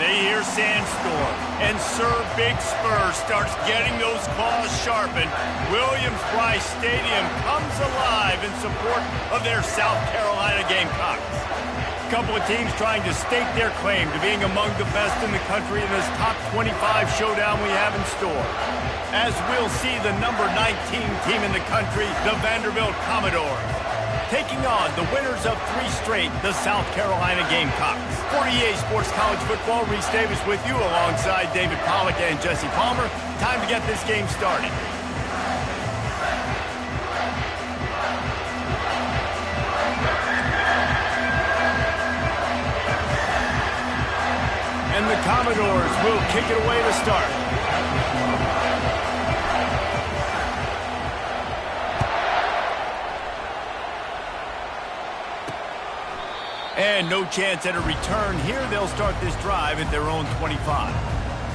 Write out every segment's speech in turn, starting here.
they hear Sandstorm, and Sir Big Spur starts getting those claws sharpened. Williams-Brice Stadium comes alive in support of their South Carolina Gamecocks. A couple of teams trying to stake their claim to being among the best in the country in this top 25 showdown we have in store. As we'll see the number 19 team in the country, the Vanderbilt Commodores, taking on the winners of 3 straight, the South Carolina Gamecocks. For EA Sports College Football, Reese Davis with you alongside David Pollack and Jesse Palmer. Time to get this game started. And the Commodores will kick it away to start. And no chance at a return here. They'll start this drive at their own 25.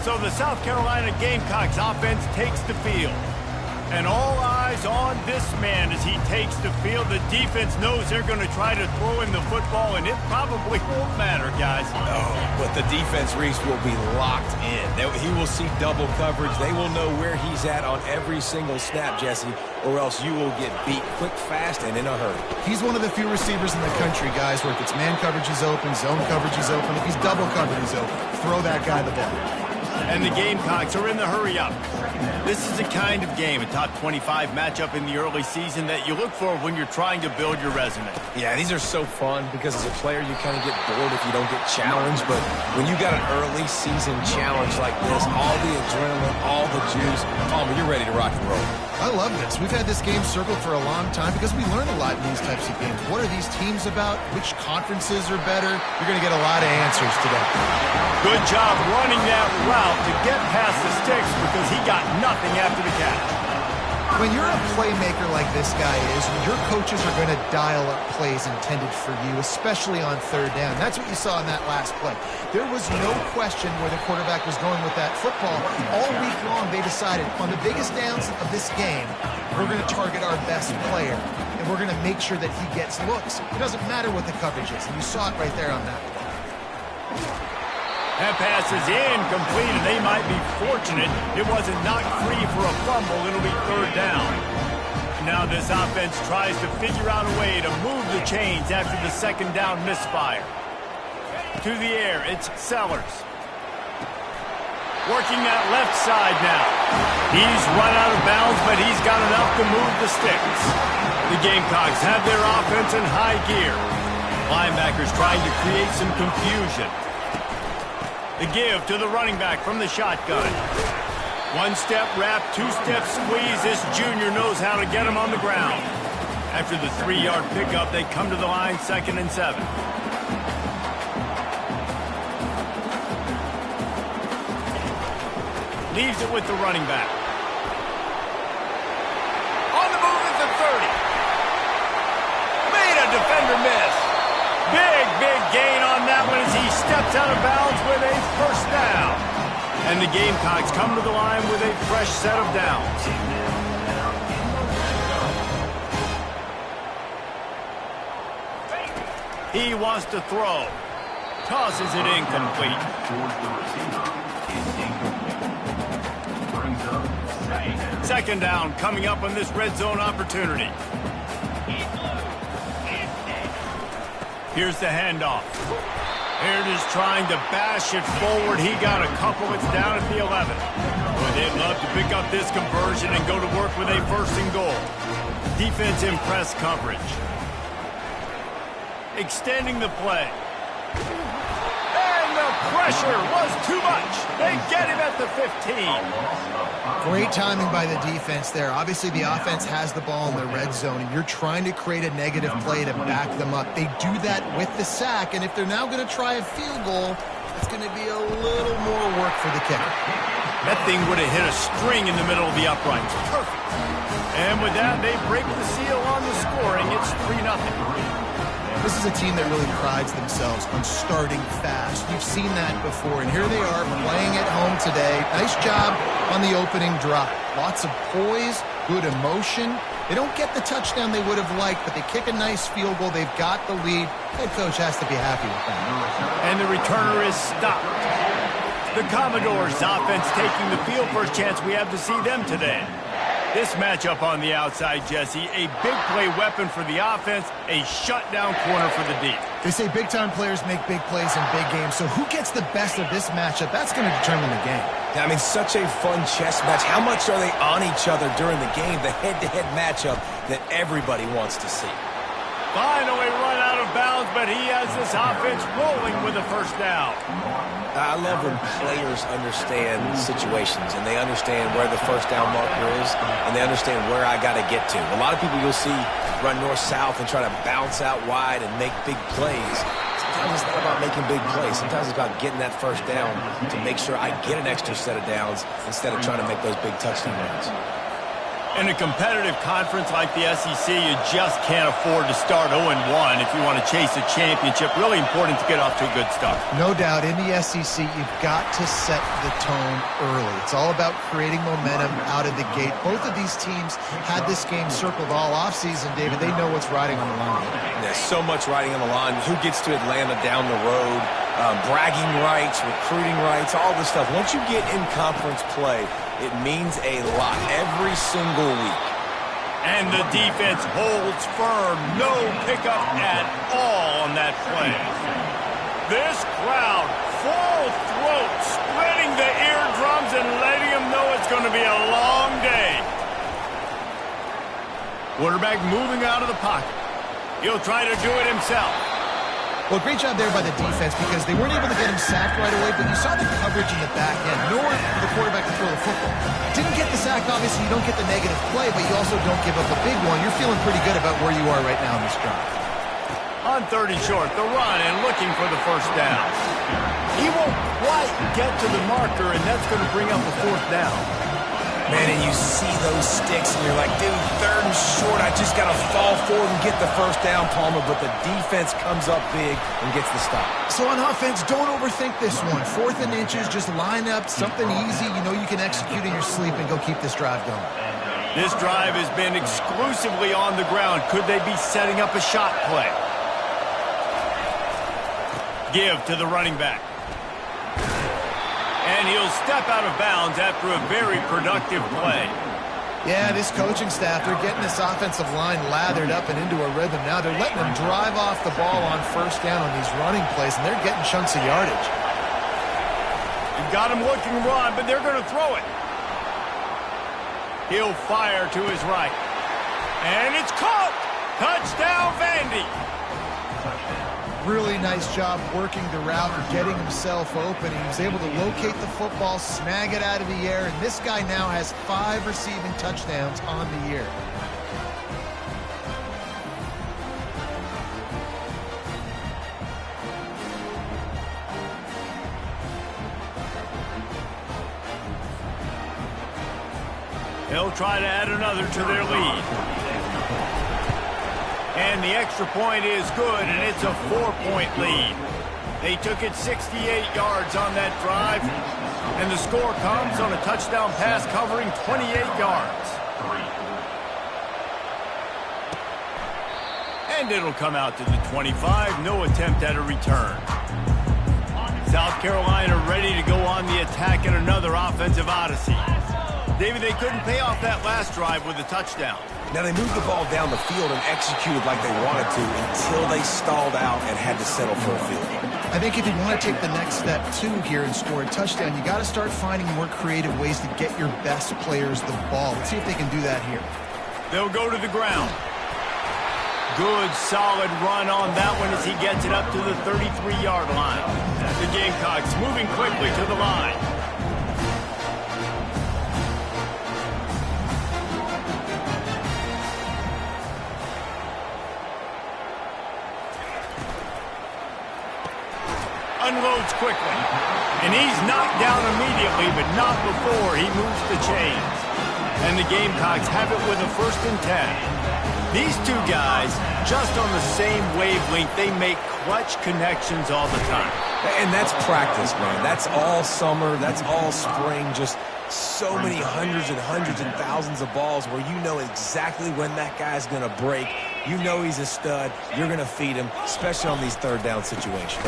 So the South Carolina Gamecocks offense takes the field. And all eyes on this man as he takes the field. The defense knows they're going to try to throw him the football, and it probably won't matter, guys. Oh, but the defense, Reese, will be locked in. He will see double coverage. They will know where he's at on every single snap, Jesse, or else you will get beat quick, fast, and in a hurry. He's one of the few receivers in the country, guys, where if it's man coverage, he's open, zone coverage, he's open. If he's double coverage, he's open. Throw that guy the ball. And the Gamecocks are in the hurry-up. This is the kind of game, a top 25 matchup in the early season, that you look for when you're trying to build your resume. Yeah, these are so fun because as a player, you kind of get bored if you don't get challenged. But when you got an early season challenge like this, all the adrenaline, all the juice, Palmer, you're ready to rock and roll. I love this. We've had this game circled for a long time because we learn a lot in these types of games. What are these teams about? Which conferences are better? You're going to get a lot of answers today. Good job running that route to get past the sticks because he got nothing after the catch. When you're a playmaker like this guy is, your coaches are going to dial up plays intended for you, especially on third down. That's what you saw in that last play. There was no question where the quarterback was going with that football. All week long, they decided on the biggest downs of this game, we're going to target our best player, and we're going to make sure that he gets looks. It doesn't matter what the coverage is, and you saw it right there on that play. That pass is incomplete, and they might be fortunate it wasn't knocked free for a fumble. It'll be third down. Now this offense tries to figure out a way to move the chains after the second down misfire. To the air, it's Sellers. Working that left side now. He's run out of bounds, but he's got enough to move the sticks. The Gamecocks have their offense in high gear. Linebackers trying to create some confusion. The give to the running back from the shotgun. One-step wrap, two-step squeeze. This junior knows how to get him on the ground. After the 3-yard pickup, they come to the line, 2nd and 7. Leaves it with the running back. On the move at the 30. Made a defender miss. Big gain on that one as he steps out of bounds with a first down. And the Gamecocks come to the line with a fresh set of downs. He wants to throw. Tosses it incomplete. Second down coming up on this red zone opportunity. Here's the handoff. Here it is trying to bash it forward. He got a couple. It's down at the 11. Boy, they'd love to pick up this conversion and go to work with a 1st and goal. Defense in press coverage. Extending the play. And the pressure was too much. They get him at the 15. Great timing by the defense there. Obviously, the offense has the ball in the red zone, and you're trying to create a negative play to back them up. They do that with the sack, and if they're now going to try a field goal, it's going to be a little more work for the kicker. That thing would have hit a string in the middle of the uprights. Perfect. And with that, they break the seal on the scoring. It's 3-0. This is a team that really prides themselves on starting fast. You've seen that before, and here they are playing at home today. Nice job on the opening drive. Lots of poise, good emotion. They don't get the touchdown they would have liked, but they kick a nice field goal. They've got the lead. Head coach has to be happy with that. And the returner is stopped. The Commodores offense taking the field. First chance we have to see them today. This matchup on the outside, Jesse, a big play weapon for the offense, a shutdown corner for the deep. They say big-time players make big plays in big games, so who gets the best of this matchup? That's going to determine the game. I mean, such a fun chess match. How much are they on each other during the game? The head-to-head matchup that everybody wants to see. Finally run out of bounds, but he has this offense rolling with a first down. I love when players understand situations and they understand where the first down marker is and they understand where I got to get to. A lot of people you'll see run north-south and try to bounce out wide and make big plays. Sometimes it's not about making big plays. Sometimes it's about getting that first down to make sure I get an extra set of downs instead of trying to make those big touchdown runs. In a competitive conference like the SEC, you just can't afford to start 0-1 if you want to chase a championship. Really important to get off to a good start. No doubt, in the SEC, you've got to set the tone early. It's all about creating momentum out of the gate. Both of these teams had this game circled all offseason, David. They know what's riding on the line. There's so much riding on the line. Who gets to Atlanta down the road? Bragging rights, recruiting rights, all this stuff. Once you get in conference play, it means a lot every single week. And the defense holds firm. No pickup at all on that play. This crowd, full throat, splitting the eardrums and letting them know it's going to be a long day. Quarterback moving out of the pocket. He'll try to do it himself. Well, great job there by the defense because they weren't able to get him sacked right away, but you saw the coverage in the back end. Nowhere for the quarterback to throw the football. Didn't get the sack, obviously you don't get the negative play, but you also don't give up a big one. You're feeling pretty good about where you are right now in this drive. On 30 short, the run and looking for the first down. He won't quite get to the marker, and that's going to bring up the fourth down. Man, and you see those sticks, and you're like, dude, third and short, I just got to fall forward and get the first down, Palmer, but the defense comes up big and gets the stop. So on offense, don't overthink this one. 4th and inches, just line up something easy you know you can execute in your sleep and go keep this drive going. This drive has been exclusively on the ground. Could they be setting up a shot play? Give to the running back. And he'll step out of bounds after a very productive play. Yeah, this coaching staff, they're getting this offensive line lathered up and into a rhythm now. They're letting them drive off the ball on first down on these running plays, and they're getting chunks of yardage. You've got him looking run, but they're going to throw it. He'll fire to his right. And it's caught! Touchdown, Vandy! Really nice job working the route and getting himself open. He was able to locate the football, snag it out of the air, and this guy now has 5 receiving touchdowns on the year. They'll try to add another to their lead. And the extra point is good, and it's a 4-point lead. They took it 68 yards on that drive, and the score comes on a touchdown pass covering 28 yards. And it'll come out to the 25, no attempt at a return. South Carolina ready to go on the attack in another offensive odyssey. David, they couldn't pay off that last drive with a touchdown. Now, they moved the ball down the field and executed like they wanted to until they stalled out and had to settle for a field goal. I think if you want to take the next step, too, here and score a touchdown, you got to start finding more creative ways to get your best players the ball. Let's see if they can do that here. They'll go to the ground. Good, solid run on that one as he gets it up to the 33-yard line. The Gamecocks moving quickly to the line. Unloads quickly. And he's knocked down immediately, but not before he moves the chains. And the Gamecocks have it with a 1st and 10. These two guys, just on the same wavelength, they make clutch connections all the time. And that's practice, man. That's all summer. That's all spring. Just so many hundreds and thousands of balls where you know exactly when that guy's going to break. You know he's a stud. You're going to feed him, especially on these 3rd down situations.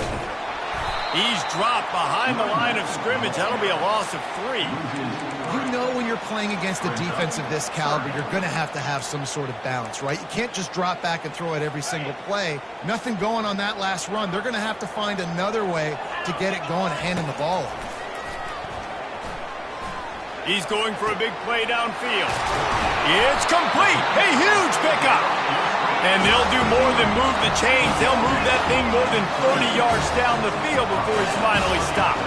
He's dropped behind the line of scrimmage. That'll be a loss of 3. You know when you're playing against a defense of this caliber, you're going to have some sort of balance, right? You can't just drop back and throw it every single play. Nothing going on that last run. They're going to have to find another way to get it going and handing the ball off. He's going for a big play downfield. It's complete. A huge pickup. And they'll do more than move the chains. They'll move that thing more than 30 yards down the field before he's finally stopped.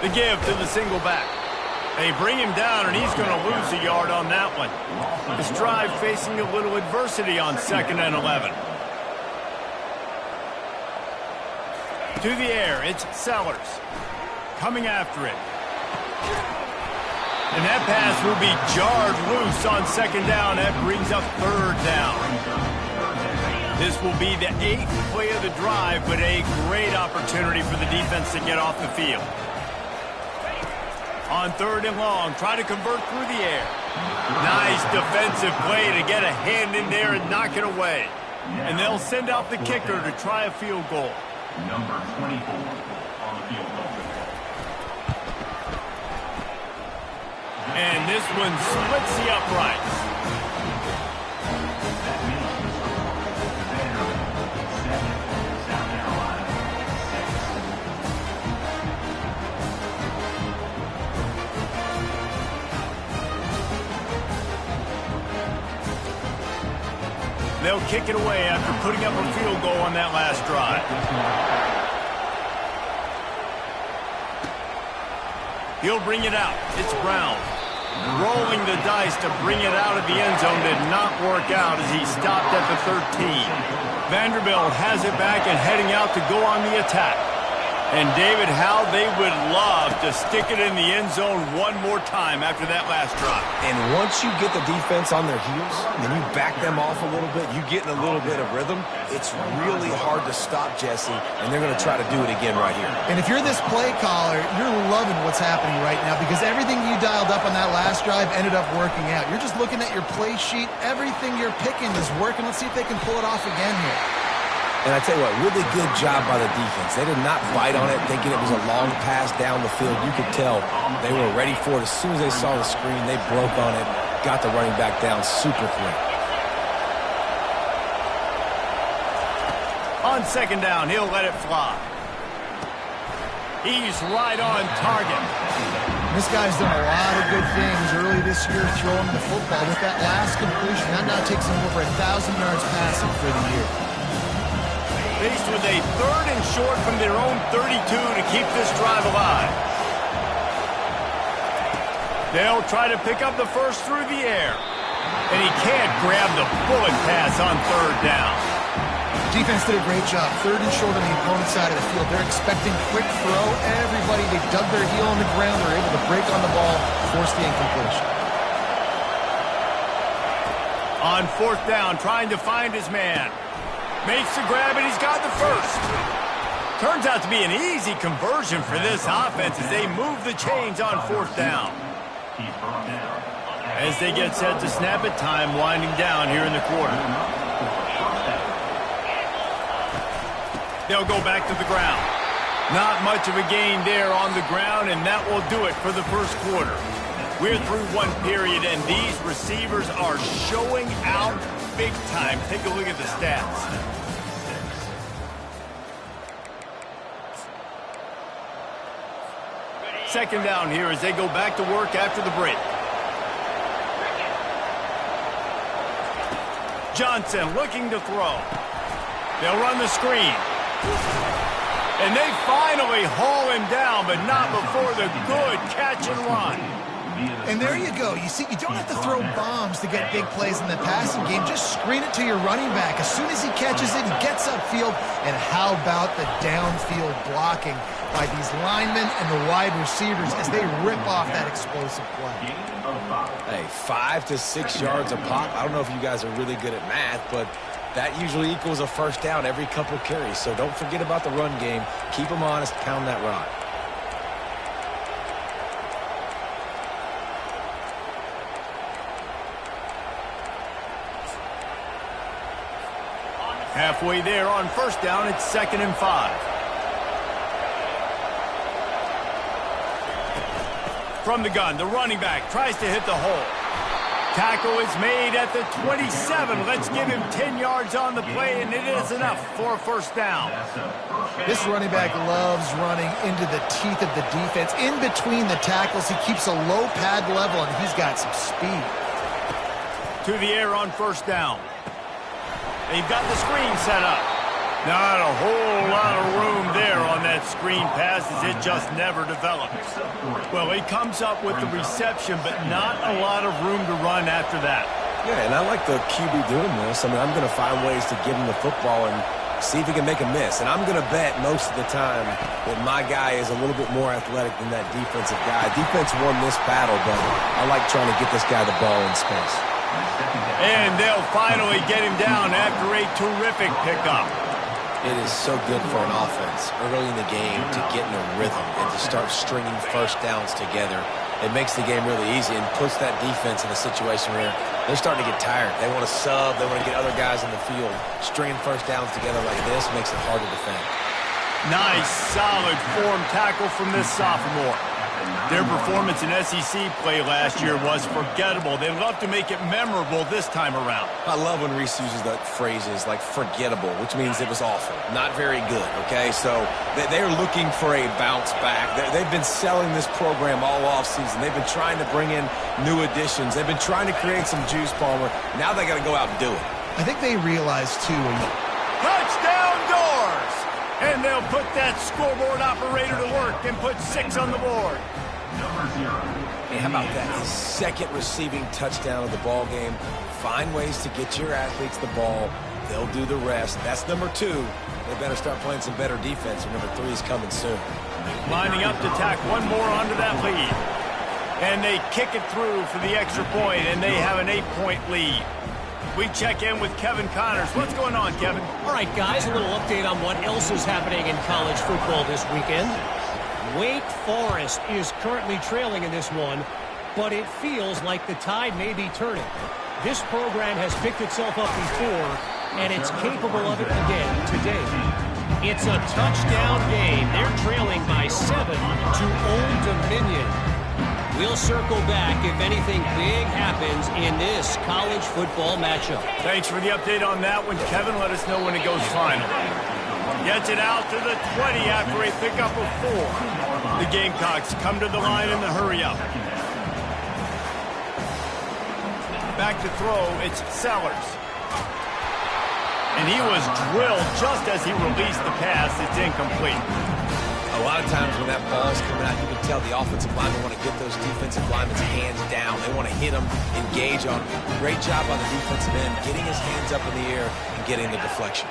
The give to the single back. They bring him down, and he's going to lose a yard on that one. This drive facing a little adversity on 2nd and 11. To the air, it's Sellers. Coming after it. And that pass will be jarred loose on 2nd down. That brings up 3rd down. This will be the 8th play of the drive, but a great opportunity for the defense to get off the field. On 3rd and long, try to convert through the air. Nice defensive play to get a hand in there and knock it away. And they'll send out the kicker to try a field goal. Number 24 on the field goal. And this one splits the uprights. They'll kick it away after putting up a field goal on that last drive. He'll bring it out. It's Brown. Rolling the dice to bring it out of the end zone did not work out as he stopped at the 13. Vanderbilt has it back and heading out to go on the attack. And David, how they would love to stick it in the end zone one more time after that last drive. And once you get the defense on their heels, and you back them off a little bit, you get in a little bit of rhythm, it's really hard to stop Jesse, and they're going to try to do it again right here. And if you're this play caller, you're loving what's happening right now because everything you dialed up on that last drive ended up working out. You're just looking at your play sheet. Everything you're picking is working. Let's see if they can pull it off again here. And I tell you what, really good job by the defense. They did not bite on it, thinking it was a long pass down the field. You could tell they were ready for it. As soon as they saw the screen, they broke on it, got the running back down super quick. On 2nd down, he'll let it fly. He's right on target. This guy's done a lot of good things early this year throwing the football. With that last completion, that now takes him over 1,000 yards passing for the year. Faced with a 3rd and short from their own 32 to keep this drive alive. They'll try to pick up the first through the air. And he can't grab the bullet pass on 3rd down. Defense did a great job. 3rd and short on the opponent's side of the field. They're expecting quick throw. Everybody, they dug their heel on the ground. They're able to break on the ball, force the incompletion. On 4th down, trying to find his man. Makes the grab, and he's got the first. Turns out to be an easy conversion for this offense as they move the chains on 4th down. As they get set to snap it, time winding down here in the quarter. They'll go back to the ground. Not much of a gain there on the ground, and that will do it for the first quarter. We're through one period, and these receivers are showing out big time. Take a look at the stats. Second down here as they go back to work after the break. Johnson looking to throw. They'll run the screen. And they finally haul him down, but not before the good catch and run. And there you go. You see, you don't have to throw bombs to get big plays in the passing game. Just screen it to your running back. As soon as he catches it, he gets upfield. And how about the downfield blocking by these linemen and the wide receivers as they rip off that explosive play? Hey, 5 to 6 yards a pop. I don't know if you guys are really good at math, but that usually equals a first down every couple carries. So don't forget about the run game. Keep them honest. Pound that rock. Halfway there on first down, it's 2nd and 5. From the gun, the running back tries to hit the hole. Tackle is made at the 27. Let's give him 10 yards on the play, and it is enough for a first down. This running back loves running into the teeth of the defense. In between the tackles, he keeps a low pad level, and he's got some speed. To the air on first down. They've got the screen set up. Not a whole lot of room there on that screen pass as it just never developed. Well, he comes up with the reception, but not a lot of room to run after that. Yeah, and I like the QB doing this. I mean, I'm going to find ways to give him the football and see if he can make a miss. And I'm going to bet most of the time that my guy is a little bit more athletic than that defensive guy. Defense won this battle, but I like trying to get this guy the ball in space. And they'll finally get him down after a terrific pickup. It is so good for an offense early in the game to get in a rhythm and to start stringing first downs together. It makes the game really easy and puts that defense in a situation where they're starting to get tired. They want to sub. They want to get other guys in the field. Stringing first downs together like this makes it hard to defend. Nice, solid form tackle from this sophomore. Their performance in SEC play last year was forgettable. They'd love to make it memorable this time around. I love when Reese uses that phrases like forgettable, which means it was awful, not very good, okay? So they're looking for a bounce back. They've been selling this program all offseason. They've been trying to bring in new additions. They've been trying to create some juice, Palmer. Now they got to go out and do it. I think they realize, too, Touchdown Doors! And they'll put that scoreboard operator to work and put 6 on the board. Hey, how about that? His second receiving touchdown of the ball game. Find ways to get your athletes the ball. They'll do the rest. That's number 2. They better start playing some better defense, or number 3 is coming soon. Lining up to tack one more onto that lead. And they kick it through for the extra point, and they have an 8-point lead. We check in with Kevin Connors. What's going on, Kevin? All right, guys, a little update on what else is happening in college football this weekend. Wake Forest is currently trailing in this one, but it feels like the tide may be turning. This program has picked itself up before, and it's capable of it again today. It's a touchdown game. They're trailing by 7 to Old Dominion. We'll circle back if anything big happens in this college football matchup. Thanks for the update on that one, Kevin. Let us know when it goes final. Gets it out to the 20 after a pickup of 4. The Gamecocks come to the line in the hurry-up. Back to throw, it's Sellers. And he was drilled just as he released the pass. It's incomplete. A lot of times when that ball's coming out, you can tell the offensive linemen want to get those defensive linemen's hands down. They want to hit them, engage on them. Great job on the defensive end, getting his hands up in the air and getting the deflection.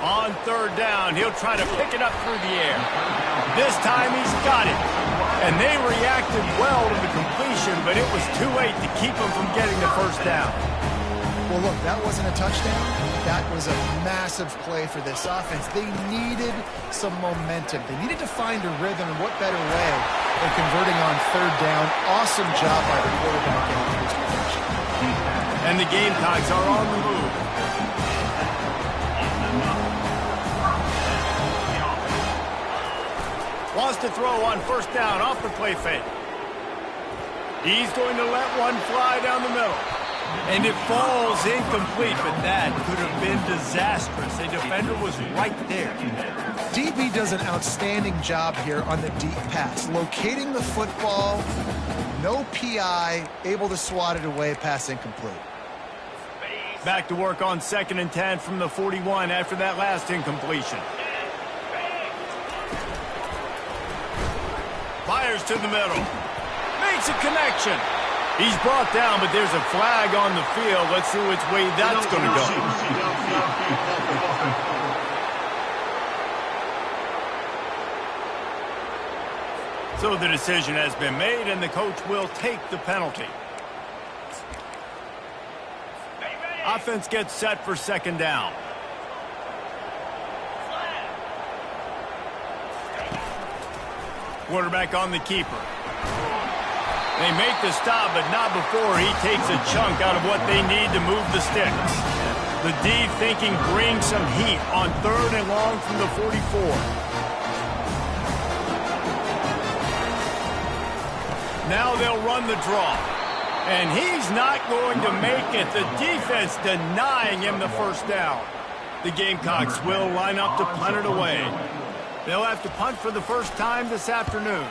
On third down, he'll try to pick it up through the air. This time he's got it. And they reacted well to the completion, but it was too late to keep him from getting the first down. well, look, that wasn't a touchdown. That was a massive play for this offense. They needed some momentum. They needed to find a rhythm, and what better way than converting on third down. Awesome job by the quarterback in the first possession. And the Gamecocks are on the move. Wants to throw on first down off the play fake. He's going to let one fly down the middle. And it falls incomplete, but that could have been disastrous. A defender was right there. DB does an outstanding job here on the deep pass. Locating the football, no PI, able to swat it away, pass incomplete. Back to work on 2nd and 10 from the 41 after that last incompletion. Fires to the middle. Makes a connection. He's brought down, but there's a flag on the field. Let's see which way that's going to go. So the decision has been made, and the coach will take the penalty. Offense gets set for 2nd down. Quarterback on the keeper. They make the stop, but not before he takes a chunk out of what they need to move the sticks. The D thinking bring some heat on 3rd and long from the 44. Now they'll run the draw. And he's not going to make it. The defense denying him the first down. The Gamecocks will line up to punt it away. They'll have to punt for the first time this afternoon.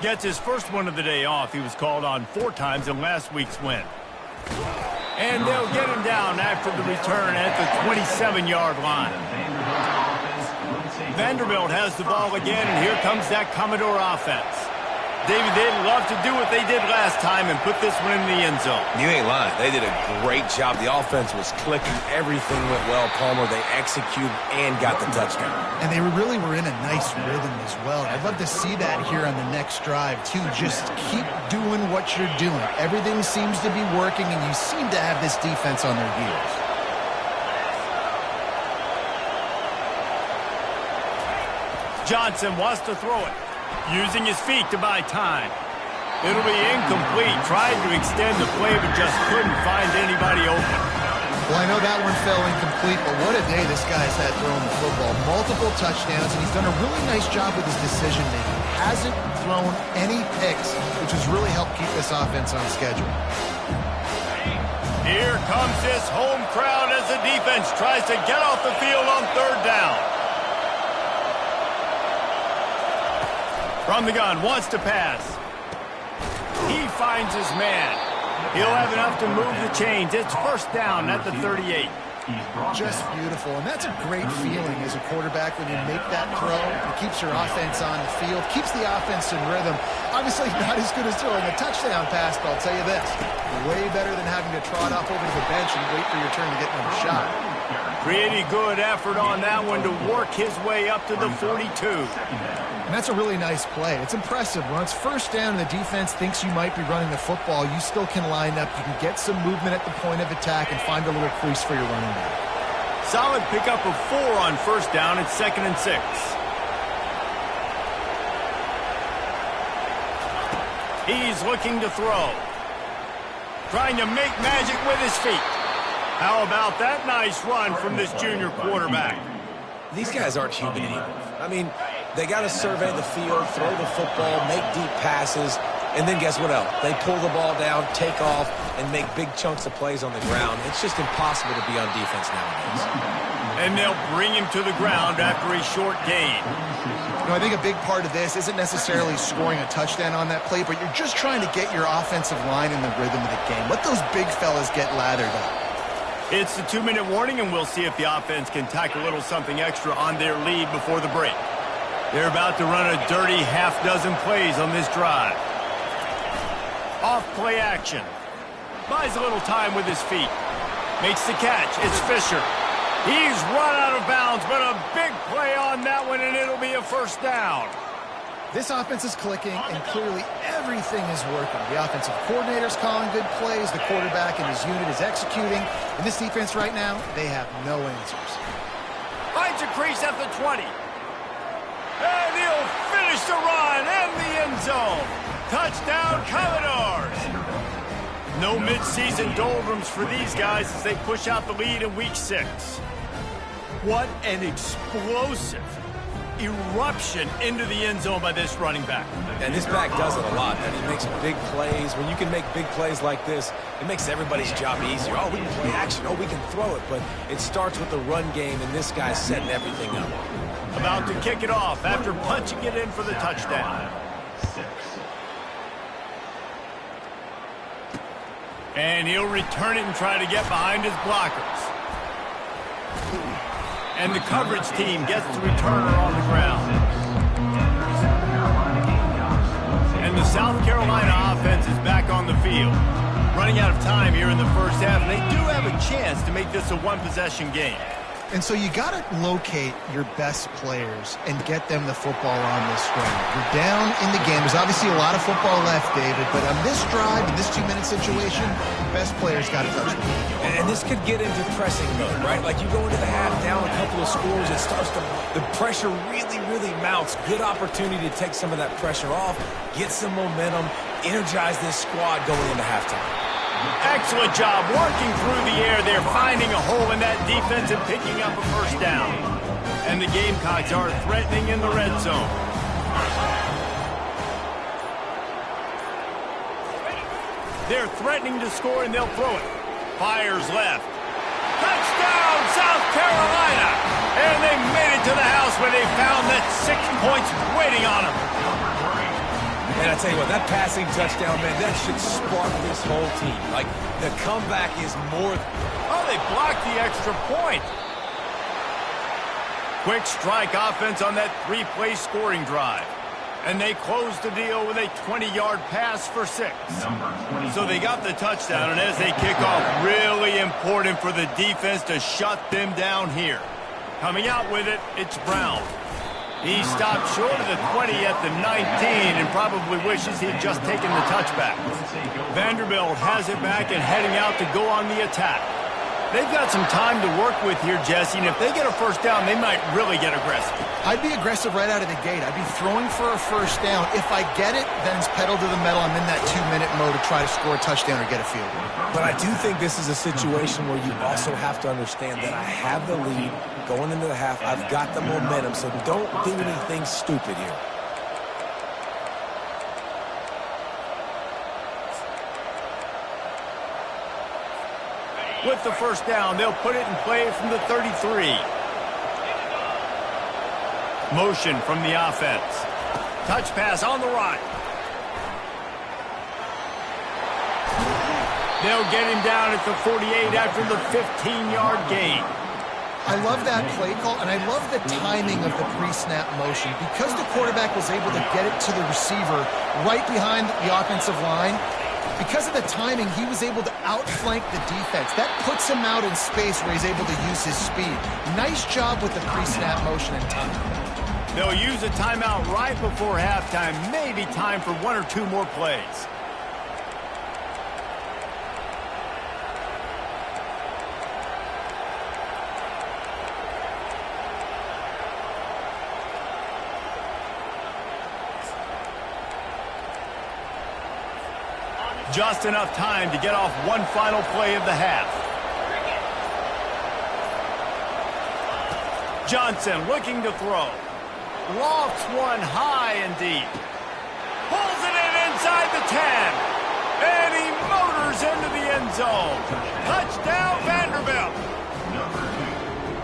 Gets his first one of the day off. He was called on 4 times in last week's win. And they'll get him down after the return at the 27-yard line. Vanderbilt has the ball again, and here comes that Commodore offense. David, they'd love to do what they did last time and put this one in the end zone. You ain't lying. They did a great job. The offense was clicking. Everything went well, Palmer. They executed and got the touchdown. And they really were in a nice rhythm as well. I'd love to see that here on the next drive, too. Just keep doing what you're doing. Everything seems to be working, and you seem to have this defense on their heels. Johnson wants to throw it. Using his feet to buy time. It'll be incomplete. Tried to extend the play, but just couldn't find anybody open. Well, I know that one fell incomplete, but what a day this guy's had throwing the football. Multiple touchdowns, and he's done a really nice job with his decision-making. Hasn't thrown any picks, which has really helped keep this offense on schedule. Here comes this home crowd as the defense tries to get off the field on 3rd down. From the gun, wants to pass. He finds his man. He'll have enough to move the chains. It's first down at the 38. Just beautiful, and that's a great feeling as a quarterback when you make that throw. It keeps your offense on the field, keeps the offense in rhythm. Obviously not as good as throwing a touchdown pass, but I'll tell you this, way better than having to trot off over to the bench and wait for your turn to get another shot. Pretty good effort on that one to work his way up to the 42. And that's a really nice play. It's impressive. When it's first down and the defense thinks you might be running the football, you still can line up. You can get some movement at the point of attack and find a little crease for your running back. Solid pickup of 4 on first down. It's 2nd and 6. He's looking to throw. Trying to make magic with his feet. How about that nice run from this junior quarterback? These guys aren't human anymore. I mean, they got to survey the field, throw the football, make deep passes, and then guess what else? They pull the ball down, take off, and make big chunks of plays on the ground. It's just impossible to be on defense nowadays. And they'll bring him to the ground after a short gain. You know, I think a big part of this isn't necessarily scoring a touchdown on that play, but you're just trying to get your offensive line in the rhythm of the game. Let those big fellas get lathered up. It's the 2-minute warning, and we'll see if the offense can tack a little something extra on their lead before the break. They're about to run a dirty half-dozen plays on this drive. Off play action. Buys a little time with his feet. Makes the catch. It's Fisher. He's run out of bounds, but a big play on that one, and it'll be a first down. This offense is clicking, and clearly everything is working. The offensive coordinator's calling good plays. The quarterback and his unit is executing. And this defense right now, they have no answers. Finds a crease at the 20. And he'll finish the run and the end zone. Touchdown, Commodores. No midseason doldrums for these guys as they push out the lead in Week 6. What an explosive eruption into the end zone by this running back. And this back does it a lot, man. He makes big plays. When you can make big plays like this, it makes everybody's job easier. Oh, we can play action. Oh, we can throw it. But it starts with the run game, and this guy's setting everything up. About to kick it off after punching it in for the touchdown. And he'll return it and try to get behind his blockers. And the coverage team gets the returner on the ground. And the South Carolina offense is back on the field. Running out of time here in the first half, and they do have a chance to make this a one-possession game. And so you got to locate your best players and get them the football on this drive. You're down in the game. There's obviously a lot of football left, David, but on this drive, in this 2-minute situation, best players got to touch the ball. And this could get into pressing mode, right? Like you go into the half, down a couple of scores, it starts to, the pressure really, really mounts. Good opportunity to take some of that pressure off, get some momentum, energize this squad going into halftime. Excellent job working through the air there, finding a hole in that defense and picking up a first down. And the Gamecocks are threatening in the red zone. They're threatening to score, and they'll throw it. Fires left. Touchdown, South Carolina! And they made it to the house where they found that 6 points waiting on them. And I tell you what, that passing touchdown, man, that should spark this whole team. Like, the comeback is more... Oh, they blocked the extra point. Quick strike offense on that 3-play scoring drive. And they closed the deal with a 20-yard pass for 6. So they got the touchdown, and as they kick off, really important for the defense to shut them down here. Coming out with it, it's Brown. He stopped short of the 20 at the 19 and probably wishes he'd just taken the touchback. Vanderbilt has it back and heading out to go on the attack. They've got some time to work with here, Jesse, and if they get a first down, they might really get aggressive. I'd be aggressive right out of the gate. I'd be throwing for a first down. If I get it, then it's pedal to the metal. I'm in that 2-minute mode to try to score a touchdown or get a field goal. But I do think this is a situation where you also have to understand that I have the lead going into the half. I've got the momentum, so don't do anything stupid here. With the first down, they'll put it in play from the 33. Motion from the offense. Touch pass on the right. They'll get him down at the 48 after the 15-yard gain. I love that play call, and I love the timing of the pre-snap motion. Because the quarterback was able to get it to the receiver right behind the offensive line, because of the timing, he was able to outflank the defense. That puts him out in space where he's able to use his speed. Nice job with the pre-snap motion and timing. They'll use a timeout right before halftime. Maybe time for 1 or 2 more plays. Just enough time to get off one final play of the half. Johnson looking to throw. Lofts one high and deep. Pulls it in inside the 10. And he motors into the end zone. Touchdown, Vanderbilt.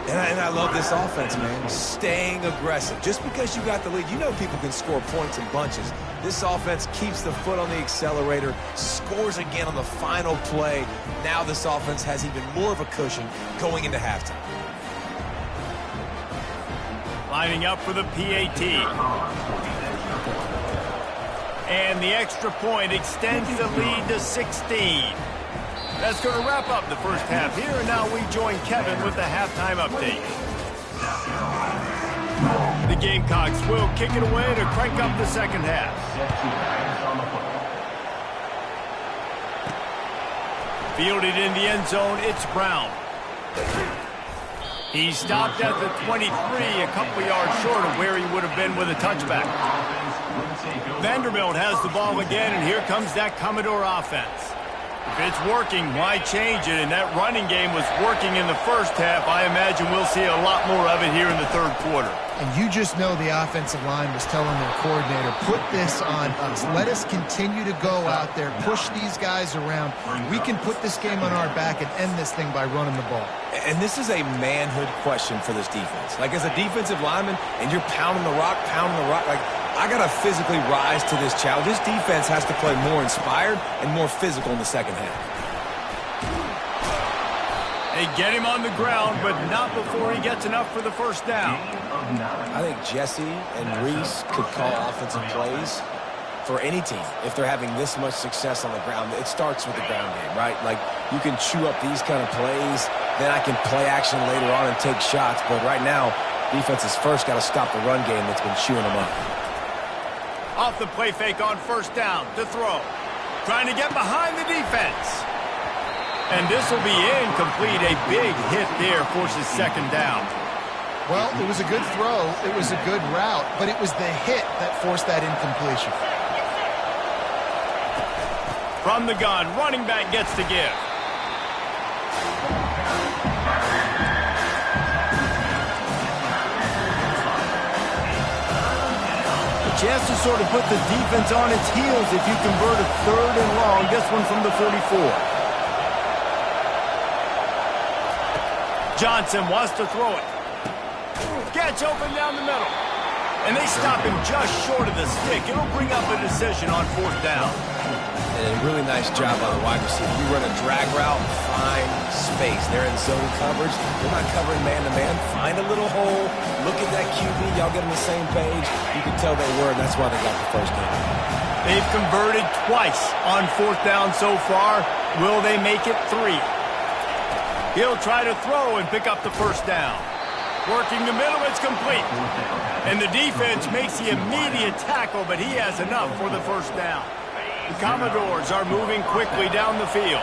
And I love this offense, man. Staying aggressive. Just because you got the lead, you know people can score points in bunches. This offense keeps the foot on the accelerator, scores again on the final play. Now this offense has even more of a cushion going into halftime. Lining up for the PAT. And the extra point extends the lead to 16. That's going to wrap up the first half here, and now we join Kevin with the halftime update. The Gamecocks will kick it away to crank up the second half. Fielded in the end zone, it's Brown. He stopped at the 23, a couple yards short of where he would have been with a touchback. Vanderbilt has the ball again, and here comes that Commodore offense. If it's working, why change it? And that running game was working in the first half. I imagine we'll see a lot more of it here in the third quarter. And you just know the offensive line was telling their coordinator, put this on us. Let us continue to go out there, push these guys around. We can put this game on our back and end this thing by running the ball. And this is a manhood question for this defense. Like, as a defensive lineman, and you're pounding the rock, like, I got to physically rise to this challenge. This defense has to play more inspired and more physical in the second half. They get him on the ground, but not before he gets enough for the first down. I think Jesse and Reese could call offensive plays for any team if they're having this much success on the ground. It starts with the ground game, right? Like, you can chew up these kind of plays, then I can play action later on and take shots. But right now, defense has first got to stop the run game that's been chewing them up. Off the play fake on first down to throw. Trying to get behind the defense. And this will be incomplete. A big hit there forces second down. Well, it was a good throw. It was a good route, but it was the hit that forced that incompletion. From the gun, running back gets to give. Chance to sort of put the defense on its heels if you convert a 3rd and long. This one from the 44. Johnson wants to throw it. Gets open down the middle. And they stop him just short of the stick. It'll bring up a decision on 4th down. And a really nice job by the wide receiver. You run a drag route, find space. They're in zone coverage. They're not covering man-to-man. Find a little hole. Look at that QB. Y'all get on the same page. You can tell they were, and that's why they got the first down. They've converted twice on 4th down so far. Will they make it 3? He'll try to throw and pick up the first down. Working the middle, it's complete. And the defense makes the immediate tackle, but he has enough for the first down. The Commodores are moving quickly down the field.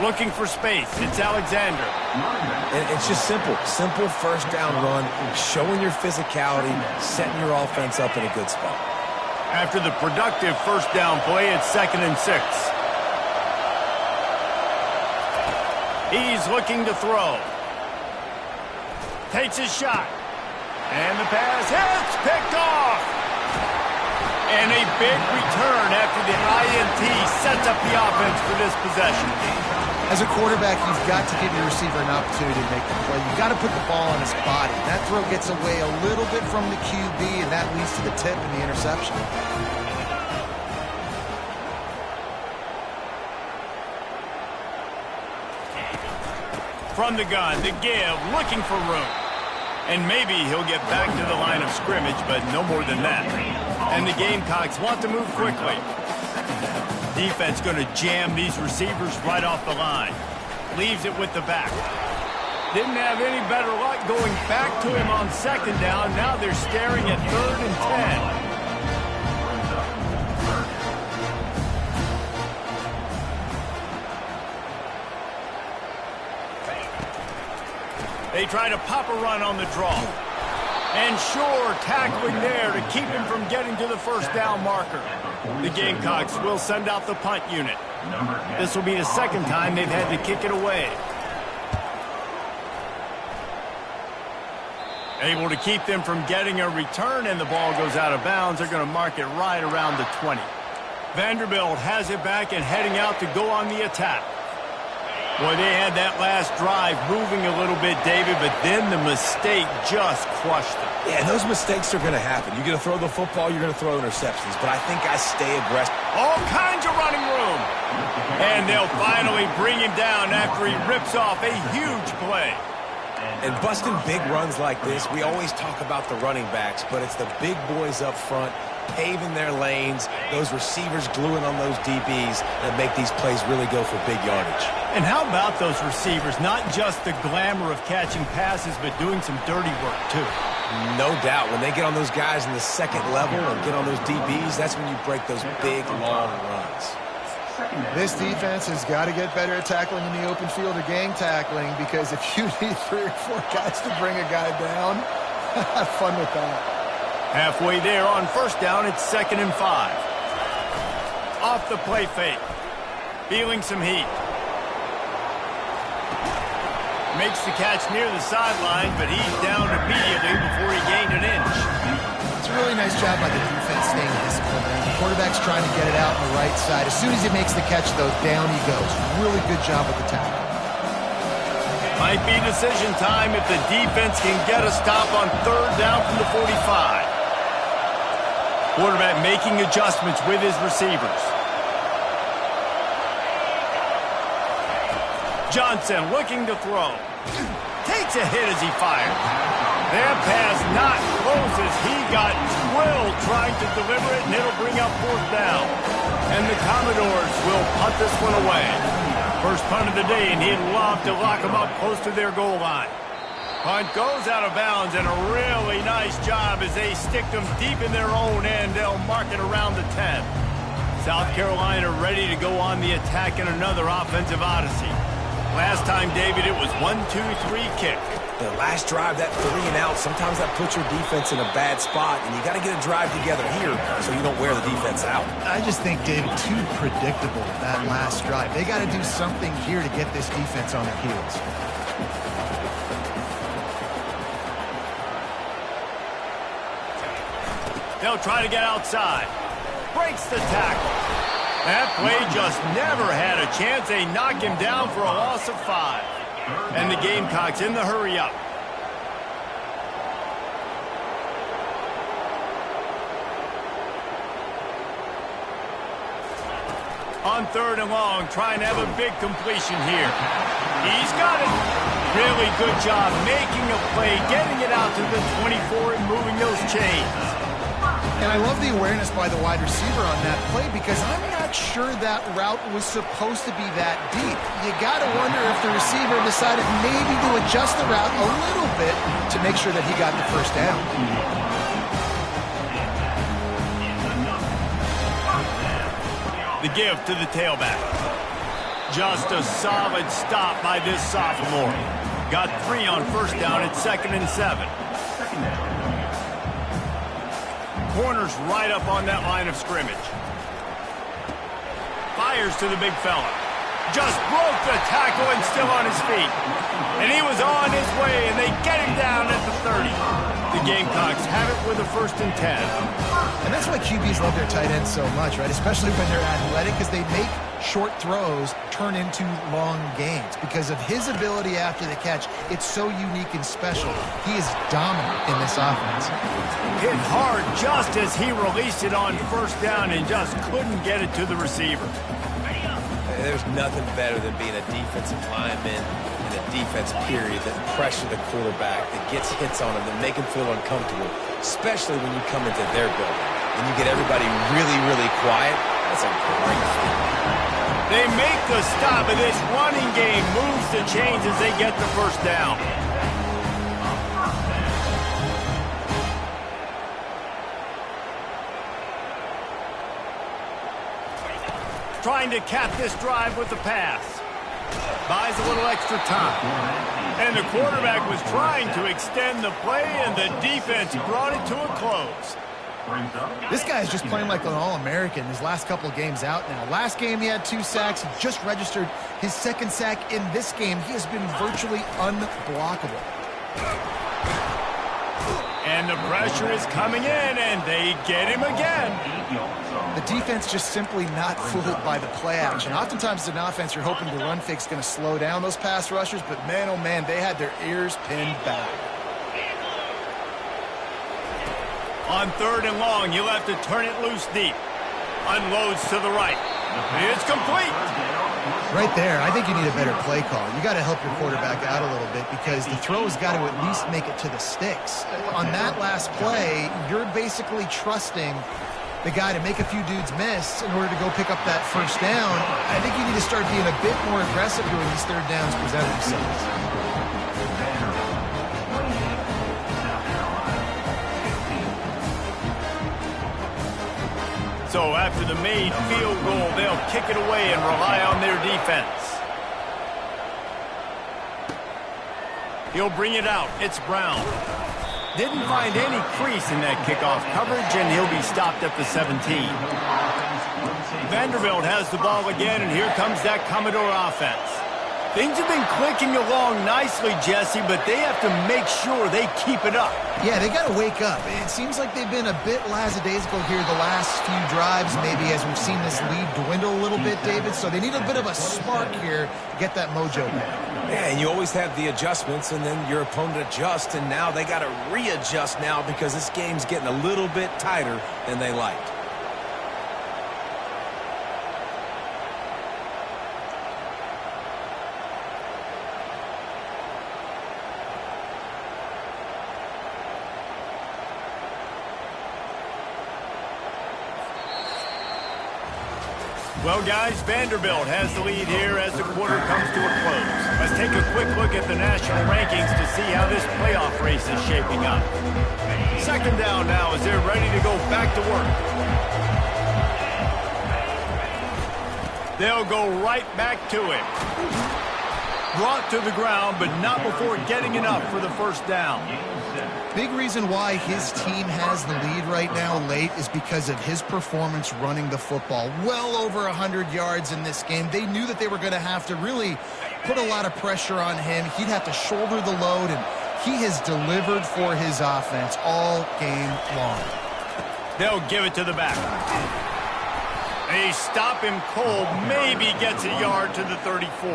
Looking for space. It's Alexander. And it's just simple. Simple first down run, showing your physicality, setting your offense up in a good spot. After the productive first down play, it's 2nd and 6. He's looking to throw. Takes his shot. And the pass hits, picked off. And a big return after the INT sets up the offense for this possession. As a quarterback, you've got to give your receiver an opportunity to make the play. You've got to put the ball on his body. That throw gets away a little bit from the QB, and that leads to the tip and the interception. From the gun, the give, looking for room. And maybe he'll get back to the line of scrimmage, but no more than that. And the Gamecocks want to move quickly. Defense going to jam these receivers right off the line. Leaves it with the back. Didn't have any better luck going back to him on 2nd down. Now they're staring at 3rd and 10. They try to pop a run on the draw. And sure, tackling there to keep him from getting to the first down marker. The Gamecocks will send out the punt unit. This will be the 2nd time they've had to kick it away. Able to keep them from getting a return, and the ball goes out of bounds. They're going to mark it right around the 20. Vanderbilt has it back and heading out to go on the attack. Boy, they had that last drive moving a little bit, David, but then the mistake just crushed them. Yeah, those mistakes are going to happen. You're going to throw the football, you're going to throw interceptions, but I think I stay aggressive. All kinds of running room. And they'll finally bring him down after he rips off a huge play. And busting big runs like this, we always talk about the running backs, but it's the big boys up front paving their lanes, those receivers gluing on those DBs that make these plays really go for big yardage. And how about those receivers? Not just the glamour of catching passes, but doing some dirty work, too. No doubt. When they get on those guys in the 2nd level and get on those DBs, that's when you break those big, long runs. This defense has got to get better at tackling in the open field or gang tackling, because if you need 3 or 4 guys to bring a guy down, have fun with that. Halfway there on 1st down, it's 2nd and 5. Off the play fake. Feeling some heat. Makes the catch near the sideline, but he's down immediately before he gained an inch. It's a really nice job by the defense staying disciplined. The quarterback's trying to get it out on the right side. As soon as he makes the catch, though, down he goes. Really good job with the tackle. Might be decision time if the defense can get a stop on 3rd down from the 45. Quarterback making adjustments with his receivers. Johnson looking to throw. Takes a hit as he fires. That pass not close as he got drilled trying to deliver it, and it'll bring up 4th down. And the Commodores will punt this one away. First punt of the day, and he'd love to lock them up close to their goal line. Punt goes out of bounds, and a really nice job as they stick them deep in their own end. They'll mark it around the 10. South Carolina ready to go on the attack in another offensive odyssey. Last time, David, it was 1-2-3 kick. The last drive, that 3 and out, sometimes that puts your defense in a bad spot, and you got to get a drive together here so you don't wear the defense out. I just think, David, too predictable, that last drive. They got to do something here to get this defense on their heels. They'll try to get outside. Breaks the tackle. That play just never had a chance. They knock him down for a loss of 5. And the Gamecocks in the hurry up. On 3rd and long, trying to have a big completion here. He's got it. Really good job making a play, getting it out to the 24 and moving those chains. And I love the awareness by the wide receiver on that play because I'm not sure that route was supposed to be that deep. You got to wonder if the receiver decided maybe to adjust the route a little bit to make sure that he got the first down. The give to the tailback. Just a solid stop by this sophomore. Got 3 on first down at 2nd and 7. Corner's right up on that line of scrimmage. Fires to the big fella. Just broke the tackle and still on his feet. And he was on his way, and they get him down at the 30. The Gamecocks have it with a 1st and 10. And that's why QBs love their tight ends so much, right? Especially when they're athletic, because they make short throws turn into long gains. Because of his ability after the catch, it's so unique and special. He is dominant in this offense. Hit hard just as he released it on first down and just couldn't get it to the receiver. There's nothing better than being a defensive lineman in a defense period that pressure the quarterback, that gets hits on him, that make him feel uncomfortable, especially when you come into their building. And you get everybody really, really quiet. That's a great feeling. They make the stop, and this running game moves the chains as they get the first down. Trying to cap this drive with the pass. Buys a little extra time. And the quarterback was trying to extend the play, and the defense brought it to a close. This guy is just playing like an All-American his last couple of games out now. Last game he had 2 sacks. He just registered his 2nd sack in this game. He has been virtually unblockable. And the pressure is coming in, and they get him again. The defense just simply not fooled by the play action. Oftentimes, as an offense, you're hoping the run fake's going to slow down those pass rushers, but man, oh man, they had their ears pinned back. On 3rd and long, you'll have to turn it loose deep. Unloads to the right. It's complete. Right there, I think you need a better play call. You got to help your quarterback out a little bit because the throw has got to at least make it to the sticks. On that last play, you're basically trusting the guy to make a few dudes miss in order to go pick up that first down. I think you need to start being a bit more aggressive here when these 3rd downs present themselves. So after the made field goal, they'll kick it away and rely on their defense. He'll bring it out. It's Brown. Didn't find any crease in that kickoff coverage, and he'll be stopped at the 17. Vanderbilt has the ball again, and here comes that Commodore offense. Things have been clicking along nicely, Jesse, but they have to make sure they keep it up. Yeah, they got to wake up. It seems like they've been a bit lackadaisical here the last few drives, maybe as we've seen this lead dwindle a little bit, David. So they need a bit of a spark here to get that mojo back. Yeah, and you always have the adjustments, and then your opponent adjusts, and now they got to readjust now because this game's getting a little bit tighter than they liked. Well, guys, Vanderbilt has the lead here as the quarter comes to a close. Let's take a quick look at the national rankings to see how this playoff race is shaping up. 2nd down now as they're ready to go back to work. They'll go right back to it. brought to the ground, but not before getting enough for the first down. Big reason why his team has the lead right now late is because of his performance running the football. Well over 100 yards in this game. They knew that they were going to have to really put a lot of pressure on him. He'd have to shoulder the load, and he has delivered for his offense all game long. They'll give it to the back. They stop him cold, maybe gets a yard to the 34.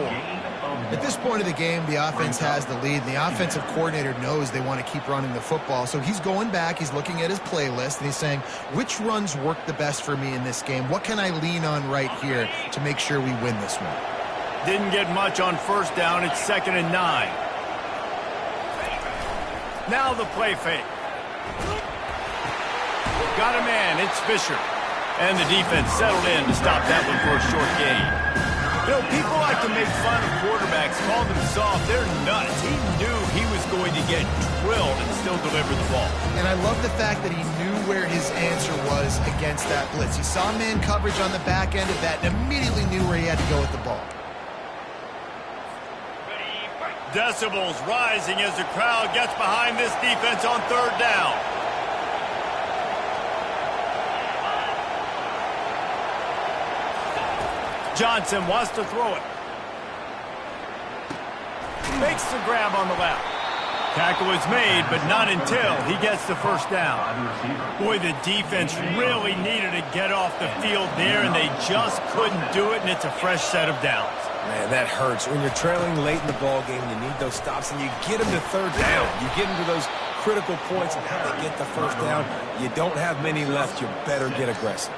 At this point of the game, the offense has the lead, and the offensive coordinator knows they want to keep running the football. So he's going back, he's looking at his playlist, and he's saying, which runs work the best for me in this game? What can I lean on right here to make sure we win this one? Didn't get much on first down. It's 2nd and 9. Now the play fake. Got a man. It's Fisher. And the defense settled in to stop that one for a short gain. You know, people like to make fun of quarterbacks, call them soft. They're nuts. He knew he was going to get drilled and still deliver the ball. And I love the fact that he knew where his answer was against that blitz. He saw man coverage on the back end of that and immediately knew where he had to go with the ball. Decibels rising as the crowd gets behind this defense on 3rd down. Johnson wants to throw it. Makes the grab on the left. Tackle is made, but not until he gets the first down. Boy, the defense really needed to get off the field there, and they just couldn't do it, and it's a fresh set of downs. Man, that hurts. When you're trailing late in the ball game, you need those stops, and you get them to 3rd down. You get them to those critical points, and how they get the first down. You don't have many left. You better get aggressive.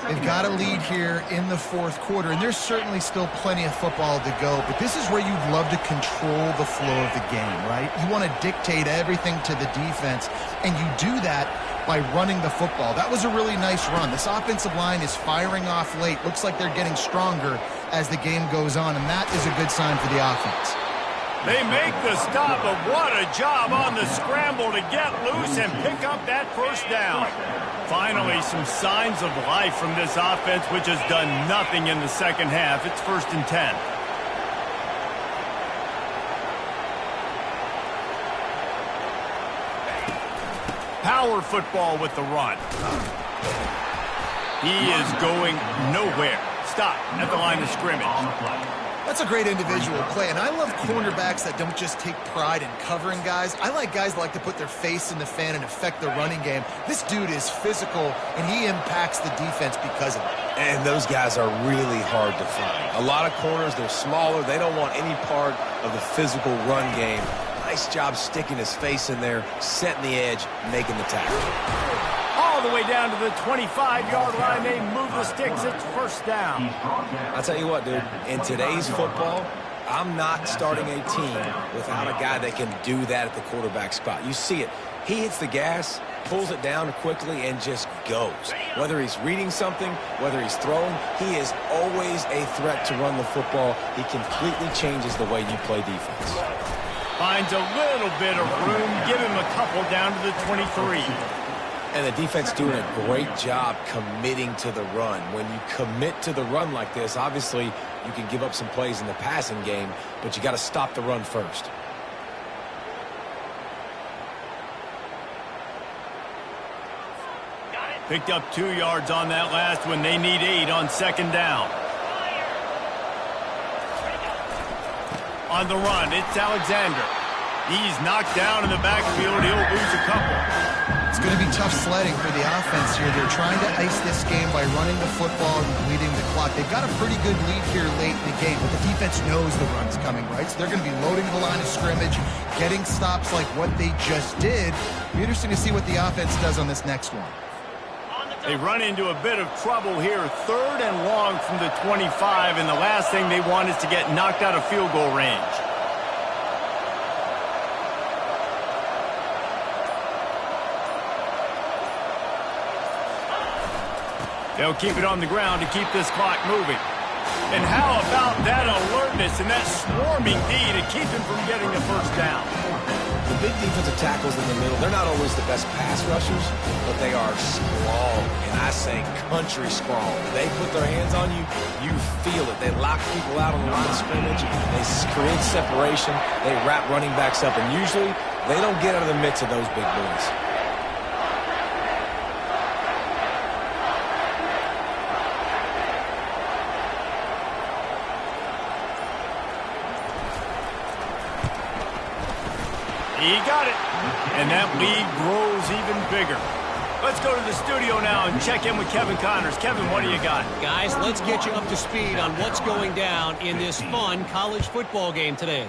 They've got a lead here in the 4th quarter, and there's certainly still plenty of football to go, but this is where you'd love to control the flow of the game, right? You want to dictate everything to the defense, and you do that by running the football. That was a really nice run. This offensive line is firing off late. Looks like they're getting stronger as the game goes on, and that is a good sign for the offense. They make the stop, but what a job on the scramble to get loose and pick up that first down. Finally, some signs of life from this offense, which has done nothing in the second half. It's 1st and 10. Power football with the run. He is going nowhere. Stop at the line of scrimmage. That's a great individual play, and I love cornerbacks that don't just take pride in covering guys. I like guys that like to put their face in the fan and affect the running game. This dude is physical, and he impacts the defense because of it. And those guys are really hard to find. A lot of corners, they're smaller. They don't want any part of the physical run game. Nice job sticking his face in there, setting the edge, making the tackle. All the way down to the 25-yard line. They move the sticks. It's 1st down. I'll tell you what, dude. In today's football, I'm not starting a team without a guy that can do that at the quarterback spot. You see it. He hits the gas, pulls it down quickly, and just goes. Whether he's reading something, whether he's throwing, he is always a threat to run the football. He completely changes the way you play defense. Finds a little bit of room. Give him a couple down to the 23. And the defense doing a great job committing to the run. When you commit to the run like this, obviously you can give up some plays in the passing game, but you got to stop the run first. Picked up 2 yards on that last one. They need 8 on 2nd down. On the run, it's Alexander. He's knocked down in the backfield. He'll lose a couple. It's going to be tough sledding for the offense here. They're trying to ice this game by running the football and bleeding the clock. They've got a pretty good lead here late in the game, but the defense knows the run's coming, right? So they're going to be loading the line of scrimmage, getting stops like what they just did. It'll be interesting to see what the offense does on this next one. They run into a bit of trouble here. 3rd and long from the 25, and the last thing they want is to get knocked out of field goal range. They'll keep it on the ground to keep this clock moving. And how about that alertness and that swarming D to keep him from getting the first down? The big defensive tackles in the middle, they're not always the best pass rushers, but they are strong, and I say country strong. They put their hands on you, you feel it. They lock people out on the line of scrimmage. They create separation. They wrap running backs up, and usually they don't get out of the mix of those big boys. He got it. And that lead grows even bigger. Let's go to the studio now and check in with Kevin Connors. Kevin, what do you got? Guys, let's get you up to speed on what's going down in this fun college football game today.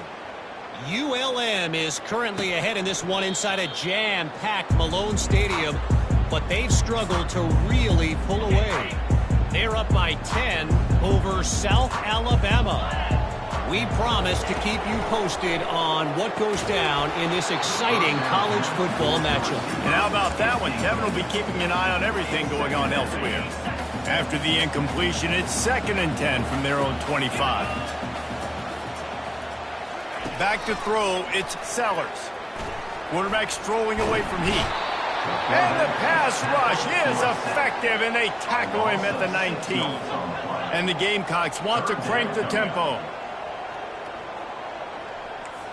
ULM is currently ahead in this one inside a jam-packed Malone Stadium, but they've struggled to really pull away. They're up by 10 over South Alabama. We promise to keep you posted on what goes down in this exciting college football matchup. And how about that one? Kevin will be keeping an eye on everything going on elsewhere. After the incompletion, it's 2nd and 10 from their own 25. Back to throw, it's Sellers. Quarterback strolling away from Heat. And the pass rush is effective, and they tackle him at the 19. And the Gamecocks want to crank the tempo.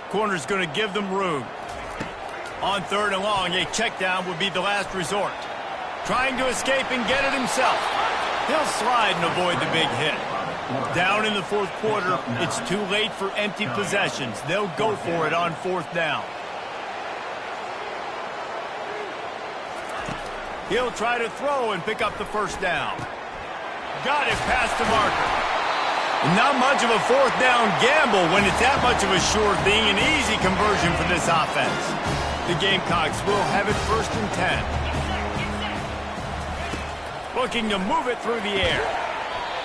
Corner's going to give them room. On 3rd and long, a check down would be the last resort. Trying to escape and get it himself. He'll slide and avoid the big hit. Down in the 4th quarter, it's too late for empty possessions. They'll go for it on 4th down. He'll try to throw and pick up the 1st down. Got it past the marker. Not much of a 4th down gamble when it's that much of a sure thing. An easy conversion for this offense. The Gamecocks will have it 1st and 10. Looking to move it through the air.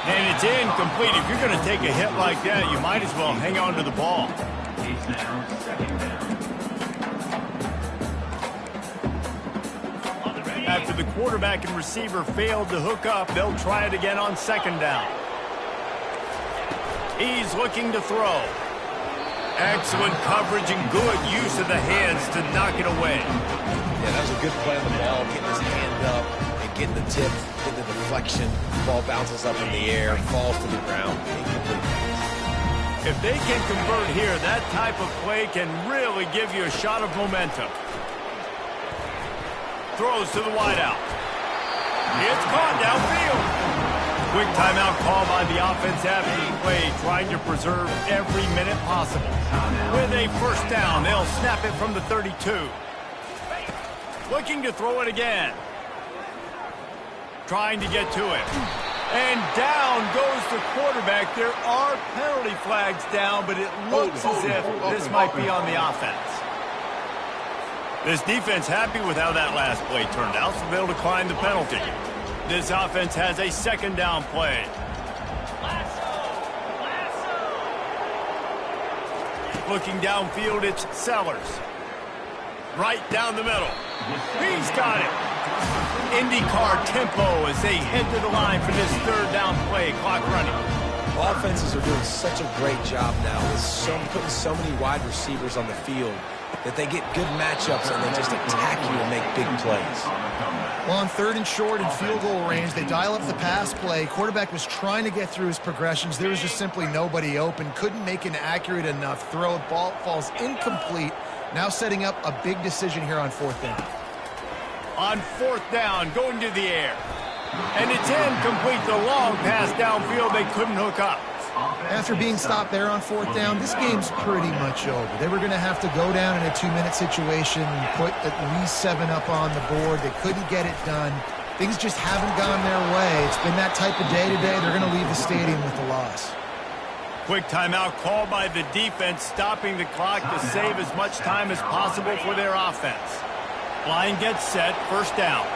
And it's incomplete. If you're going to take a hit like that, you might as well hang on to the ball. After the quarterback and receiver failed to hook up, they'll try it again on 2nd down. He's looking to throw. Excellent coverage and good use of the hands to knock it away. Yeah, that was a good play on the ball, getting his hand up and getting the tip, getting the deflection. Ball bounces up in the air, falls to the ground. If they can convert here, that type of play can really give you a shot of momentum. Throws to the wideout. It's caught downfield. Quick timeout call by the offense after the play, trying to preserve every minute possible. With a 1st down, they'll snap it from the 32. Looking to throw it again. Trying to get to it. And down goes the quarterback. There are penalty flags down, but it looks as if this might be on the offense. This defense happy with how that last play turned out, so they'll decline the penalty. This offense has a 2nd down play. Looking downfield, it's Sellers. Right down the middle. He's got it. IndyCar tempo as they head to the line for this 3rd down play. Clock running. Offenses are doing such a great job now with putting so many wide receivers on the field that they get good matchups and they just attack you and make big plays. Well, on 3rd and short and field goal range, they dial up the pass play. Quarterback was trying to get through his progressions. There was just simply nobody open. Couldn't make an accurate enough throw. Ball falls incomplete. Now setting up a big decision here on 4th down. On 4th down, going to the air. And it's incomplete. The long pass downfield, they couldn't hook up. After being stopped there on 4th down, this game's pretty much over. They were going to have to go down in a 2-minute situation and put at least 7 up on the board. They couldn't get it done. Things just haven't gone their way. It's been that type of day today. They're going to leave the stadium with the loss. Quick timeout called by the defense, stopping the clock to save as much time as possible for their offense. Line gets set, 1st down.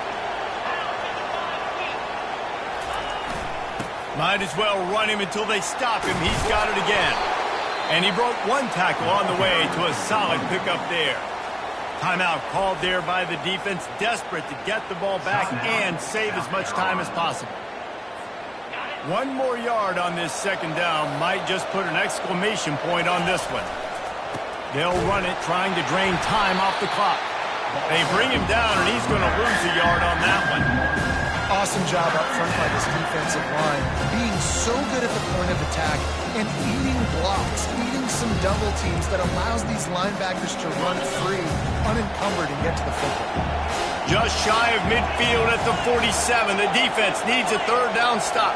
Might as well run him until they stop him. He's got it again. And he broke 1 tackle on the way to a solid pickup there. Timeout called there by the defense, desperate to get the ball back and save as much time as possible. 1 more yard on this 2nd down might just put an exclamation point on this one. They'll run it, trying to drain time off the clock. They bring him down, and he's going to lose a yard on that one. Awesome job up front by this defensive line, being so good at the point of attack and eating blocks, eating some double teams that allows these linebackers to run free, unencumbered, and get to the football. Just shy of midfield at the 47. The defense needs a third down stop.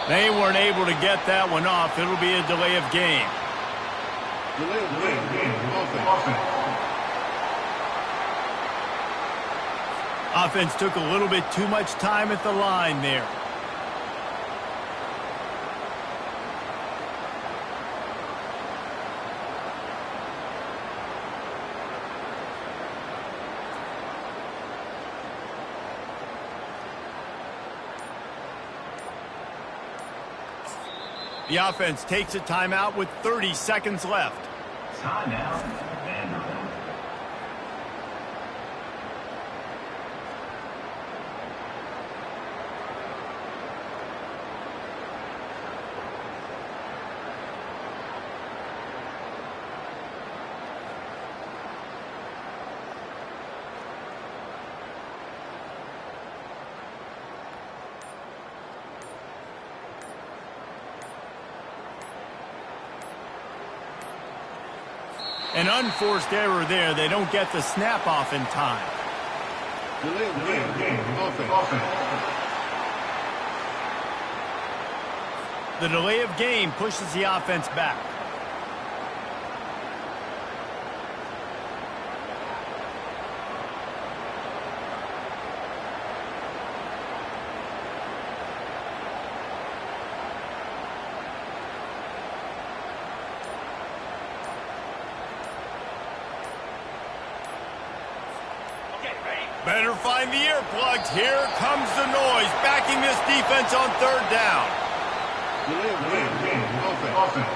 They weren't able to get that one off. It'll be a delay of game. Delay of game. Offense took a little bit too much time at the line there. The offense takes a timeout with 30 seconds left. Timeout. Vanderbilt. An unforced error there. They don't get the snap off in time. Delay of game. Offense. The delay of game pushes the offense back. Better find the earplugs. Here comes the noise, backing this defense on third down. Delay of game. Offense.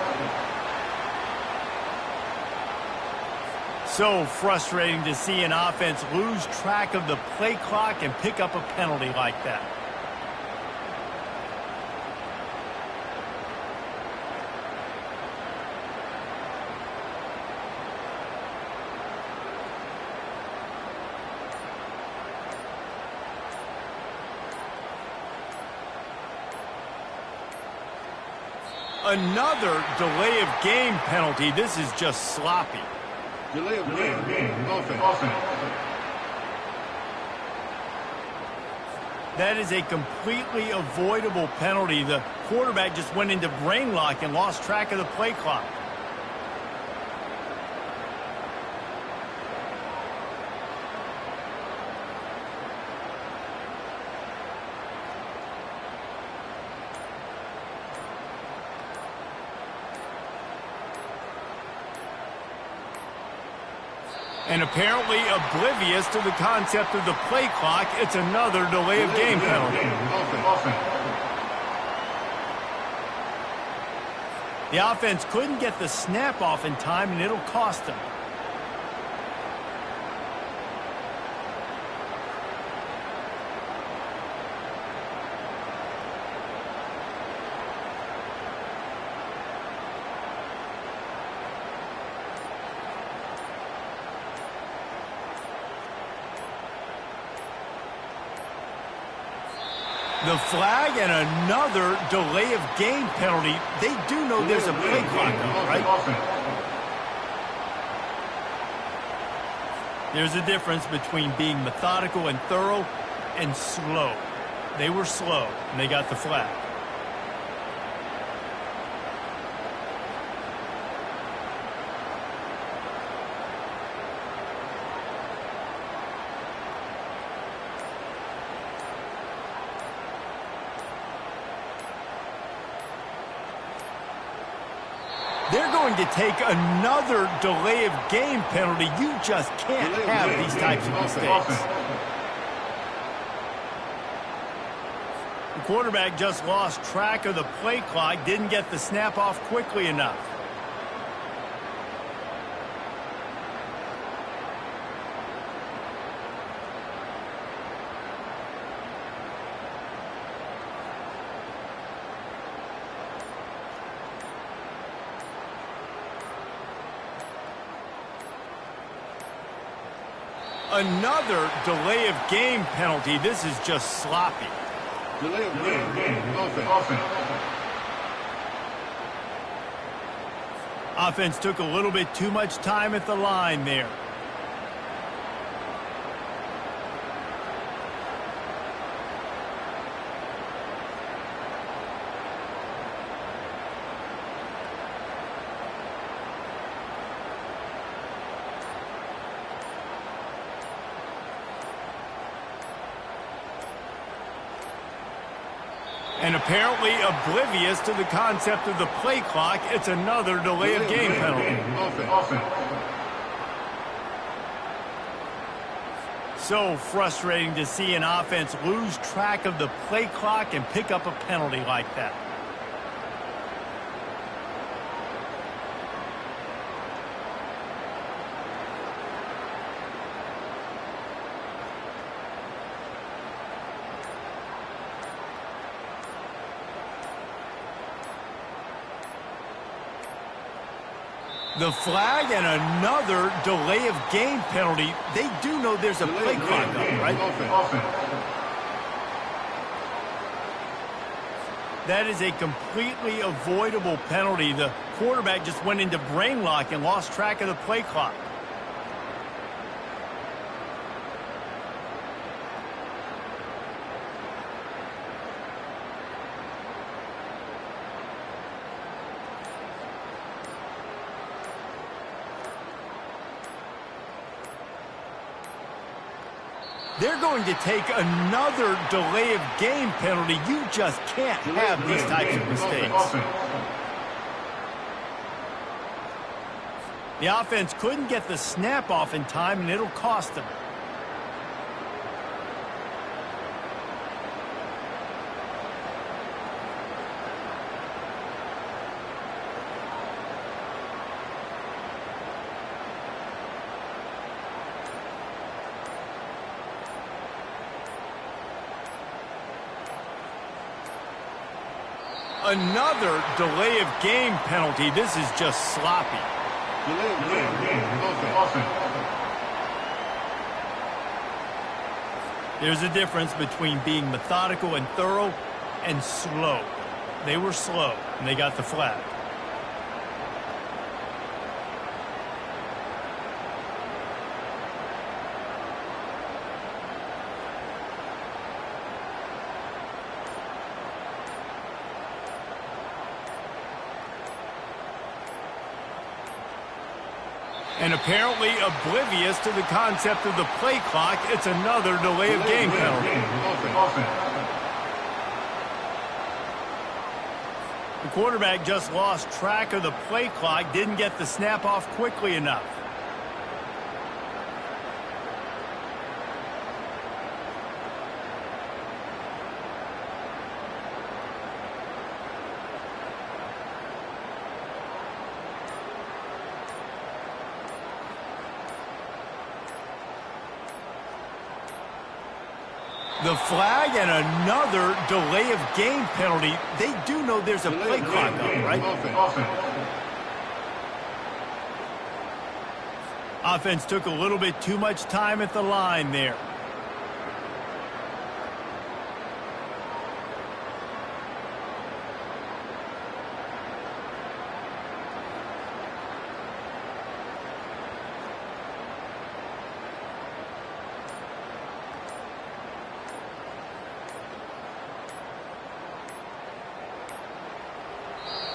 So frustrating to see an offense lose track of the play clock and pick up a penalty like that. Another delay of game penalty. This is just sloppy. Delay of game. Offense. That is a completely avoidable penalty. The quarterback just went into brain lock and lost track of the play clock. And apparently oblivious to the concept of the play clock, it's another delay of game penalty. The offense couldn't get the snap off in time, and it'll cost them. The flag and another delay of game penalty. They do know there's a play clock, though, right? There's a difference between being methodical and thorough and slow. They were slow, and they got the flag. They're going to take another delay of game penalty. You just can't have these types of mistakes. The quarterback just lost track of the play clock, didn't get the snap off quickly enough. Another delay of game penalty. This is just sloppy. Delay of game. Offense. Offense took a little bit too much time at the line there. And apparently oblivious to the concept of the play clock, it's another delay of game penalty. So frustrating to see an offense lose track of the play clock and pick up a penalty like that. The flag and another delay of game penalty. They do know there's a play clock up, right? That is a completely avoidable penalty. The quarterback just went into brain lock and lost track of the play clock. They're going to take another delay of game penalty. You just can't have these types of mistakes. The offense couldn't get the snap off in time, and it'll cost them. Another delay of game penalty. This is just sloppy. Delay of game. Offense. There's a difference between being methodical and thorough and slow. They were slow, and they got the flag. And apparently oblivious to the concept of the play clock, it's another delay of game penalty. The quarterback just lost track of the play clock, didn't get the snap off quickly enough. The flag and another delay of game penalty. They do know there's a play clock up, right? Offense took a little bit too much time at the line there.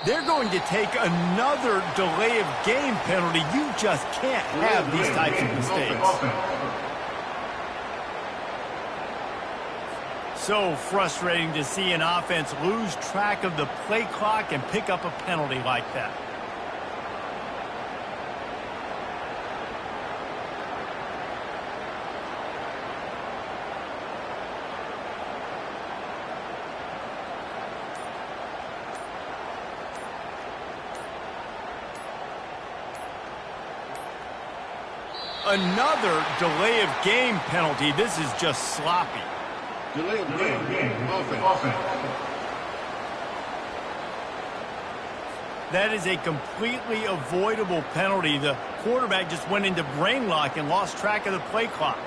They're going to take another delay of game penalty. You just can't have these types of mistakes. So frustrating to see an offense lose track of the play clock and pick up a penalty like that. Another delay of game penalty. This is just sloppy. Delay of game. Offense. That is a completely avoidable penalty. The quarterback just went into brain lock and lost track of the play clock.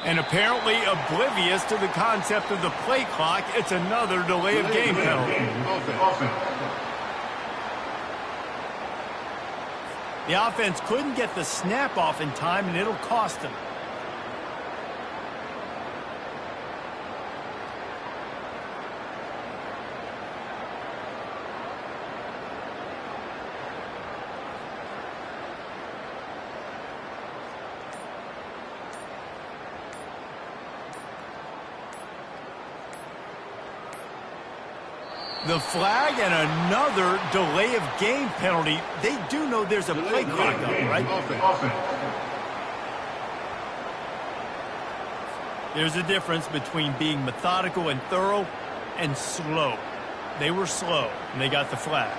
And apparently oblivious to the concept of the play clock, it's another delay of game penalty. The offense couldn't get the snap off in time, and it'll cost them. The flag and another delay of game penalty. They do know there's a play clock up, right? There's a difference between being methodical and thorough and slow. They were slow, and they got the flag.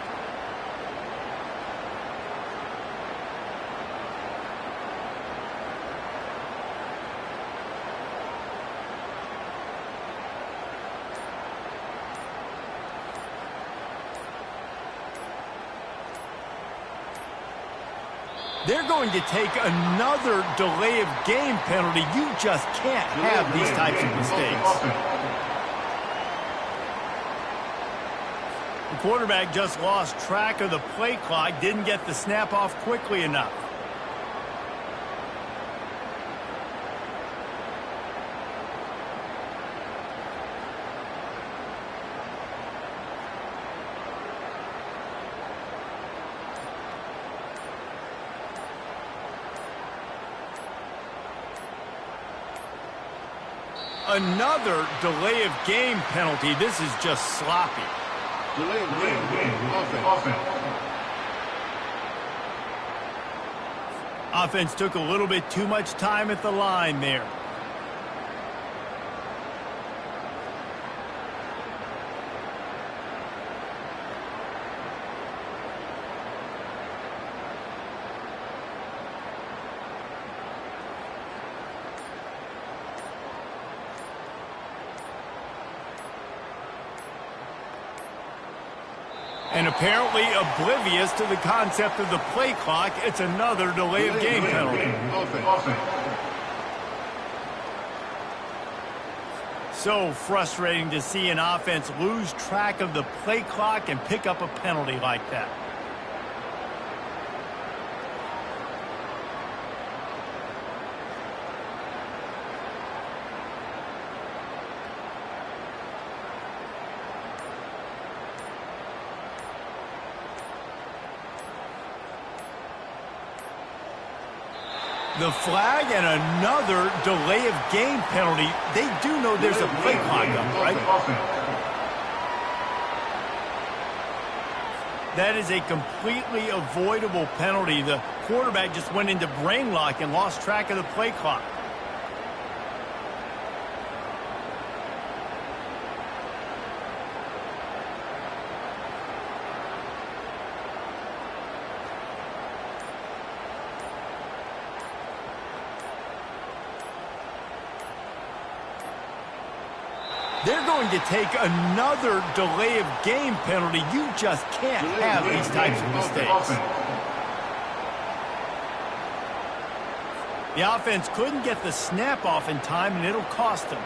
They're going to take another delay of game penalty. You just can't have these types of mistakes. The quarterback just lost track of the play clock, didn't get the snap off quickly enough. Another delay of game penalty. This is just sloppy. Delay of game. Offense. Offense took a little bit too much time at the line there. And apparently oblivious to the concept of the play clock, it's another delay of game penalty. So frustrating to see an offense lose track of the play clock and pick up a penalty like that. The flag and another delay of game penalty. They do know there's a play clock up, right? That is a completely avoidable penalty. The quarterback just went into brain lock and lost track of the play clock. They're going to take another delay of game penalty. You just can't have these types of mistakes. The offense couldn't get the snap off in time, and it'll cost them.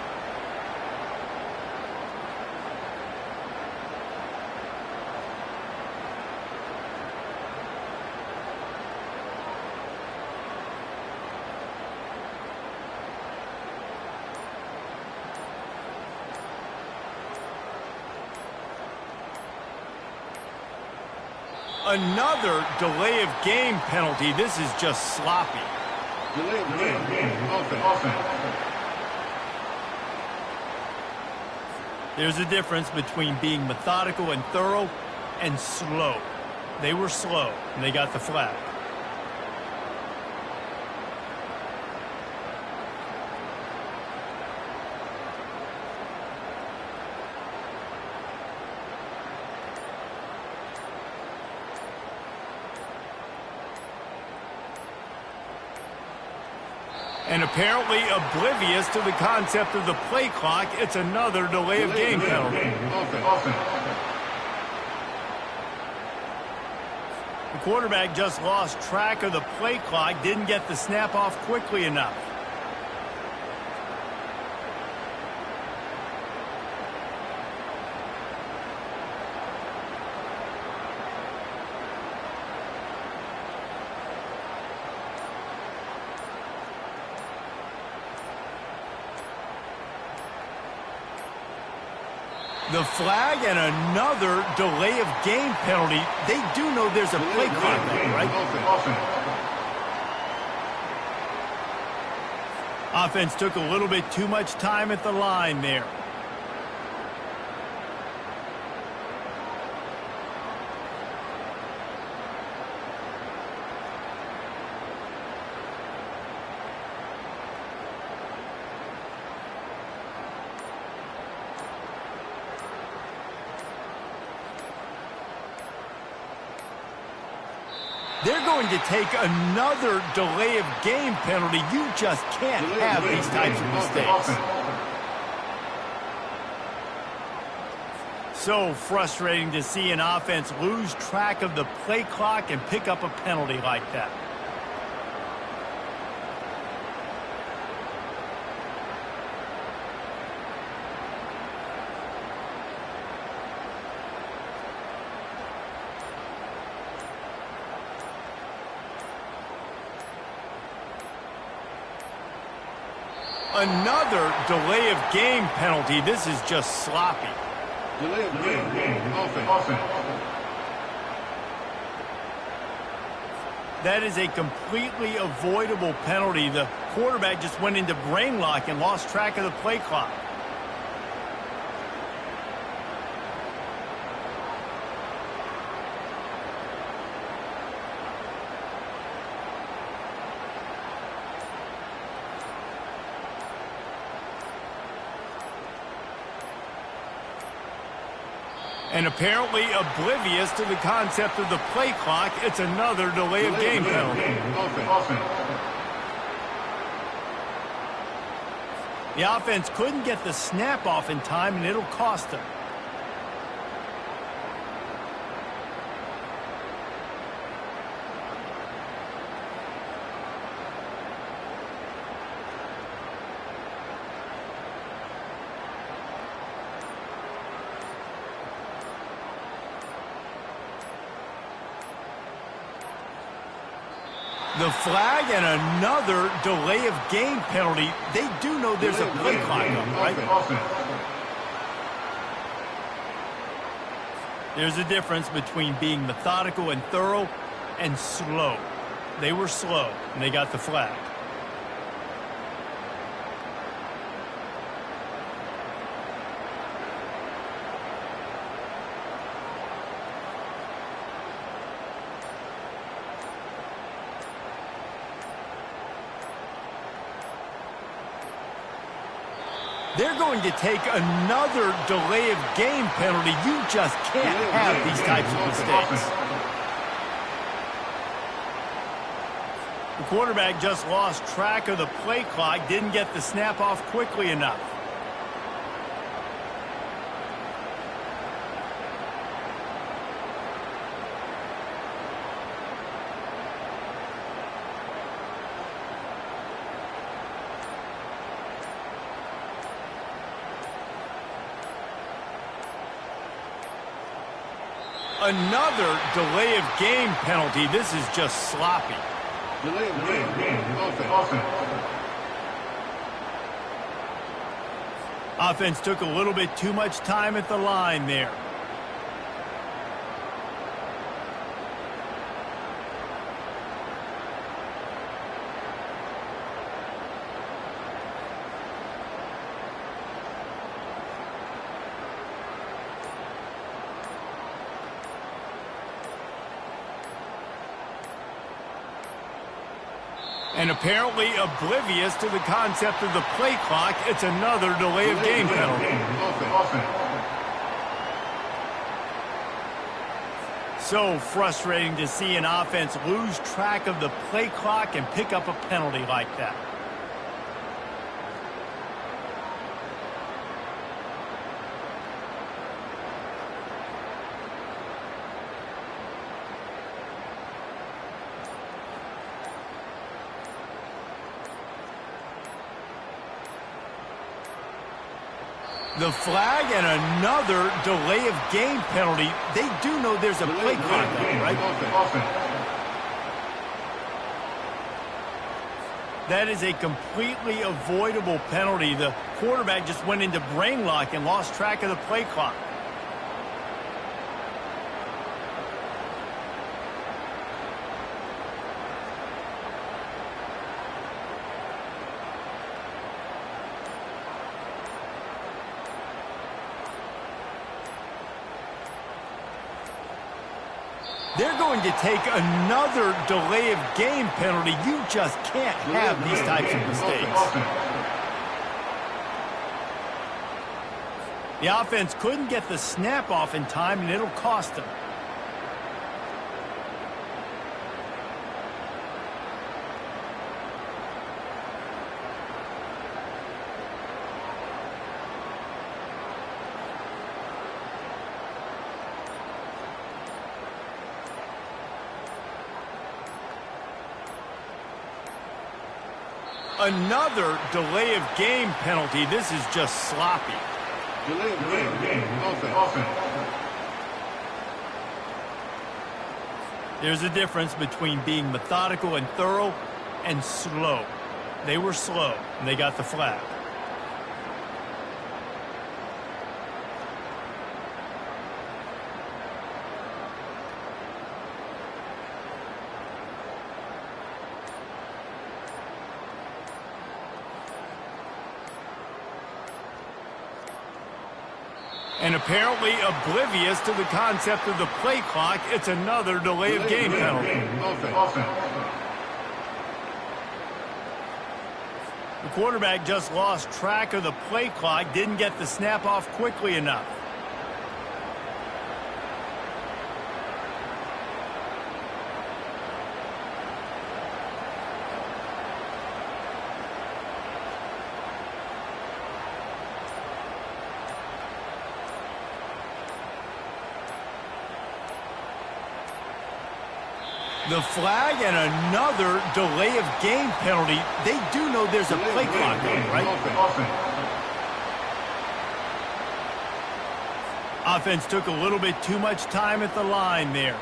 Another delay of game penalty. This is just sloppy. Delay of game. Offense. There's a difference between being methodical and thorough and slow. They were slow, and they got the flag. And apparently oblivious to the concept of the play clock, it's another delay of game penalty. The quarterback just lost track of the play clock, didn't get the snap off quickly enough. The flag and another delay of game penalty. They do know there's a play clock, right? Offense took a little bit too much time at the line there. They're going to take another delay of game penalty. You just can't have these types of mistakes. So frustrating to see an offense lose track of the play clock and pick up a penalty like that. Another delay of game penalty. This is just sloppy. Delay of game. Offense. That is a completely avoidable penalty. The quarterback just went into brain lock and lost track of the play clock. And apparently oblivious to the concept of the play clock, it's another delay of game penalty. The offense couldn't get the snap off in time, and it'll cost them. The flag and another delay of game penalty. They do know there's a play clock on, right? There's a difference between being methodical and thorough and slow. They were slow, and they got the flag. They're going to take another delay of game penalty. You just can't have these types of mistakes. The quarterback just lost track of the play clock, didn't get the snap off quickly enough. Another delay of game penalty. This is just sloppy. Delay of game. Offense. Offense took a little bit too much time at the line there. And apparently oblivious to the concept of the play clock, it's another delay of game penalty. So frustrating to see an offense lose track of the play clock and pick up a penalty like that. The flag and another delay of game penalty. They do know there's a play clock, right? That is a completely avoidable penalty. The quarterback just went into brain lock and lost track of the play clock. They're going to take another delay of game penalty. You just can't have these types of mistakes. The offense couldn't get the snap off in time, and it'll cost them. Another delay of game penalty. This is just sloppy. Delay of game. Offense. There's a difference between being methodical and thorough and slow. They were slow, and they got the flag. And apparently oblivious to the concept of the play clock, it's another delay of game penalty. The quarterback just lost track of the play clock, didn't get the snap off quickly enough. The flag and another delay of game penalty. They do know there's a play clock on, right? Offense took a little bit too much time at the line there.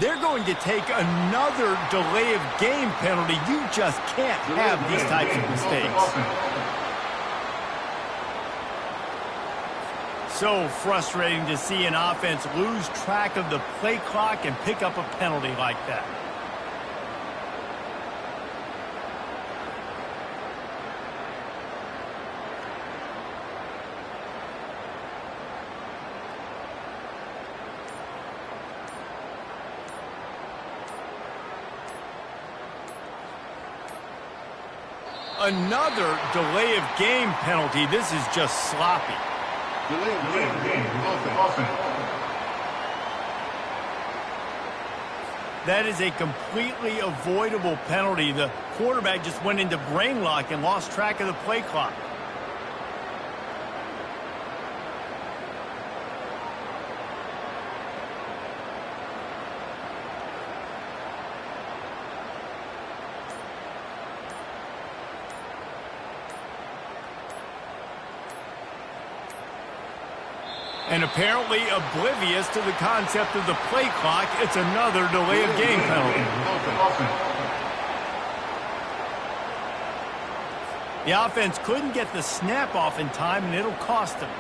They're going to take another delay of game penalty. You just can't have these types of mistakes. So frustrating to see an offense lose track of the play clock and pick up a penalty like that. Another delay of game penalty. This is just sloppy. Delay of game. Offense. That is a completely avoidable penalty. The quarterback just went into brain lock and lost track of the play clock. And apparently oblivious to the concept of the play clock, it's another delay of game penalty. The offense couldn't get the snap off in time, and it'll cost them.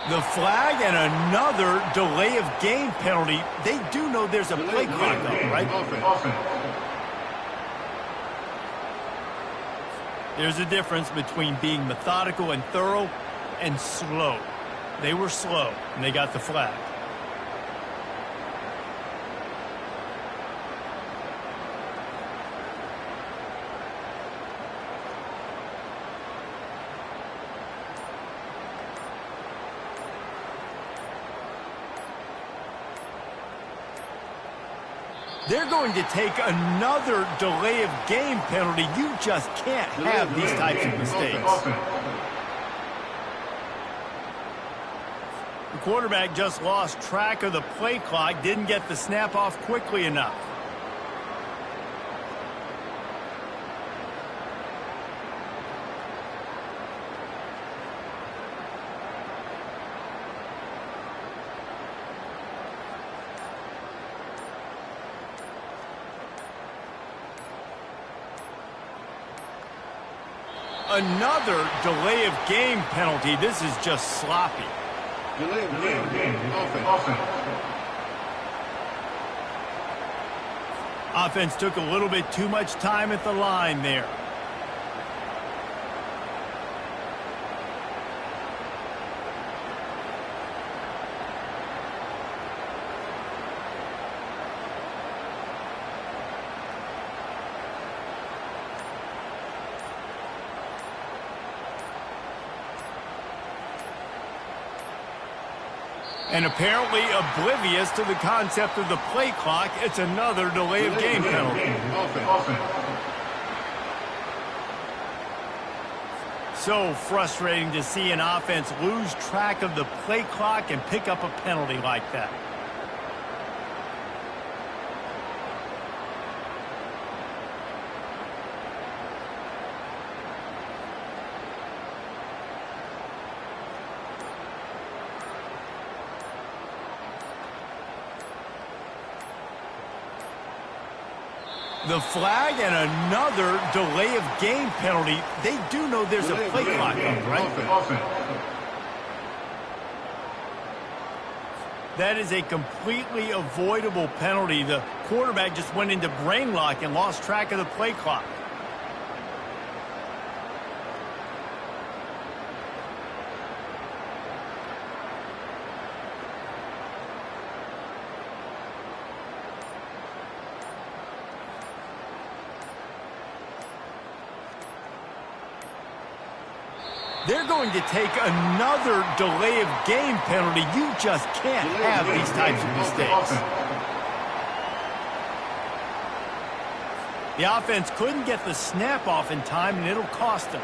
The flag and another delay of game penalty. They do know there's a play clock though, right? There's a difference between being methodical and thorough and slow. They were slow, and they got the flag. They're going to take another delay of game penalty. You just can't have these types of mistakes. The quarterback just lost track of the play clock, didn't get the snap off quickly enough. Another delay of game penalty. This is just sloppy. Delay of game. Offense. Offense took a little bit too much time at the line there. And apparently oblivious to the concept of the play clock, it's another delay of game penalty. So frustrating to see an offense lose track of the play clock and pick up a penalty like that. The flag and another delay of game penalty. They do know there's a play clock up, right? That is a completely avoidable penalty. The quarterback just went into brain lock and lost track of the play clock. They're going to take another delay of game penalty. You just can't have these types of mistakes. The offense couldn't get the snap off in time, and it'll cost them.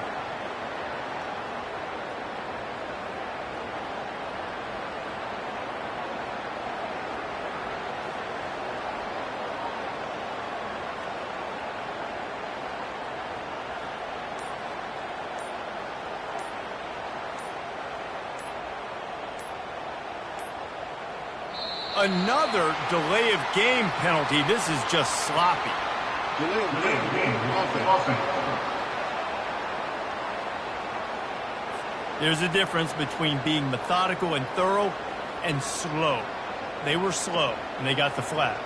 Another delay of game penalty. This is just sloppy. Delay of game. Offense. There's a difference between being methodical and thorough and slow. They were slow, and they got the flag.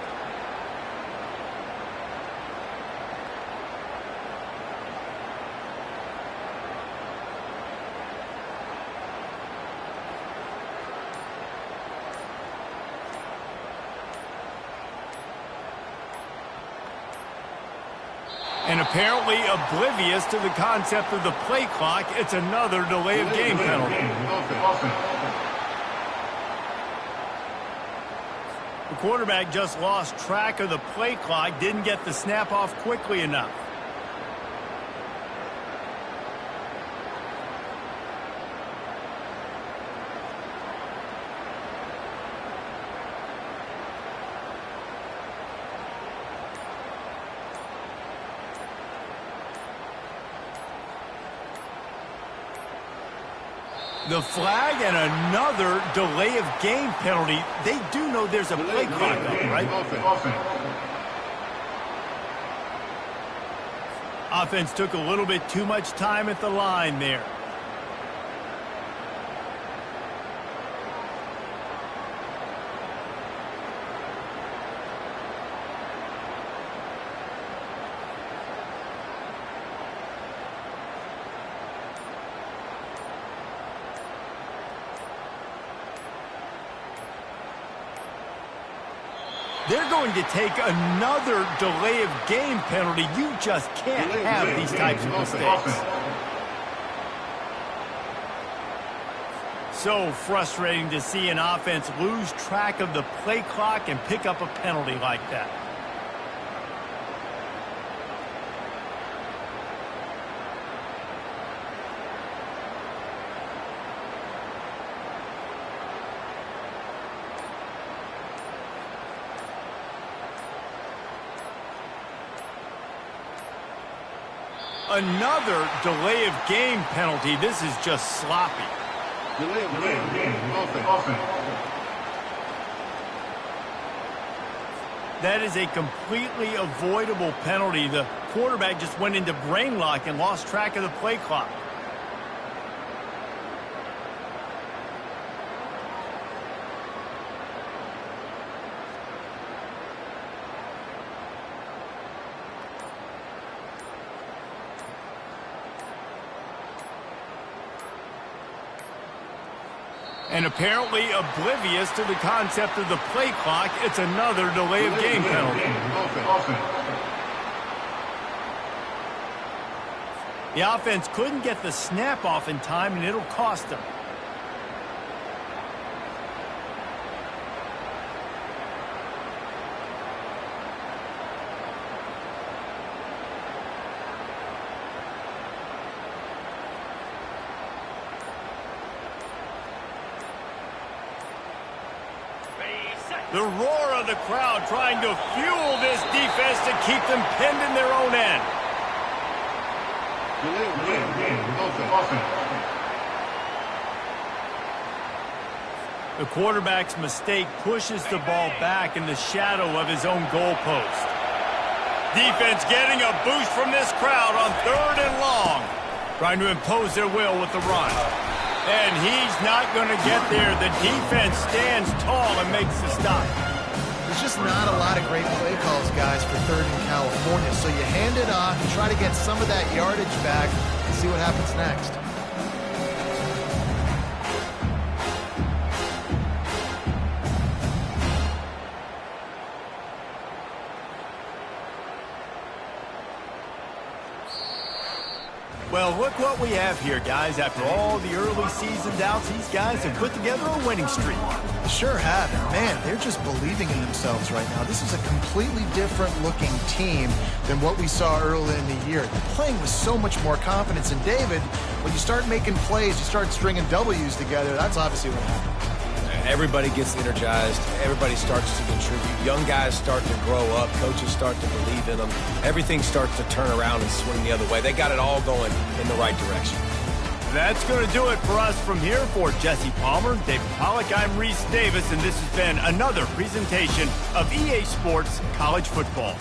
And apparently oblivious to the concept of the play clock, it's another delay of game penalty. The quarterback just lost track of the play clock, didn't get the snap off quickly enough. The flag and another delay of game penalty. They do know there's a play clock up, right? Offense took a little bit too much time at the line there. They're going to take another delay of game penalty. You just can't have these types of mistakes. So frustrating to see an offense lose track of the play clock and pick up a penalty like that. Another delay of game penalty. This is just sloppy. Delay of game. Offense. That is a completely avoidable penalty. The quarterback just went into brain lock and lost track of the play clock. And apparently oblivious to the concept of the play clock, it's another delay of game penalty. The offense couldn't get the snap off in time, and it'll cost them. The roar of the crowd trying to fuel this defense to keep them pinned in their own end. The quarterback's mistake pushes the ball back in the shadow of his own goalpost. Defense getting a boost from this crowd on 3rd and long. Trying to impose their will with the run. And he's not going to get there. The defense stands tall and makes the stop. There's just not a lot of great play calls, guys, for 3rd and California. So you hand it off, you try to get some of that yardage back, and see what happens next. Well, look what we have here, guys. After all the early season doubts, these guys have put together a winning streak. Sure have. And man, they're just believing in themselves right now. This is a completely different looking team than what we saw early in the year. They're playing with so much more confidence. And David, when you start making plays, you start stringing W's together, that's obviously what happened. Everybody gets energized. Everybody starts to contribute. Young guys start to grow up. Coaches start to believe in them. Everything starts to turn around and swing the other way. They got it all going in the right direction. That's going to do it for us from here. For Jesse Palmer, David Pollack, I'm Reese Davis, and this has been another presentation of EA Sports College Football.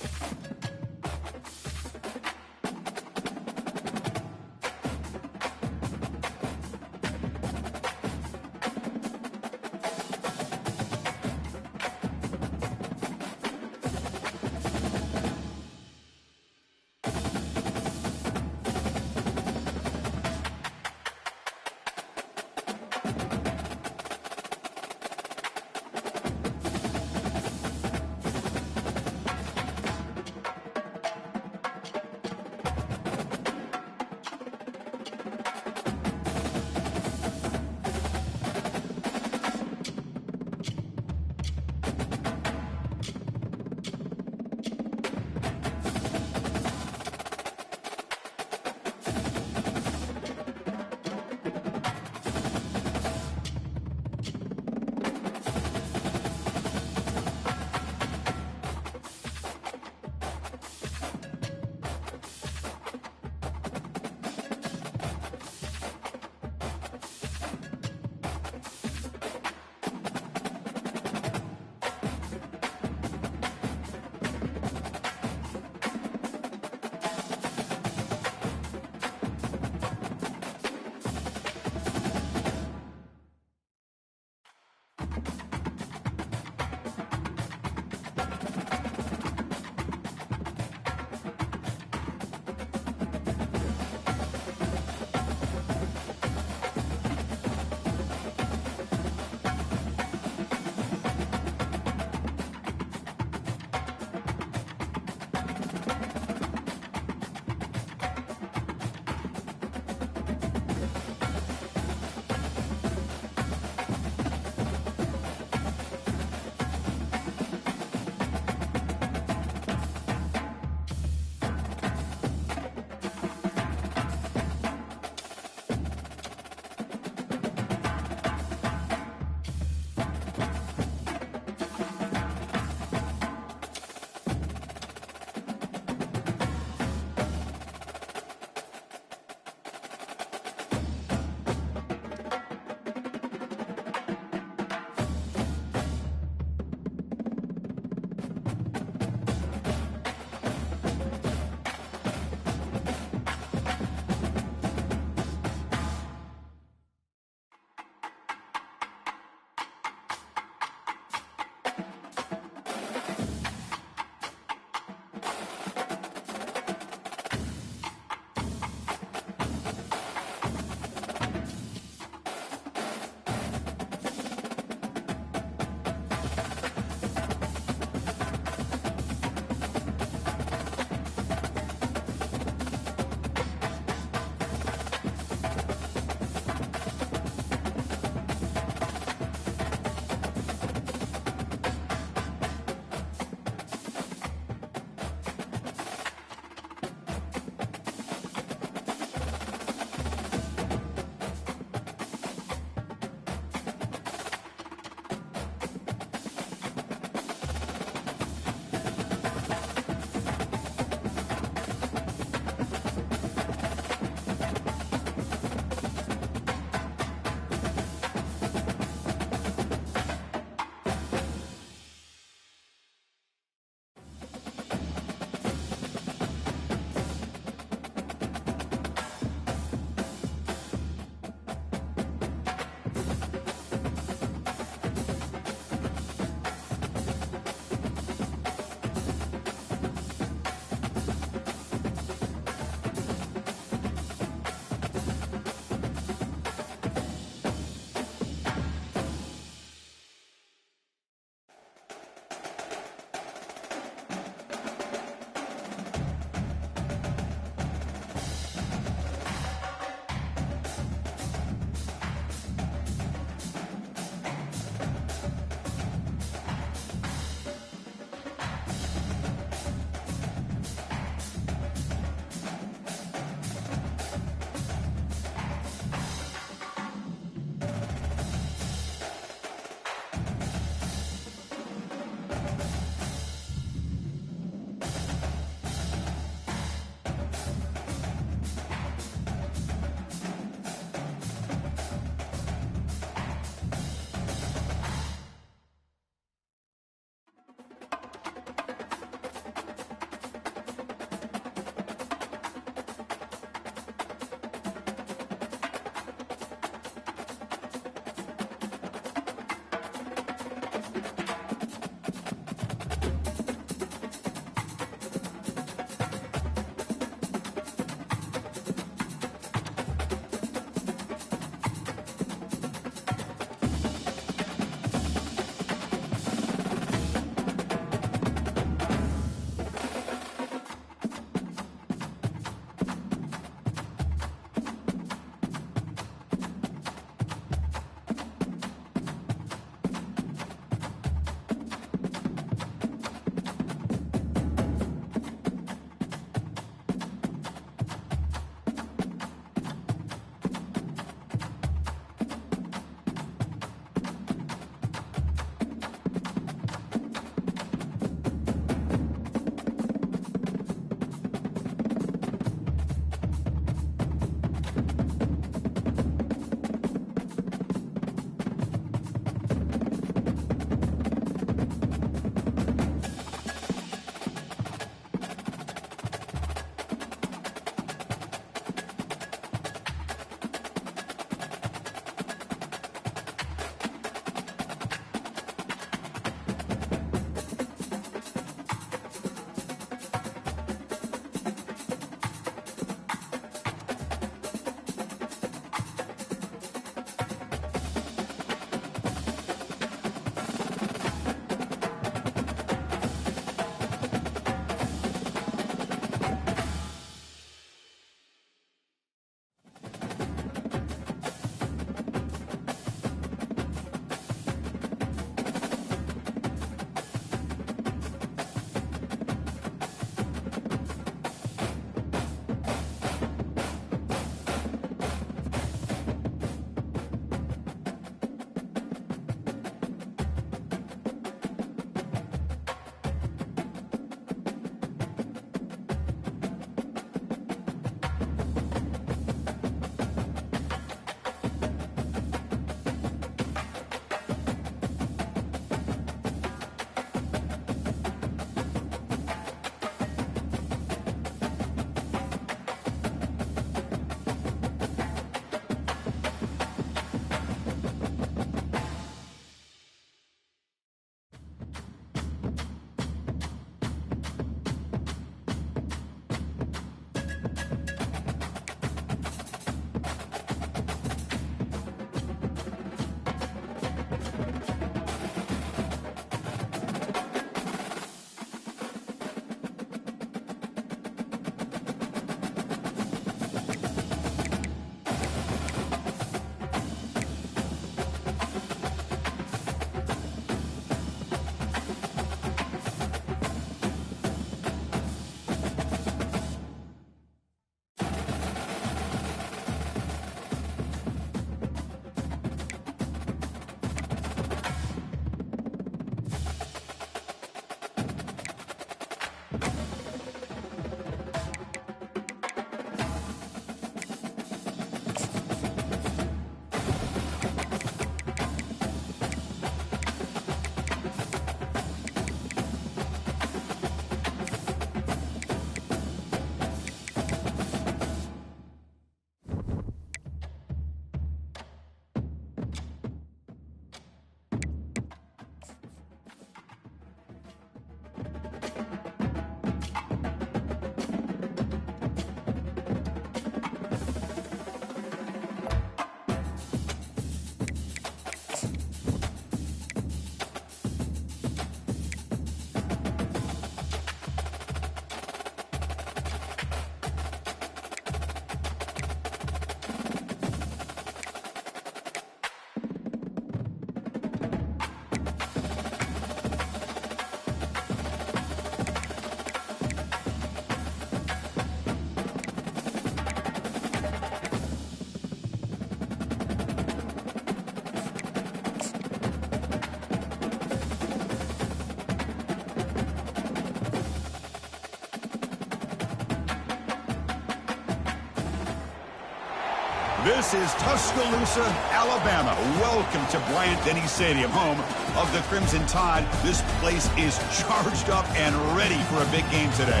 This is Tuscaloosa, Alabama. Welcome to Bryant-Denny Stadium, home of the Crimson Tide. This place is charged up and ready for a big game today.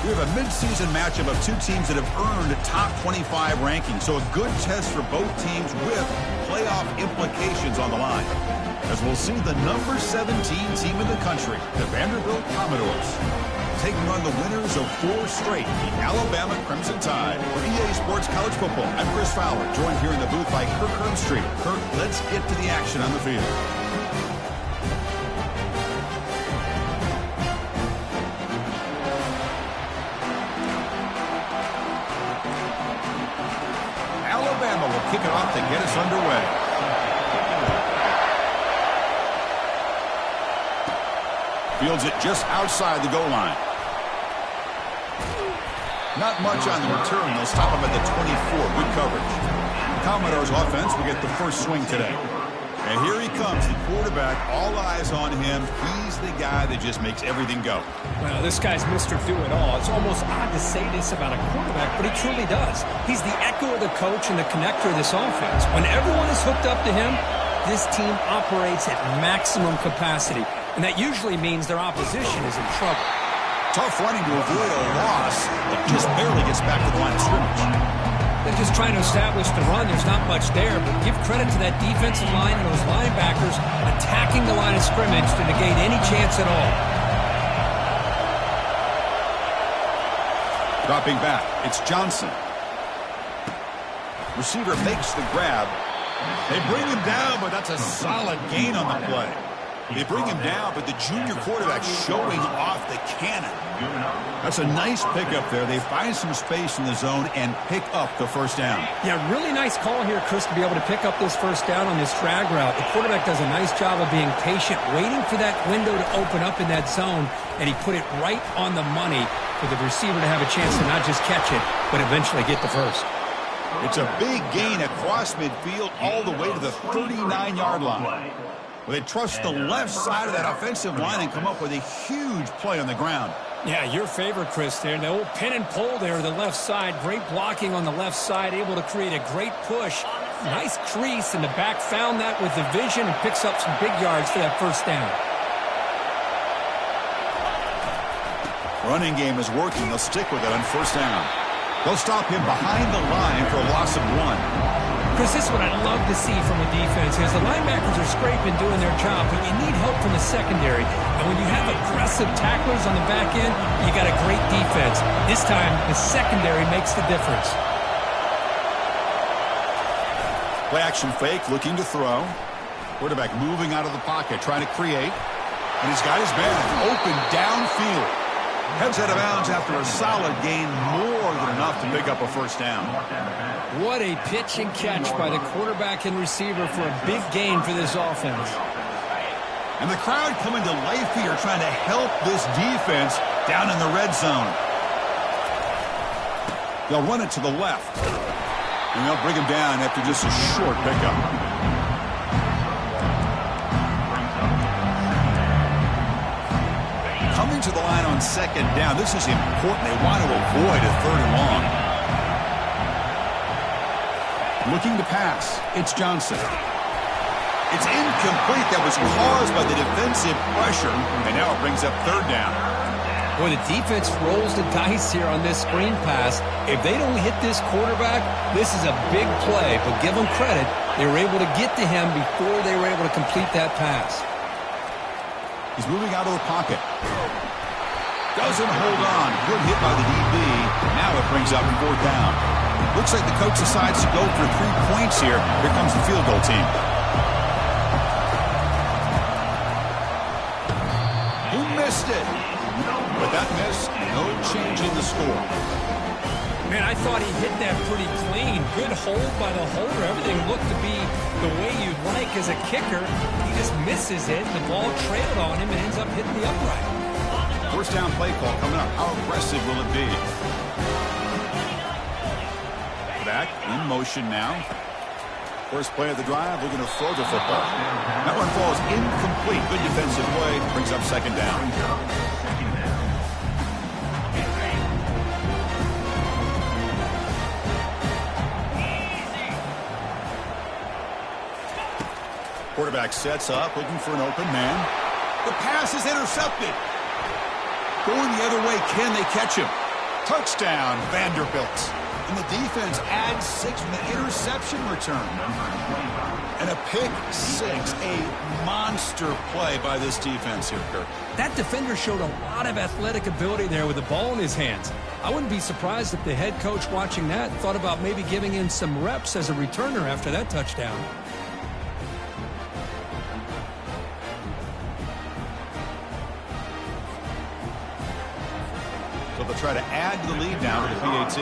We have a midseason matchup of two teams that have earned top 25 rankings, so a good test for both teams with playoff implications on the line. As we'll see the number 17 team in the country, the Vanderbilt Commodores, taking on the winners of 4 straight, the Alabama Crimson Tide. For EA Sports College Football, I'm Chris Fowler, joined here in the booth by Kirk Herbstreit. Kirk, let's get to the action on the field. Alabama will kick it off to get us underway. Fields it just outside the goal line. Not much on the return. They'll stop him at the 24. Good coverage. The Commodores offense will get the first swing today. And here he comes, the quarterback. All eyes on him. He's the guy that just makes everything go. Well, this guy's Mr. Do-It-All. It's almost odd to say this about a quarterback, but he truly does. He's the echo of the coach and the connector of this offense. When everyone is hooked up to him, this team operates at maximum capacity. And that usually means their opposition is in trouble. Tough running to avoid a loss, but just barely gets back to the line of scrimmage. They're just trying to establish the run. There's not much there, but give credit to that defensive line and those linebackers attacking the line of scrimmage to negate any chance at all. Dropping back, it's Johnson. Receiver makes the grab. They bring him down, but that's a solid gain on the play. They bring him down, but the junior quarterback showing off the cannon. That's a nice pickup there. They find some space in the zone and pick up the first down. Yeah, really nice call here, Chris, to be able to pick up this first down on this drag route. The quarterback does a nice job of being patient, waiting for that window to open up in that zone, and he put it right on the money for the receiver to have a chance to not just catch it, but eventually get the first. It's a big gain across midfield all the way to the 39-yard line. Well, they trust the left side of that offensive line and come up with a huge play on the ground. Yeah, your favorite, Chris, there. The old pin and pull there, the left side. Great blocking on the left side, able to create a great push. Nice crease, and the back found that with the vision and picks up some big yards for that first down. Running game is working. They'll stick with it on first down. They'll stop him behind the line for a loss of 1. Chris, this is what I love to see from a defense is the linebackers are scraping, doing their job, but you need help from the secondary. And when you have aggressive tacklers on the back end, you got a great defense. This time, the secondary makes the difference. Play action fake, looking to throw. Quarterback moving out of the pocket, trying to create. And he's got his man open downfield. Heads out of bounds after a solid gain, more than enough to pick up a first down. What a pitch and catch by the quarterback and receiver for a big gain for this offense. And the crowd coming to life here, trying to help this defense down in the red zone. They'll run it to the left. And they'll bring him down after just a short pickup. Coming to the line on second down. This is important. They want to avoid a third and long. Looking to pass. It's Johnson. It's incomplete. That was caused by the defensive pressure. And now it brings up third down. Boy, the defense rolls the dice here on this screen pass. If they don't hit this quarterback, this is a big play. But give them credit. They were able to get to him before they were able to complete that pass. He's moving out of the pocket. Doesn't hold on. Good hit by the DB. Now it brings up fourth down. Looks like the coach decides to go for 3 points here. Here comes the field goal team. He missed it. But that miss, no change in the score. Man, I thought he hit that pretty clean. Good hold by the holder. Everything looked to be the way you'd like as a kicker. He just misses it. The ball trailed on him and ends up hitting the upright. First down play call coming up. How aggressive will it be? Back in motion now. First play of the drive, looking to throw the football. That one falls incomplete. Good defensive play. Brings up second down. quarterback sets up, looking for an open man. The pass is intercepted. Going the other way, can they catch him? Touchdown, Vanderbilt. And the defense adds 6 from the interception return. And a pick 6, a monster play by this defense here, Kirk. That defender showed a lot of athletic ability there with the ball in his hands. I wouldn't be surprised if the head coach watching that thought about maybe giving him some reps as a returner after that touchdown. So they'll try to add to the lead now to the PAT.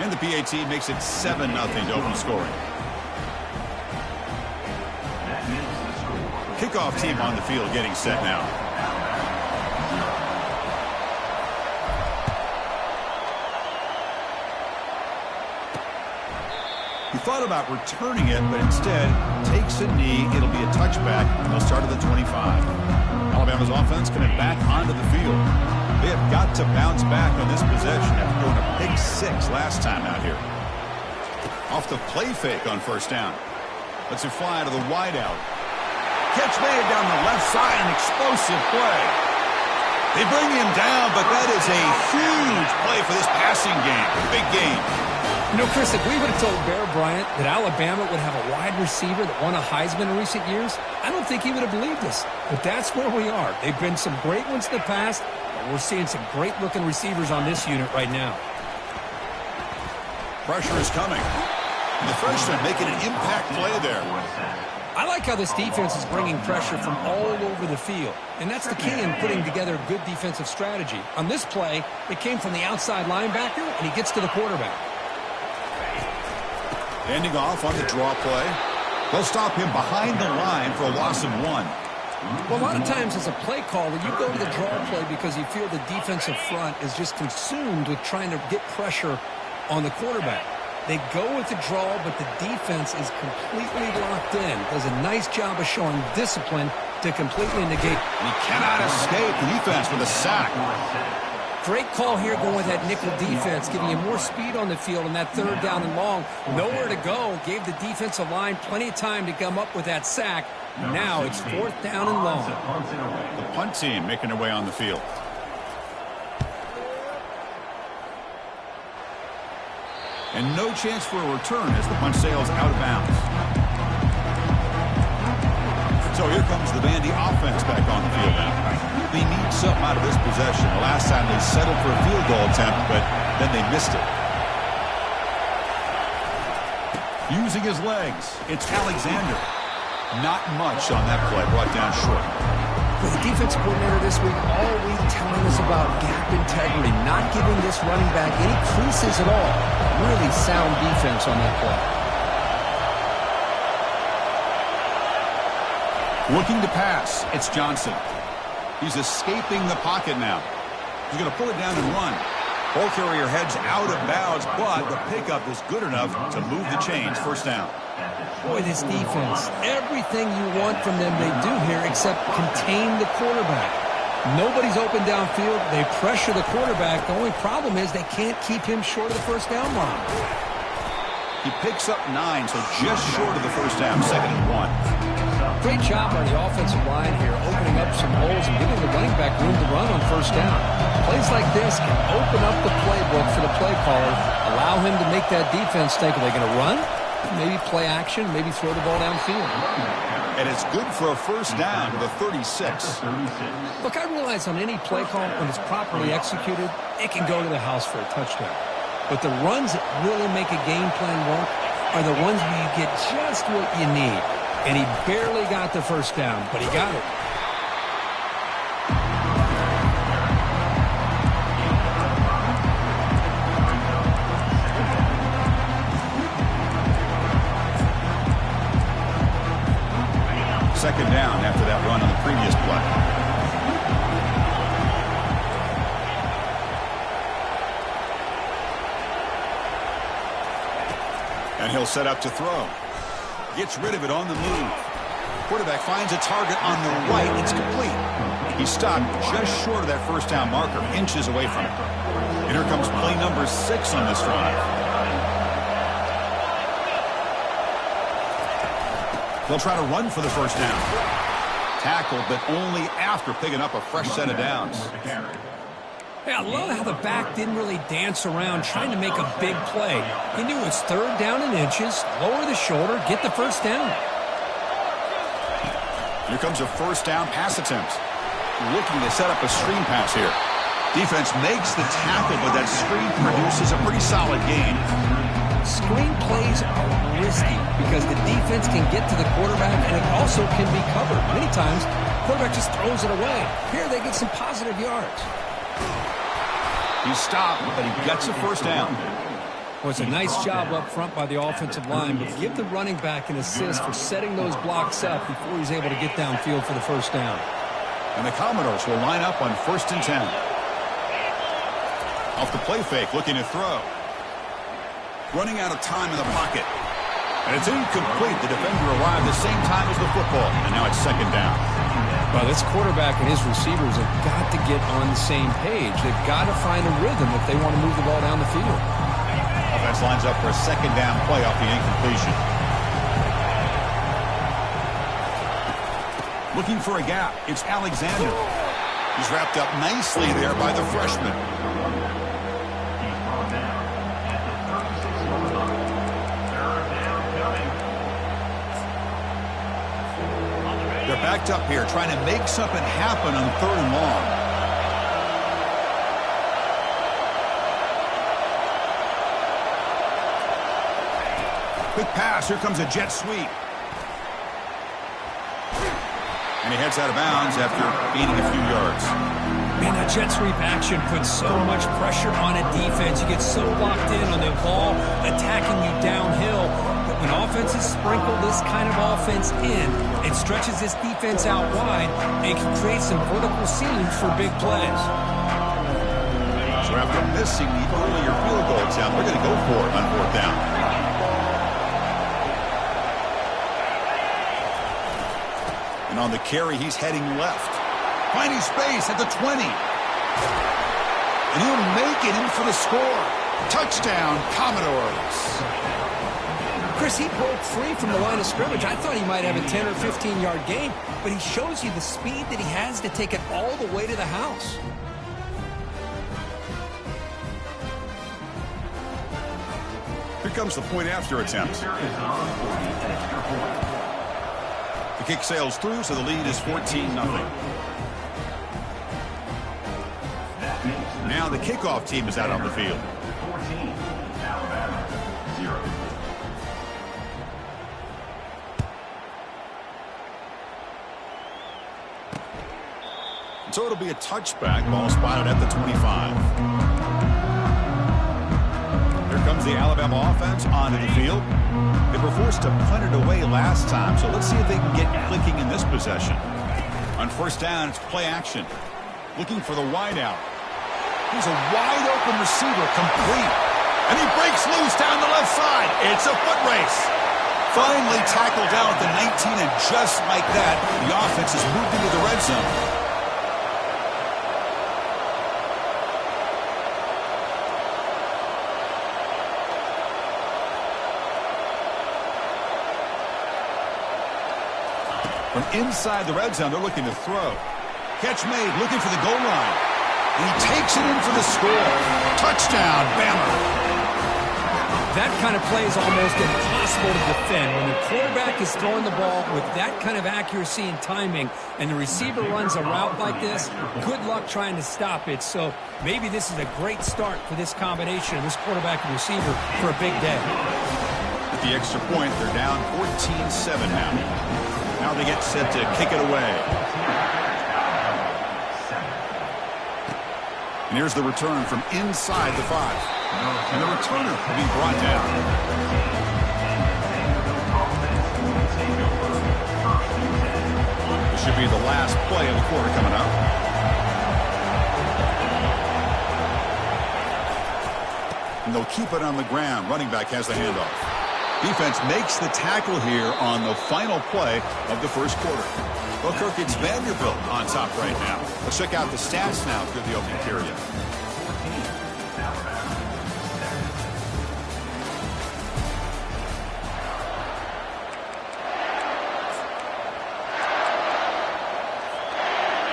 And the PAT makes it 7-0 to open scoring. Kickoff team on the field getting set now. He thought about returning it, but instead takes a knee. It'll be a touchback, and they'll start at the 25. Alabama's offense coming back onto the field. They have got to bounce back on this possession after going a pick 6 last time out here. Off the play fake on first down. Lets it fly to the wideout. Catch made down the left side, an explosive play. They bring him down, but that is a huge play for this passing game. Big game. You know, Chris, if we would have told Bear Bryant that Alabama would have a wide receiver that won a Heisman in recent years, I don't think he would have believed us. But that's where we are. They've been some great ones in the past, and we're seeing some great-looking receivers on this unit right now. Pressure is coming. And the freshman making an impact play there. I like how this defense is bringing pressure from all over the field, and that's the key in putting together a good defensive strategy. On this play, it came from the outside linebacker, and he gets to the quarterback. Ending off on the draw play. They'll stop him behind the line for a loss of 1. Well, a lot of times as a play caller, you go to the draw play because you feel the defensive front is just consumed with trying to get pressure on the quarterback. They go with the draw, but the defense is completely locked in. Does a nice job of showing discipline to completely negate. And he cannot escape the defense with a sack. Great call here going with that nickel defense, giving you more speed on the field on that 3rd down and long. Nowhere to go. Gave the defensive line plenty of time to come up with that sack. Now it's 4th down and long. The punt team making their way on the field. And no chance for a return as the punt sails out of bounds. So here comes the Vandy offense back on the field now. They need something out of this possession. The last time they settled for a field goal attempt, but then they missed it. Using his legs, it's Alexander. Not much on that play, brought down short. For the defense coordinator this week, all week telling us about gap integrity, not giving this running back any creases at all. Really sound defense on that play. Looking to pass, it's Johnson. He's escaping the pocket now. He's going to pull it down and run. Ball carrier heads out of bounds, but the pickup is good enough to move the chains. First down. Boy, this defense, everything you want from them they do here except contain the quarterback. Nobody's open downfield. They pressure the quarterback. The only problem is they can't keep him short of the first down line. He picks up 9, so just short of the first down, 2nd and 1. Great job on the offensive line here, opening up some holes and giving the running back room to run on first down. Plays like this can open up the playbook for the play caller, allow him to make that defense think, are they going to run? Maybe play action, maybe throw the ball downfield. And it's good for a first down to the 36. Look, I realize on any play call, when it's properly executed, it can go to the house for a touchdown. But the runs that really make a game plan work are the ones where you get just what you need. And he barely got the first down, but he got it. Second down after that run on the previous play. And he'll set up to throw. Gets rid of it on the move. Quarterback finds a target on the right. It's complete. He stopped just short of that first down marker, inches away from it. And here comes play number 6 on this drive. They'll try to run for the first down. Tackled, but only after picking up a fresh set of downs. Hey, I love how the back didn't really dance around trying to make a big play. He knew it's third down and inches, lower the shoulder, get the first down. Here comes a first down pass attempt. Looking to set up a screen pass here. Defense makes the tackle, but that screen produces a pretty solid gain. Screen plays are risky because the defense can get to the quarterback and it also can be covered. Many times, the quarterback just throws it away. Here they get some positive yards. He stopped, but he gets a first down. Well, it's a nice job up front by the offensive line, but give the running back an assist for setting those blocks up before he's able to get downfield for the first down. And the Commodores will line up on 1st and 10. Off the play fake, looking to throw. Running out of time in the pocket. And it's incomplete. The defender arrived the same time as the football. And now it's 2nd down. Well, this quarterback and his receivers have got to get on the same page. They've got to find a rhythm if they want to move the ball down the field. Offense lines up for a 2nd down play off the incompletion. Looking for a gap. It's Alexander. He's wrapped up nicely there by the freshman. They're backed up here, trying to make something happen on 3rd and long. Quick pass. Here comes a jet sweep. And he heads out of bounds after gaining a few yards. Man, that jet sweep action puts so much pressure on a defense. You get so locked in on the ball attacking you downhill. But when offenses sprinkle this kind of offense in, it stretches this defense out wide and can create some vertical seams for big plays. So after missing the earlier field goal attempt, we're going to go for it on 4th down. And on the carry, he's heading left. Finding space at the 20. And he'll make it in for the score. Touchdown, Commodores. Chris, he broke free from the line of scrimmage. I thought he might have a 10 or 15-yard gain, but he shows you the speed that he has to take it all the way to the house. Here comes the point after attempt. The kick sails through, so the lead is 14-0. Now the kickoff team is out on the field. 14, Alabama, 0. So it'll be a touchback. Ball spotted at the 25. Here comes the Alabama offense onto the field. They were forced to punt it away last time, so let's see if they can get clicking in this possession. On 1st down, it's play action. Looking for the wide out. He's a wide open receiver, complete. And he breaks loose down the left side. It's a foot race. Finally tackled down at the 19, and just like that, the offense has moved into the red zone. From inside the red zone, they're looking to throw. Catch made, looking for the goal line. And he takes it in for the score. Touchdown, Bama. That kind of play is almost impossible to defend. When the quarterback is throwing the ball with that kind of accuracy and timing, and the receiver runs a route like this, good luck trying to stop it. So maybe this is a great start for this combination of this quarterback and receiver for a big day. With the extra point, they're down 14-7 now. Now they get set to kick it away. And here's the return from inside the 5. And the returner will be brought down. This should be the last play of the quarter coming up. And they'll keep it on the ground. Running back has the handoff. Defense makes the tackle here on the final play of the first quarter. Well, Kirk, it's Vanderbilt on top right now. Let's check out the stats now through the opening period.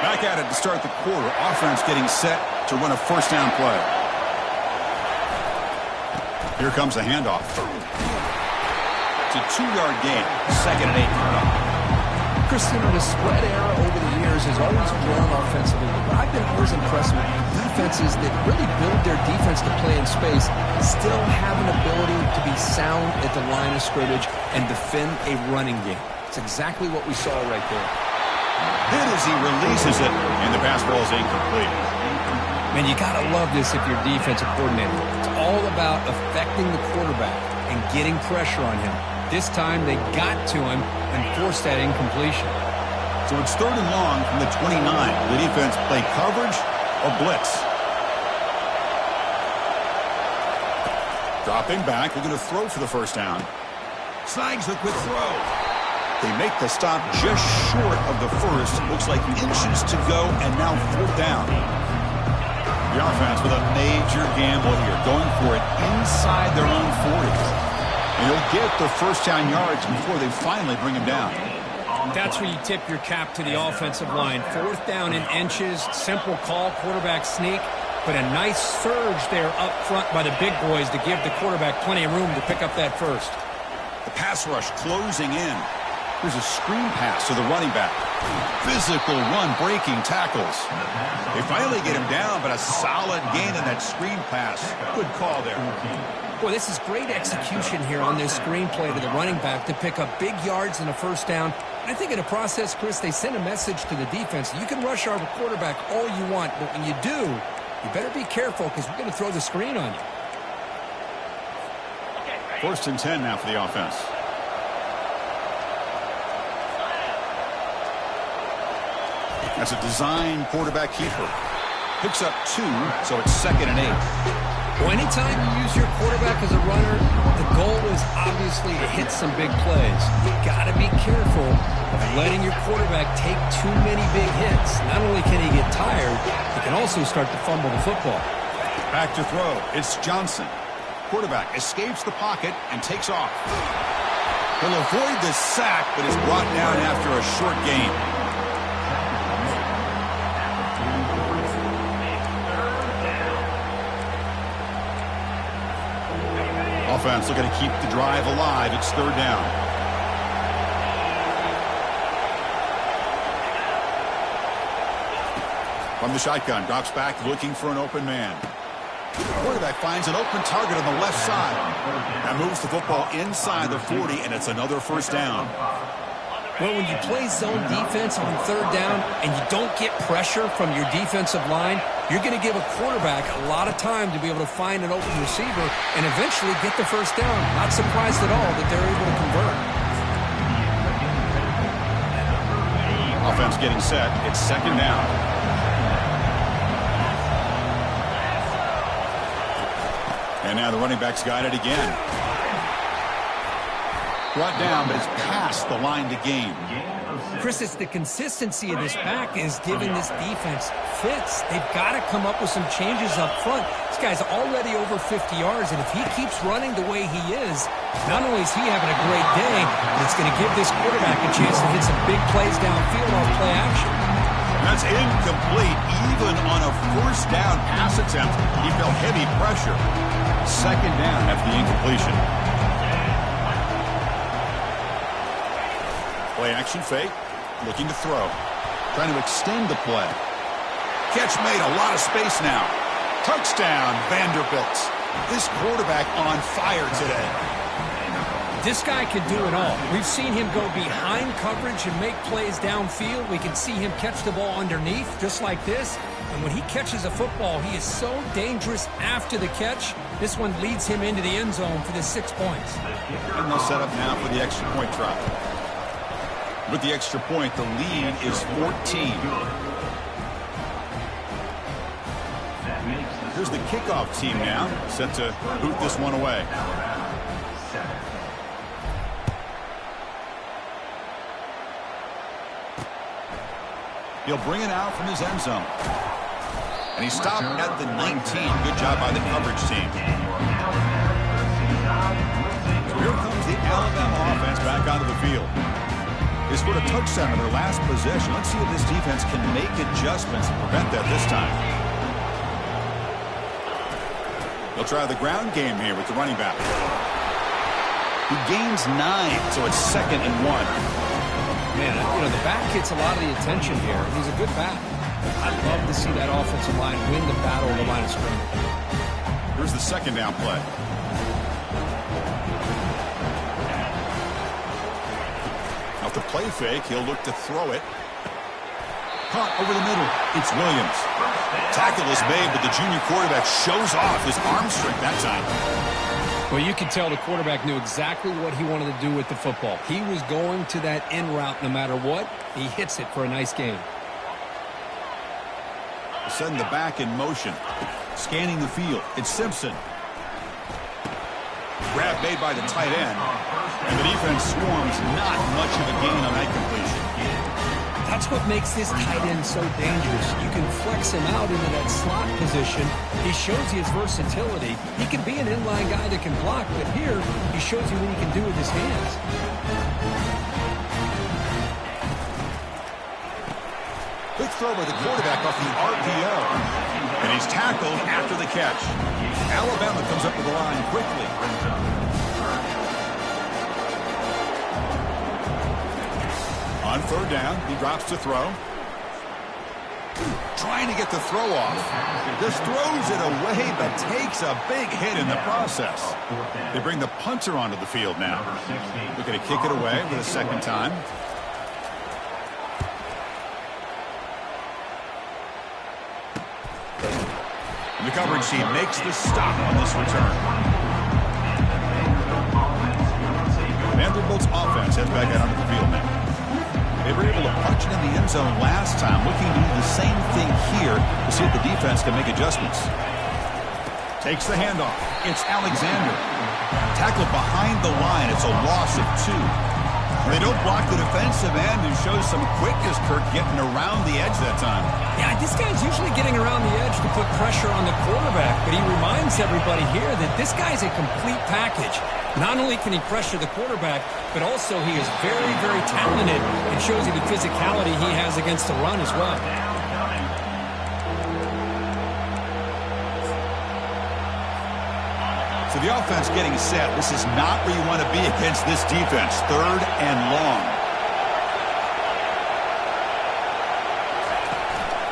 Back at it to start the quarter. Offense getting set to run a first down play. Here comes the handoff. It's a 2-yard gain. 2nd and 8 coming up. Christian, the spread era over the years has always grown offensively, but I've been always impressed with defenses that really build their defense to play in space, still have an ability to be sound at the line of scrimmage and defend a running game. It's exactly what we saw right there. Hit as he releases it, and the pass ball is incomplete. Man, you got to love this if you're a defensive coordinator. It's all about affecting the quarterback and getting pressure on him. This time they got to him and forced that incompletion. So it's 3rd and long from the 29. The defense play coverage or blitz. Dropping back. They're going to throw for the first down. Slangs the quick throw. They make the stop just short of the first. Looks like inches to go, and now 4th down. The offense with a major gamble here, going for it inside their own 40. And they'll get the first down yards before they finally bring him down. That's where you tip your cap to the offensive line. 4th down in inches, simple call, quarterback sneak, but a nice surge there up front by the big boys to give the quarterback plenty of room to pick up that first. The pass rush closing in. Here's a screen pass to the running back. Physical run, breaking tackles. They finally get him down, but a solid gain in that screen pass. Good call there. Boy, this is great execution here on this screenplay to the running back to pick up big yards and a first down. And I think in the process, Chris, they send a message to the defense. You can rush our quarterback all you want, but when you do, you better be careful because we're going to throw the screen on you. 1st and 10 now for the offense. That's a design quarterback keeper. Picks up 2, so it's 2nd and 8. Well, anytime you use your quarterback as a runner, the goal is obviously to hit some big plays. You got to be careful of letting your quarterback take too many big hits. Not only can he get tired, he can also start to fumble the football. Back to throw. It's Johnson. Quarterback escapes the pocket and takes off. He'll avoid the sack, but is brought down after a short gain. Offense looking to keep the drive alive. It's 3rd down. From the shotgun, drops back looking for an open man. Quarterback finds an open target on the left side. That moves the football inside the 40, and it's another first down. Well, when you play zone defense on 3rd down and you don't get pressure from your defensive line, you're going to give a quarterback a lot of time to be able to find an open receiver and eventually get the first down. Not surprised at all that they're able to convert. Offense getting set. It's 2nd down. And now the running back's got it again. Brought down, but it's past the line to gain. Chris, it's the consistency of this back is giving this defense fits. They've got to come up with some changes up front. This guy's already over 50 yards, and if he keeps running the way he is, not only is he having a great day, but it's going to give this quarterback a chance to hit some big plays downfield off play action. That's incomplete. Even on a first down pass attempt, he felt heavy pressure. 2nd down after the incompletion. Play action fake. Looking to throw. Trying to extend the play. Catch made. A lot of space now. Touchdown, Vanderbilt. This quarterback on fire today. This guy can do it all. We've seen him go behind coverage and make plays downfield. We can see him catch the ball underneath, just like this. And when he catches a football, he is so dangerous after the catch. This one leads him into the end zone for the 6 points. And they'll set up now for the extra point try. With the extra point, the lead is 14. Here's the kickoff team now, set to boot this one away. He'll bring it out from his end zone. And he stopped at the 19. Good job by the coverage team. So here comes the Alabama offense back onto the field. They scored a touchdown in their last possession. Let's see if this defense can make adjustments and prevent that this time. They'll try the ground game here with the running back. He gains 9, so it's 2nd and 1. Man, the back gets a lot of the attention here. He's a good back. I'd love to see that offensive line win the battle of the line of scrimmage. Here's the 2nd down play. Out the play fake, he'll look to throw it. Caught over the middle. It's Williams. Tackle is made, but the junior quarterback shows off his arm strength that time. Well, you could tell the quarterback knew exactly what he wanted to do with the football. He was going to that in route no matter what. He hits it for a nice gain. Send the back in motion. Scanning the field. It's Simpson. Grab made by the tight end. And the defense swarms. Not much of a gain on that completion. That's what makes this tight end so dangerous. You can flex him out into that slot position. He shows you his versatility. He can be an inline guy that can block, but here he shows you what he can do with his hands. Quick throw by the quarterback off the RPO. And he's tackled after the catch. Alabama comes up with the line quickly. On 3rd down, he drops to throw. Trying to get the throw off. Just throws it away, but takes a big hit in the process. They bring the punter onto the field now. Looking to kick it away for the 2nd time. And the coverage team makes the stop on this return. Vanderbilt's offense heads back out onto the field now. They were able to punch it in the end zone last time, looking to do the same thing here to see if the defense can make adjustments. Takes the handoff. It's Alexander. Tackled behind the line. It's a loss of 2. They don't block the defensive end, who shows some quickness, Kirk, getting around the edge that time. Yeah, this guy's usually getting around the edge to put pressure on the quarterback, but he reminds everybody here that this guy's a complete package. Not only can he pressure the quarterback, but also he is very, very talented and shows you the physicality he has against the run as well. So the offense getting set. This is not where you want to be against this defense. 3rd and long.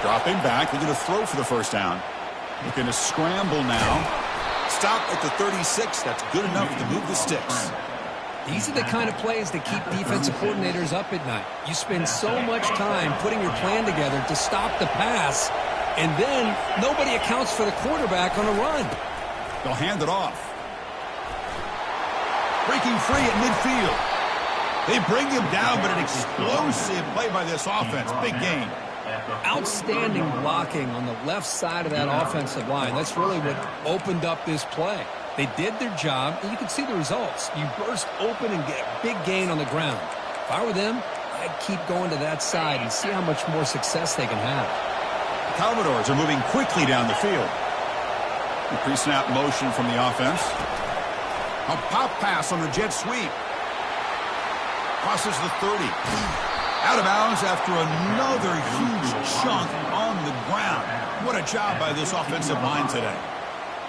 Dropping back, looking to throw for the 1st down. Looking to scramble now. Stop at the 36. That's good enough to move the sticks. These are the kind of plays that keep defensive coordinators up at night. You spend so much time putting your plan together to stop the pass, and then nobody accounts for the quarterback on a run. They'll hand it off. Breaking free at midfield. They bring him down, but an explosive play by this offense. Big gain. Outstanding blocking on the left side of that offensive line. That's really what opened up this play. They did their job, and you can see the results. You burst open and get a big gain on the ground. If I were them, I'd keep going to that side and see how much more success they can have. The Commodores are moving quickly down the field. The pre-snap motion from the offense. A pop pass on the jet sweep. Crosses the 30. Out of bounds after another huge chunk on the ground. What a job by this offensive line today.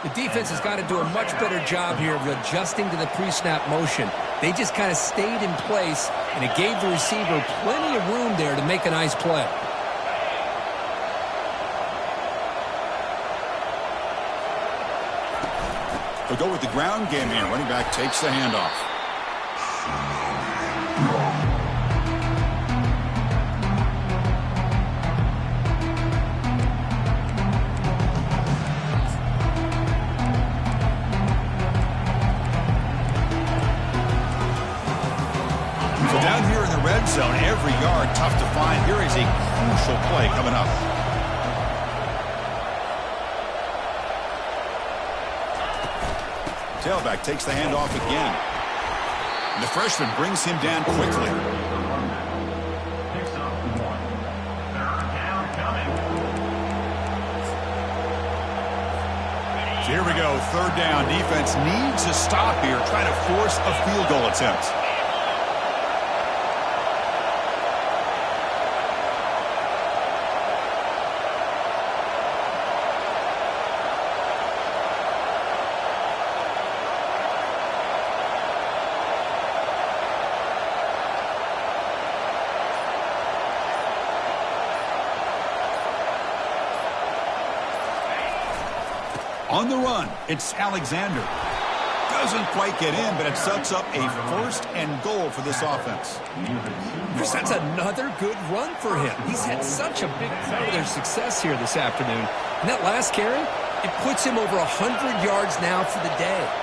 The defense has got to do a much better job here of adjusting to the pre-snap motion. They just kind of stayed in place, and it gave the receiver plenty of room there to make a nice play. They'll go with the ground game here. Running back takes the handoff. So down here in the red zone, every yard tough to find. Here is a crucial play coming up. Tailback takes the handoff again. And the freshman brings him down quickly. Picks up 1. 3rd down coming. So here we go, 3rd down. Defense needs a stop here, trying to force a field goal attempt. On the run, it's Alexander. Doesn't quite get in, but it sets up a 1st and goal for this offense. That's another good run for him. He's had such a big part of their success here this afternoon. And that last carry, it puts him over 100 yards now for the day.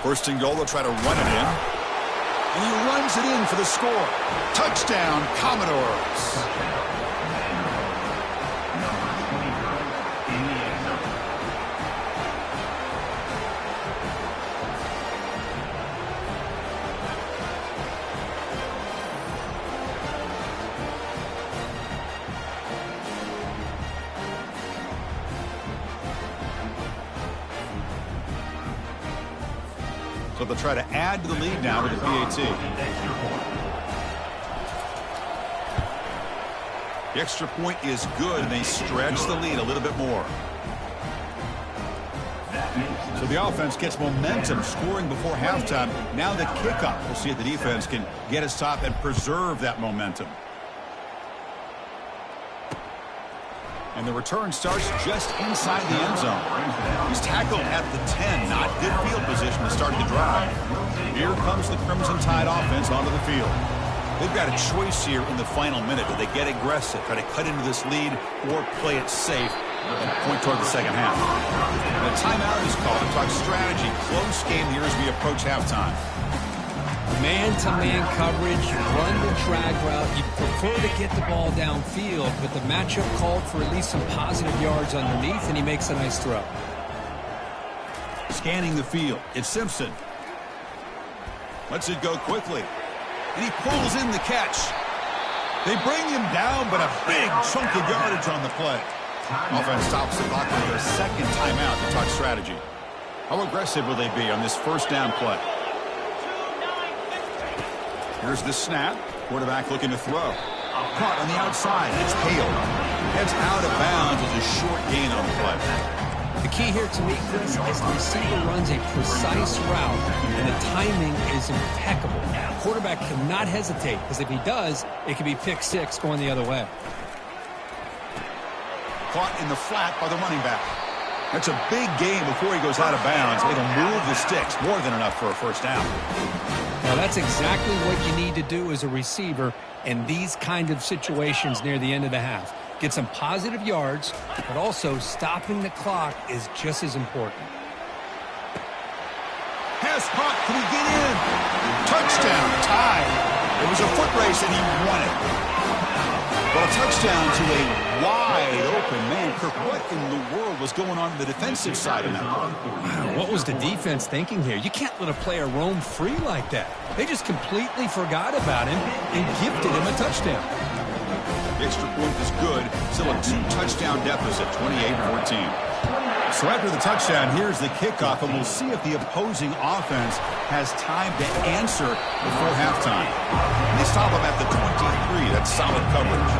First and goal, they'll try to run it in. And he runs it in for the score. Touchdown, Commodores. So they'll try to add to the lead now with the PAT. The extra point is good, and they stretch the lead a little bit more. So the offense gets momentum, scoring before halftime. Now the kickoff. We'll see if the defense can get a stop and preserve that momentum. And the return starts just inside the end zone. He's tackled at the 10. Not good field position to start the drive. Here comes the Crimson Tide offense onto the field. They've got a choice here in the final minute. Do they get aggressive, try to cut into this lead, or play it safe and point toward the second half? And a timeout is called to talk strategy. Close game here as we approach halftime. Man-to-man coverage, run the drag route. You prefer to get the ball downfield, but the matchup called for at least some positive yards underneath, and he makes a nice throw. Scanning the field, it's Simpson. Lets it go quickly. And he pulls in the catch. They bring him down, but a big chunk of yardage on the play. Offense stops the clock with a second timeout to talk strategy. How aggressive will they be on this first down play? Here's the snap. Quarterback looking to throw. Caught on the outside. It's Hale. Heads out of bounds as a short gain on the play. The key here to me, Chris, is the receiver runs a precise route, and the timing is impeccable. The quarterback cannot hesitate, because if he does, it could be pick six going the other way. Caught in the flat by the running back. That's a big gain before he goes out of bounds. It'll move the sticks. More than enough for a first down. Now, that's exactly what you need to do as a receiver in these kind of situations near the end of the half. Get some positive yards, but also stopping the clock is just as important. Pass caught. Can he get in? Touchdown. Tied. It was a foot race, and he won it. Well, a touchdown to a wide-open man. Kirk, what in the world was going on the defensive side of that play? Wow, what was the defense thinking here? You can't let a player roam free like that. They just completely forgot about him and gifted him a touchdown. The extra point is good. Still a 2-touchdown deficit, 28-14. So after the touchdown, here's the kickoff, and we'll see if the opposing offense has time to answer before halftime. And they stop him at the 23. That's solid coverage.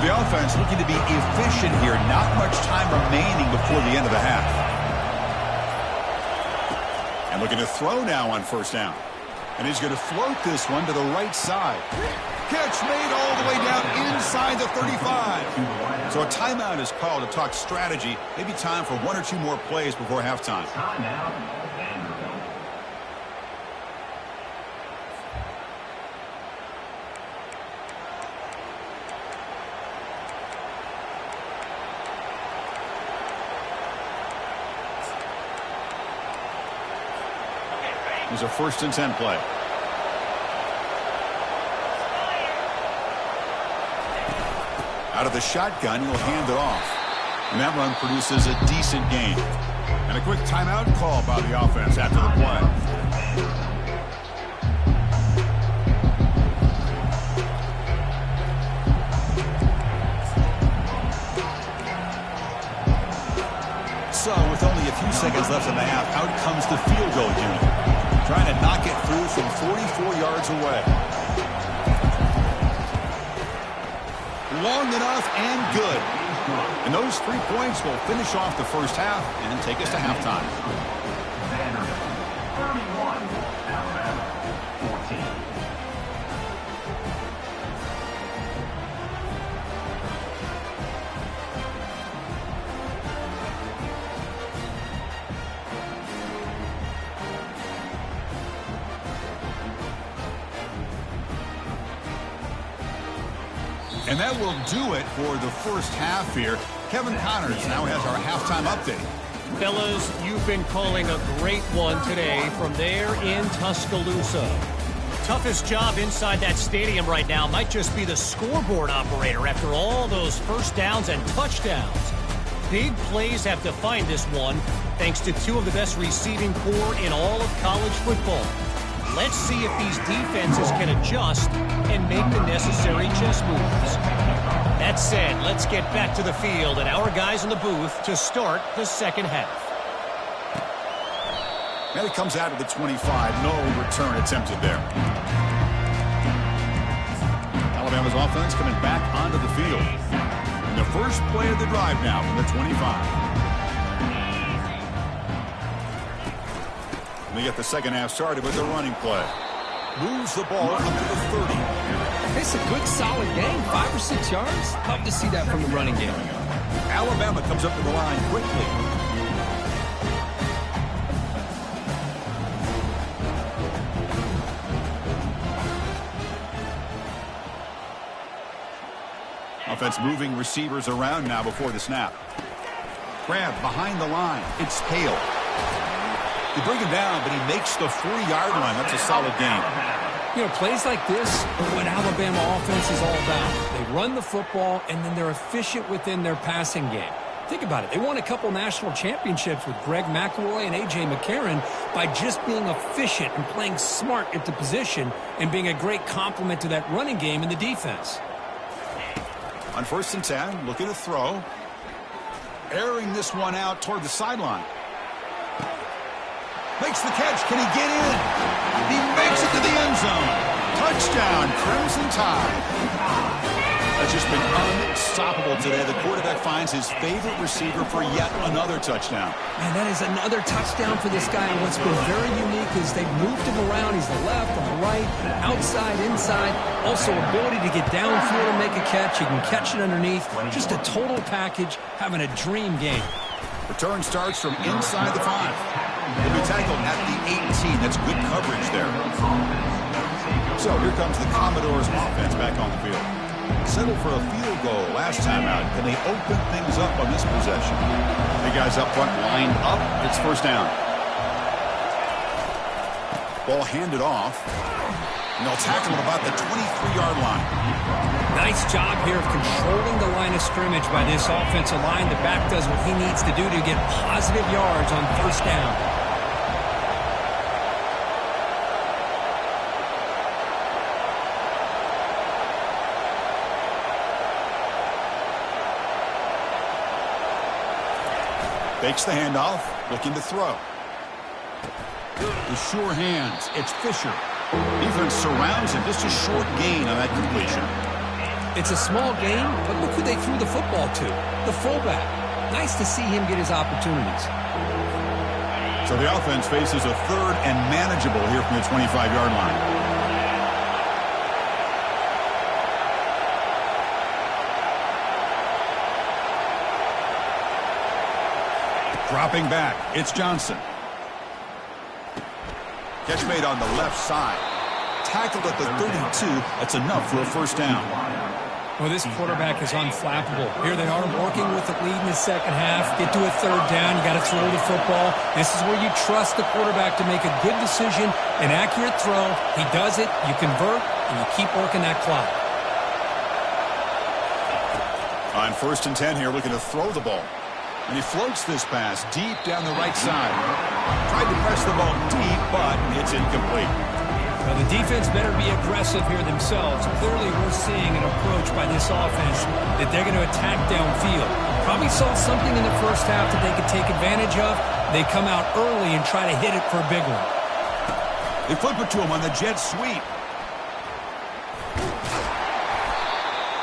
The offense looking to be efficient here. Not much time remaining before the end of the half. And looking to throw now on first down. And he's going to float this one to the right side. Catch made all the way down inside the 35. So a timeout is called to talk strategy. Maybe time for one or two more plays before halftime. There's a 1st and 10 play. Out of the shotgun, he'll hand it off. And that run produces a decent gain. And a quick timeout call by the offense after the play. left in the half. Out comes the field goal unit. Trying to knock it through from 44 yards away. Long enough and good. And those 3 points will finish off the first half and take us to halftime. 31, Alabama 14. And that will do it for the first half here. Kevin Connors now has our halftime update. Fellas, you've been calling a great one today from there in Tuscaloosa. Toughest job inside that stadium right now might just be the scoreboard operator after all those first downs and touchdowns. Big plays have defined this one thanks to 2 of the best receiving corps in all of college football. Let's see if these defenses can adjust and make the necessary chess moves. That said, let's get back to the field and our guys in the booth to start the second half. And it comes out of the 25. No return attempted there. Alabama's offense coming back onto the field. And the first play of the drive now from the 25. And they get the second half started with the running play. Moves the ball up to the 30. It's a good, solid game. 5 or 6 yards. Love to see that from the running game. Alabama comes up to the line quickly. Offense moving receivers around now before the snap. Grab behind the line. It's Hale. They bring him down, but he makes the 4-yard line. That's a solid game. You know, plays like this are what Alabama offense is all about. They run the football, and then they're efficient within their passing game. Think about it. They won a couple national championships with Greg McElroy and A.J. McCarron by just being efficient and playing smart at the position and being a great complement to that running game in the defense. On 1st and 10, looking to throw. Airing this one out toward the sideline. Makes the catch. Can he get in? He makes it to the end zone. Touchdown, Crimson Tide. That's just been unstoppable today. The quarterback finds his favorite receiver for yet another touchdown. Man, that is another touchdown for this guy. And what's been very unique is they've moved him around. He's the left, on the right, outside, inside. Also, ability to get downfield and make a catch. He can catch it underneath. Just a total package, having a dream game. Return starts from inside the 5. He'll be tackled at the 18. That's good coverage there. So here comes the Commodores offense back on the field. Settled for a field goal last time out. Can they open things up on this possession? The guys up front lined up. It's first down. Ball handed off. And they'll tackle at about the 23-yard line. Nice job here of controlling the line of scrimmage by this offensive line. The back does what he needs to do to get positive yards on first down. Fakes the handoff, looking to throw. The sure hands, it's Fisher. Defense surrounds him, just a short gain on that completion. It's a small game, but look who they threw the football to, the fullback. Nice to see him get his opportunities. So the offense faces a 3rd and manageable here from the 25-yard line. Dropping back, it's Johnson. Catch made on the left side. Tackled at the 32. That's enough for a first down. Well, this quarterback is unflappable. Here they are working with the lead in the second half. Get to a 3rd down. You got to throw the football. This is where you trust the quarterback to make a good decision, an accurate throw. He does it, you convert, and you keep working that clock. On 1st and 10 here, looking to throw the ball. And he floats this pass deep down the right side. Tried to press the ball deep, but it's incomplete. Now, the defense better be aggressive here themselves. Clearly, we're seeing an approach by this offense that they're going to attack downfield. Probably saw something in the first half that they could take advantage of. They come out early and try to hit it for a big one. They flip it to him on the jet sweep.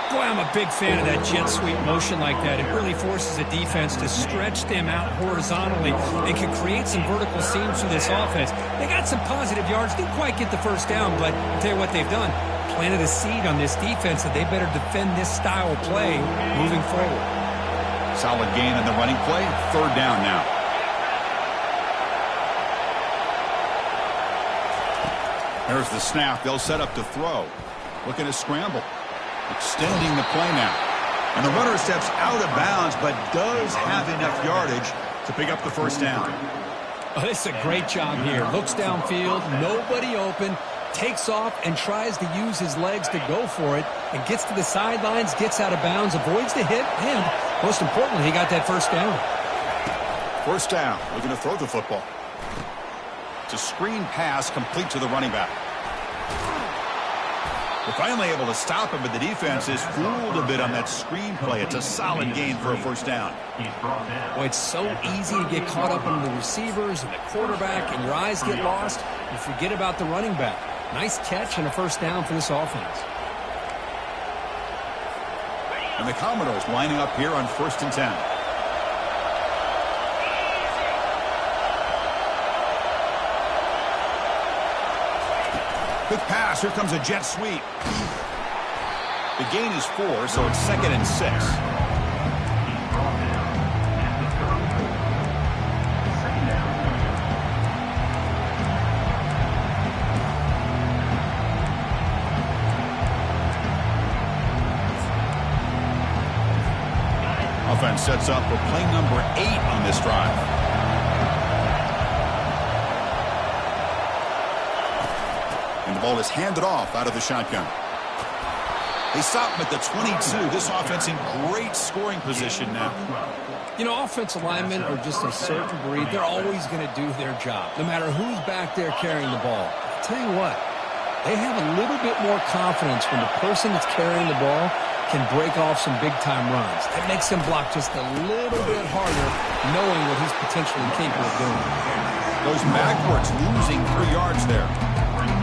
Boy, I'm a big fan of that jet sweep motion like that. It really forces the defense to stretch them out horizontally and can create some vertical seams for this offense. They got some positive yards, didn't quite get the first down, but I'll tell you what they've done. Planted a seed on this defense that they better defend this style of play moving forward. Solid gain on the running play. Third down now. There's the snap. They'll set up to throw. Looking to scramble. Extending the play now. And the runner steps out of bounds, but does have enough yardage to pick up the first down. Oh, this is a great job here. Looks downfield, nobody open, takes off and tries to use his legs to go for it, and gets to the sidelines, gets out of bounds, avoids the hit, and most importantly, he got that first down. First down. Looking to throw the football. It's a screen pass complete to the running back. They're finally able to stop him, but the defense is fooled a bit on that screen play. It's a solid gain for a first down. Boy, it's so easy to get caught up in the receivers and the quarterback, and your eyes get lost. You forget about the running back. Nice catch and a first down for this offense. And the Commodores lining up here on 1st and 10. Quick pass. Here comes a jet sweep. The gain is 4, so it's 2nd and 6. Offense sets up for play number 8 on this drive. And the ball is handed off out of the shotgun. They stop him at the 22. This offense in great scoring position now. You know, offensive linemen are just a certain breed. They're always going to do their job, no matter who's back there carrying the ball. I'll tell you what, they have a little bit more confidence when the person that's carrying the ball can break off some big-time runs. That makes them block just a little bit harder, knowing what he's potentially capable of doing. Goes backwards, losing 3 yards there.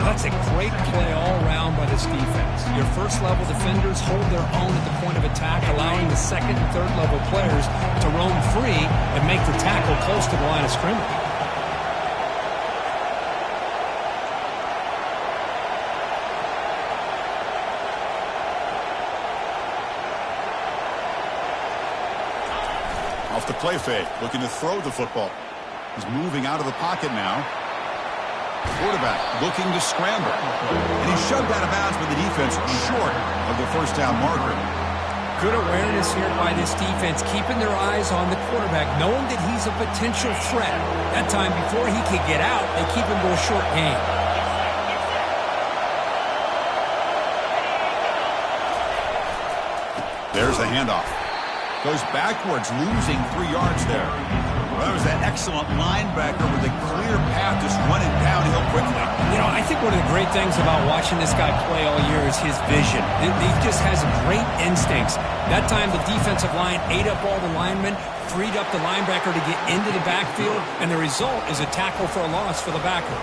That's a great play all around by this defense. Your first-level defenders hold their own at the point of attack, allowing the second and third-level players to roam free and make the tackle close to the line of scrimmage. Off the play fake, looking to throw the football. He's moving out of the pocket now. Quarterback looking to scramble. And he's shoved out of bounds by the defense short of the first down marker. Good awareness here by this defense, keeping their eyes on the quarterback, knowing that he's a potential threat. That time before he could get out, they keep him to a short game. There's the handoff. Goes backwards, losing 3 yards there. Well, that was an excellent linebacker with a clear path just running downhill quickly. You know, I think one of the great things about watching this guy play all year is his vision. He just has great instincts. That time, the defensive line ate up all the linemen, freed up the linebacker to get into the backfield, and the result is a tackle for a loss for the backer.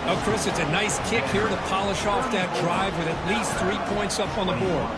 Oh, Chris, it's a nice kick here to polish off that drive with at least 3 points up on the board.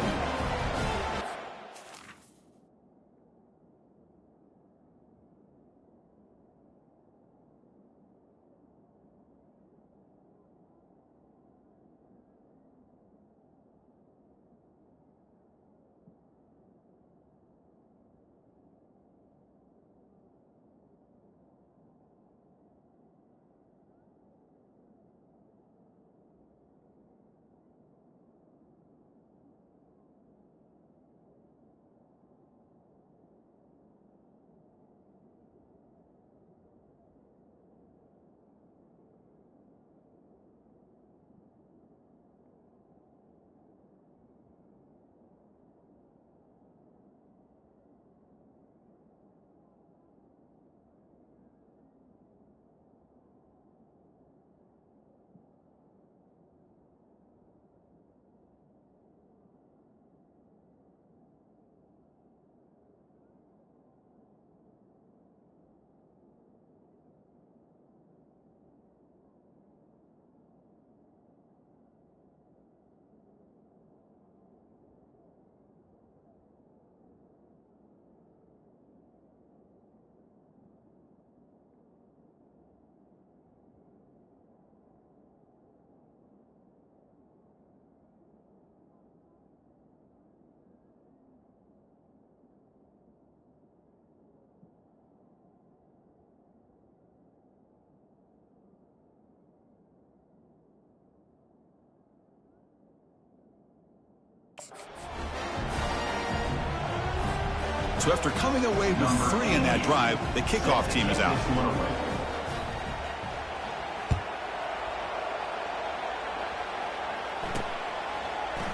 So after coming away with 3 in that drive, the kickoff team is out.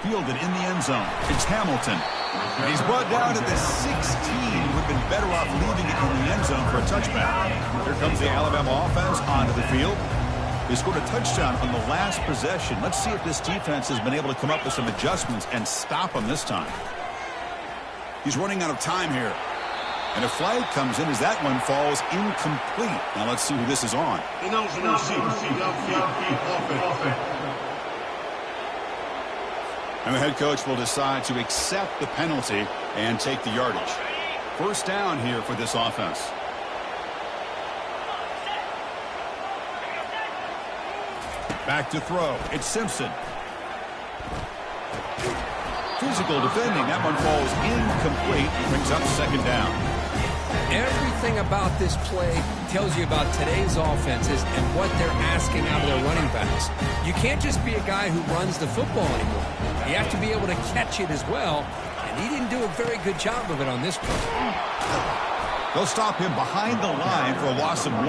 Fielded in the end zone. It's Hamilton. And he's brought down to the 16. Would have been better off leaving it in the end zone for a touchback. Here comes the Alabama offense onto the field. They scored a touchdown on the last possession. Let's see if this defense has been able to come up with some adjustments and stop them this time. He's running out of time here. And a flag comes in as that one falls incomplete. Now let's see who this is on. And the head coach will decide to accept the penalty and take the yardage. First down here for this offense. Back to throw. It's Simpson. Physical defending. That one falls incomplete. Brings up second down. Everything about this play tells you about today's offenses and what they're asking out of their running backs. You can't just be a guy who runs the football anymore. You have to be able to catch it as well, and he didn't do a very good job of it on this play. They'll stop him behind the line for a loss of 1.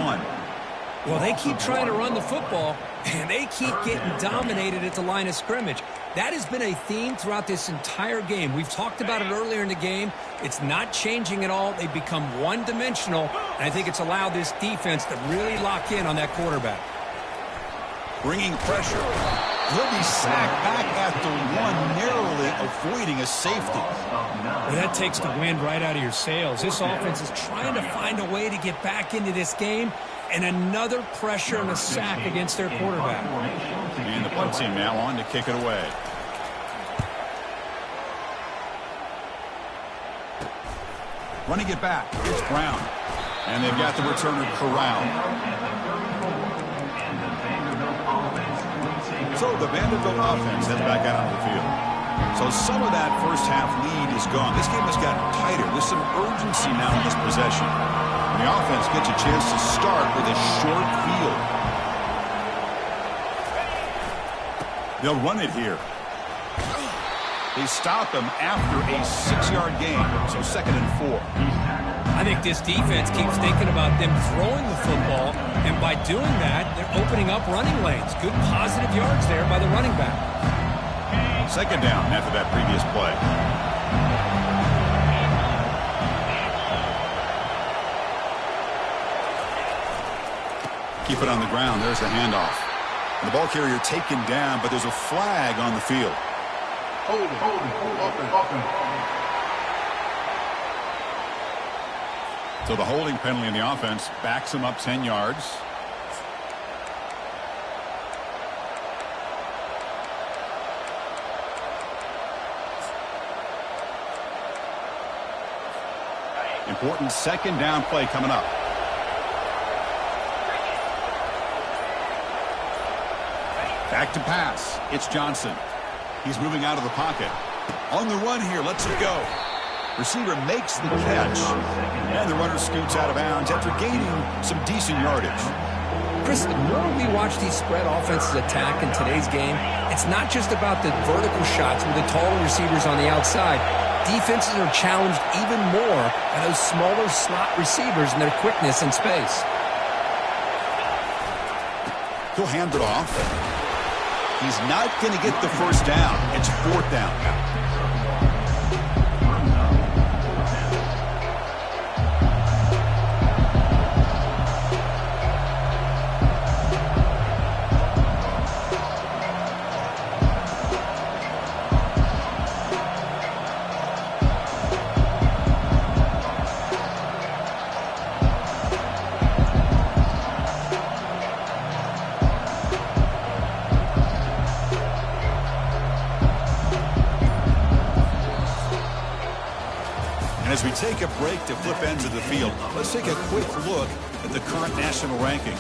Well, they keep trying to run the football, and they keep getting dominated at the line of scrimmage. That has been a theme throughout this entire game. We've talked about it earlier in the game. It's not changing at all. They've become one-dimensional, and I think it's allowed this defense to really lock in on that quarterback. Bringing pressure. He'll be sacked back at the 1, narrowly avoiding a safety. Well, that takes the wind right out of your sails. This offense is trying to find a way to get back into this game, and another pressure and a sack against their quarterback. And the punt team now on to kick it away. Running it back, it's Brown. And they've got the returner corralled. So the Vanderbilt offense heads back out on the field. So some of that first half lead is gone. This game has gotten tighter. There's some urgency now in this possession. And the offense gets a chance to start with a short field. They'll run it here. They stop him after a 6-yard gain. So 2nd and 4. I think this defense keeps thinking about them throwing the football, and by doing that, they're opening up running lanes. Good positive yards there by the running back. 2nd down after that previous play. Keep it on the ground. There's the handoff. And the ball carrier taken down, but there's a flag on the field. Hold it. So the holding penalty in the offense backs him up 10 yards. Important 2nd down play coming up. Back to pass. It's Johnson. He's moving out of the pocket. On the run here, lets it go. Receiver makes the catch, and the runner scoots out of bounds after gaining some decent yardage. Chris, the more we watch these spread offenses attack in today's game, it's not just about the vertical shots with the taller receivers on the outside. Defenses are challenged even more by those smaller slot receivers and their quickness in space. He'll hand it off. He's not going to get the first down. It's 4th down. As we take a break to flip ends of the field, let's take a quick look at the current national rankings.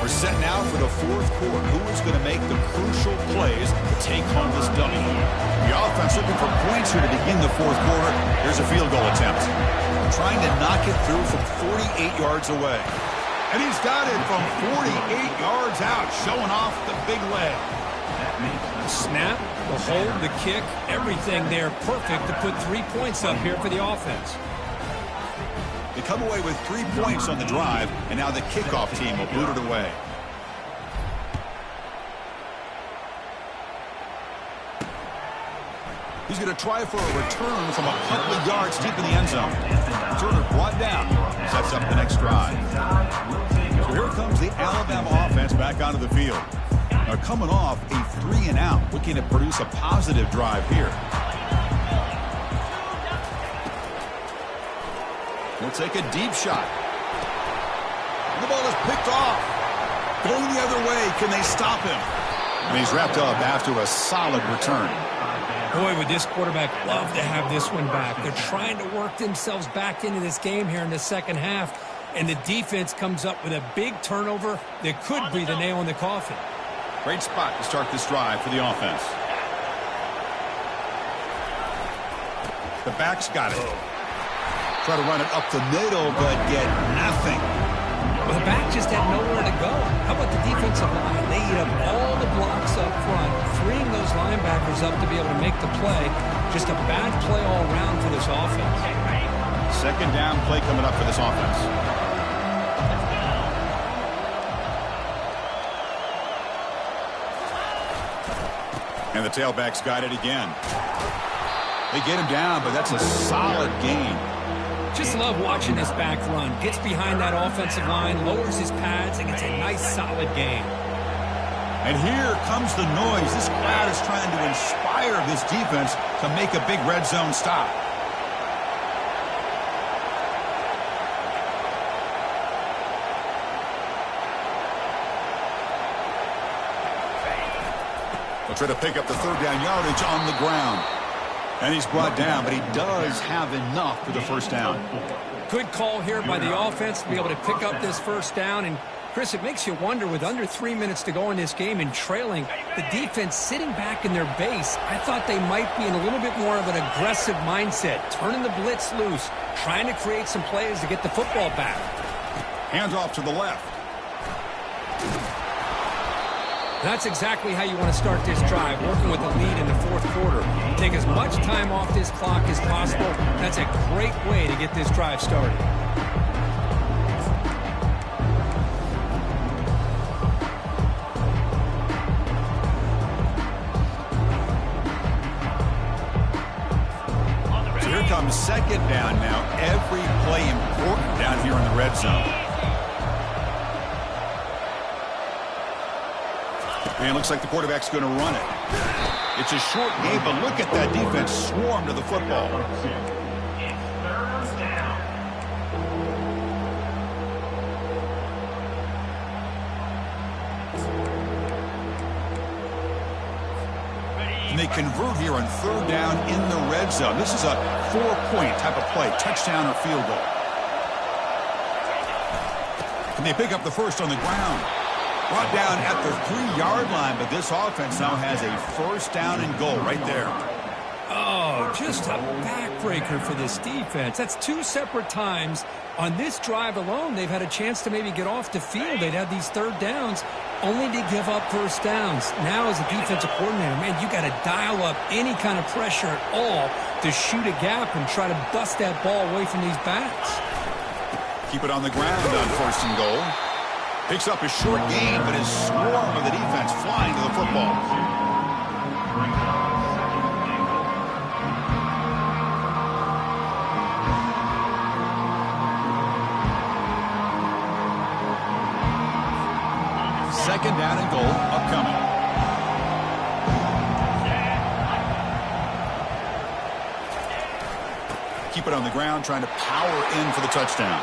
We're set now for the 4th quarter. Who is going to make the crucial plays to take home this W? The offense looking for points here to begin the 4th quarter. Here's a field goal attempt. Trying to knock it through from 48 yards away. And he's got it from 48 yards out, showing off the big leg. The snap, the hold, the kick, everything there perfect to put 3 points up here for the offense. They come away with 3 points on the drive, and now the kickoff team will boot it away. He's going to try for a return from a couple of yards deep in the end zone. Turner brought down, sets up the next drive. So here comes the Alabama offense back onto the field. They're coming off a 3-and-out, looking to produce a positive drive here. He'll take a deep shot. And the ball is picked off. Going the other way, can they stop him? And he's wrapped up after a solid return. Boy, would this quarterback love to have this one back. They're trying to work themselves back into this game here in the second half, and the defense comes up with a big turnover that could be the nail in the coffin. Great spot to start this drive for the offense. The back's got it. Try to run it up the middle, but get nothing. Well, the back just had nowhere to go. How about the defensive line? They eat up all the blocks up front, freeing those linebackers up to be able to make the play. Just a bad play all around for this offense. Second down play coming up for this offense. And the tailback's got it again. They get him down, but that's a solid gain. Just love watching this back run. Gets behind that offensive line, lowers his pads, and gets a nice solid gain. And here comes the noise. This crowd is trying to inspire this defense to make a big red zone stop. They'll try to pick up the third down yardage on the ground. And he's brought down, but he does have enough for the first down. Good call here by the offense to be able to pick up this first down. And, Chris, it makes you wonder, with under 3 minutes to go in this game and trailing, the defense sitting back in their base, I thought they might be in a little bit more of an aggressive mindset, turning the blitz loose, trying to create some plays to get the football back. Hands off to the left. That's exactly how you want to start this drive, working with the lead in the fourth quarter. Take as much time off this clock as possible. That's a great way to get this drive started. So here comes second down now. Every play important down here in the red zone. And looks like the quarterback's going to run it. It's a short game, but look at that defense swarm to the football. And they convert here on third down in the red zone. This is a 4-point type of play, touchdown or field goal. And they pick up the first on the ground. Brought down at the 3-yard line, but this offense now has a first down and goal right there. Oh, just a backbreaker for this defense. That's 2 separate times. On this drive alone, they've had a chance to maybe get off the field. They'd have these third downs, only to give up first downs. Now, as a defensive coordinator, man, you got to dial up any kind of pressure at all to shoot a gap and try to bust that ball away from these backs. Keep it on the ground on first and goal. Picks up a short gain, but his swarm of the defense flying to the football. Second down and goal upcoming. Keep it on the ground, trying to power in for the touchdown.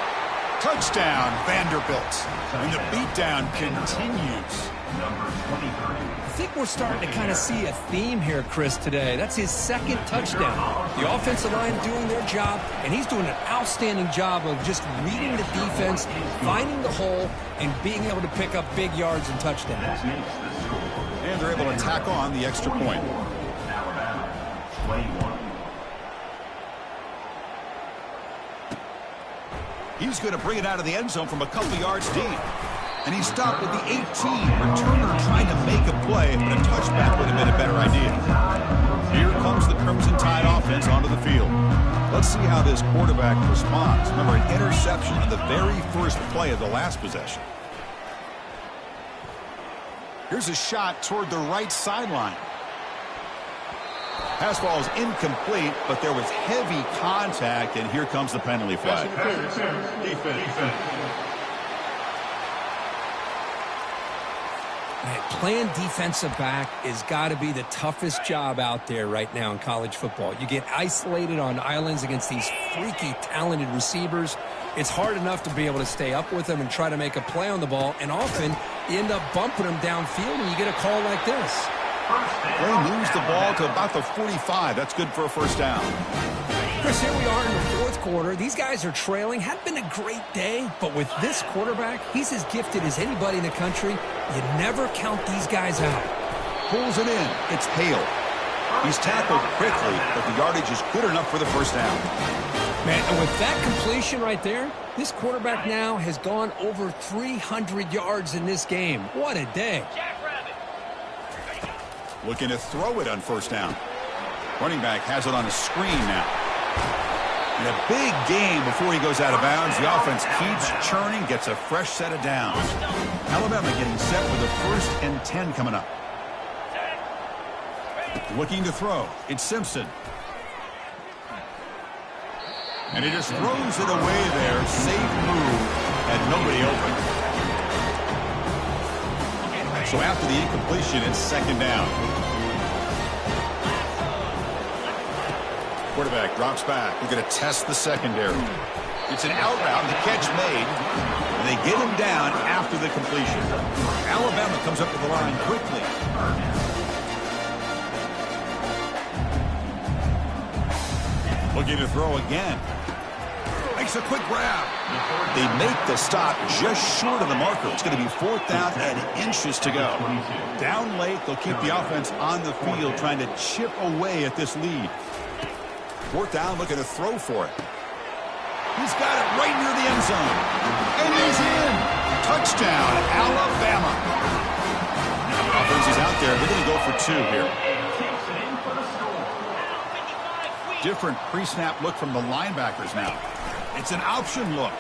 Touchdown, Vanderbilt. And the beatdown continues. I think we're starting to kind of see a theme here, Chris, today. That's his second touchdown. The offensive line doing their job, and he's doing an outstanding job of just reading the defense, finding the hole, and being able to pick up big yards and touchdowns. And they're able to tack on the extra point. He's going to bring it out of the end zone from a couple yards deep. And he stopped at the 18. Returner trying to make a play, but a touchback would have been a better idea. Here comes the Crimson Tide offense onto the field. Let's see how this quarterback responds. Remember, an interception on the very first play of the last possession. Here's a shot toward the right sideline. Pass ball is incomplete, but there was heavy contact, and here comes the penalty flag. Defense. Man, playing defensive back has got to be the toughest job out there right now in college football. You get isolated on islands against these freaky, talented receivers. It's hard enough to be able to stay up with them and try to make a play on the ball, and often you end up bumping them downfield and you get a call like this. They moves the ball to about the 45. That's good for a first down. Chris, here we are in the fourth quarter. These guys are trailing. Hadn't been a great day, but with this quarterback, he's as gifted as anybody in the country. You never count these guys out. Pulls it in. It's Hale. He's tackled quickly, but the yardage is good enough for the first down. Man, and with that completion right there, this quarterback now has gone over 300 yards in this game. What a day. Looking to throw it on first down. Running back has it on a screen now. In a big game before he goes out of bounds. The offense keeps churning, gets a fresh set of downs. Alabama getting set for the 1st and 10 coming up. Looking to throw. It's Simpson. And he just throws it away there. Safe move and nobody open. So after the incompletion, it's second down. Quarterback drops back. We're going to test the secondary. It's an out route. The catch made. And they get him down after the completion. Alabama comes up to the line quickly. Looking to throw again. Makes a quick grab. They make the stop just short of the marker. It's going to be 4th down and inches to go. Down late, they'll keep the offense on the field trying to chip away at this lead. 4th down, looking to throw for it. He's got it right near the end zone. And he's in. Touchdown, Alabama. Offense is out there. They're going to go for 2 here. Different pre-snap look from the linebackers now. It's an option look.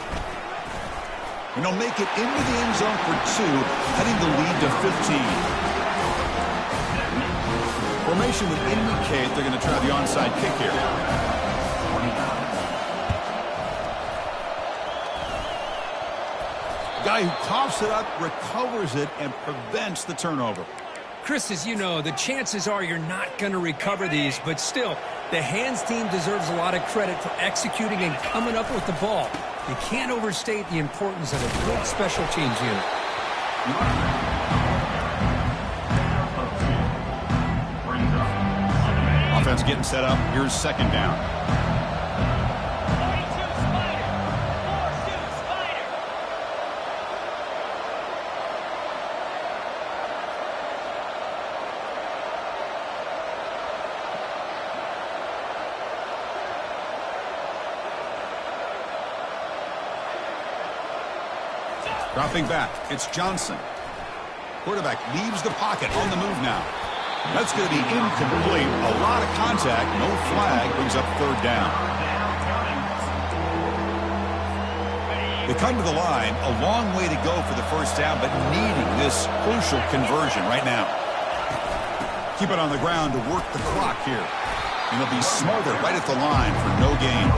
And he'll make it into the end zone for 2, heading the lead to 15. Formation would indicate they're going to try the onside kick here. Guy who coughs it up, recovers it, and prevents the turnover. Chris, as you know, the chances are you're not going to recover these, but still, the hands team deserves a lot of credit for executing and coming up with the ball. You can't overstate the importance of a good special teams unit. Offense getting set up. Here's second down. Dropping back, it's Johnson. Quarterback leaves the pocket on the move now. That's going to be incomplete. A lot of contact, no flag, brings up 3rd down. They come to the line, a long way to go for the first down, but needing this crucial conversion right now. Keep it on the ground to work the clock here. And they'll be smothered right at the line for no gain.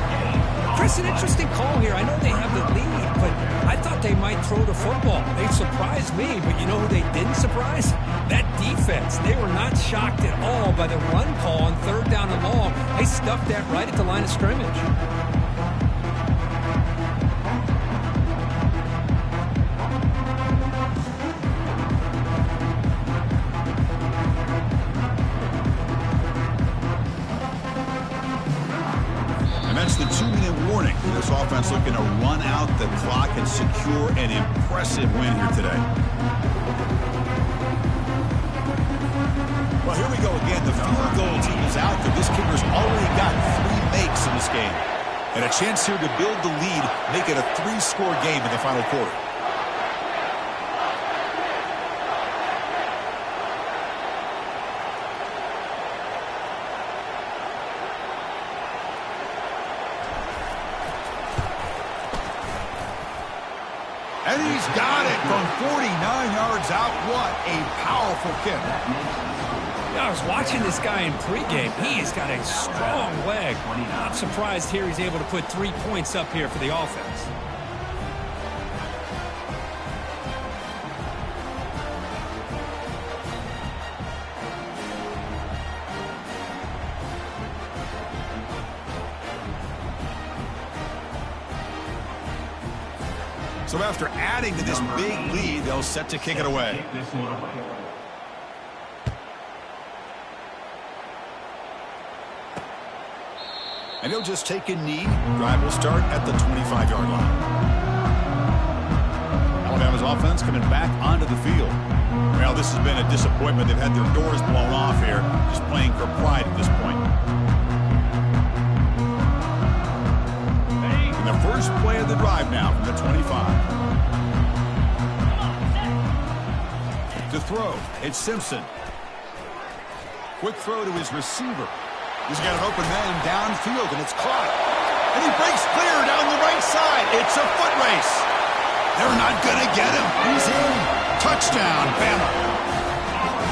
Chris, an interesting call here. I know they have the lead, but I thought they might throw the football. They surprised me, but you know who they didn't surprise? That defense. They were not shocked at all by the run call on 3rd down and long. They stuffed that right at the line of scrimmage. The 2-minute warning. This offense looking to run out the clock and secure an impressive win here today. Well, here we go again. The field goal team is out there. This kicker's already got 3 makes in this game. And a chance here to build the lead, make it a 3-score game in the final quarter. And he's got it from 49 yards out. What a powerful kick. Yeah, I was watching this guy in pregame. He's got a strong leg. Not surprised here he's able to put 3 points up here for the offense. So after adding to this big lead, they'll set to kick it away. And he'll just take a knee. Drive will start at the 25-yard line. Alabama's offense coming back onto the field. Well, this has been a disappointment. They've had their doors blown off here, just playing for pride at this point. And the first play of the drive now from the 25. To throw, it's Simpson. Quick throw to his receiver. He's got an open man downfield, and it's caught. And he breaks clear down the right side. It's a foot race. They're not going to get him. He's in. Touchdown, Bama.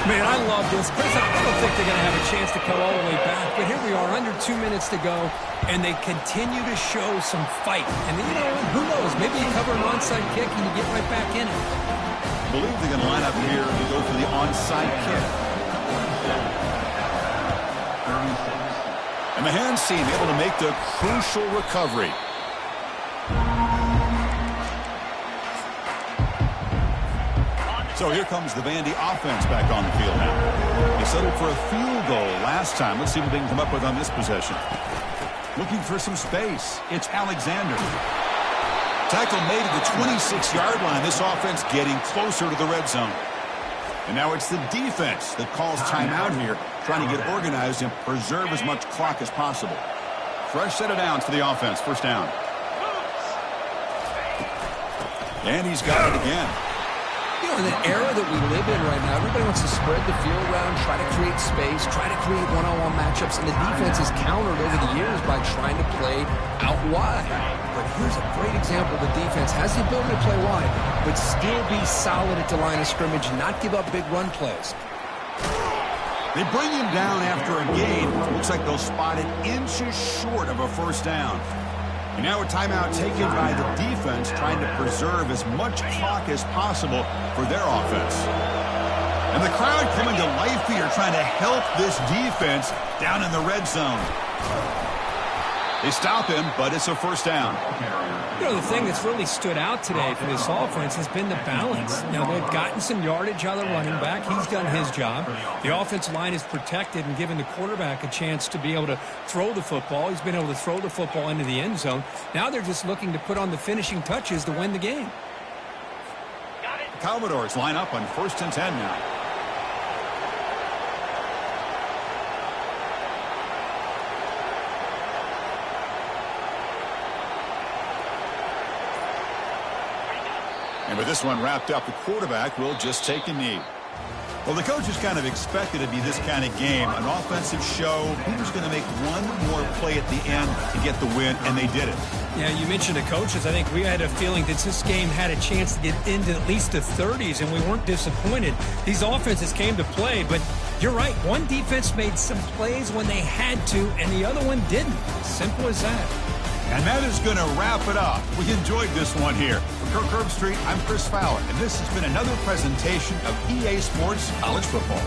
Man, I love this. Chris, I don't think they're going to have a chance to come all the way back. But here we are, under 2 minutes to go, and they continue to show some fight. And, you know, who knows? Maybe you cover an onside kick and you get right back in it. I believe they're going to line up here to go for the onside kick. And the hands team able to make the crucial recovery. So here comes the Vandy offense back on the field now. They settled for a field goal last time. Let's see what they can come up with on this possession. Looking for some space. It's Alexander. Tackle made at the 26-yard line. This offense getting closer to the red zone. And now it's the defense that calls timeout here, trying to get organized and preserve as much clock as possible. Fresh set of downs for the offense. First down. And he's got it again. You know, in the era that we live in right now, everybody wants to spread the field around, try to create space, try to create one-on-one matchups, and the defense has countered over the years by trying to play out wide. But here's a great example. The defense has the ability to play wide, but still be solid at the line of scrimmage, not give up big run plays. They bring him down after a gain. Looks like they'll spot it inches short of a first down. And now a timeout taken by the defense, trying to preserve as much clock as possible for their offense. And the crowd coming to life here, trying to help this defense down in the red zone. They stop him, but it's a first down. You know, the thing that's really stood out today for this offense has been the balance. Now, they've gotten some yardage out of the running back. He's done his job. The offensive line is protected and given the quarterback a chance to be able to throw the football. He's been able to throw the football into the end zone. Now they're just looking to put on the finishing touches to win the game. The Commodores line up on 1st and 10 now. And with this one wrapped up, the quarterback will just take a knee. Well, the coaches kind of expected it to be this kind of game, an offensive show. Who was going to make one more play at the end to get the win, and they did it. Yeah, you mentioned the coaches. I think we had a feeling that this game had a chance to get into at least the 30s, and we weren't disappointed. These offenses came to play, but you're right. One defense made some plays when they had to, and the other one didn't. Simple as that. And that is going to wrap it up. We enjoyed this one here. For Kirk Herbstreit, I'm Chris Fowler, and this has been another presentation of EA Sports College Football.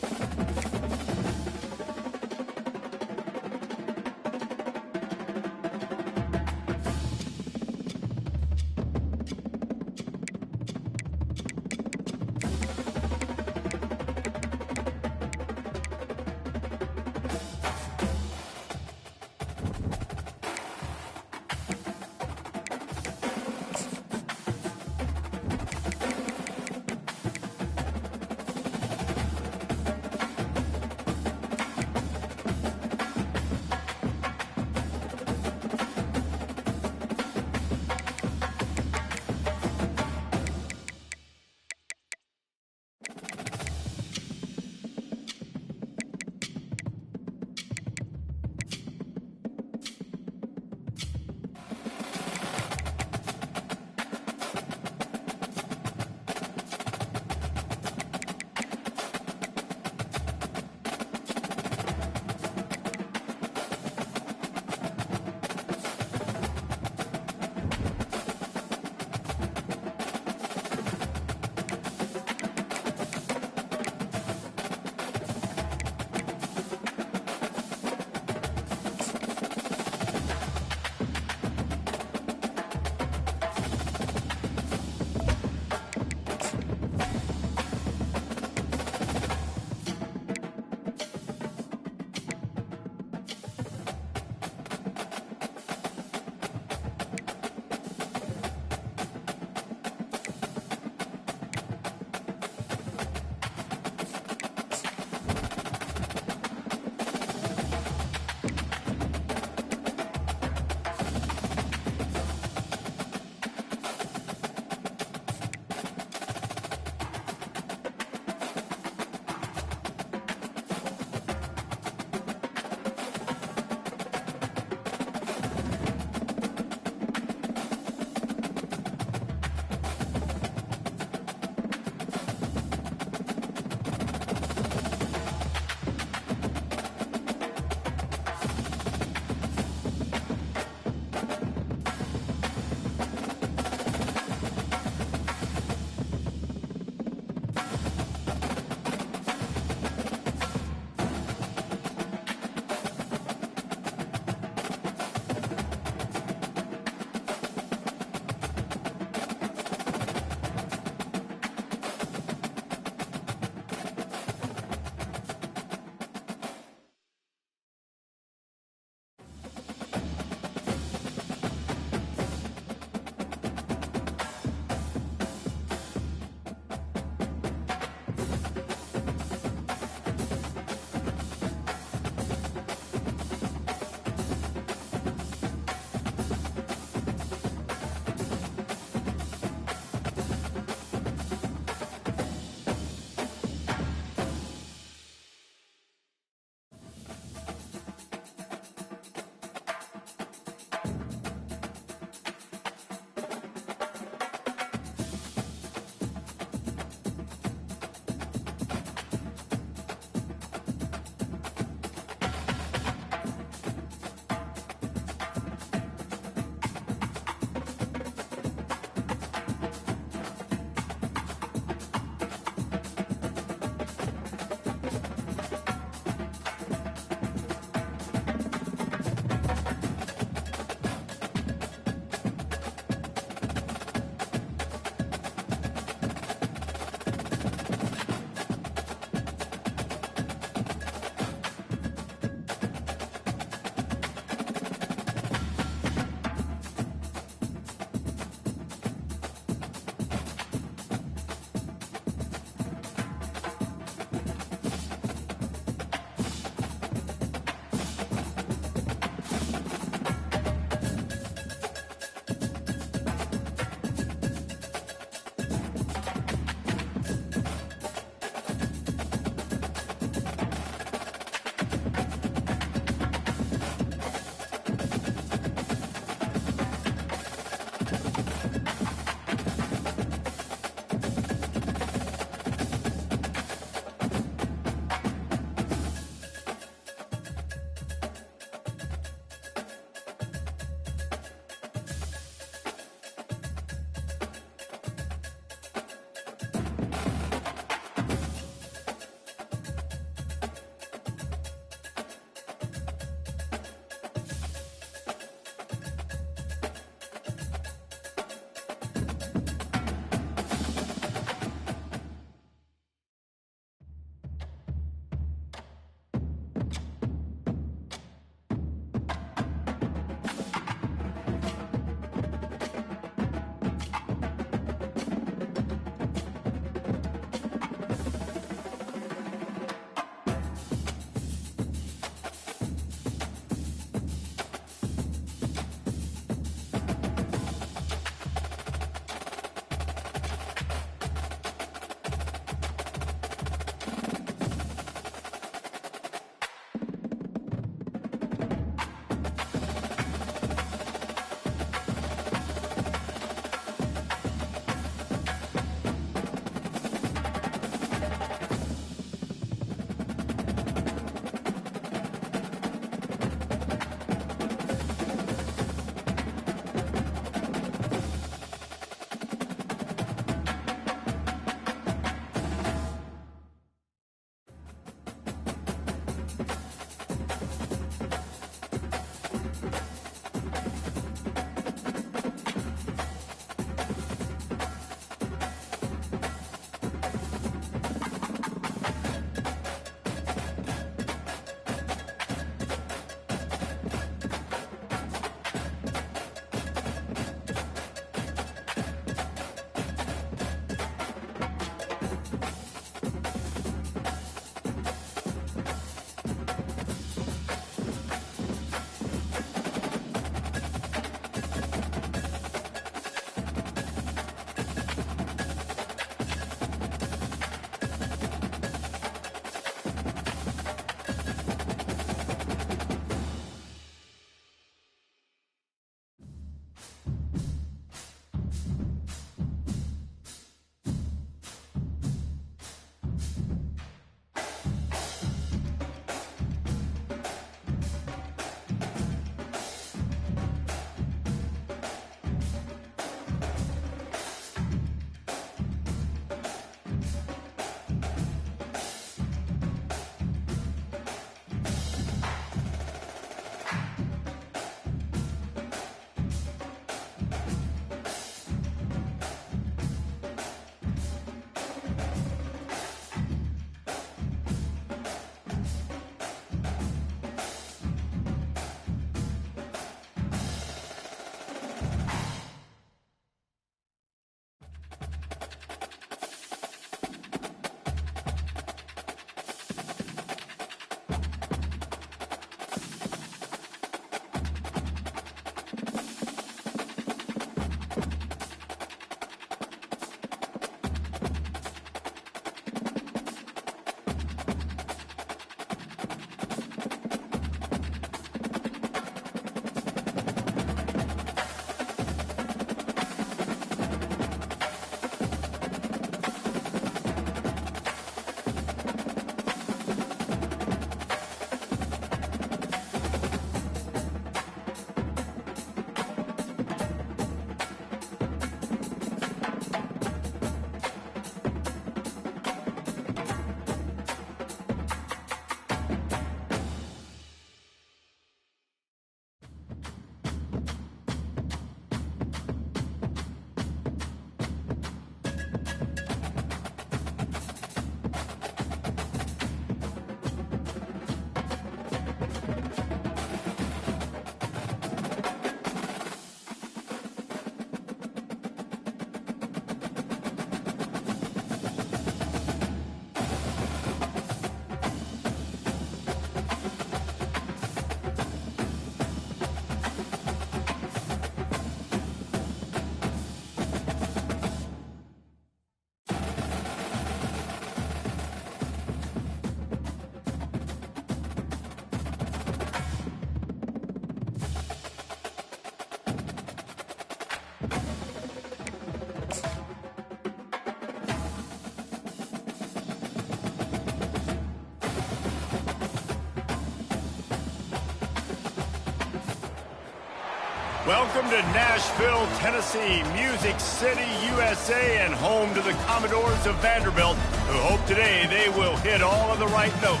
Welcome to Nashville, Tennessee, Music City, USA, and home to the Commodores of Vanderbilt, who hope today they will hit all of the right notes.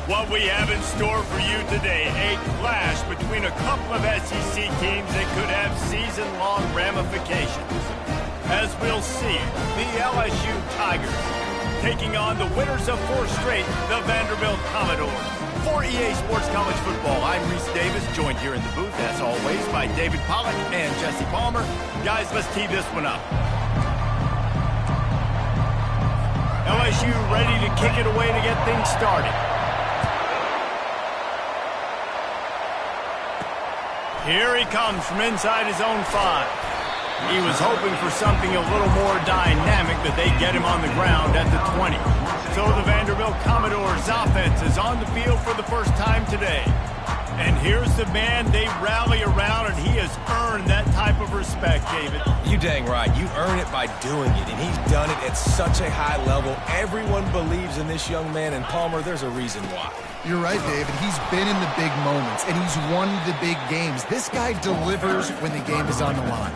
What we have in store for you today, a clash between a couple of SEC teams that could have season-long ramifications. As we'll see, the LSU Tigers taking on the winners of 4 straight, the Vanderbilt Commodores. For EA Sports College Football, I'm Reese Davis, joined here in the booth, as always, by David Pollack and Jesse Palmer. Guys, let's tee this one up. LSU ready to kick it away to get things started. Here he comes from inside his own 5. He was hoping for something a little more dynamic, but they get him on the ground at the 20. So the Vanderbilt Commodores offense is on the field for the first time today. And here's the man they rally around, and he has earned that type of respect, David. You dang right. You earn it by doing it, and he's done it at such a high level. Everyone believes in this young man, and Palmer, there's a reason why. You're right, David. He's been in the big moments, and he's won the big games. This guy delivers when the game is on the line.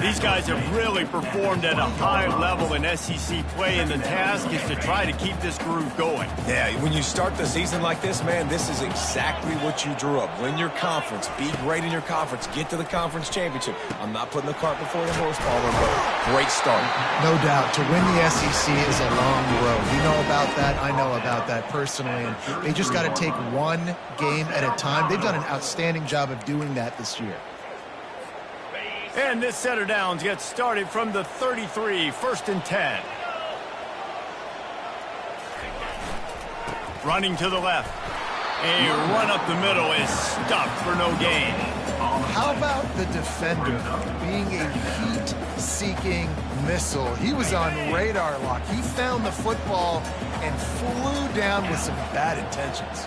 These guys have really performed at a high level in SEC play, and the task is to try to keep this groove going. Yeah, when you start the season like this, man, this is exactly what you drew up. Win your conference. Be great in your conference. Get to the conference championship. I'm not putting the cart before the horse, Palmer, but great start. No doubt. To win the SEC is a long road. You know about that. I know about that personally. And they just got to take one game at a time. They've done an outstanding job of doing that this year. And this set of downs gets started from the 33, 1st and 10. Running to the left. A run up the middle is stopped for no gain. How about the defender being a heat-seeking missile? He was on radar lock. He found the football and flew down with some bad intentions.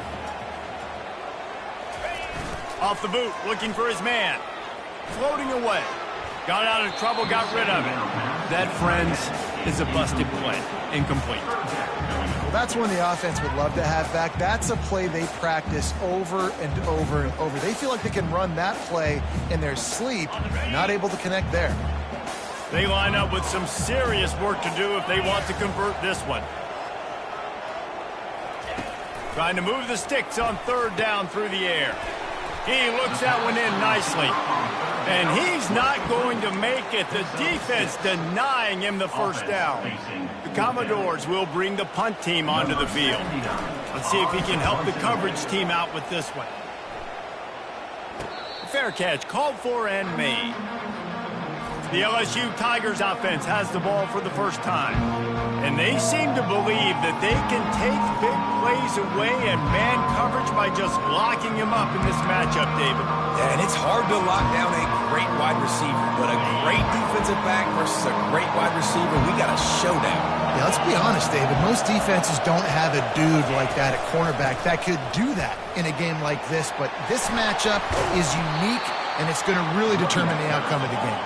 Off the boot, looking for his man. Floating away. Got out of trouble, got rid of it. That, friends, is a busted play. Incomplete. Well, that's one the offense would love to have back. That's a play they practice over and over and over. They feel like they can run that play in their sleep, not able to connect there. They line up with some serious work to do if they want to convert this one. Trying to move the sticks on 3rd down through the air. He looks that one in nicely. And he's not going to make it. The defense denying him the first down. The Commodores will bring the punt team onto the field. Let's see if he can help the coverage team out with this one. Fair catch, called for and made. The LSU Tigers offense has the ball for the first time. And they seem to believe that they can take big plays away and man coverage by just locking him up in this matchup, David. Yeah, and it's hard to lock down a great wide receiver, but a great defensive back versus a great wide receiver, we got a showdown. Yeah, let's be honest, David. Most defenses don't have a dude like that at cornerback that could do that in a game like this, but this matchup is unique, and it's going to really determine the outcome of the game.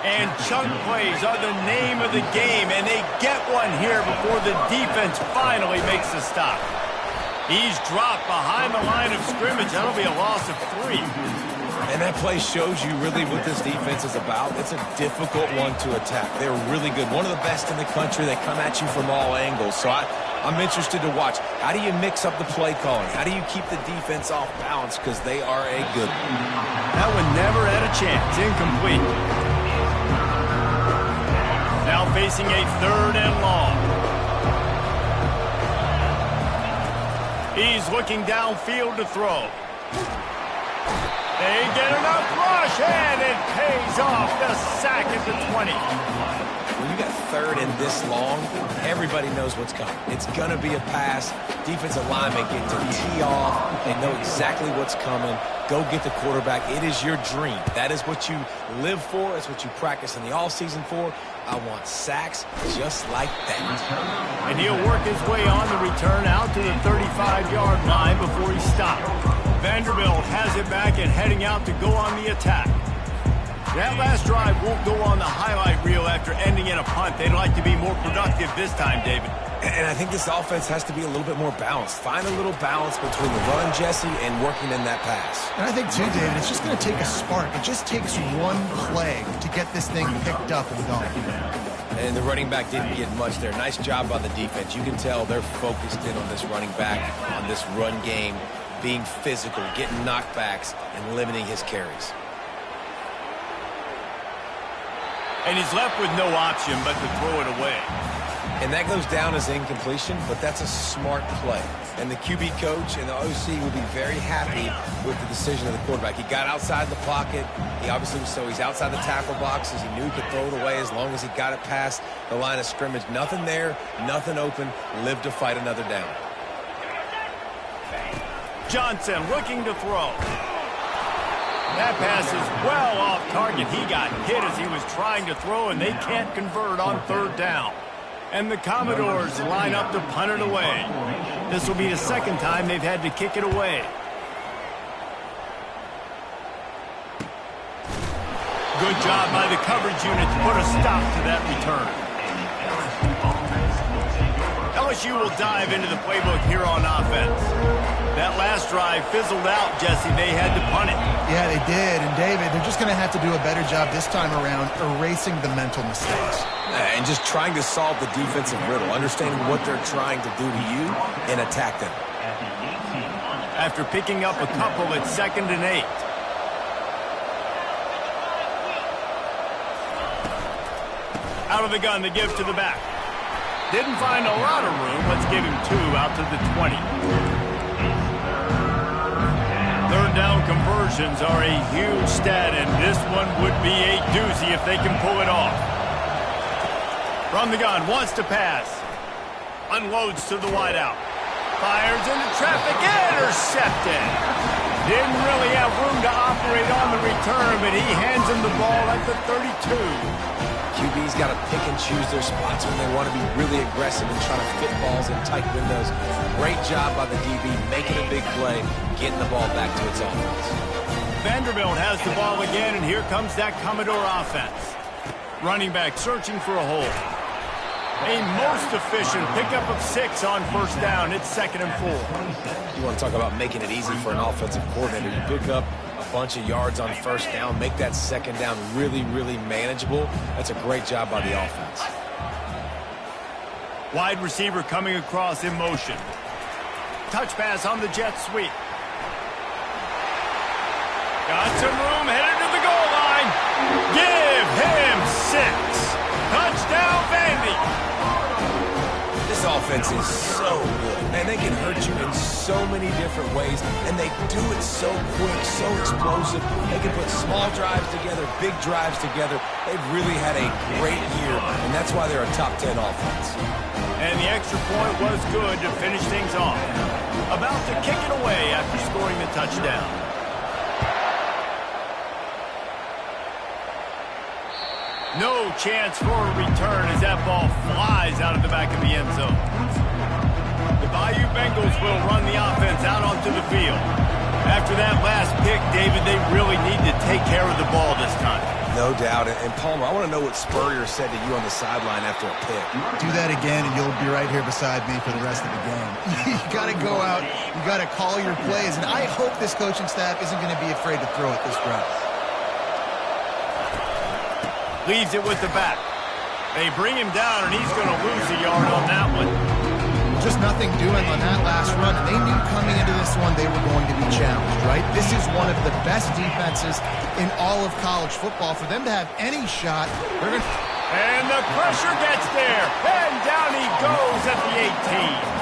And chunk plays are the name of the game, and they get one here before the defense finally makes the stop. He's dropped behind the line of scrimmage. That'll be a loss of 3. And that play shows you really what this defense is about. It's a difficult one to attack. They're really good. One of the best in the country. They come at you from all angles. So I'm interested to watch. How do you mix up the play calling? How do you keep the defense off balance? Because they are a good one. That one never had a chance. Incomplete. Now facing a 3rd and long. He's looking downfield to throw. They get enough rush, and it pays off. The sack at the 20. When you got 3rd and this long, everybody knows what's coming. It's going to be a pass. Defensive linemen get to tee off. They know exactly what's coming. Go get the quarterback. It is your dream. That is what you live for. It's what you practice in the offseason for. I want sacks just like that. And he'll work his way on the return out to the 35-yard line before he stopped. Vanderbilt has it back and heading out to go on the attack. That last drive won't go on the highlight reel after ending in a punt. They'd like to be more productive this time, David. And I think this offense has to be a little bit more balanced. Find a little balance between the run, Jesse, and working in that pass. And I think, too, David, it's just going to take a spark. It just takes one play to get this thing picked up and going. And the running back didn't get much there. Nice job by the defense. You can tell they're focused in on this running back, on this run game, being physical, getting knockbacks, and limiting his carries. And he's left with no option but to throw it away. And that goes down as incompletion, but that's a smart play. And the QB coach and the OC will be very happy with the decision of the quarterback. He got outside the pocket. He obviously was so he's outside the tackle boxes. He knew he could throw it away as long as he got it past the line of scrimmage. Nothing there, nothing open. Lived to fight another down. Johnson looking to throw. That pass is well off target. He got hit as he was trying to throw, and they can't convert on third down. And the Commodores line up to punt it away. This will be the second time they've had to kick it away. Good job by the coverage unit to put a stop to that return. LSU will dive into the playbook here on offense. That last drive fizzled out, Jesse. They had to punt it. Yeah, they did. And, David, they're just going to have to do a better job this time around erasing the mental mistakes. And just trying to solve the defensive riddle, understanding what they're trying to do to you and attack them. After picking up a couple at 2nd and 8. Out of the gun, they give to the back. Didn't find a lot of room. Let's give him 2 out to the 20. Third down conversions are a huge stat, and this one would be a doozy if they can pull it off. From the gun, wants to pass. Unloads to the wideout. Fires into traffic, intercepted. Didn't really have room to operate on the return, but he hands him the ball at the 32. QB's got to pick and choose their spots when they want to be really aggressive and try to fit balls in tight windows. Great job by the DB, making a big play, getting the ball back to its offense. Vanderbilt has the ball again, and here comes that Commodore offense. Running back searching for a hole. A most efficient pickup of 6 on first down. It's 2nd and 4. You want to talk about making it easy for an offensive coordinator. You pick up a bunch of yards on first down, make that second down really, really manageable. That's a great job by the offense. Wide receiver coming across in motion. Touch pass on the jet sweep. Got some room, headed to the goal line. Give him 6. Touchdown, Vandy. This offense is so good. Man, they can hurt you in so many different ways, and they do it so quick, so explosive. They can put small drives together, big drives together. They've really had a great year, and that's why they're a top 10 offense. And the extra point was good to finish things off. About to kick it away after scoring the touchdown. No chance for a return as that ball flies out of the back of the end zone. The Bayou Bengals will run the offense out onto the field. After that last pick, David, they really need to take care of the ball this time. No doubt. And Palmer, I want to know what Spurrier said to you on the sideline after a pick. Do that again, and you'll be right here beside me for the rest of the game. You got to go out. You got to call your plays. And I hope this coaching staff isn't going to be afraid to throw it this route. Leaves it with the back. They bring him down, and he's going to lose a yard on that one. Just nothing doing on that last run, and they knew coming into this one they were going to be challenged, right? This is one of the best defenses in all of college football. For them to have any shot, they're going to... And the pressure gets there, and down he goes at the 18.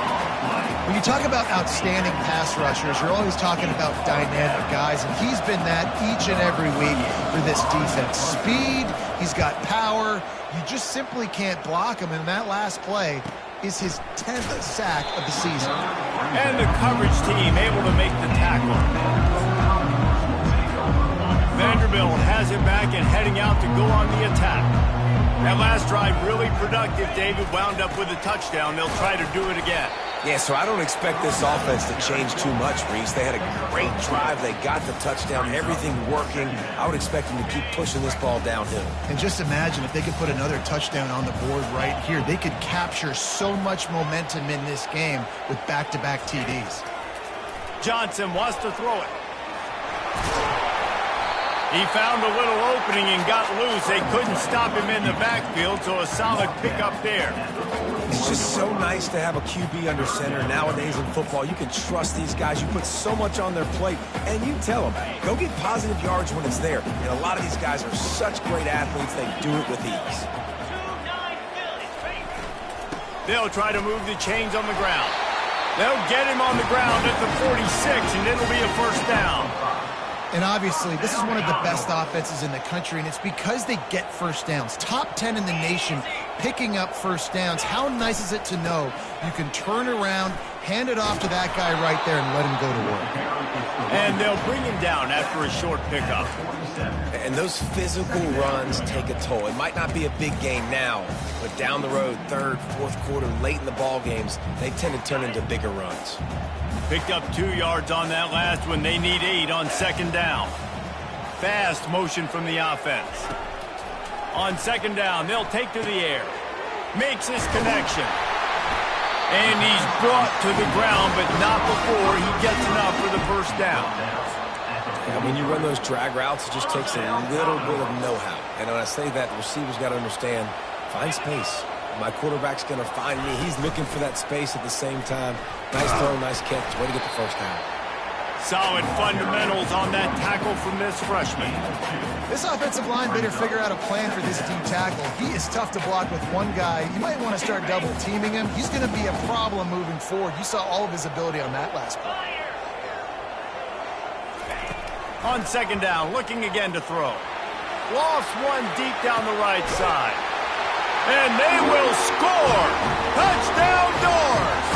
When you talk about outstanding pass rushers, you're always talking about dynamic guys, and he's been that each and every week for this defense. Speed, he's got power. You just simply can't block him, and that last play is his 10th sack of the season. And the coverage team able to make the tackle. Vanderbilt has it back and heading out to go on the attack. That last drive really productive. David wound up with a touchdown. They'll try to do it again. Yeah, so I don't expect this offense to change too much, Reese. They had a great drive. They got the touchdown, everything working. I would expect them to keep pushing this ball downhill. And just imagine if they could put another touchdown on the board right here. They could capture so much momentum in this game with back-to-back TDs. Johnson wants to throw it. He found a little opening and got loose. They couldn't stop him in the backfield, so a solid pickup there. It's just so nice to have a QB under center. Nowadays in football, you can trust these guys. You put so much on their plate, and you tell them, go get positive yards when it's there. And a lot of these guys are such great athletes, they do it with ease. They'll try to move the chains on the ground. They'll get him on the ground at the 46, and it'll be a first down. And obviously, this is one of the best offenses in the country, and it's because they get first downs. Top 10 in the nation picking up first downs. How nice is it to know you can turn around, hand it off to that guy right there, and let him go to work. And they'll bring him down after a short pickup. And those physical runs take a toll. It might not be a big game now, but down the road, third, fourth quarter, late in the ball games, they tend to turn into bigger runs. Picked up 2 yards on that last one. They need 8 on second down. Fast motion from the offense. On second down, they'll take to the air. Makes his connection. And he's brought to the ground, but not before he gets enough for the first down. And when you run those drag routes, it just takes a little bit of know-how. And when I say that, the receiver's got to understand, find space. My quarterback's going to find me. He's looking for that space at the same time. Nice throw, nice catch. Way to get the first down. Solid fundamentals on that tackle from this freshman. This offensive line better figure out a plan for this deep tackle. He is tough to block with one guy. You might want to start double teaming him. He's going to be a problem moving forward. You saw all of his ability on that last play. On second down, looking again to throw. Lost one deep down the right side. And they will score! Touchdown Doors!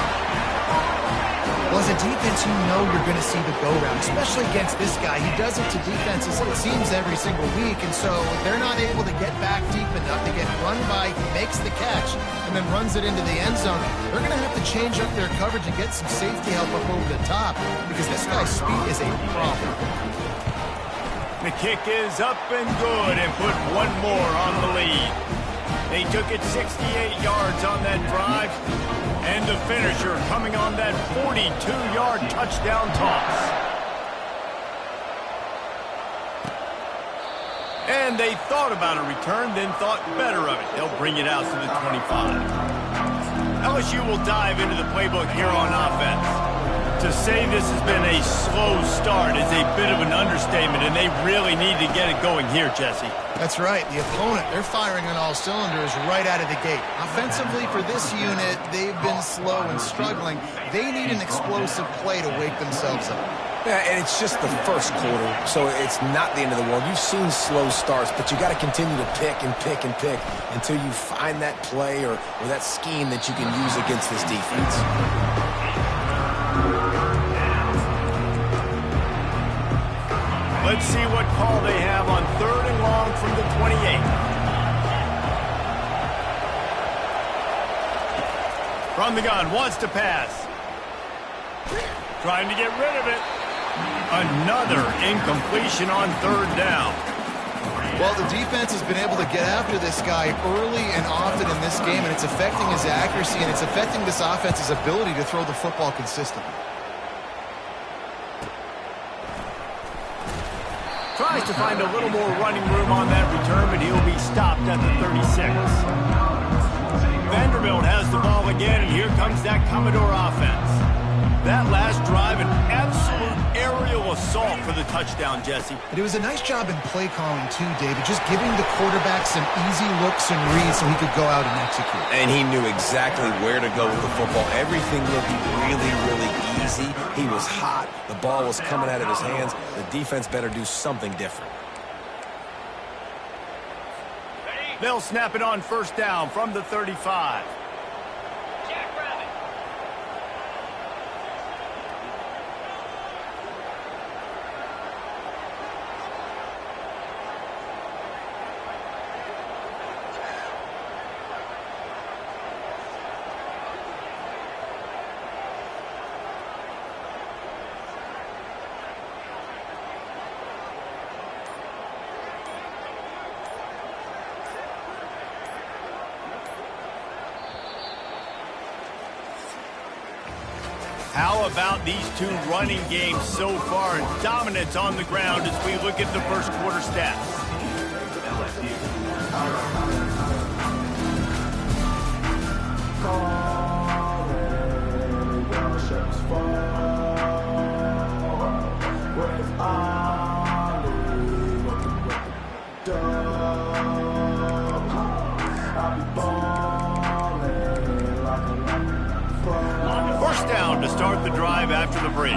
Well, as a defense, you know you're going to see the go-round, especially against this guy. He does it to defenses, it seems, every single week, and so they're not able to get back deep enough to get run by. He makes the catch and then runs it into the end zone. They're going to have to change up their coverage and get some safety help up over the top because this guy's speed is a problem. The kick is up and good and put one more on the lead. They took it 68 yards on that drive, and the finisher coming on that 42-yard touchdown toss. And they thought about a return, then thought better of it. They'll bring it out to the 25. LSU will dive into the playbook here on offense. To say this has been a slow start is a bit of an understatement, and they really need to get it going here, Jesse. That's right. The opponent, they're firing on all cylinders right out of the gate. Offensively, for this unit, they've been slow and struggling. They need an explosive play to wake themselves up. Yeah, and it's just the first quarter, so it's not the end of the world. You've seen slow starts, but you got to continue to pick and pick and pick until you find that play or that scheme that you can use against this defense. Let's see what call they have on third and long from the 28. From the gun, wants to pass. Trying to get rid of it. Another incompletion on third down. Well, the defense has been able to get after this guy early and often in this game, and it's affecting his accuracy, and it's affecting this offense's ability to throw the football consistently. Tries to find a little more running room on that return, but he'll be stopped at the 36. Vanderbilt has the ball again, and here comes that Commodore offense. That last drive, an absolute aerial assault for the touchdown, Jesse. And it was a nice job in play calling, too, David, just giving the quarterback some easy looks and reads so he could go out and execute. And he knew exactly where to go with the football. Everything looked really, really easy. He was hot. The ball was coming out of his hands. The defense better do something different. They'll snap it on first down from the 35. How about these two running games so far? Dominance on the ground as we look at the first quarter stats. First down to start the drive after the break.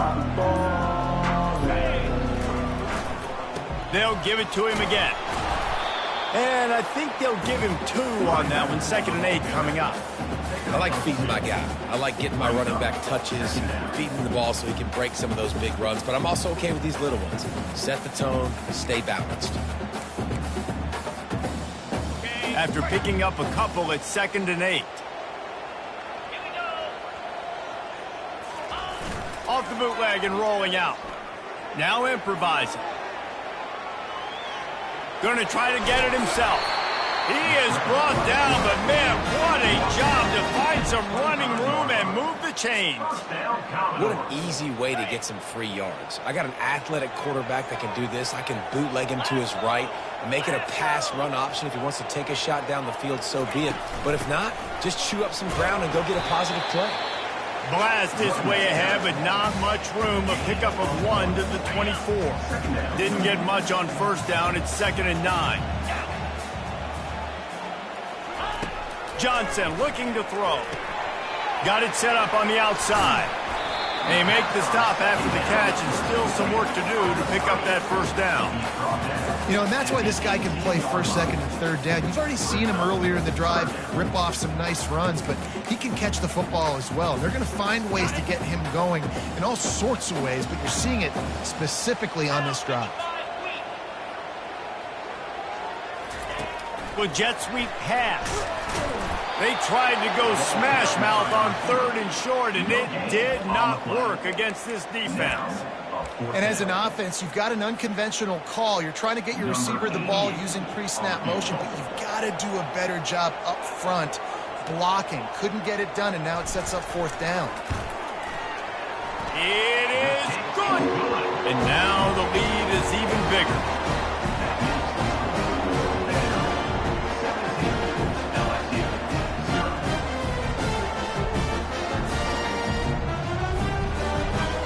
They'll give it to him again. And I think they'll give him 2 on that one. 2nd and 8 coming up. I like feeding my guy. I like getting my running back touches, feeding the ball so he can break some of those big runs. But I'm also okay with these little ones. Set the tone, stay balanced. After picking up a couple, it's 2nd and 8. Off the bootleg and rolling out. Now improvising. Going to try to get it himself. He is brought down, but man, what a job to find some running room and move the chains. What an easy way to get some free yards. I got an athletic quarterback that can do this. I can bootleg him to his right, make it a pass-run option. If he wants to take a shot down the field, so be it. But if not, just chew up some ground and go get a positive play. Blast his way ahead, but not much room. A pickup of 1 to the 24. Didn't get much on first down. It's 2nd and 9. Johnson looking to throw. Got it set up on the outside. They make the stop after the catch, and still some work to do to pick up that first down. You know, and that's why this guy can play first, second, and third down. You've already seen him earlier in the drive rip off some nice runs, but he can catch the football as well. They're going to find ways to get him going in all sorts of ways, but you're seeing it specifically on this drive. Well, jet sweep pass. They tried to go smash mouth on 3rd and short, and it did not work against this defense. And as an offense, you've got an unconventional call. You're trying to get your receiver the ball using pre-snap motion, but you've got to do a better job up front blocking. Couldn't get it done, and now it sets up 4th down. It is good. And now the lead is even bigger.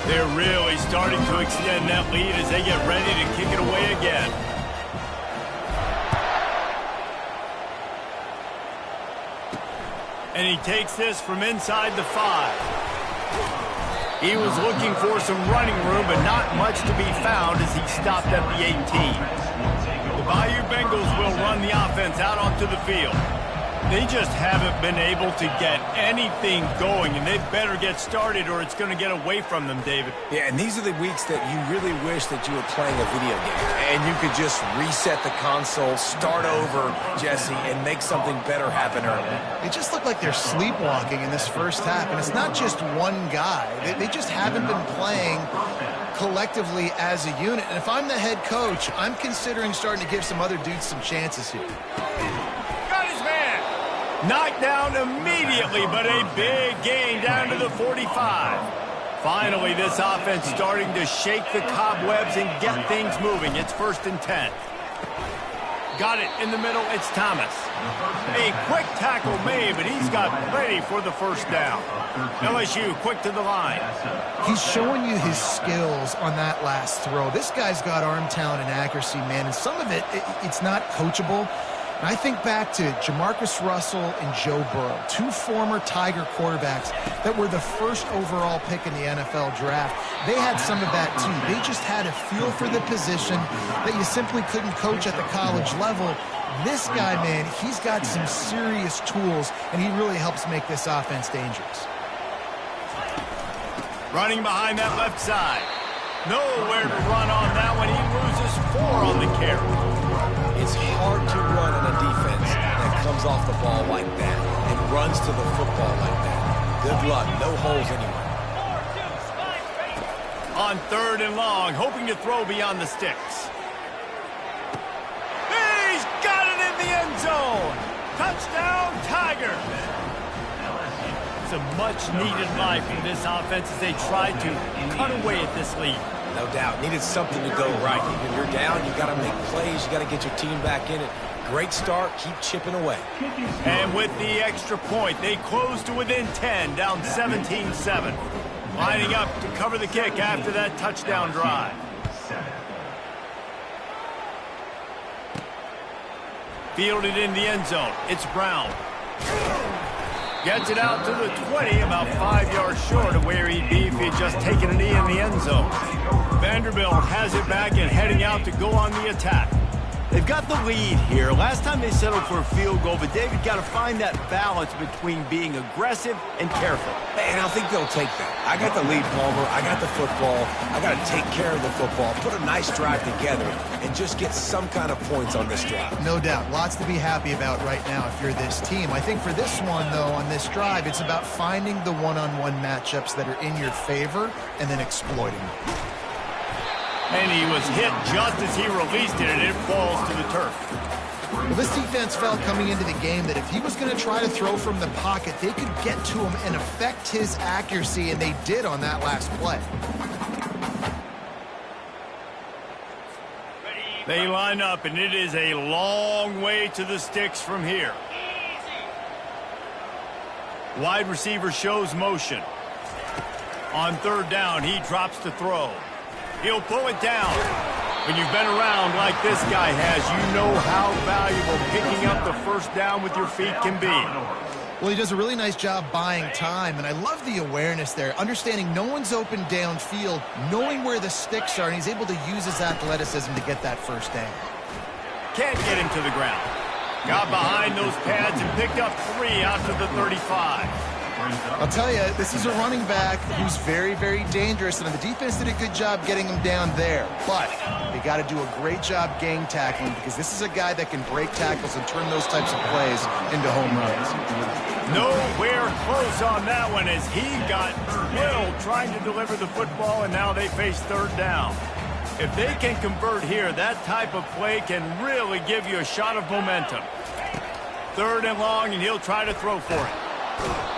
They're really starting to extend that lead as they get ready to kick it away again. And he takes this from inside the 5. He was looking for some running room, but not much to be found as he stopped at the 18. The Bayou Bengals will run the offense out onto the field. They just haven't been able to get anything going, and they better get started or it's going to get away from them, David. Yeah, and these are the weeks that you really wish that you were playing a video game and you could just reset the console, start over, Jesse, and make something better happen early. They just look like they're sleepwalking in this first half, and it's not just one guy. They just haven't been playing collectively as a unit. And if I'm the head coach, I'm considering starting to give some other dudes some chances here. Knocked down immediately, but a big gain down to the 45. Finally, this offense starting to shake the cobwebs and get things moving. It's 1st and 10. Got it in the middle. It's Thomas. A quick tackle made, but he's got plenty for the first down. LSU quick to the line. He's showing you his skills on that last throw. This guy's got arm talent and accuracy, man, and some of it's not coachable. And I think back to Jamarcus Russell and Joe Burrow, 2 former Tiger quarterbacks that were the first overall pick in the NFL draft. They had some of that, too. They just had a feel for the position that you simply couldn't coach at the college level. This guy, man, he's got some serious tools, and he really helps make this offense dangerous. Running behind that left side. Nowhere to run on that one. He loses 4 on the carry. It's hard to run on a defense that comes off the ball like that and runs to the football like that. Good luck. No holes anywhere. On 3rd and long, hoping to throw beyond the sticks. He's got it in the end zone. Touchdown, Tigers. some much-needed life in this offense as they try to cut away at this lead. No doubt. Needed something to go right. When you're down, you got to make plays. You got to get your team back in it. Great start. Keep chipping away. And with the extra point, they close to within 10, down 17-7. Lining up to cover the kick after that touchdown drive. Fielded in the end zone. It's Brown. Gets it out to the 20, about 5 yards short of where he'd be if he had just taken a knee in the end zone. Vanderbilt has it back and heading out to go on the attack. They've got the lead here. Last time they settled for a field goal, but David got to find that balance between being aggressive and careful. And I think they'll take that. I got the lead, Palmer. I got the football. I got to take care of the football, put a nice drive together, and just get some kind of points on this drive. No doubt. Lots to be happy about right now if you're this team. I think for this one, though, on this drive, it's about finding the one-on-one matchups that are in your favor and then exploiting them. And he was hit just as he released it, and it falls to the turf. Well, this defense felt coming into the game that if he was going to try to throw from the pocket, they could get to him and affect his accuracy, and they did on that last play. They line up, and it is a long way to the sticks from here. Wide receiver shows motion. On third down, he drops to throw. He'll pull it down. When you've been around like this guy has, you know how valuable picking up the first down with your feet can be. Well, he does a really nice job buying time, and I love the awareness there, understanding no one's open downfield, knowing where the sticks are, and he's able to use his athleticism to get that first down. Can't get him to the ground. Got behind those pads and picked up 3 out to the 35. I'll tell you, this is a running back who's very, very dangerous, and the defense did a good job getting him down there. But they got to do a great job gang tackling because this is a guy that can break tackles and turn those types of plays into home runs. Nowhere close on that one as he got drilled trying to deliver the football, and now they face third down. If they can convert here, that type of play can really give you a shot of momentum. Third and long, and he'll try to throw for it.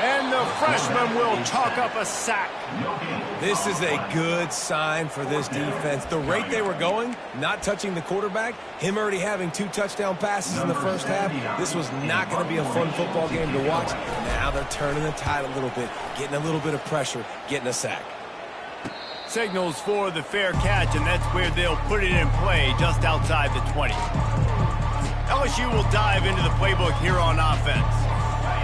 And the freshman will chalk up a sack. This is a good sign for this defense. The rate they were going, not touching the quarterback, him already having 2 touchdown passes in the first half, this was not going to be a fun football game to watch. Now they're turning the tide a little bit, getting a little bit of pressure, getting a sack. Signals for the fair catch, and that's where they'll put it in play just outside the 20. LSU will dive into the playbook here on offense.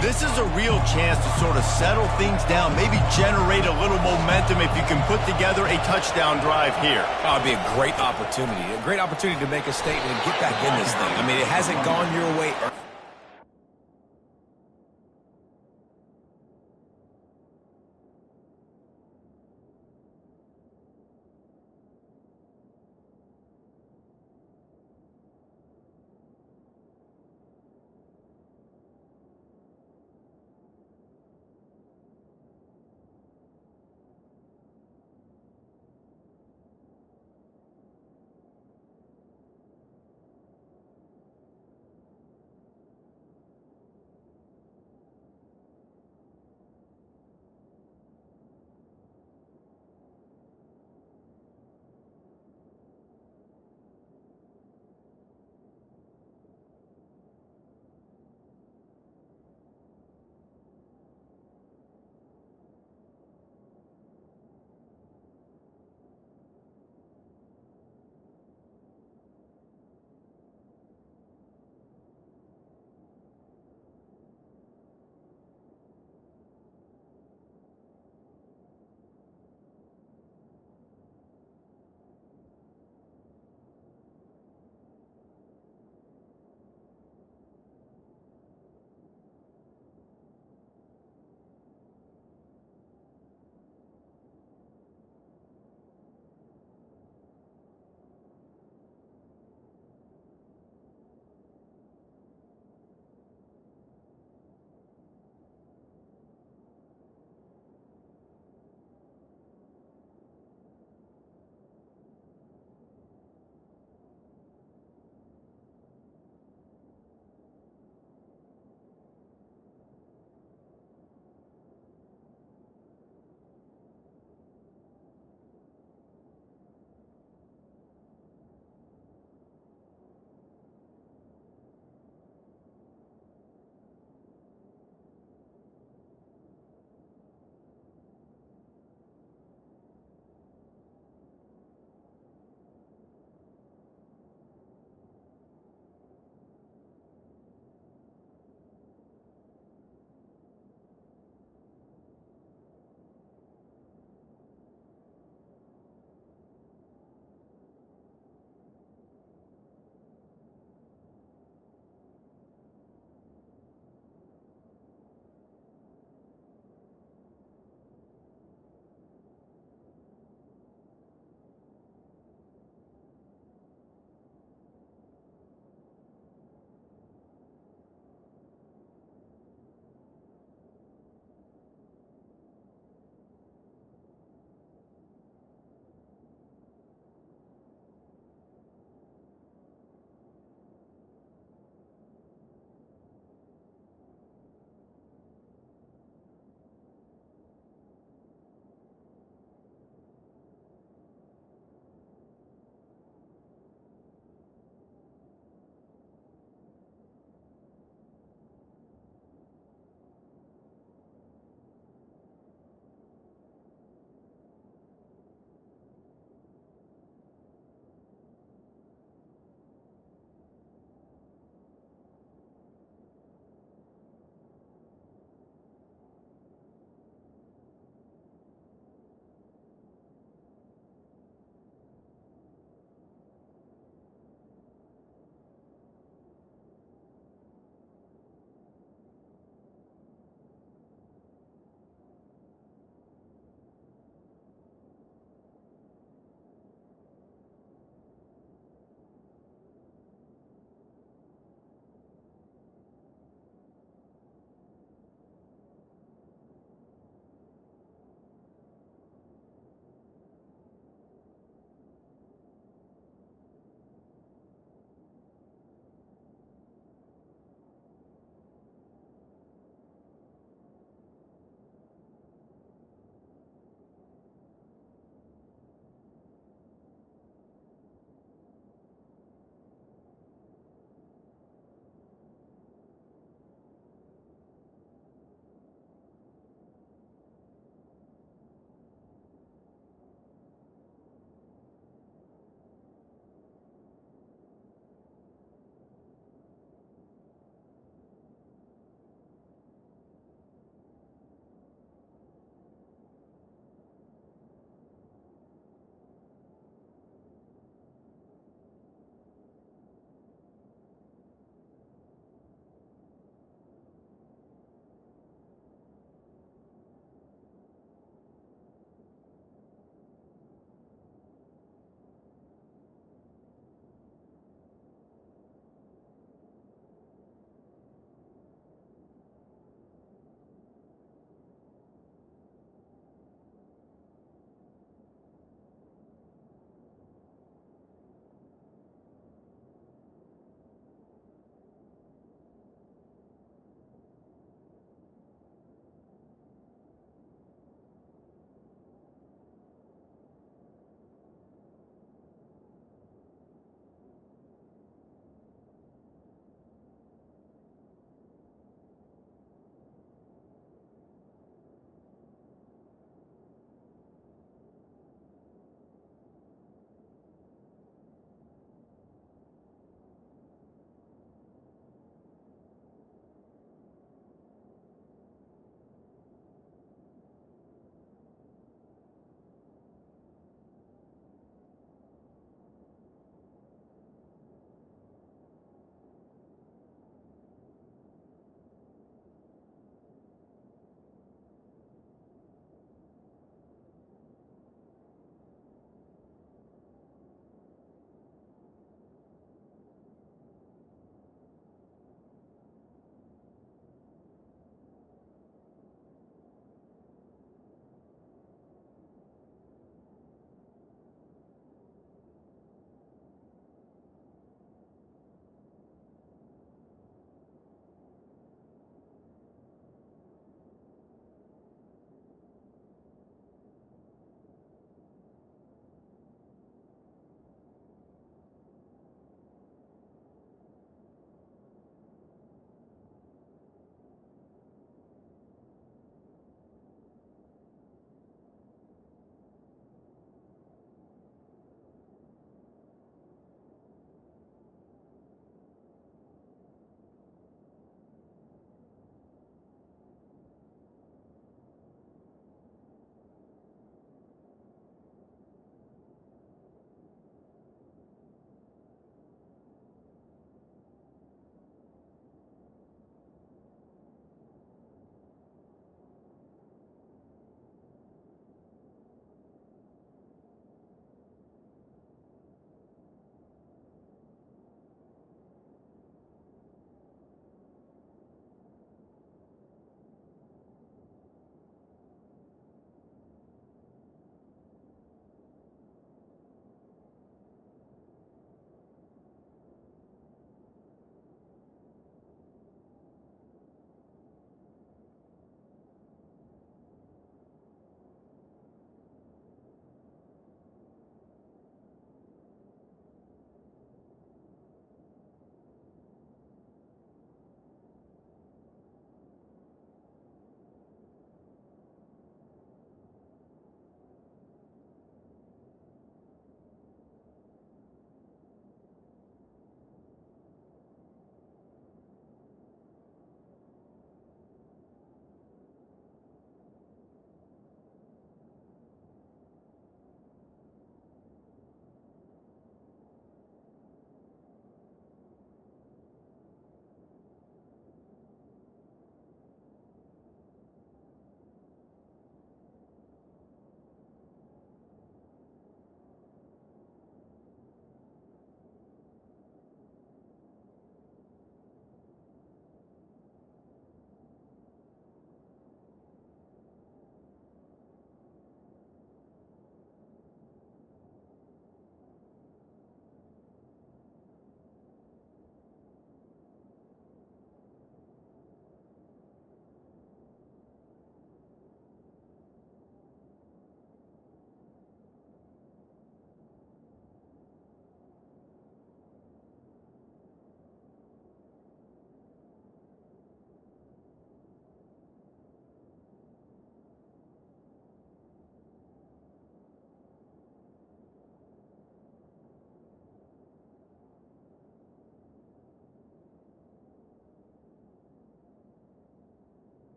This is a real chance to sort of settle things down, maybe generate a little momentum if you can put together a touchdown drive here. Oh, it'd be a great opportunity to make a statement and get back in this thing. I mean, it hasn't gone your way.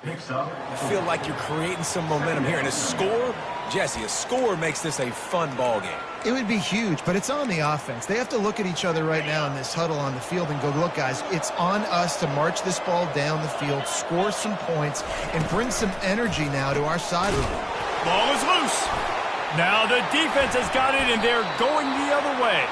I feel like you're creating some momentum here. And a score, Jesse, a score makes this a fun ball game. It would be huge, but it's on the offense. They have to look at each other right now in this huddle on the field and go, look, guys, it's on us to march this ball down the field, score some points, and bring some energy now to our sideline. Ball is loose. Now the defense has got it, and they're going the other way.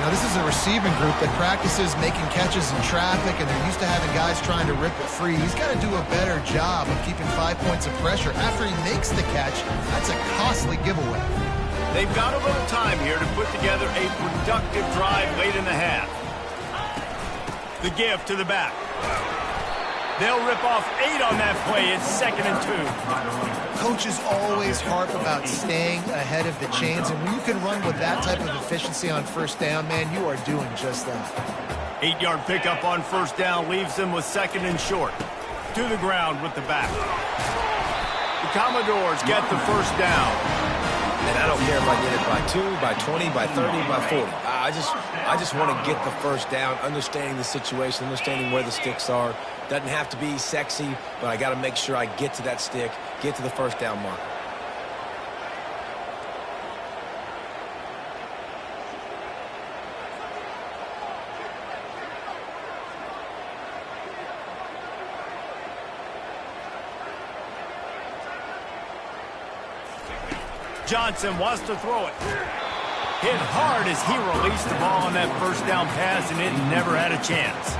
Now, this is a receiving group that practices making catches in traffic, and they're used to having guys trying to rip it free. He's got to do a better job of keeping 5 points of pressure. After he makes the catch, that's a costly giveaway. They've got a little time here to put together a productive drive late in the half. The give to the back. They'll rip off 8 on that play. It's 2nd and 2. Coaches always harp about staying ahead of the chains, and when you can run with that type of efficiency on first down, man, you are doing just that. 8-yard pickup on first down leaves them with 2nd and short. To the ground with the back. The Commodores get the first down. And I don't care if I get it by 2, by 20, by 30, by 40. I just want to get the first down, understanding the situation, understanding where the sticks are. Doesn't have to be sexy, but I got to make sure I get to that stick, get to the first down marker. Johnson wants to throw it. Hit hard as he released the ball on that first down pass, and it never had a chance.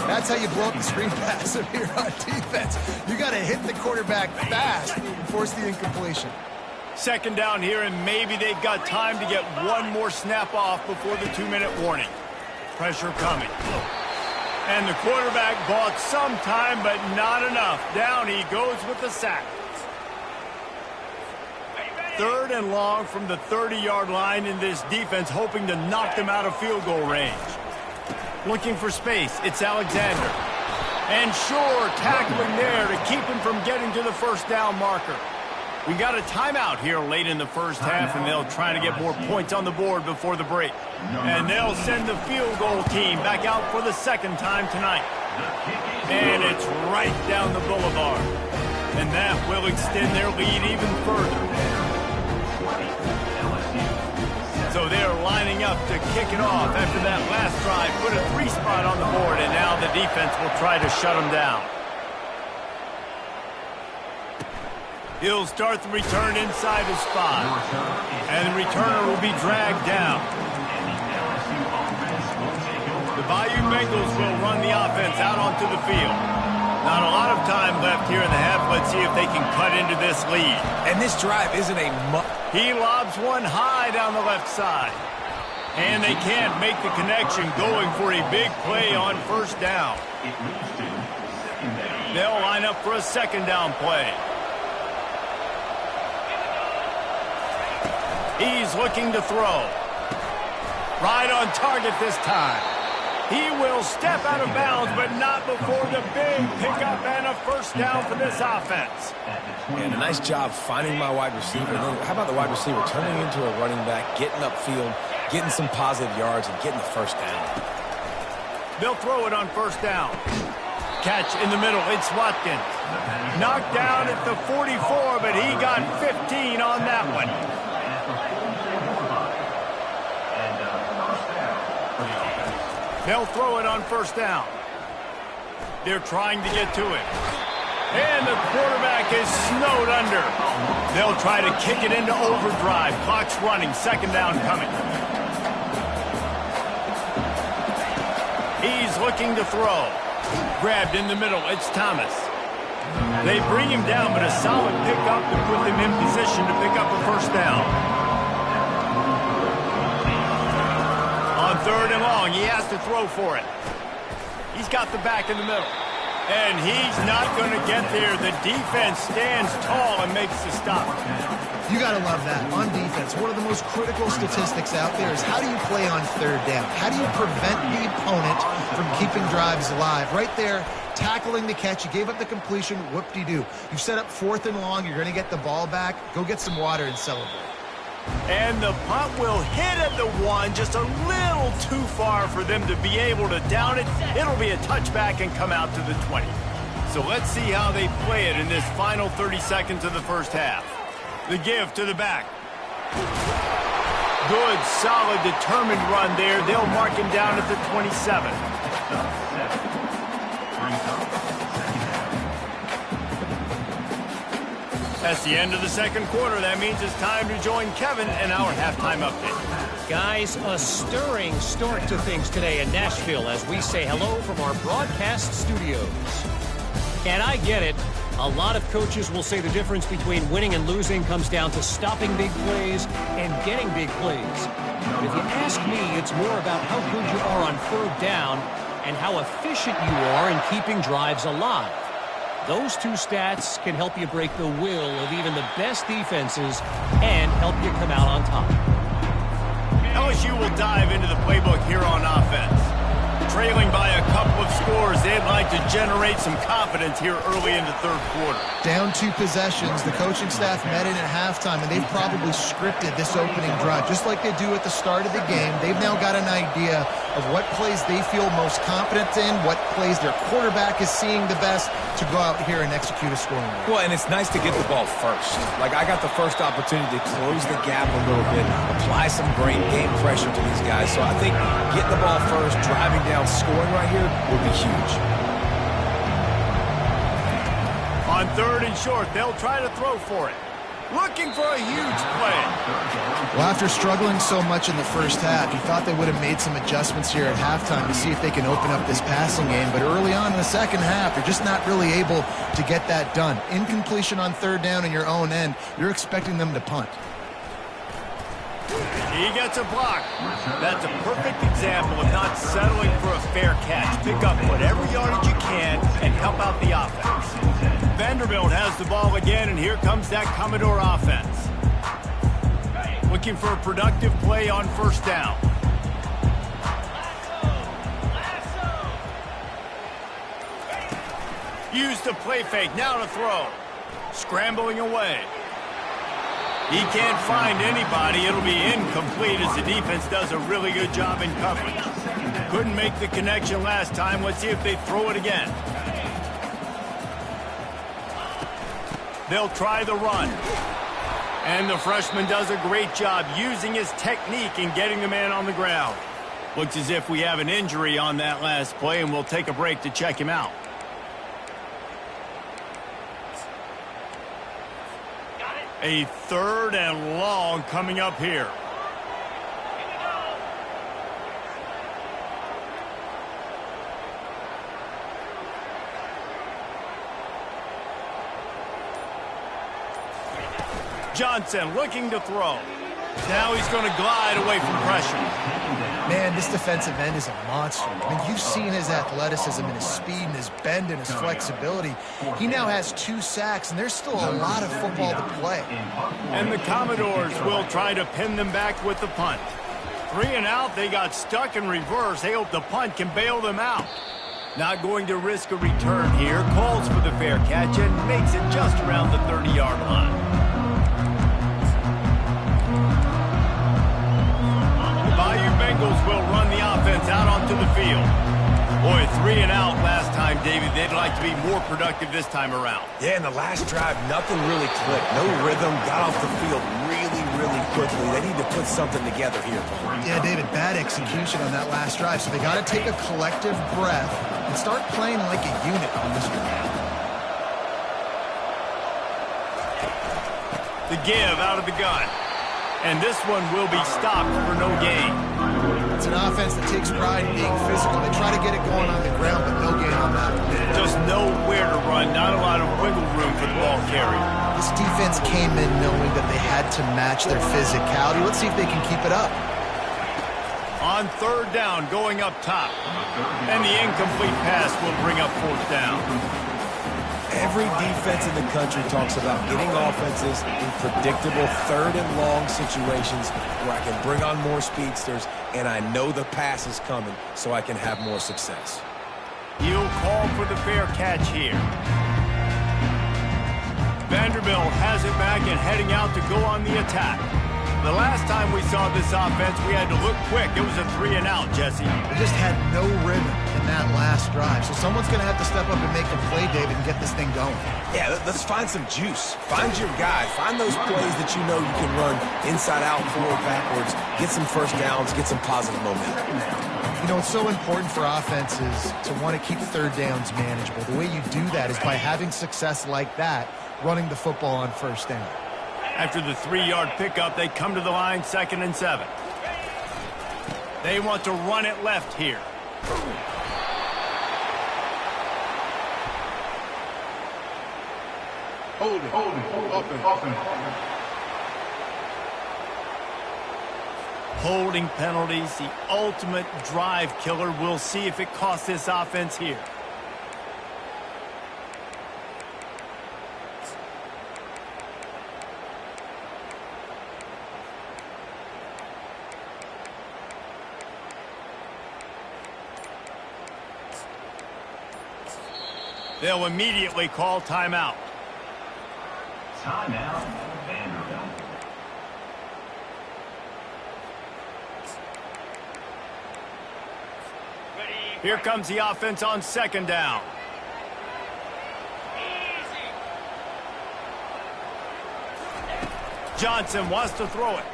That's how you blow up the screen pass if you're on defense. You got to hit the quarterback fast and force the incompletion. 2nd down here, and maybe they've got time to get one more snap off before the 2-minute warning. Pressure coming. And the quarterback bought some time, but not enough. Down he goes with the sack. 3rd and long from the 30-yard line, in this defense hoping to knock them out of field goal range. Looking for space, it's Alexander. And sure, tackling there to keep him from getting to the first down marker. We got a timeout here late in the first half, and they'll try to get more points on the board before the break. And they'll send the field goal team back out for the 2nd time tonight. And it's right down the boulevard. And that will extend their lead even further. So they're lining up to kick it off after that last drive. Put a 3 spot on the board, and now the defense will try to shut them down. He'll start the return inside his spot. And the returner will be dragged down. The Bayou Bengals will run the offense out onto the field. Not a lot of time left here in the half. Let's see if they can cut into this lead. And this drive isn't a He lobs one high down the left side. And they can't make the connection, going for a big play on first down. They'll line up for a 2nd down play. He's looking to throw. Right on target this time. He will step out of bounds, but not before the big pickup and a first down for this offense. And a nice job finding my wide receiver. And then how about the wide receiver turning into a running back, getting upfield, getting some positive yards, and getting the first down. They'll throw it on first down. Catch in the middle. It's Watkins. Knocked down at the 44, but he got 15 on that one. They'll throw it on first down. They're trying to get to it. And the quarterback is snowed under. They'll try to kick it into overdrive. Clock's running. 2nd down coming. He's looking to throw. Grabbed in the middle. It's Thomas. They bring him down, but a solid pickup to put them in position to pick up a first down. On 3rd and long, he has to throw for it. He's got the back in the middle. And he's not going to get there. The defense stands tall and makes the stop. You got to love that. On defense, one of the most critical statistics out there is how do you play on 3rd down? How do you prevent the opponent from keeping drives alive? Right there, tackling the catch. You gave up the completion. Whoop-de-doo. You set up 4th and long. You're going to get the ball back. Go get some water and celebrate. And the punt will hit at the 1, just a little too far for them to be able to down it. It'll be a touchback and come out to the 20. So let's see how they play it in this final 30 seconds of the first half. The give to the back. Good, solid, determined run there. They'll mark him down at the 27. That's the end of the second quarter. That means it's time to join Kevin in our halftime update. Guys, a stirring start to things today in Nashville as we say hello from our broadcast studios. And I get it. A lot of coaches will say the difference between winning and losing comes down to stopping big plays and getting big plays. But if you ask me, it's more about how good you are on third down and how efficient you are in keeping drives alive. Those two stats can help you break the will of even the best defenses and help you come out on top. LSU will dive into the playbook here on offense. Trailing by a couple of scores, they'd like to generate some confidence here early in the third quarter. Down 2 possessions, the coaching staff met in at halftime, and they've probably scripted this opening drive. Just like they do at the start of the game, they've now got an idea of what plays they feel most confident in, what plays their quarterback is seeing the best to go out here and execute a scoring run. Well, and it's nice to get the ball first. Like, I got the first opportunity to close the gap a little bit, apply some great game pressure to these guys. So I think getting the ball first, driving down, scoring right here will be huge. On third and short, they'll try to throw for it. Looking for a huge play. Well, after struggling so much in the first half, you thought they would have made some adjustments here at halftime to see if they can open up this passing game. But early on in the second half, they're just not really able to get that done. Incompletion on third down in your own end, you're expecting them to punt. He gets a block. That's a perfect example of not settling for a fair catch. Pick up whatever yardage you can and help out the offense. Vanderbilt has the ball again, and here comes that Commodore offense. Looking for a productive play on first down. Use the play fake, now to throw. Scrambling away. He can't find anybody. It'll be incomplete as the defense does a really good job in coverage. Couldn't make the connection last time. Let's see if they throw it again. They'll try the run. And the freshman does a great job using his technique and getting the man on the ground. Looks as if we have an injury on that last play, and we'll take a break to check him out. A third and long coming up here. Johnson looking to throw. Now he's going to glide away from pressure. Man, this defensive end is a monster. I mean, you've seen his athleticism and his speed and his bend and his flexibility. He now has 2 sacks, and there's still a lot of football to play. And the Commodores will try to pin them back with the punt. 3 and out, they got stuck in reverse. They hope the punt can bail them out. Not going to risk a return here. Calls for the fair catch and makes it just around the 30-yard line. Bengals will run the offense out onto the field. Boy, 3 and out last time, David. They'd like to be more productive this time around. Yeah, in the last drive, nothing really clicked. No rhythm, got off the field really quickly. They need to put something together here. Yeah, David, bad execution on that last drive. So they got to take a collective breath and start playing like a unit on this one. The give out of the gun. And this one will be stopped for no gain. It's an offense that takes pride in being physical. They try to get it going on the ground, but no gain on that. Just nowhere to run. Not a lot of wiggle room for the ball carrier. This defense came in knowing that they had to match their physicality. Let's see if they can keep it up. On third down, going up top. And the incomplete pass will bring up fourth down. Every defense in the country talks about getting offenses in predictable third and long situations where I can bring on more speedsters and I know the pass is coming so I can have more success. He'll call for the fair catch here. Vanderbilt has it back and heading out to go on the attack. The last time we saw this offense, we had to look quick. It was a 3-and-out, Jesse. They just had no rhythm in that last drive. So someone's going to have to step up and make a play, David, and get this thing going. Yeah, let's find some juice. Find your guy. Find those plays that you know you can run inside out, forward, backwards, get some first downs, get some positive momentum. You know, it's so important for offenses to want to keep third downs manageable. The way you do that is by having success like that, running the football on first down. After the 3-yard pickup, they come to the line, 2nd and 7. They want to run it left here. Holding penalties, the ultimate drive killer. We'll see if it costs this offense here. They'll immediately call timeout. Timeout, Vanderbilt. Here comes the offense on 2nd down. Johnson wants to throw it.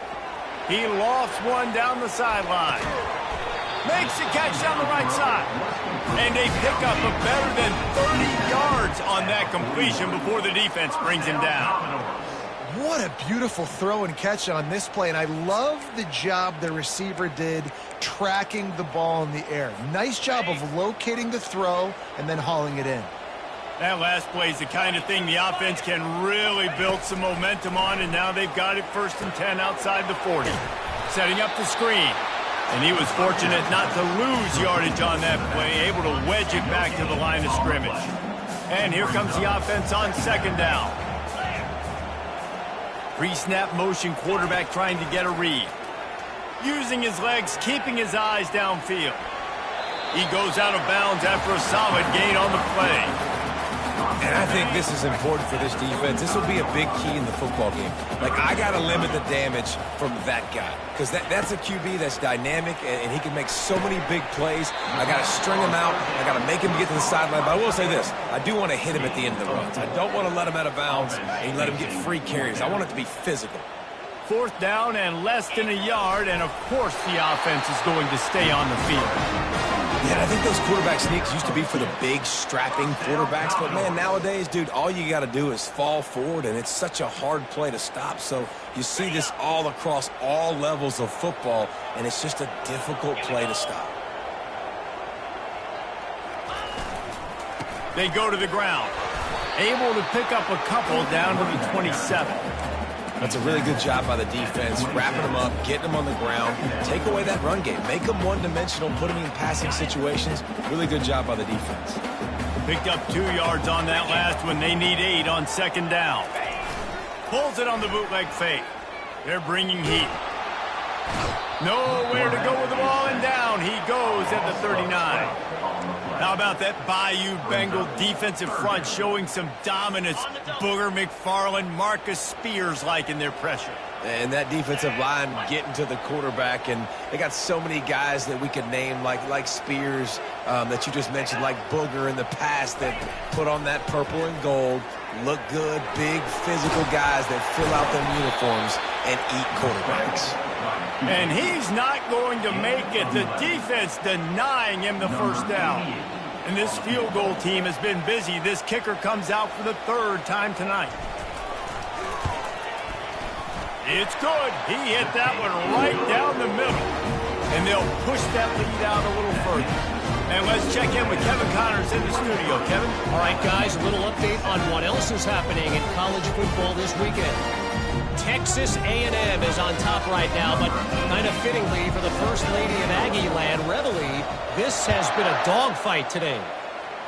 He lofts one down the sideline. Makes the catch down the right side. And they pick up a better than 30 yards on that completion before the defense brings him down. What a beautiful throw and catch on this play, and I love the job the receiver did tracking the ball in the air. Nice job of locating the throw and then hauling it in. That last play is the kind of thing the offense can really build some momentum on, and now they've got it 1st and 10 outside the 40. Setting up the screen. And he was fortunate not to lose yardage on that play, able to wedge it back to the line of scrimmage. And here comes the offense on 2nd down. Pre-snap motion quarterback trying to get a read. Using his legs, keeping his eyes downfield. He goes out of bounds after a solid gain on the play. And I think this is important for this defense. This will be a big key in the football game. Like, I got to limit the damage from that guy. Because that's a QB that's dynamic, and he can make so many big plays. I got to string him out. I got to make him get to the sideline. But I will say this. I do want to hit him at the end of the runs. I don't want to let him out of bounds and let him get free carries. I want it to be physical. 4th down and less than a yard, and of course the offense is going to stay on the field. Yeah, I think those quarterback sneaks used to be for the big, strapping quarterbacks. But, man, nowadays, dude, all you got to do is fall forward, and it's such a hard play to stop. So you see this all across all levels of football, and it's just a difficult play to stop. They go to the ground. Able to pick up a couple down to the 27. That's a really good job by the defense, wrapping them up, getting them on the ground. Take away that run game. Make them one-dimensional, put them in passing situations. Really good job by the defense. Picked up 2 yards on that last one. They need 8 on 2nd down. Pulls it on the bootleg fake. They're bringing heat. Nowhere to go with the ball, and down he goes at the 39. How about that Bayou Bengal defensive front showing some dominance? Booger McFarland, Marcus Spears-like in their pressure. And that defensive line getting to the quarterback, and they got so many guys that we could name like Spears that you just mentioned, like Booger in the past, that put on that purple and gold, look good, big physical guys that fill out them uniforms and eat quarterbacks. And he's not going to make it. The defense denying him the 1st down. And this field goal team has been busy. This kicker comes out for the 3rd time tonight. It's good. He hit that one right down the middle. And they'll push that lead out a little further. And let's check in with Kevin Connors in the studio. Kevin? All right, guys, a little update on what else is happening in college football this weekend. Texas A&M is on top right now, but kind of fittingly for the First Lady of Aggie Land, Reveille, this has been a dogfight today.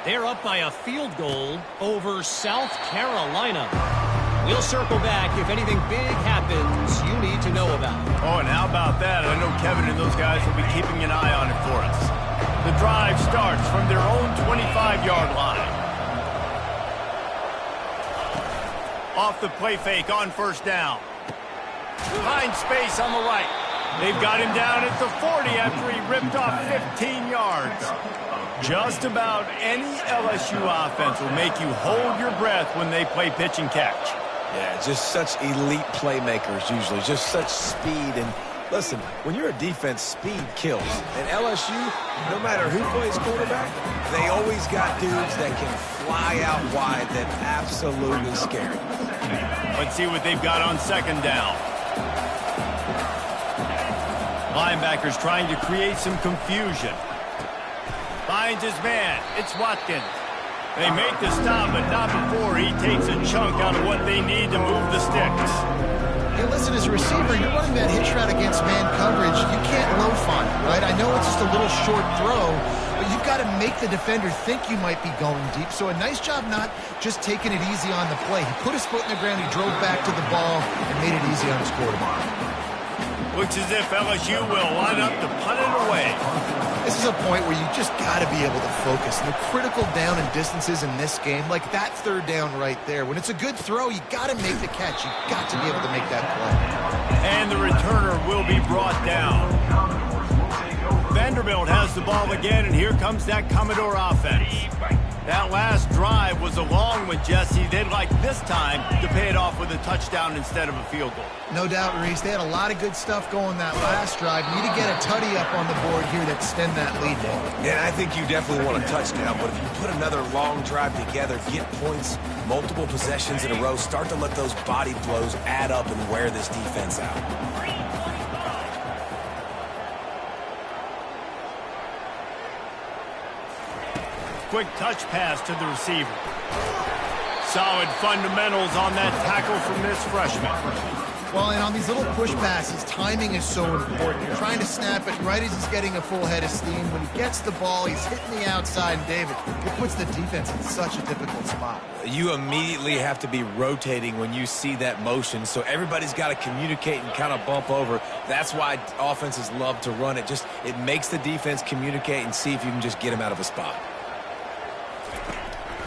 They're up by a field goal over South Carolina. We'll circle back if anything big happens you need to know about. Oh, and how about that? I know Kevin and those guys will be keeping an eye on it for us. The drive starts from their own 25-yard line. Off the play fake on 1st down. Finds space on the right. They've got him down at the 40 after he ripped off 15 yards. Just about any LSU offense will make you hold your breath when they play pitch and catch. Yeah, just such elite playmakers usually, just such speed. And listen, when you're a defense, speed kills. And LSU, no matter who plays quarterback, they always got dudes that can fly out wide that absolutely scary. Let's see what they've got on second down. Linebackers trying to create some confusion. Finds his man. It's Watkins. They make the stop, but not before he takes a chunk out of what they need to move the sticks. Hey, listen, as a receiver, you're running that hitch route against man coverage. You can't loaf on it, right? I know it's just a little short throw, but you've got to make the defender think you might be going deep. So a nice job not just taking it easy on the play. He put his foot in the ground, he drove back to the ball, and made it easy on his quarterback. Looks as if LSU will line up to punt it away. This is a point where you just got to be able to focus. And the critical down and distances in this game, like that third down right there. When it's a good throw, you got to make the catch. You got to be able to make that play. And the returner will be brought down. Vanderbilt has the ball again, and here comes that Commodore offense. That last drive was a long one, Jesse. They'd like this time to pay it off with a touchdown instead of a field goal. No doubt, Reese. They had a lot of good stuff going that last drive. Need to get a tutty up on the board here to extend that lead down. Yeah, and I think you definitely want a touchdown, but if you put another long drive together, get points, multiple possessions in a row, start to let those body blows add up and wear this defense out. Quick touch pass to the receiver. Solid fundamentals on that tackle from this freshman. Well, and on these little push passes, timing is so important. You're trying to snap it right as he's getting a full head of steam. When he gets the ball, he's hitting the outside, and David, it puts the defense in such a difficult spot. You immediately have to be rotating when you see that motion, so everybody's got to communicate and kind of bump over. That's why offenses love to run it. It makes the defense communicate and see if you can just get him out of a spot.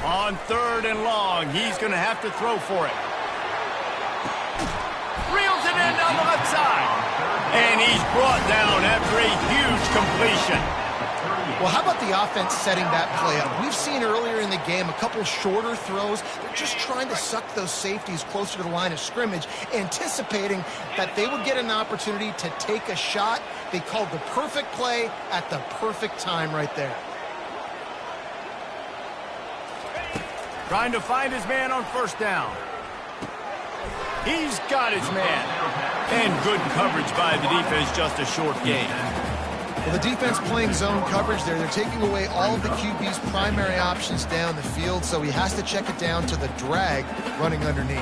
On third and long, he's going to have to throw for it. Reels it in down the left side. And he's brought down after a huge completion. Well, how about the offense setting that play up? We've seen earlier in the game a couple shorter throws. They're just trying to suck those safeties closer to the line of scrimmage, anticipating that they would get an opportunity to take a shot. They called the perfect play at the perfect time right there. Trying to find his man on first down. He's got his man. And good coverage by the defense, just a short gain. Well, the defense playing zone coverage there. They're taking away all of the QB's primary options down the field, so he has to check it down to the drag running underneath.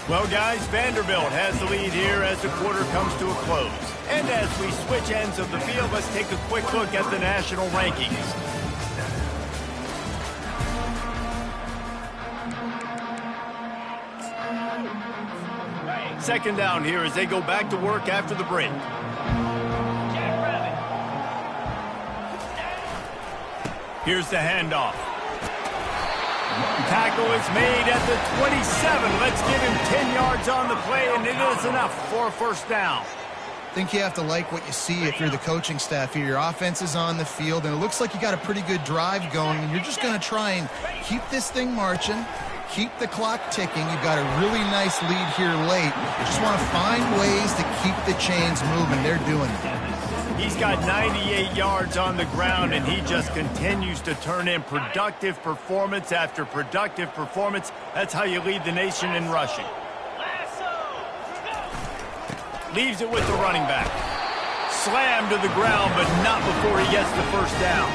Well, guys, Vanderbilt has the lead here as the quarter comes to a close. And as we switch ends of the field, let's take a quick look at the national rankings. Second down here as they go back to work after the break. Here's the handoff. Tackle is made at the 27. Let's give him 10 yards on the play, and it is enough for a first down. I think you have to like what you see if you're the coaching staff here. Your offense is on the field, and it looks like you got a pretty good drive going, and you're just going to try and keep this thing marching, keep the clock ticking. You've got a really nice lead here late. You just want to find ways to keep the chains moving. They're doing it. He's got 98 yards on the ground, and he just continues to turn in productive performance after productive performance. That's how you lead the nation in rushing. Leaves it with the running back. Slammed to the ground, but not before he gets the first down.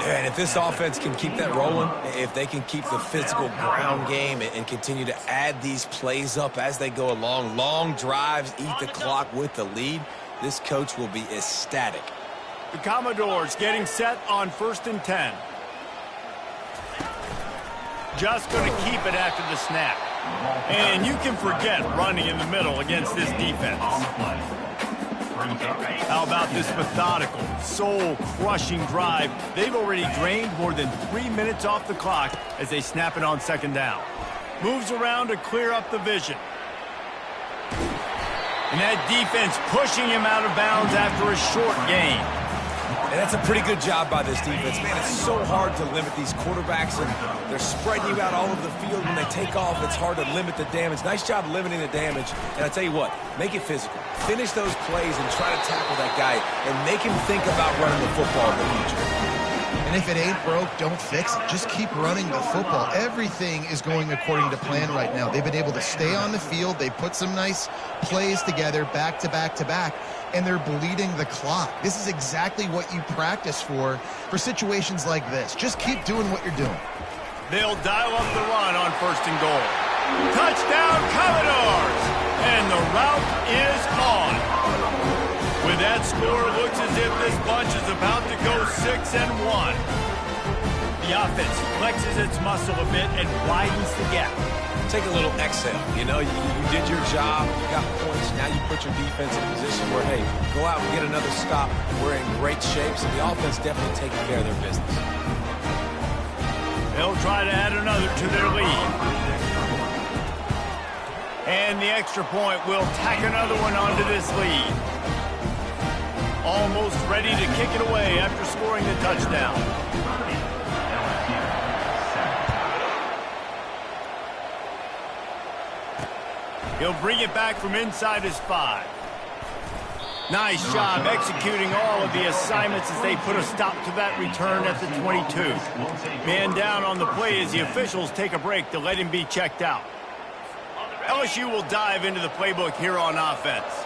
And if this offense can keep that rolling, if they can keep the physical ground game and continue to add these plays up as they go along, long drives, eat the clock with the lead, this coach will be ecstatic. The Commodores getting set on 1st and 10. Just going to keep it after the snap. And you can forget running in the middle against this defense. How about this methodical, soul-crushing drive? They've already drained more than 3 minutes off the clock as they snap it on 2nd down. Moves around to clear up the vision. And that defense pushing him out of bounds after a short gain. And that's a pretty good job by this defense. Man, it's so hard to limit these quarterbacks, and they're spreading you out all over the field. When they take off, it's hard to limit the damage. Nice job limiting the damage. And I tell you what, make it physical. Finish those plays and try to tackle that guy and make him think about running the football in the future. And if it ain't broke, don't fix it. Just keep running the football. Everything is going according to plan right now. They've been able to stay on the field. They put some nice plays together back to back to back, and they're bleeding the clock. This is exactly what you practice for situations like this. Just keep doing what you're doing. They'll dial up the run on 1st and goal. Touchdown, Commodores! And the route is on. With that score, it looks as if this bunch is about to go 6-1. The offense flexes its muscle a bit and widens the gap. Take a little exhale. You know, you did your job, you got points, now you put your defense in a position where, hey, go out and get another stop. We're in great shape, so the offense definitely taking care of their business. They'll try to add another to their lead. And the extra point will tack another one onto this lead. Almost ready to kick it away after scoring the touchdown. He'll bring it back from inside his 5. Nice job executing all of the assignments as they put a stop to that return at the 22. Man down on the play as the officials take a break to let him be checked out. LSU will dive into the playbook here on offense.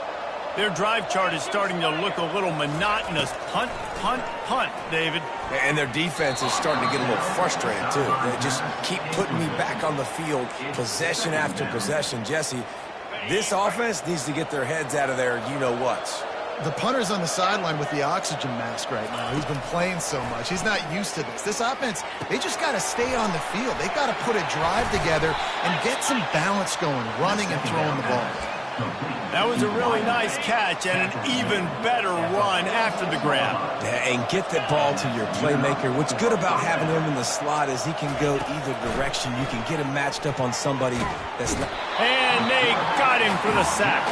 Their drive chart is starting to look a little monotonous. Punt, punt, punt, David. And their defense is starting to get a little frustrated, too. They just keep putting me back on the field, possession after possession. Jesse, this offense needs to get their heads out of their you-know-whats. The punter's on the sideline with the oxygen mask right now. He's been playing so much. He's not used to this. This offense, they just got to stay on the field. They've got to put a drive together and get some balance going, running and throwing the ball. That was a really nice catch and an even better run after the grab. And get the ball to your playmaker. What's good about having him in the slot is he can go either direction. You can get him matched up on somebody that's not. And they got him for the sack.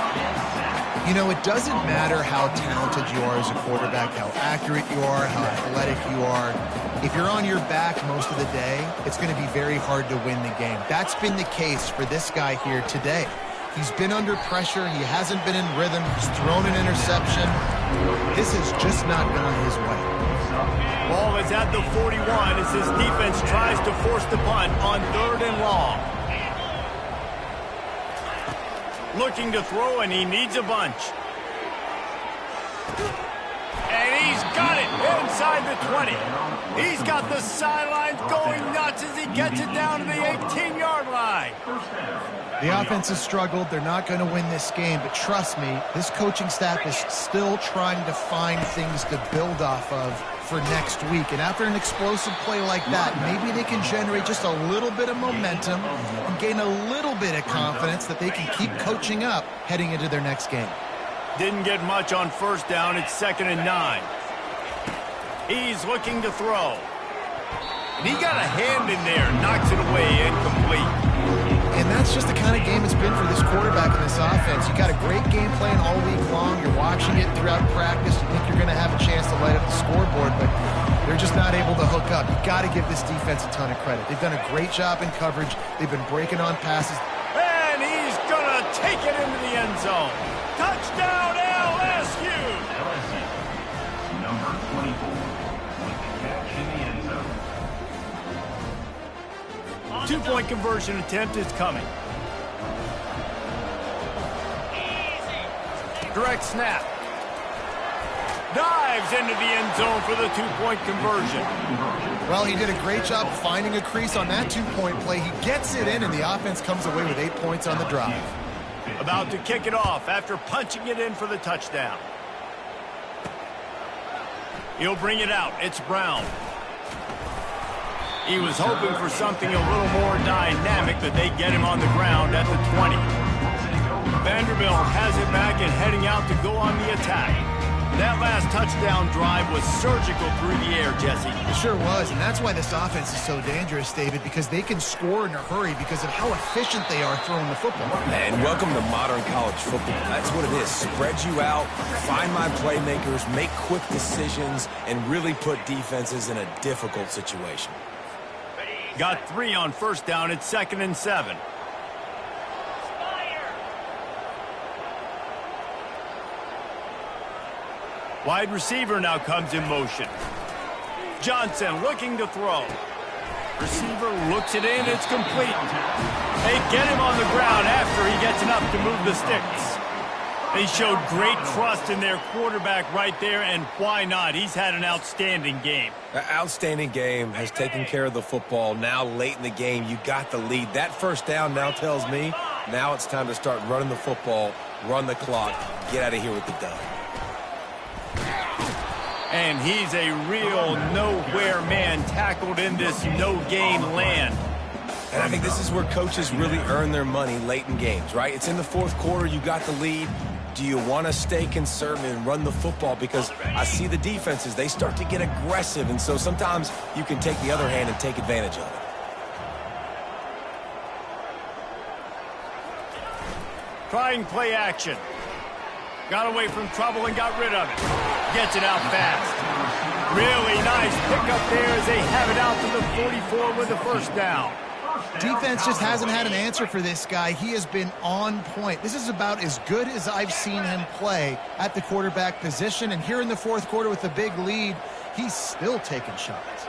You know, it doesn't matter how talented you are as a quarterback, how accurate you are, how athletic you are. If you're on your back most of the day, it's going to be very hard to win the game. That's been the case for this guy here today. He's been under pressure. He hasn't been in rhythm. He's thrown an interception. This has just not gone his way. Ball is at the 41 as his defense tries to force the punt on 3rd and long. Looking to throw, and he needs a bunch. And he's got it inside the 20. He's got the sidelines going nuts as he gets it down to the 18-yard line. The offense has struggled. They're not going to win this game, but trust me, this coaching staff is still trying to find things to build off of for next week. And after an explosive play like that, maybe they can generate just a little bit of momentum and gain a little bit of confidence that they can keep coaching up heading into their next game. Didn't get much on 1st down. It's 2nd and 9. He's looking to throw. And he got a hand in there, knocks it away, incomplete. And that's just the kind of game it's been for this quarterback in this offense. You got a great game plan all week long. You're watching it throughout practice. You think you're going to have a chance to light up the scoreboard, but they're just not able to hook up. You got to give this defense a ton of credit. They've done a great job in coverage. They've been breaking on passes. And he's going to take it into the end zone. Touchdown, LSU! LSU, number 24, with the catch in the end zone. 2-point conversion attempt is coming. Direct snap. Dives into the end zone for the 2-point conversion. Well, he did a great job of finding a crease on that 2-point play. He gets it in, and the offense comes away with 8 points on the drive. About to kick it off after punching it in for the touchdown. He'll bring it out. It's Brown. He was hoping for something a little more dynamic, but they get him on the ground at the 20. Vanderbilt has it back and heading out to go on the attack. That last touchdown drive was surgical through the air, Jesse. It sure was, and that's why this offense is so dangerous, David, because they can score in a hurry because of how efficient they are throwing the football. And welcome to modern college football. That's what it is. Spread you out, find my playmakers, make quick decisions, and really put defenses in a difficult situation. Got 3 on first down. It's 2nd and 7. Wide receiver now comes in motion. Johnson looking to throw. Receiver looks it in. It's complete. They get him on the ground after he gets enough to move the sticks. They showed great trust in their quarterback right there, and why not? He's had an outstanding game. An outstanding game, has taken care of the football. Now late in the game, you got the lead. That first down now tells me now it's time to start running the football, run the clock, get out of here with the dub. And he's a real nowhere man tackled in this no-gain land. And I think this is where coaches really earn their money late in games, right? It's in the fourth quarter, you got the lead. Do you want to stay conservative and run the football? Because I see the defenses, they start to get aggressive, and so sometimes you can take the other hand and take advantage of it. Trying play action. Got away from trouble and got rid of it. Gets it out fast. Really nice pickup there as they have it out to the 44 with the first down. Defense just hasn't had an answer for this guy. He has been on point. This is about as good as I've seen him play at the quarterback position. And here in the fourth quarter with a big lead, he's still taking shots.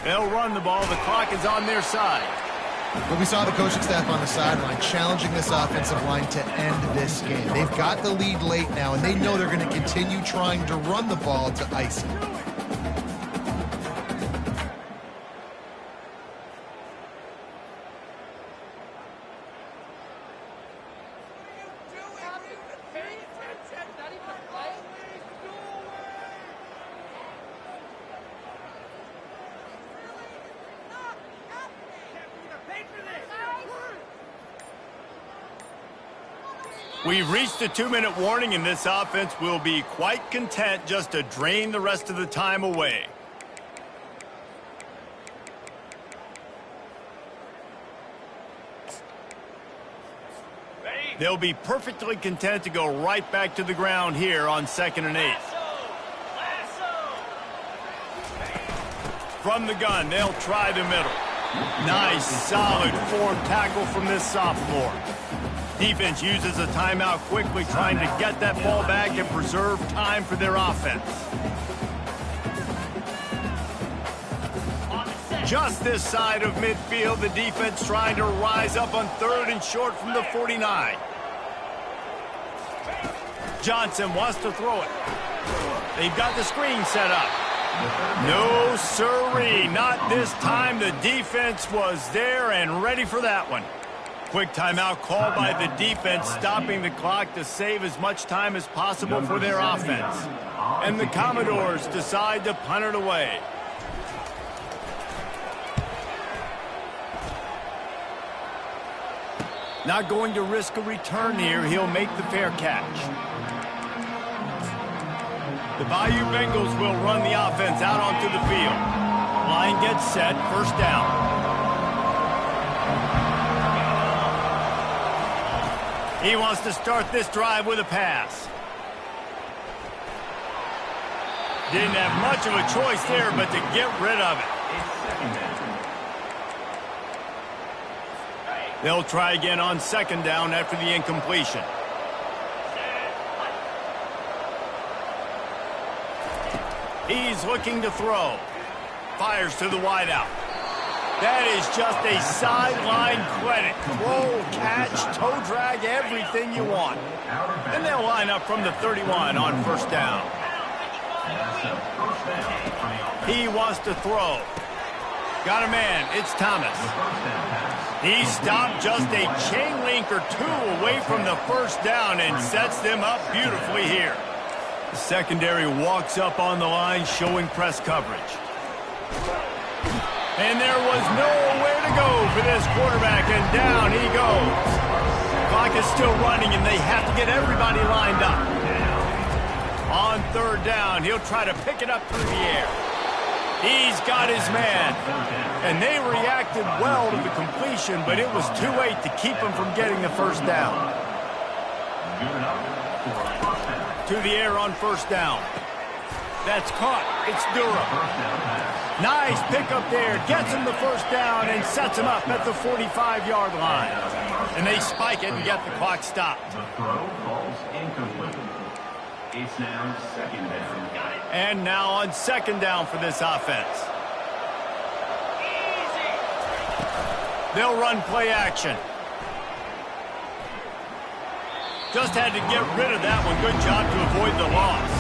They'll run the ball. The clock is on their side. Well, we saw the coaching staff on the sideline challenging this offensive line to end this game. They've got the lead late now, and they know they're going to continue trying to run the ball to ice it. We've reached a 2-minute warning, and this offense will be quite content just to drain the rest of the time away. They'll be perfectly content to go right back to the ground here on 2nd and 8. From the gun, they'll try the middle. Nice, solid form tackle from this sophomore. Defense uses a timeout quickly, trying to get that ball back and preserve time for their offense. Just this side of midfield, the defense trying to rise up on 3rd and short from the 49. Johnson wants to throw it. They've got the screen set up. No siree, not this time. The defense was there and ready for that one. Quick timeout called by the defense, stopping the clock to save as much time as possible for their offense. And the Commodores decide to punt it away. Not going to risk a return here. He'll make the fair catch. The Bayou Bengals will run the offense out onto the field. Line gets set, first down. He wants to start this drive with a pass. Didn't have much of a choice there, but to get rid of it. They'll try again on 2nd down after the incompletion. He's looking to throw. Fires to the wideout. That is just a sideline credit. Throw, catch, toe drag, everything you want. And they'll line up from the 31 on first down. He wants to throw. Got a man. It's Thomas. He stopped just a chain link or two away from the first down and sets them up beautifully here. The secondary walks up on the line showing press coverage. And there was nowhere to go for this quarterback, and down he goes. Clock is still running, and they have to get everybody lined up. On third down, he'll try to pick it up through the air. He's got his man. And they reacted well to the completion, but it was too late to keep him from getting the first down. To the air on first down. That's caught. It's Durham. Nice pickup there. Gets him the first down and sets him up at the 45-yard line. And they spike it and get the clock stopped. The throw falls incomplete. It's now second down. And now on second down for this offense. They'll run play action. Just had to get rid of that one. Good job to avoid the loss.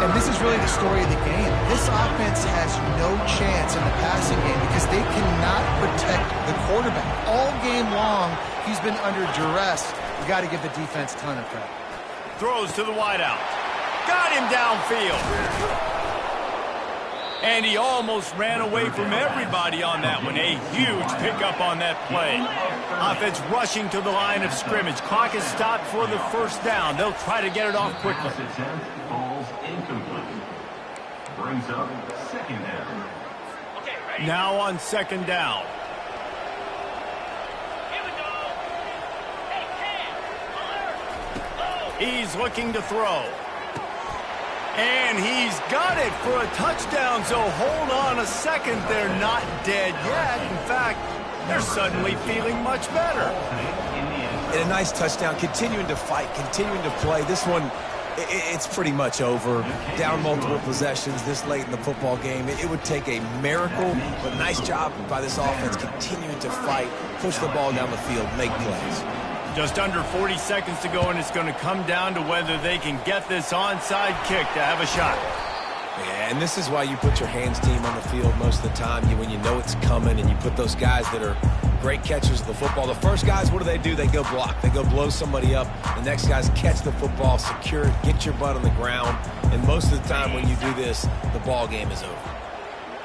And this is really the story of the game. This offense has no chance in the passing game because they cannot protect the quarterback. All game long, he's been under duress. You got to give the defense a ton of credit. Throws to the wideout. Got him downfield. And he almost ran away from everybody on that one. A huge pickup on that play. Offense rushing to the line of scrimmage. Clock is stopped for the first down. They'll try to get it off quickly. Falls incomplete. Brings up second down. Now on second down. He's looking to throw. And he's got it for a touchdown, so hold on a second. They're not dead yet. In fact, they're suddenly feeling much better. And a nice touchdown, continuing to fight, continuing to play. This one, it's pretty much over. Down multiple possessions this late in the football game. It would take a miracle, but nice job by this offense continuing to fight, push the ball down the field, make plays. Just under 40 seconds to go, and it's going to come down to whether they can get this onside kick to have a shot. Yeah, and this is why you put your hands team on the field most of the time when you know it's coming, and you put those guys that are great catchers of the football. The first guys, what do? They go block. They go blow somebody up. The next guys catch the football, secure it, get your butt on the ground. And most of the time when you do this, the ball game is over.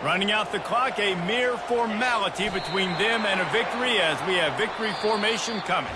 Running out the clock, a mere formality between them and a victory as we have victory formation coming.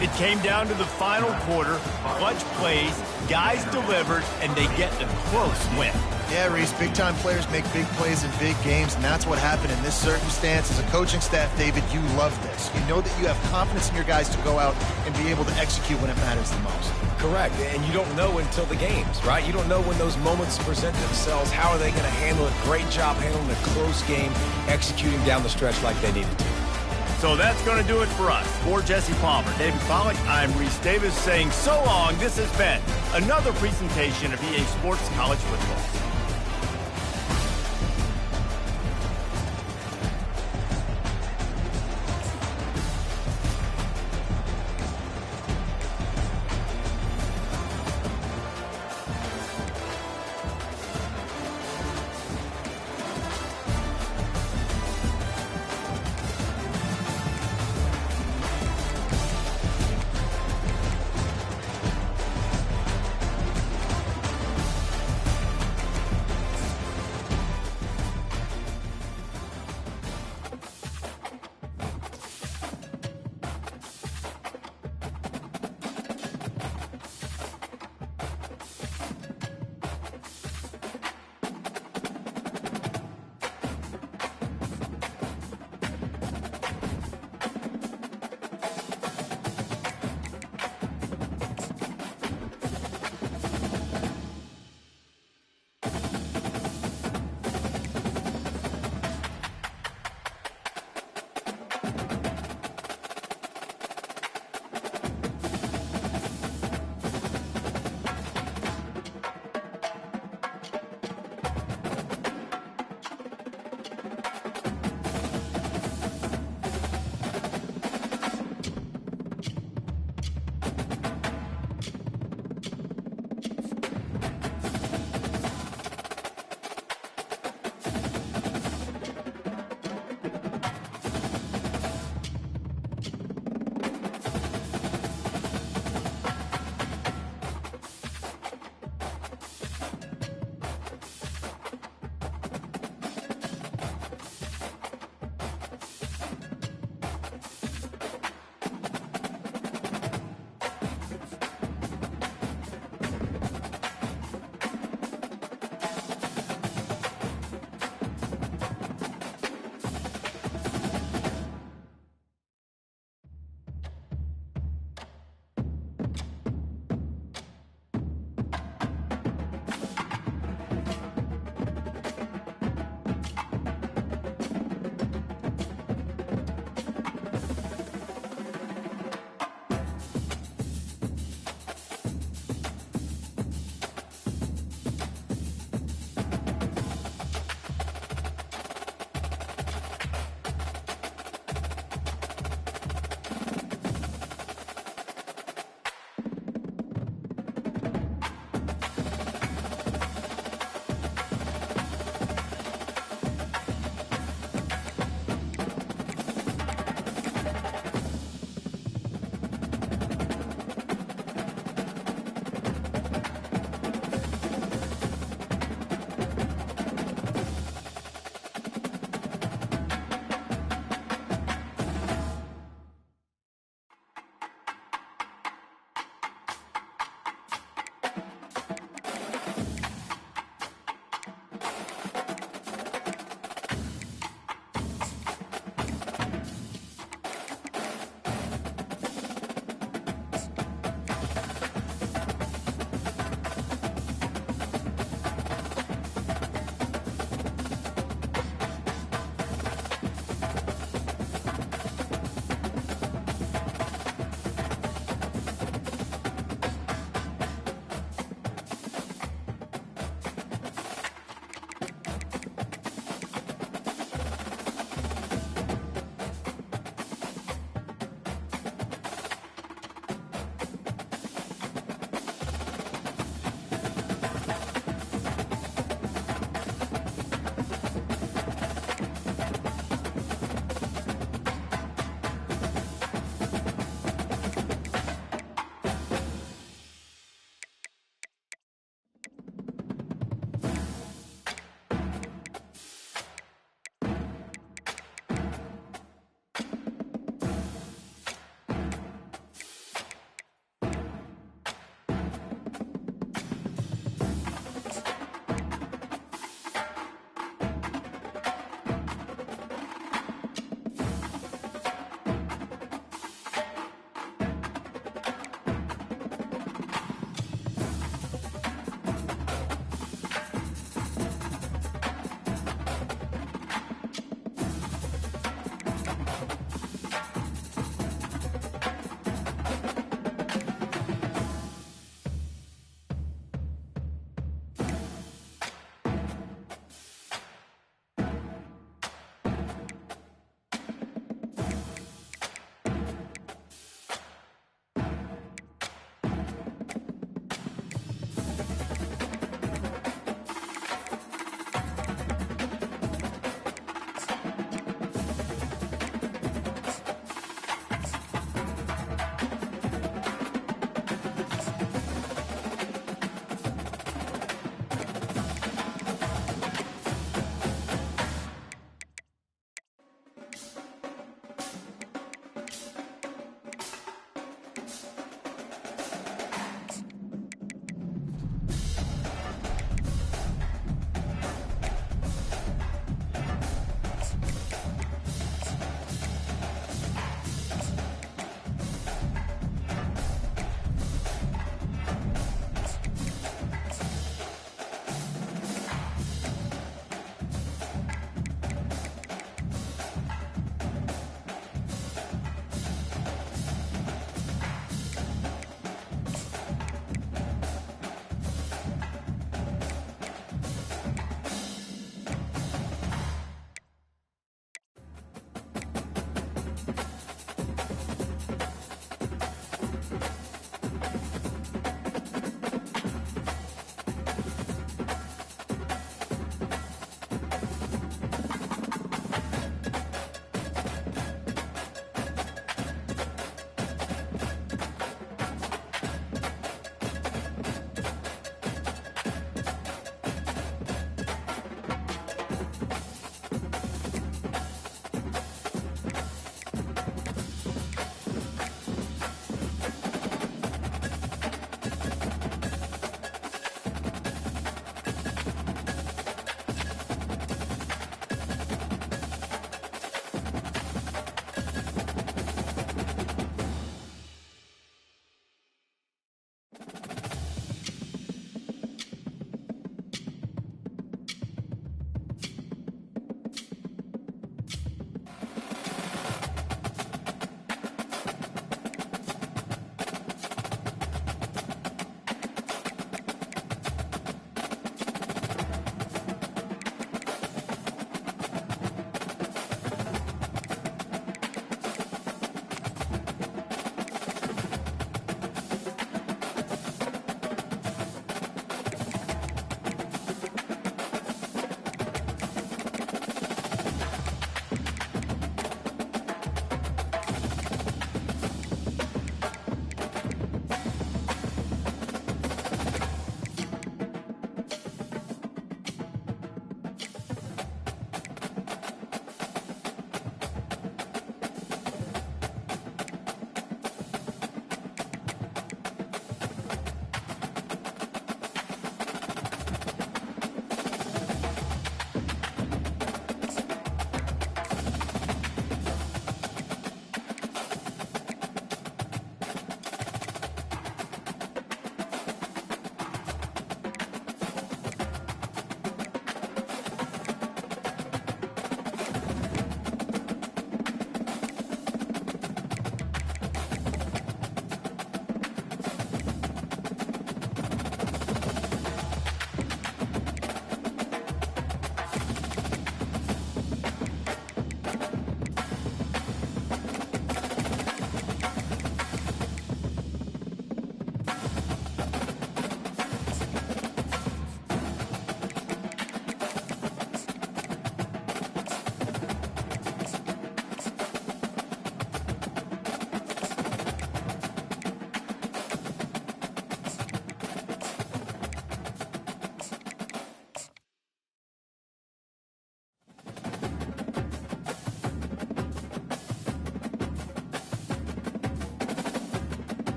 It came down to the final quarter, clutch plays, guys delivered, and they get a close win. Yeah, Reese, big-time players make big plays in big games, and that's what happened in this circumstance. As a coaching staff, David, you love this. You know that you have confidence in your guys to go out and be able to execute when it matters the most. Correct, and you don't know until the games, right? You don't know when those moments present themselves. How are they going to handle it? Great job handling a close game, executing down the stretch like they needed to. So that's going to do it for us. For Jesse Palmer, David Pollack, I'm Reese Davis saying so long. This has been another presentation of EA Sports College Football.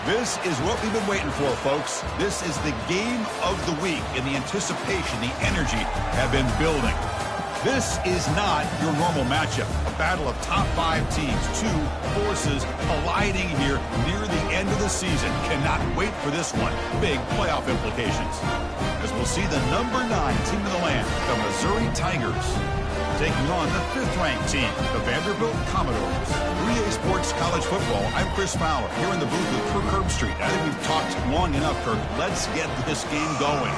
This is what we've been waiting for, folks. This is the game of the week, and the anticipation, the energy have been building. This is not your normal matchup. A battle of top 5 teams, 2 forces colliding here near the end of the season. Cannot wait for this one. Big playoff implications. As we'll see the number 9 team in the land, the Missouri Tigers, taking on the 5th-ranked team, the Vanderbilt Commodores. 3A Sports College Football, I'm Chris Fowler, here in the booth with Kirk Herbstreit. I think we've talked long enough, Kirk. Let's get this game going.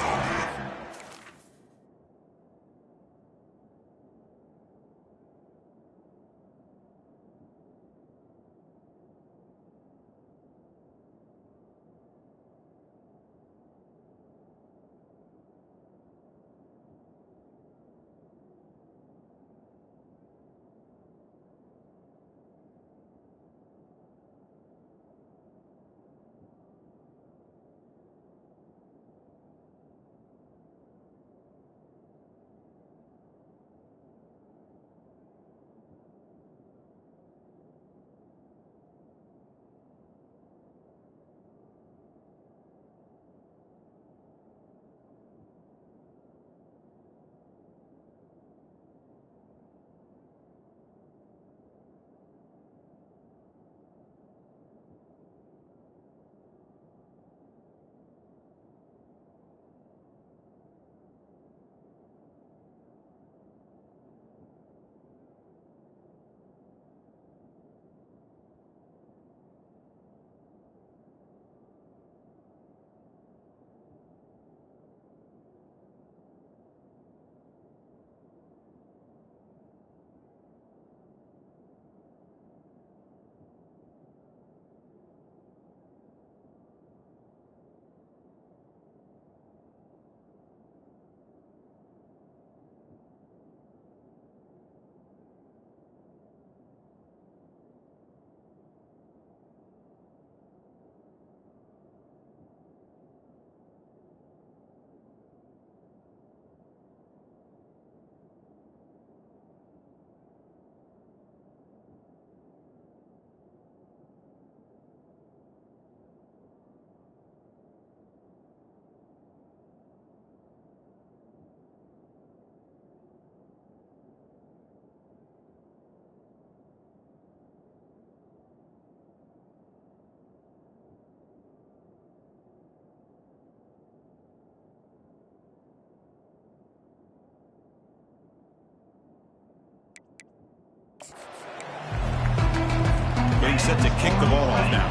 Getting set to kick the ball off now.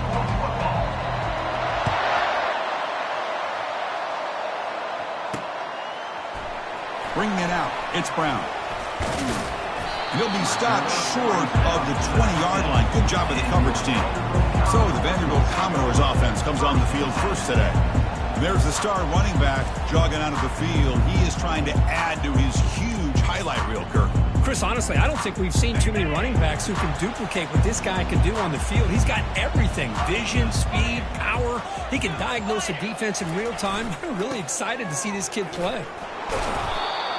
Bringing it out, it's Brown. He'll be stopped short of the 20-yard line. Good job by the coverage team. So the Vanderbilt Commodores offense comes on the field first today. And there's the star running back jogging out of the field. He is trying to add to his huge highlight reel, Kirk. Chris, honestly, I don't think we've seen too many running backs who can duplicate what this guy can do on the field. He's got everything: vision, speed, power. He can diagnose a defense in real time. I'm really excited to see this kid play.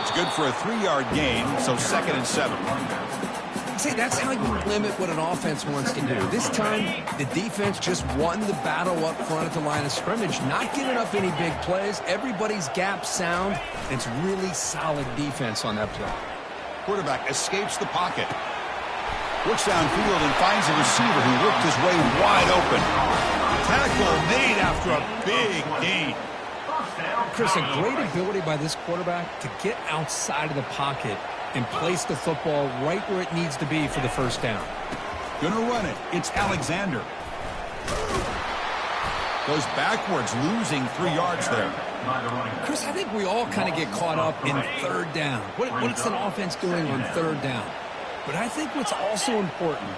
It's good for a 3-yard gain, so 2nd and 7. See, that's how you limit what an offense wants to do. This time, the defense just won the battle up front at the line of scrimmage, not giving up any big plays. Everybody's gap sound. It's really solid defense on that play. Quarterback escapes the pocket. Looks downfield and finds a receiver who worked his way wide open. Tackle made after a big gain. Chris, a great ability by this quarterback to get outside of the pocket and place the football right where it needs to be for the first down. Gonna run it. It's Alexander. Goes backwards, losing 3 yards there. Chris, I think we all kind of get caught up in 3rd down. What's an offense doing on 3rd down? But I think what's also important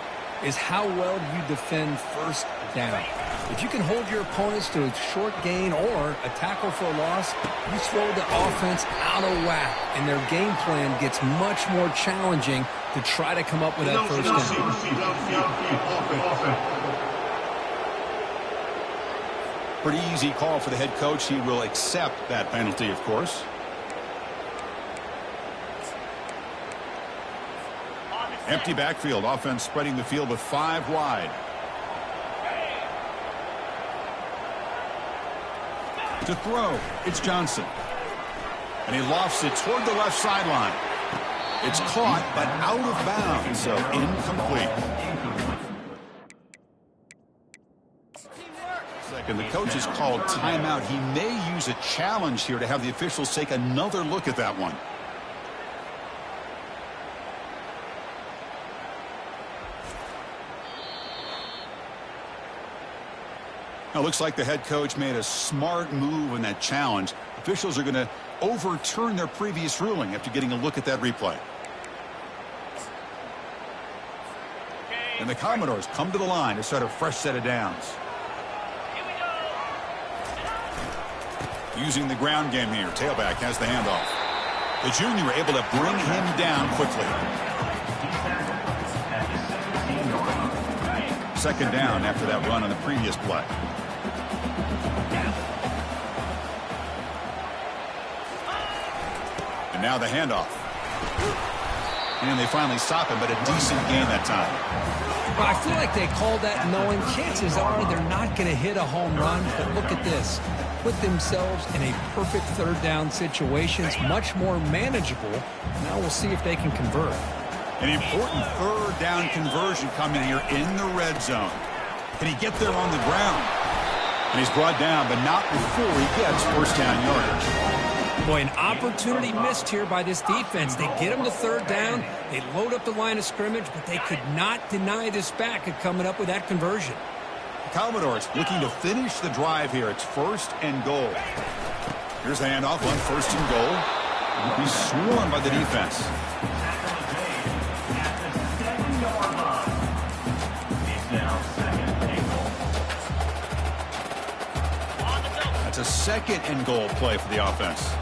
is how well do you defend 1st down. If you can hold your opponents to a short gain or a tackle for a loss, you throw the offense out of whack, and their game plan gets much more challenging to try to come up with that 1st down. Pretty easy call for the head coach. He will accept that penalty, of course. Empty backfield. Offense spreading the field with 5 wide. To throw, it's Johnson. And he lofts it toward the left sideline. It's caught, but out of bounds, so incomplete. Second, the coach has called timeout. He may use a challenge here to have the officials take another look at that one. Now, looks like the head coach made a smart move in that challenge. Officials are going to overturn their previous ruling after getting a look at that replay. And the Commodores come to the line to start a fresh set of downs. Using the ground game here. Tailback has the handoff. The junior able to bring him down quickly. Second down after that run on the previous play. And now the handoff. And they finally stop him, but a decent gain that time. Well, I feel like they called that knowing chances are they're not going to hit a home run. But look at this. Put themselves in a perfect third down situation. It's much more manageable. Now we'll see if they can convert. An important third down conversion coming here in the red zone. Can he get there on the ground? And he's brought down, but not before he gets first down yardage. Boy, an opportunity missed here by this defense. They get him to third down. They load up the line of scrimmage, but they could not deny this back at coming up with that conversion. The Commodores looking to finish the drive here. It's first and goal. Here's the handoff on first and goal. He's swarmed by the defense. That's a second and goal play for the offense.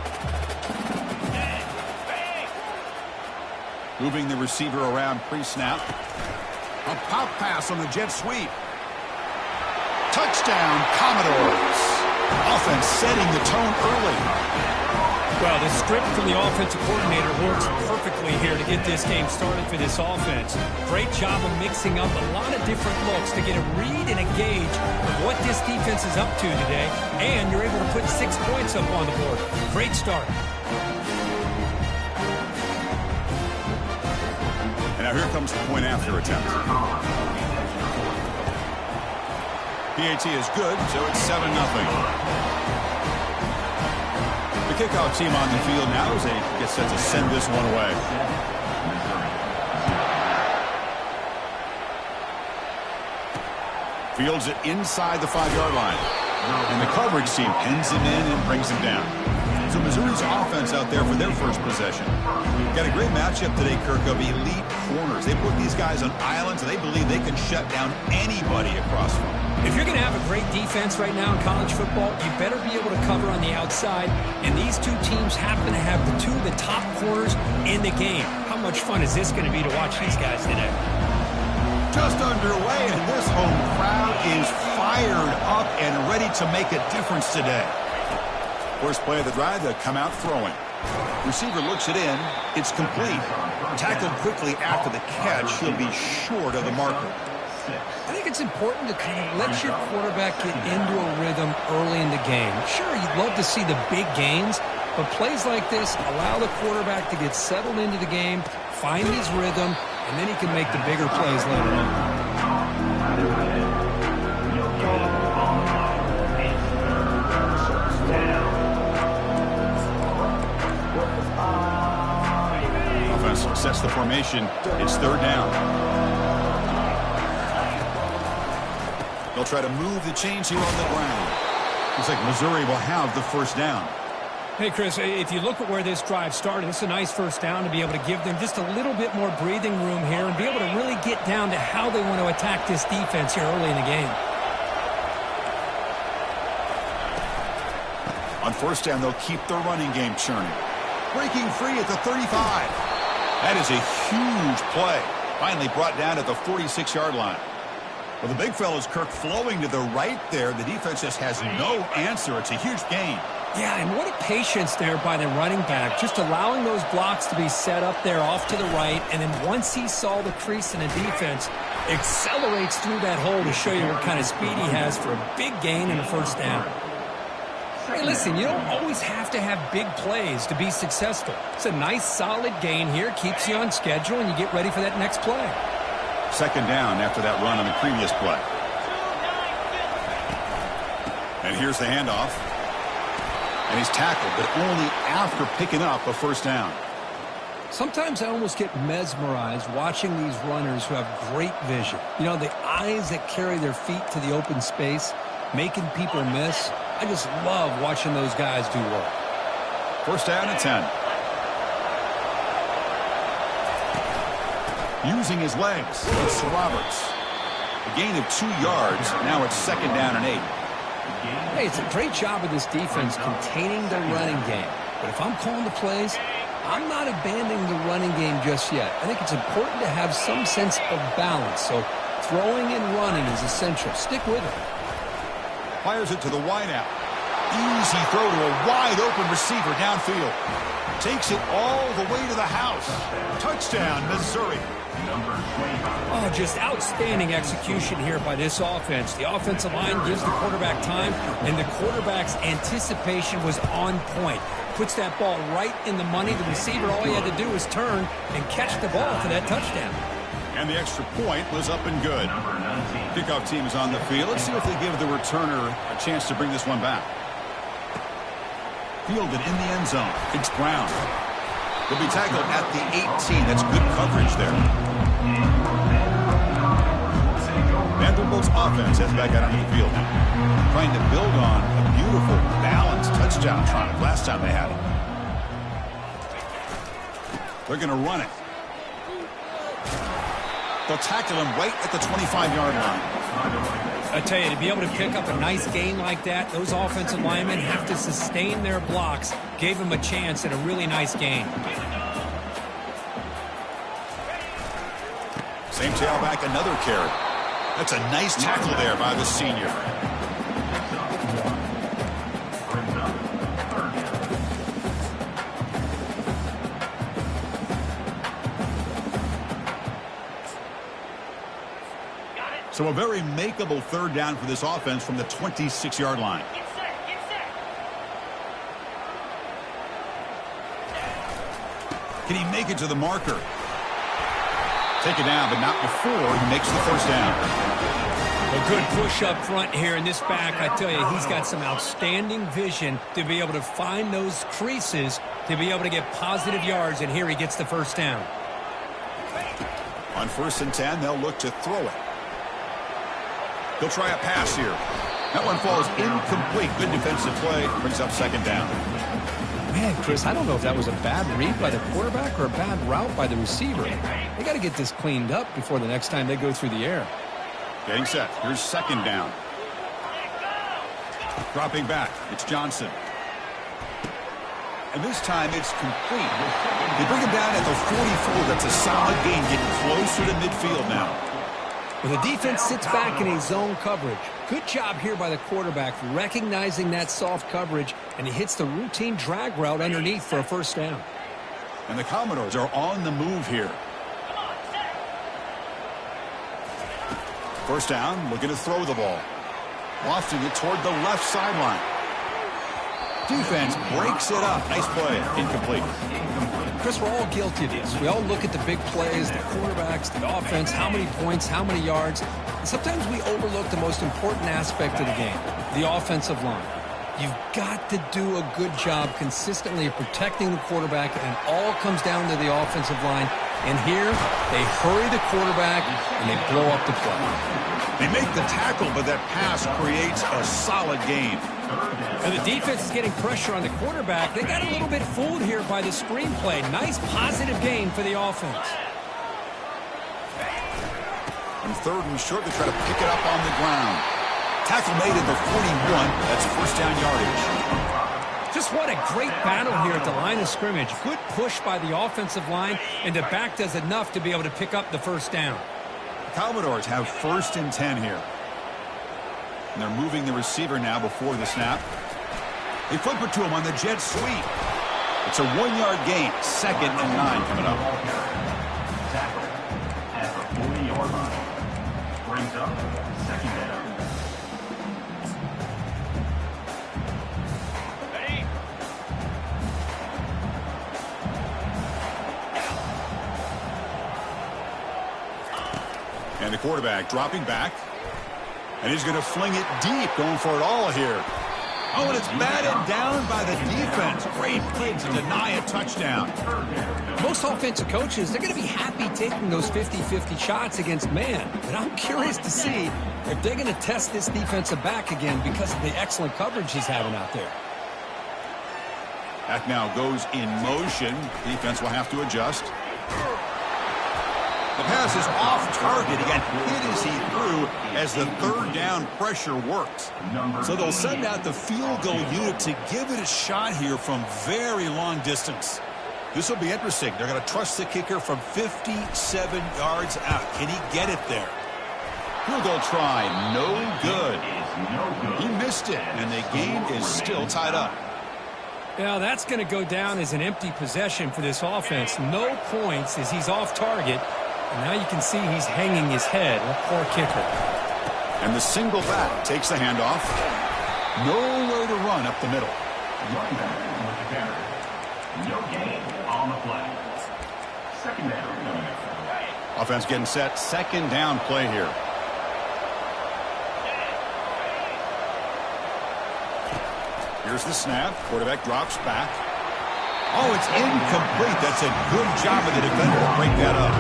Moving the receiver around pre-snap. A pop pass on the jet sweep. Touchdown, Commodores. Offense setting the tone early. Well, the script from the offensive coordinator works perfectly here to get this game started for this offense. Great job of mixing up a lot of different looks to get a read and a gauge of what this defense is up to today, and you're able to put 6 points up on the board. Great start. And now here comes the point after attempt. PAT is good, so it's 7-0. The kickoff team on the field now as they get set to send this one away. Fields it inside the 5-yard line. And the coverage team pins him in and brings him down. So Missouri's offense out there for their first possession. Got a great matchup today, Kirk, of elite corners. They put these guys on islands, and they believe they can shut down anybody across from them. If you're going to have a great defense right now in college football, you better be able to cover on the outside. And these two teams happen to have two of the top corners in the game. How much fun is this going to be to watch these guys today? Just underway, and this home crowd is fired up and ready to make a difference today. First play of the drive, they'll come out throwing. Receiver looks it in. It's complete. Tackled quickly after the catch. He'll be short of the marker. I think it's important to kind of let your quarterback get into a rhythm early in the game. Sure, you'd love to see the big gains, but plays like this allow the quarterback to get settled into the game, find his rhythm, and then he can make the bigger plays later on. Offense sets the formation. It's third down. They'll try to move the chains here on the ground. Looks like Missouri will have the first down. Hey, Chris, if you look at where this drive started, it's a nice first down to be able to give them just a little bit more breathing room here and be able to really get down to how they want to attack this defense here early in the game. On first down, they'll keep the running game churning. Breaking free at the 35. That is a huge play. Finally brought down at the 46-yard line. Well, the big fella's, Kirk, flowing to the right there. The defense just has no answer. It's a huge gain. Yeah, and what a patience there by the running back, just allowing those blocks to be set up there off to the right, and then once he saw the crease in the defense, accelerates through that hole to show you what kind of speed he has for a big gain and a first down. Hey, listen, you don't always have to have big plays to be successful. It's a nice, solid gain here, keeps you on schedule, and you get ready for that next play. Second down after that run on the previous play. And here's the handoff. And he's tackled, but only after picking up a first down. Sometimes I almost get mesmerized watching these runners who have great vision. You know, the eyes that carry their feet to the open space, making people miss. I just love watching those guys do work. First down and 10. Using his legs, it's Roberts. A gain of 2 yards. Now it's second down and 8. Hey, it's a great job of this defense containing the running game. But if I'm calling the plays, I'm not abandoning the running game just yet. I think it's important to have some sense of balance. So throwing and running is essential. Stick with it. Fires it to the wideout. Easy throw to a wide-open receiver downfield. Takes it all the way to the house. Touchdown, Missouri. Oh, just outstanding execution here by this offense. The offensive line gives the quarterback time, and the quarterback's anticipation was on point. Puts that ball right in the money. The receiver, all he had to do was turn and catch the ball for that touchdown. And the extra point was up and good. Kickoff team is on the field. Let's see if they give the returner a chance to bring this one back. Fielded in the end zone. It's Brown. He'll be tackled at the 18. That's good coverage there. Vanderbilt's offense heads back out onto the field now. Trying to build on a beautiful, balanced touchdown drive last time they had it. They're going to run it. They'll tackle him right at the 25-yard line. I tell you, to be able to pick up a nice gain like that, those offensive linemen have to sustain their blocks. Gave him a chance at a really nice gain. Same tailback, another carry. That's a nice tackle there by the senior. So a very makeable third down for this offense from the 26-yard line. Can he make it to the marker? Take it down, but not before he makes the first down. A good push up front here in this back. I tell you, he's got some outstanding vision to be able to find those creases to be able to get positive yards, and here he gets the first down. On 1st and 10, they'll look to throw it. He'll try a pass here. That one falls incomplete. Good defensive play. Brings up second down. Man, Chris, I don't know if that was a bad read by the quarterback or a bad route by the receiver. They got to get this cleaned up before the next time they go through the air. Getting set. Here's second down. Dropping back. It's Johnson. And this time it's complete. They bring him down at the 44. That's a solid gain, getting closer to midfield now. Well, the defense sits back in a zone coverage. Good job here by the quarterback recognizing that soft coverage, and he hits the routine drag route underneath for a first down. And the Commodores are on the move here. First down, looking to throw the ball. Lofting it toward the left sideline. Defense breaks it up. Nice play. Incomplete. Chris, we're all guilty of this. We all look at the big plays, the quarterbacks, the offense, how many points, how many yards. And sometimes we overlook the most important aspect of the game, the offensive line. You've got to do a good job consistently of protecting the quarterback, and it all comes down to the offensive line. And here, they hurry the quarterback, and they blow up the play. They make the tackle, but that pass creates a solid gain. And the defense is getting pressure on the quarterback. They got a little bit fooled here by the screenplay. Nice positive gain for the offense. On 3rd and short, they try to pick it up on the ground. Tackle made at the 41. That's first down yardage. Just what a great battle here at the line of scrimmage. Good push by the offensive line, and the back does enough to be able to pick up the first down. The Commodores have 1st and 10 here. And they're moving the receiver now before the snap. They flip it to him on the jet sweep. It's a 1-yard gain. 2nd and 9 coming up. Tackle at the 40-yard line. Brings up second down. And the quarterback dropping back. And he's going to fling it deep, going for it all here. Oh, and it's batted down by the defense. Great play to deny a touchdown. Most offensive coaches, they're going to be happy taking those 50-50 shots against man. But I'm curious to see if they're going to test this defensive back again because of the excellent coverage he's having out there. That now goes in motion. Defense will have to adjust. The pass is off target. He got hit as he threw as the third down pressure worked. So they'll send out the field goal unit to give it a shot here from very long distance. This will be interesting. They're going to trust the kicker from 57 yards out. Can he get it there? Field goal try. No good. He missed it, and the game is still tied up. Now that's going to go down as an empty possession for this offense. No points as he's off target. And now you can see he's hanging his head. A poor kicker. And the single back takes the handoff. Nowhere to run up the middle. No gain on the play. Second down. Offense getting set. Second down play here. Here's the snap. Quarterback drops back. Oh, it's incomplete. That's a good job of the defender to break that up.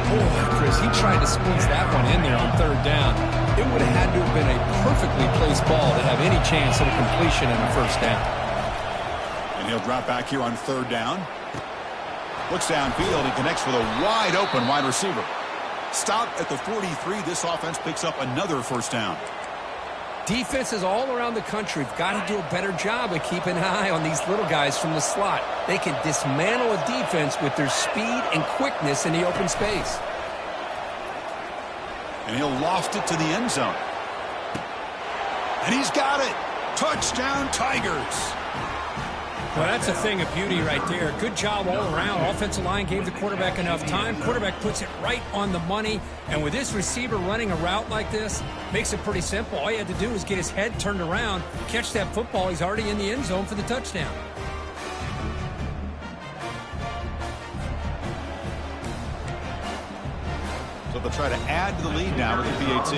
Boy, Chris, he tried to squeeze that one in there on third down. It would have had to have been a perfectly placed ball to have any chance at a completion in a first down. And he'll drop back here on third down. Looks downfield and connects with a wide open wide receiver. Stop at the 43. This offense picks up another first down. Defenses all around the country have got to do a better job of keeping an eye on these little guys from the slot. They can dismantle a defense with their speed and quickness in the open space. And he'll loft it to the end zone. And he's got it. Touchdown, Tigers. Well, that's a thing of beauty right there. Good job all around. Offensive line gave the quarterback enough time. Quarterback puts it right on the money. And with this receiver running a route like this, makes it pretty simple. All you had to do was get his head turned around, catch that football. He's already in the end zone for the touchdown. So they'll try to add to the lead now with the PAT.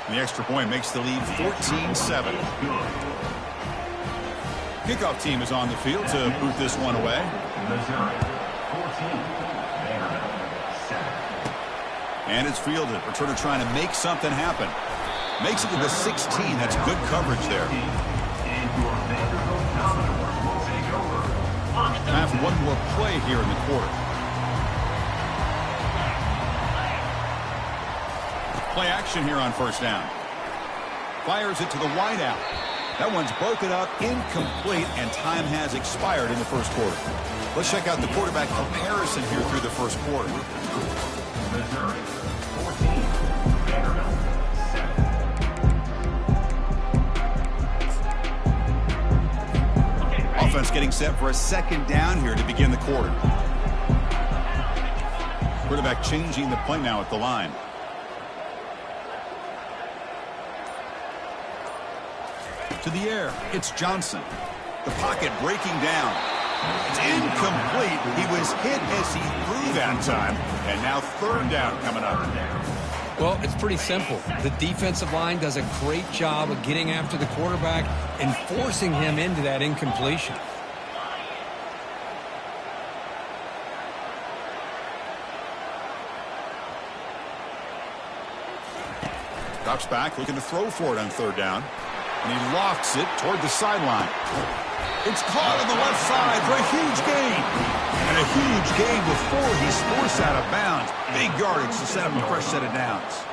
And the extra point makes the lead 14-7. Kickoff team is on the field to boot this one away. And it's fielded. Returner trying to make something happen. Makes it to the 16. That's good coverage there. Time for one more play here in the quarter. Play action here on first down. Fires it to the wideout. That one's broken up, incomplete, and time has expired in the first quarter. Let's check out the quarterback comparison here through the first quarter. Missouri, 14. Vanderbilt, 7. Offense getting set for a second down here to begin the quarter. Quarterback changing the play now at the line. To the air, it's Johnson. The pocket breaking down. It's incomplete. He was hit as he threw that time. And now third down coming up. Well, it's pretty simple. The defensive line does a great job of getting after the quarterback and forcing him into that incompletion. Drops back, looking to throw for it on third down. And he lofts it toward the sideline. It's caught on the left side for a huge gain. And a huge gain before he's forced out of bounds. Big yardage to set up a fresh set of downs.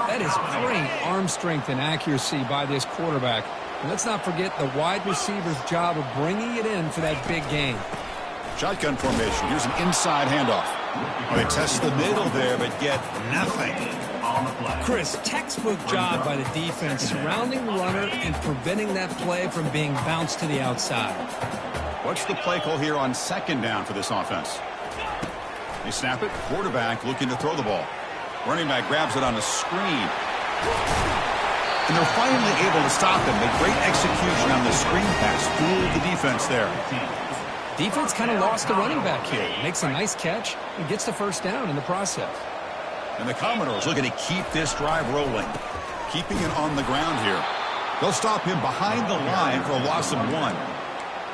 That is great arm strength and accuracy by this quarterback. And let's not forget the wide receiver's job of bringing it in for that big gain. Shotgun formation. Here's an inside handoff. Oh, they test the middle there, but get nothing. Chris, textbook job by the defense surrounding the runner and preventing that play from being bounced to the outside. What's the play call here on second down for this offense? They snap it. Quarterback looking to throw the ball. Running back grabs it on a screen. And they're finally able to stop him. A great execution on the screen pass. Fooled the defense there. Defense kind of lost the running back here. Makes a nice catch and gets the first down in the process. And the Commodores looking to keep this drive rolling, keeping it on the ground here. They'll stop him behind the line for a loss of 1.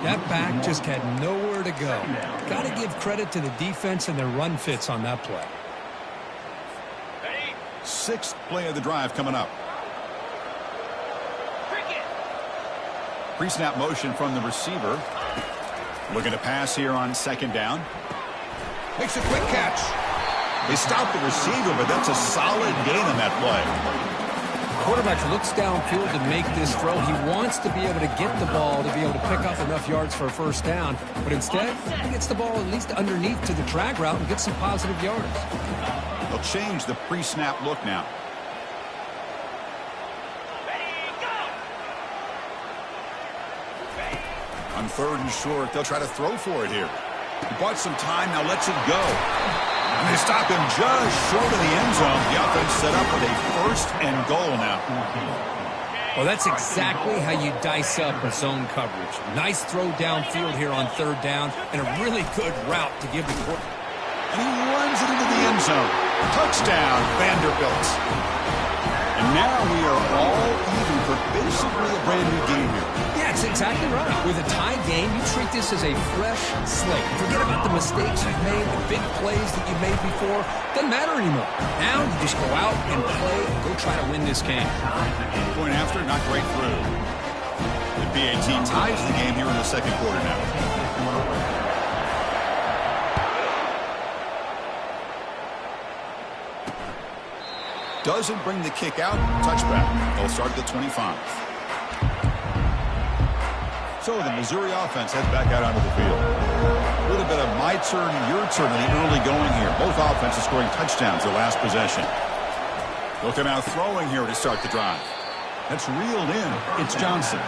That back just had nowhere to go. Got to give credit to the defense and their run fits on that play. 6th play of the drive coming up. Pre-snap motion from the receiver. Looking to pass here on 2nd down. Makes a quick catch. They stopped the receiver, but that's a solid gain on that play. Quarterback looks downfield to make this throw. He wants to be able to get the ball to be able to pick up enough yards for a first down. But instead, he gets the ball at least underneath to the drag route and gets some positive yards. They'll change the pre-snap look now. On 3rd and short, they'll try to throw for it here. He bought some time, now lets it go. And they stop him just short of the end zone. The offense set up with a 1st and goal now. Well, that's exactly how you dice up a zone coverage. Nice throw downfield here on 3rd down and a really good route to give the quarterback. And he runs it into the end zone. Touchdown, Vanderbilt. And now we are all even for basically a brand new game here. Yeah, that's exactly right. With a tie game, you treat this as a fresh slate. Forget about the mistakes you've made, the big plays that you made before. Doesn't matter anymore. Now you just go out and play and go try to win this game. Point after, not great through. The BAT ties the game here in the 2nd quarter now. Doesn't bring the kick out. Touchback. They'll start at the 25. So the Missouri offense heads back out onto the field. A little bit of my turn, your turn in the early going here. Both offenses scoring touchdowns their last possession. Looking out throwing here to start the drive. That's reeled in. It's Johnson.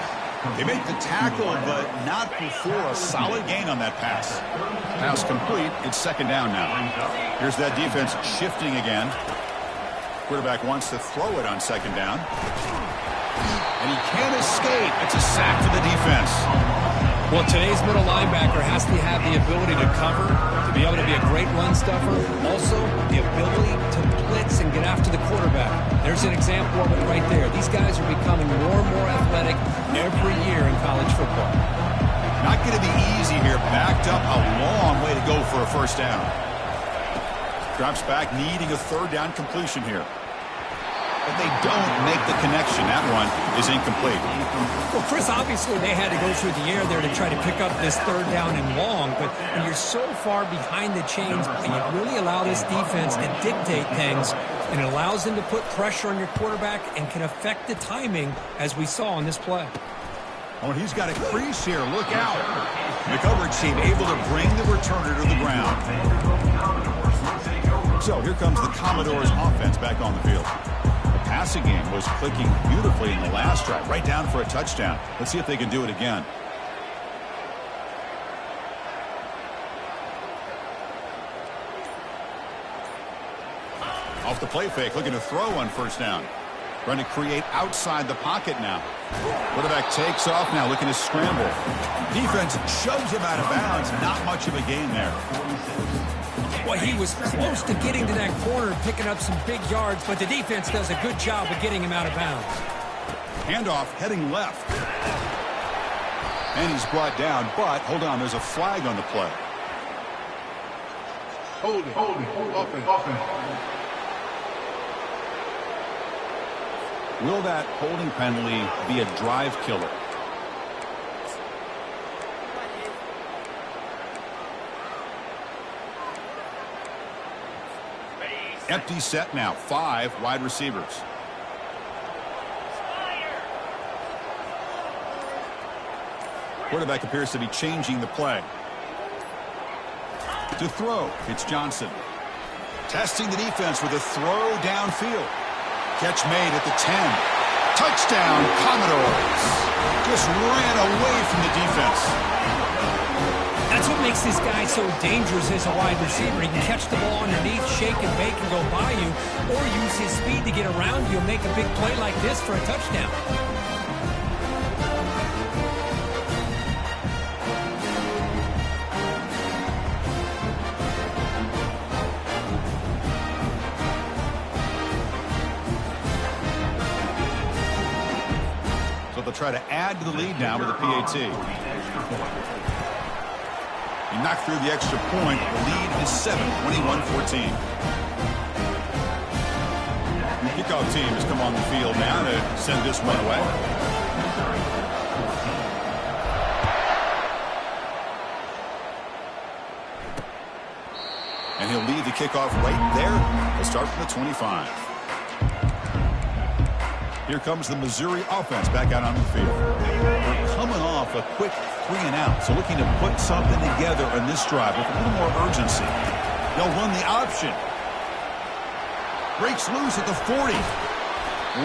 They make the tackle, but not before a solid gain on that pass. Pass complete. It's 2nd down now. Here's that defense shifting again. Quarterback wants to throw it on 2nd down. And he can't escape. It's a sack for the defense. Well, today's middle linebacker has to have the ability to cover, to be able to be a great run stuffer, also the ability to blitz and get after the quarterback. There's an example of it right there. These guys are becoming more and more athletic every year in college football. Not going to be easy here. Backed up a long way to go for a first down. Drops back, needing a 3rd down completion here. But they don't make the connection. That one is incomplete. Well, Chris, obviously they had to go through the air there to try to pick up this 3rd down and long, but when you're so far behind the chains, you really allow this defense to dictate things, and it allows them to put pressure on your quarterback and can affect the timing, as we saw on this play. Oh, he's got a crease here. Look out. The coverage team able to bring the returner to the ground. So here comes the Commodores offense back on the field. The passing game was clicking beautifully in the last drive, right down for a touchdown. Let's see if they can do it again. Off the play fake, looking to throw on 1st down. Trying to create outside the pocket now. Quarterback takes off now, looking to scramble. Defense shoves him out of bounds. Not much of a gain there. Well, he was close to getting to that corner and picking up some big yards, but the defense does a good job of getting him out of bounds. Handoff heading left. And he's brought down, but hold on, there's a flag on the play. Hold it. Offense. Will that holding penalty be a drive killer? Empty set now. 5 wide receivers. Quarterback appears to be changing the play. To throw, it's Johnson. Testing the defense with a throw downfield. Catch made at the 10. Touchdown, Commodores. Just ran away from the defense. That's what makes this guy so dangerous as a wide receiver. He can catch the ball underneath, shake and bake and go by you, or use his speed to get around you and make a big play like this for a touchdown. try to add to the lead now with a PAT. He knocked through the extra point. The lead is 7, 21-14. The kickoff team has come on the field now to send this one away. And he'll lead the kickoff right there. He'll start from the 25. Here comes the Missouri offense back out on the field. They're coming off a quick 3-and-out, so looking to put something together in this drive with a little more urgency. They'll run the option. Breaks loose at the 40.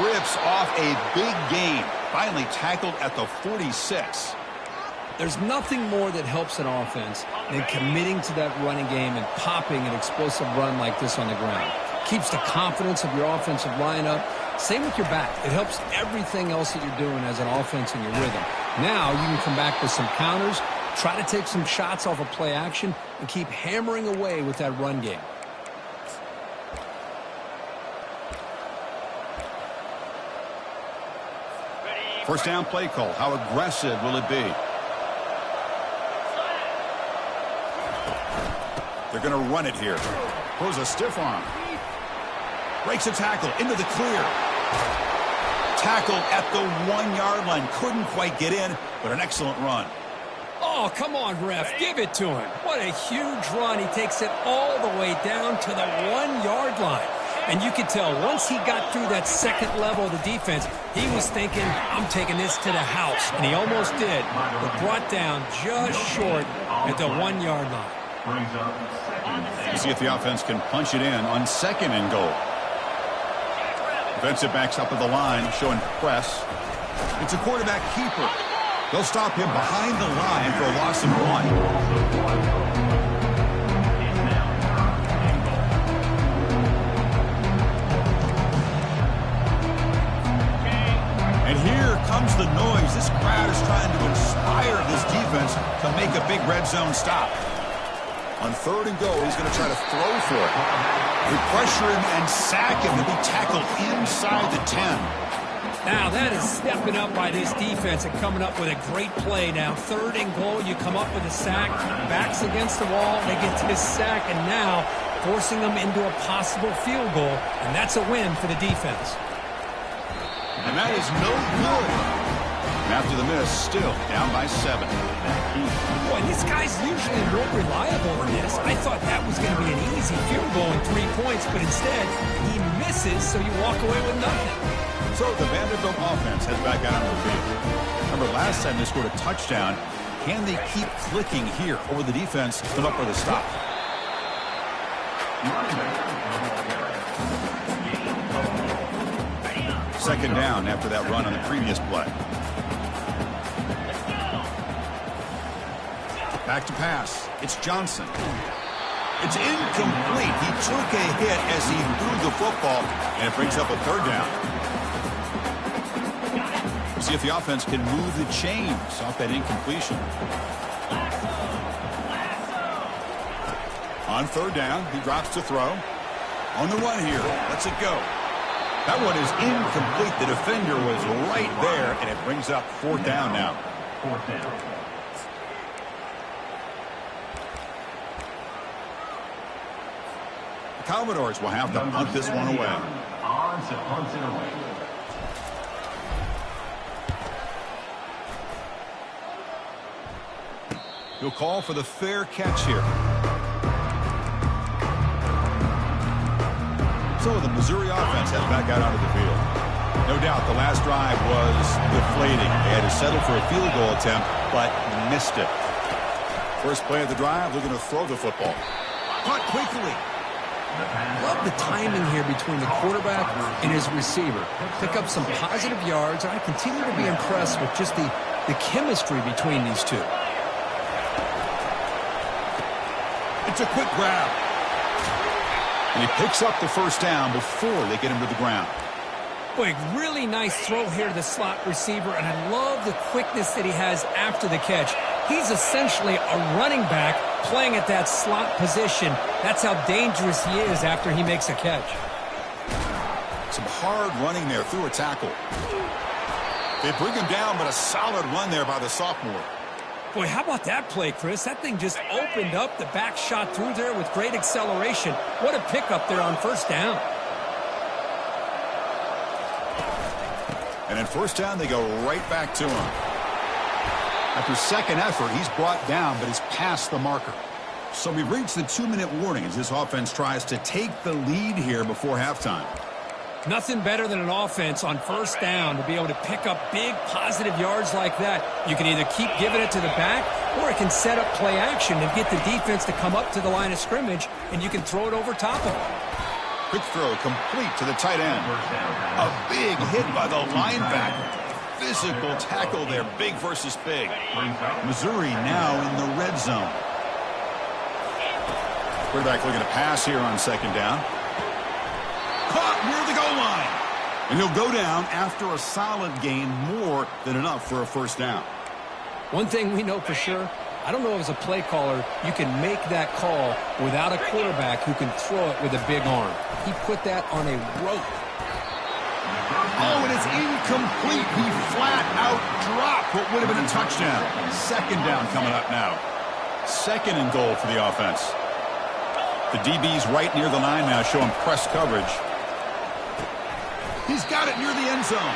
Rips off a big gain. Finally tackled at the 46. There's nothing more that helps an offense than committing to that running game and popping an explosive run like this on the ground. Keeps the confidence of your offensive lineup. Same with your back. It helps everything else that you're doing as an offense in your rhythm. Now you can come back with some counters, try to take some shots off of play action, and keep hammering away with that run game. First down play call. How aggressive will it be? They're going to run it here. Throws a stiff arm. Breaks a tackle into the clear. Tackled at the 1-yard line. Couldn't quite get in, but an excellent run. Oh, come on, ref. Give it to him. What a huge run. He takes it all the way down to the 1-yard line. And you could tell once he got through that second level of the defense, he was thinking, I'm taking this to the house. And he almost did, but brought down just short at the 1-yard line. You see if the offense can punch it in on 2nd and goal. Defensive backs up at the line, showing press. It's a quarterback keeper. They'll stop him behind the line for a loss of 1. And here comes the noise. This crowd is trying to inspire this defense to make a big red zone stop. On 3rd and goal, he's going to try to throw for it. They pressure him and sack him to be tackled inside the 10. Now that is stepping up by this defense and coming up with a great play. Now 3rd and goal, you come up with a sack, backs against the wall, they get this sack, and now forcing them into a possible field goal, and that's a win for the defense. And that is no good. And after the miss, still down by 7. Boy, this guy's usually more reliable than this. I thought that was going to be an easy field goal in 3 points, but instead, he misses, so you walk away with nothing. So the Vanderbilt offense heads back out on the field. Remember, last time they scored a touchdown. Can they keep clicking here, or will the defense come up with a stop? Second down after that run on the previous play. Back to pass. It's Johnson. It's incomplete. He took a hit as he threw the football, and it brings up a 3rd down. See if the offense can move the chains off that incompletion. On 3rd down, he drops to throw. On the run here, lets it go. That one is incomplete. The defender was right there, and it brings up 4th down now. 4th down. Commodores will have to punt this one away. On to punt it away. He'll call for the fair catch here. So the Missouri offense heads back out onto the field. No doubt the last drive was deflating. They had to settle for a field goal attempt, but missed it. First play of the drive, they're going to throw the football. Caught quickly. Love the timing here between the quarterback and his receiver. Pick up some positive yards, and I continue to be impressed with just the chemistry between these two. It's a quick grab. And he picks up the first down before they get him to the ground. Boy, really nice throw here to the slot receiver, and I love the quickness that he has after the catch. He's essentially a running back playing at that slot position. That's how dangerous he is after he makes a catch. Some hard running there through a tackle. They bring him down, but a solid run there by the sophomore. Boy, how about that play, Chris? That thing just opened up. The back shot through there with great acceleration. What a pickup there on first down. And in first down, they go right back to him. After second effort, he's brought down, but he's past the marker. So we've reached the 2-minute warning as this offense tries to take the lead here before halftime. Nothing better than an offense on first down to be able to pick up big positive yards like that. You can either keep giving it to the back, or it can set up play action and get the defense to come up to the line of scrimmage, and you can throw it over top of them. Quick throw complete to the tight end. A big hit by the linebacker. Physical tackle there, big versus big. Missouri now in the red zone. Quarterback looking to pass here on second down. Caught near the goal line. And he'll go down after a solid gain, more than enough for a first down. One thing we know for sure, I don't know as a play caller, you can make that call without a quarterback who can throw it with a big arm. He put that on a rope. Oh, and it's incomplete. He flat out dropped what would have been a touchdown. Second down coming up now. Second and goal for the offense. The DB's right near the line now, showing press coverage. He's got it near the end zone.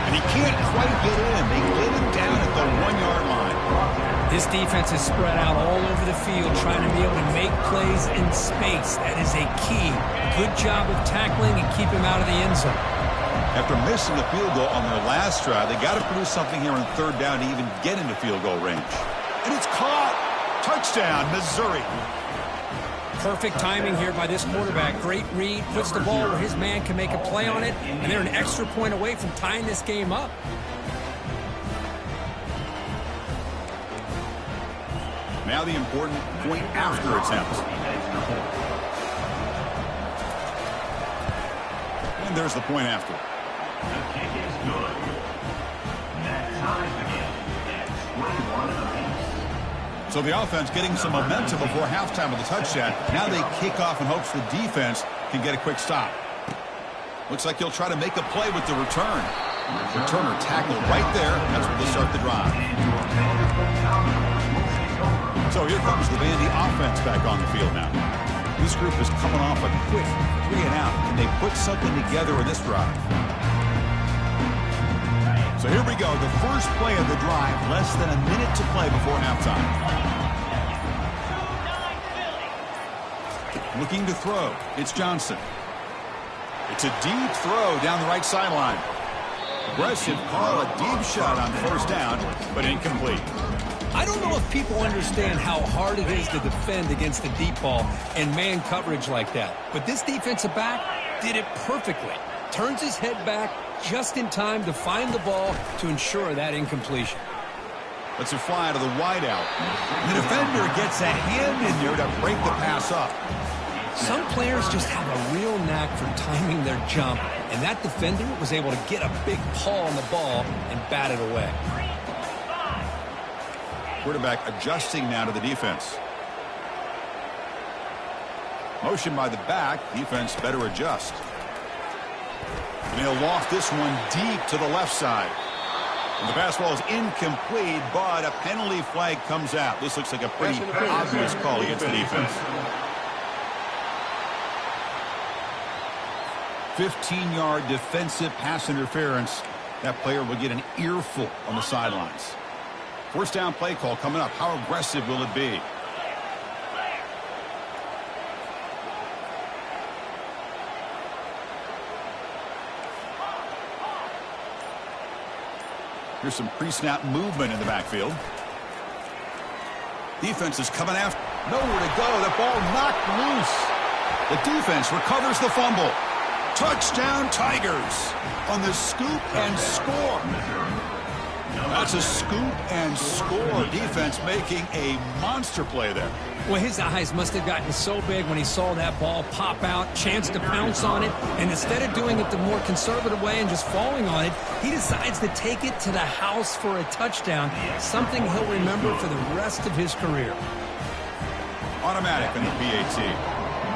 And he can't quite get in. They get him down at the 1-yard line. This defense is spread out all over the field, trying to be able to make plays in space. That is a key. Good job of tackling and keep him out of the end zone. After missing the field goal on their last drive, they got to produce something here on third down to even get into field goal range. And it's caught. Touchdown, Missouri. Perfect timing here by this quarterback. Great read, puts the ball where his man can make a play on it, and they're an extra point away from tying this game up. Now the important point after attempt. And there's the point after. The kick is good. That ties the game at 21 apiece. So the offense getting some momentum before halftime with a touchdown. Now they kick off in hopes the defense can get a quick stop. Looks like he'll try to make a play with the return. Returner tackled right there. That's where they start the drive. So here comes the Vandy offense back on the field now. This group is coming off a quick 3 and out. Can they put something together in this drive? So here we go, the first play of the drive, less than a minute to play before halftime. Looking to throw, it's Johnson. It's a deep throw down the right sideline. Aggressive call, a deep shot on first down, but incomplete. I don't know if people understand how hard it is to defend against the deep ball and man coverage like that. But this defensive back did it perfectly. Turns his head back just in time to find the ball to ensure that incompletion. Let's it fly to the wideout. The defender gets a hand in there to break the pass up. Some players just have a real knack for timing their jump, and that defender was able to get a big paw on the ball and bat it away. Quarterback adjusting now to the defense. Motion by the back. Defense better adjust. And he'll loft this one deep to the left side. And the pass ball is incomplete, but a penalty flag comes out. This looks like a pretty obvious call against the defense. 15-yard defensive pass interference. That player will get an earful on the sidelines. First down play call coming up. How aggressive will it be? Here's some pre-snap movement in the backfield. Defense is coming after. Nowhere to go. The ball knocked loose. The defense recovers the fumble. Touchdown Tigers on the scoop and score. That's a scoop and score. Defense making a monster play there. Well, his eyes must have gotten so big when he saw that ball pop out, chance to pounce on it, and instead of doing it the more conservative way and just falling on it, he decides to take it to the house for a touchdown, something he'll remember for the rest of his career. Automatic on the PAT.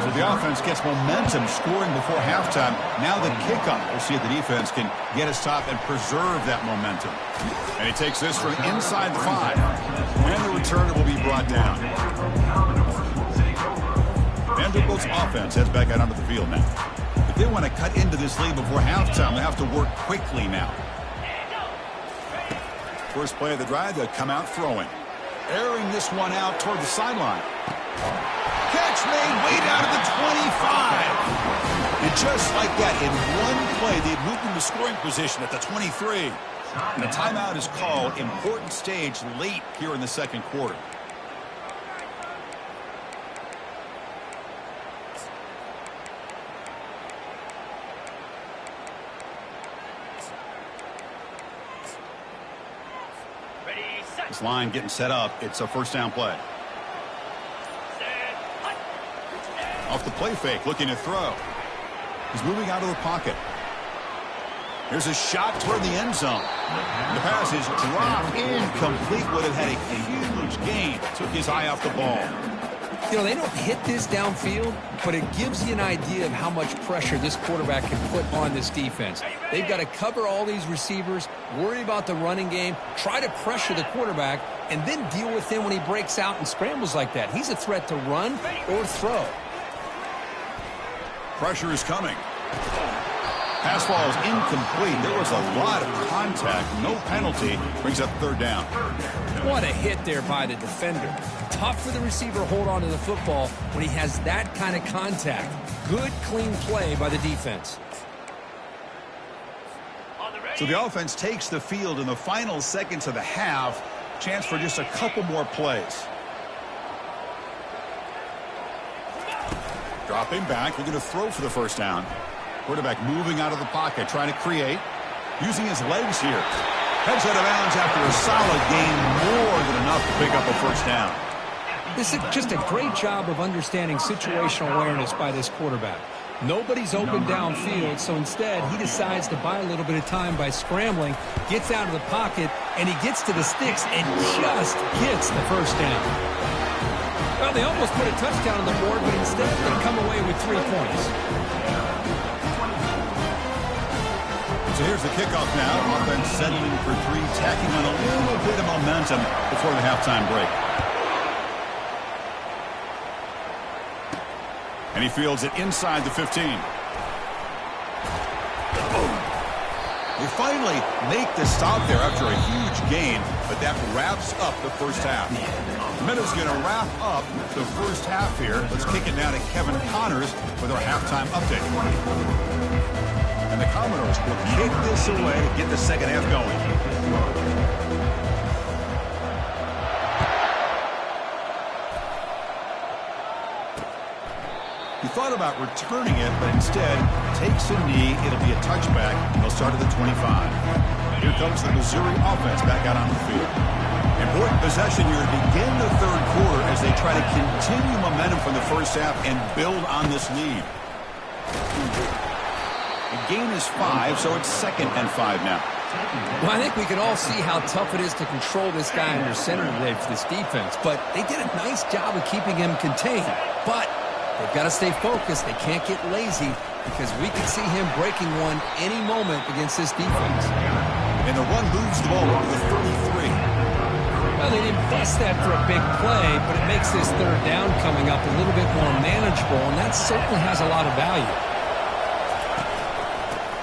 So the offense gets momentum scoring before halftime. Now the kickoff. We'll see if the defense can get a stop and preserve that momentum. And he takes this from inside the 5. And the returner will be brought down. Vanderbilt's offense heads back out onto the field now. If they want to cut into this lead before halftime, they have to work quickly now. First play of the drive, they'll come out throwing. Airing this one out toward the sideline. Catch made way down to the 25. And just like that, in one play, they've moved into scoring position at the 23. And a timeout is called. Important stage late here in the second quarter. This line getting set up. It's a first down play. Off the play fake, looking to throw. He's moving out of the pocket. There's a shot toward the end zone. The pass is dropped incomplete. Would have had a huge gain. Took his eye off the ball. You know, they don't hit this downfield, but it gives you an idea of how much pressure this quarterback can put on this defense. They've got to cover all these receivers, worry about the running game, try to pressure the quarterback, and then deal with him when he breaks out and scrambles like that. He's a threat to run or throw. Pressure is coming. Pass ball is incomplete. There was a lot of contact. No penalty. Brings up third down. What a hit there by the defender. Tough for the receiver to hold on to the football when he has that kind of contact. Good, clean play by the defense. So the offense takes the field in the final seconds of the half. Chance for just a couple more plays. Dropping back, looking to throw for the first down. Quarterback moving out of the pocket, trying to create. Using his legs here. Heads out of bounds after a solid gain, more than enough to pick up a first down. This is just a great job of understanding situational awareness by this quarterback. Nobody's open downfield, so instead he decides to buy a little bit of time by scrambling, gets out of the pocket, and he gets to the sticks and just gets the first down. Well, they almost put a touchdown on the board, but instead they come away with 3 points. So here's the kickoff now. Offense settling for 3, tacking on a little bit of momentum before the halftime break. And he fields it inside the 15. They finally make the stop there after a huge gain, but that wraps up the first half. The Meadows going to wrap up the first half here. Let's kick it now to Kevin Connors with our halftime update. And the Commodores will kick this away to get the second half going. He thought about returning it, but instead takes a knee. It'll be a touchback. They'll start at the 25. Here comes the Missouri offense back out on the field. Important possession here to begin the third quarter as they try to continue momentum from the first half and build on this lead. The gain is 5, so it's 2nd and 5 now. Well, I think we can all see how tough it is to control this guy under center today for this defense, but they did a nice job of keeping him contained. But they've got to stay focused. They can't get lazy because we can see him breaking one any moment against this defense. And the run moves the ball over the 33. Well, they didn't bust that for a big play, but it makes this third down coming up a little bit more manageable, and that certainly has a lot of value.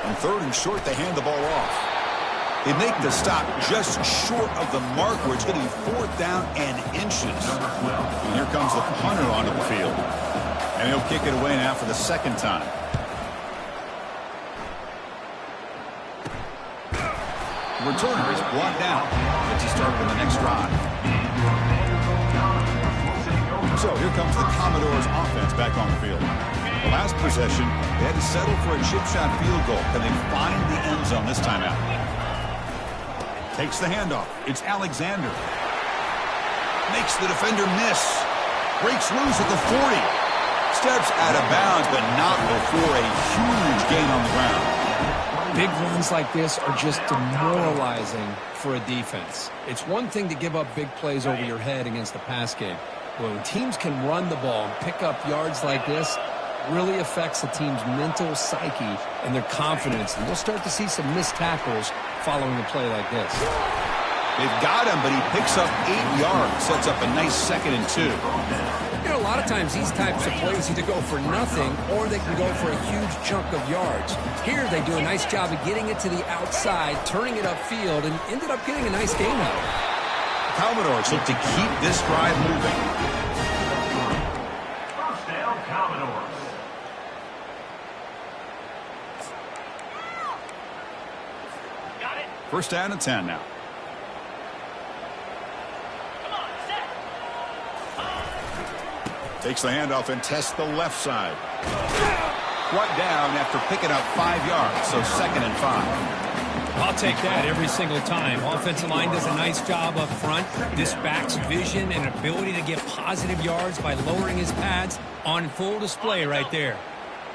On 3rd and short, they hand the ball off. They make the stop just short of the mark where it's going to be 4th down and inches. And here comes the punter onto the field. And he'll kick it away now for the 2nd time. The returner is brought down. Gets a start on the next drive. So here comes the Commodores offense back on the field. The last possession, they had to settle for a chip shot field goal. Can they find the end zone this time out? Takes the handoff. It's Alexander. Makes the defender miss. Breaks loose at the 40. Steps out of bounds, but not before a huge gain on the ground. Big runs like this are just demoralizing for a defense. It's one thing to give up big plays over your head against the pass game, Well, when teams can run the ball and pick up yards like this, really affects the team's mental psyche and their confidence. And we'll start to see some missed tackles following a play like this. They've got him, but he picks up 8 yards. Sets up a nice 2nd and 2. You know, a lot of times these types of plays either go for nothing or they can go for a huge chunk of yards. Here they do a nice job of getting it to the outside, turning it upfield, and ended up getting a nice game out of it. Commodores look to keep this drive moving. First down, Commodores. Got it. First down and 10 now. Come on, set. Takes the handoff and tests the left side. Brought down after picking up 5 yards, so 2nd and 5. I'll take that every single time. Offensive line does a nice job up front. This back's vision and ability to get positive yards by lowering his pads on full display right there.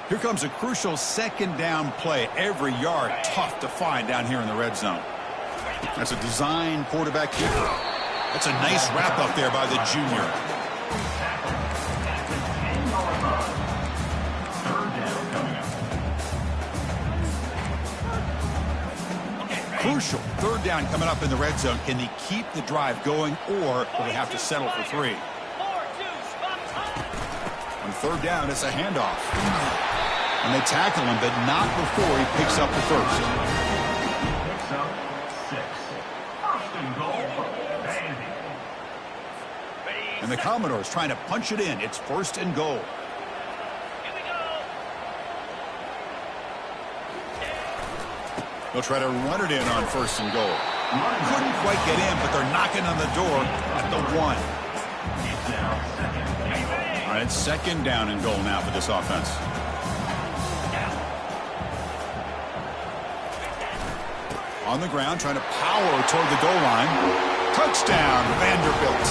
Here comes a crucial 2nd down play. Every yard tough to find down here in the red zone. That's a design quarterback keeper. That's a nice wrap up there by the junior. Crucial 3rd down coming up in the red zone. Can they keep the drive going, or will they have to settle for 3? On 3rd down, it's a handoff. And they tackle him, but not before he picks up the first. Picks up 6. First and goal, Vandy. And the Commodores trying to punch it in. It's 1st and goal. They'll try to run it in on 1st and goal. Couldn't quite get in, but they're knocking on the door at the 1. All right, 2nd down and goal now for this offense. On the ground, trying to power toward the goal line. Touchdown, Vanderbilt.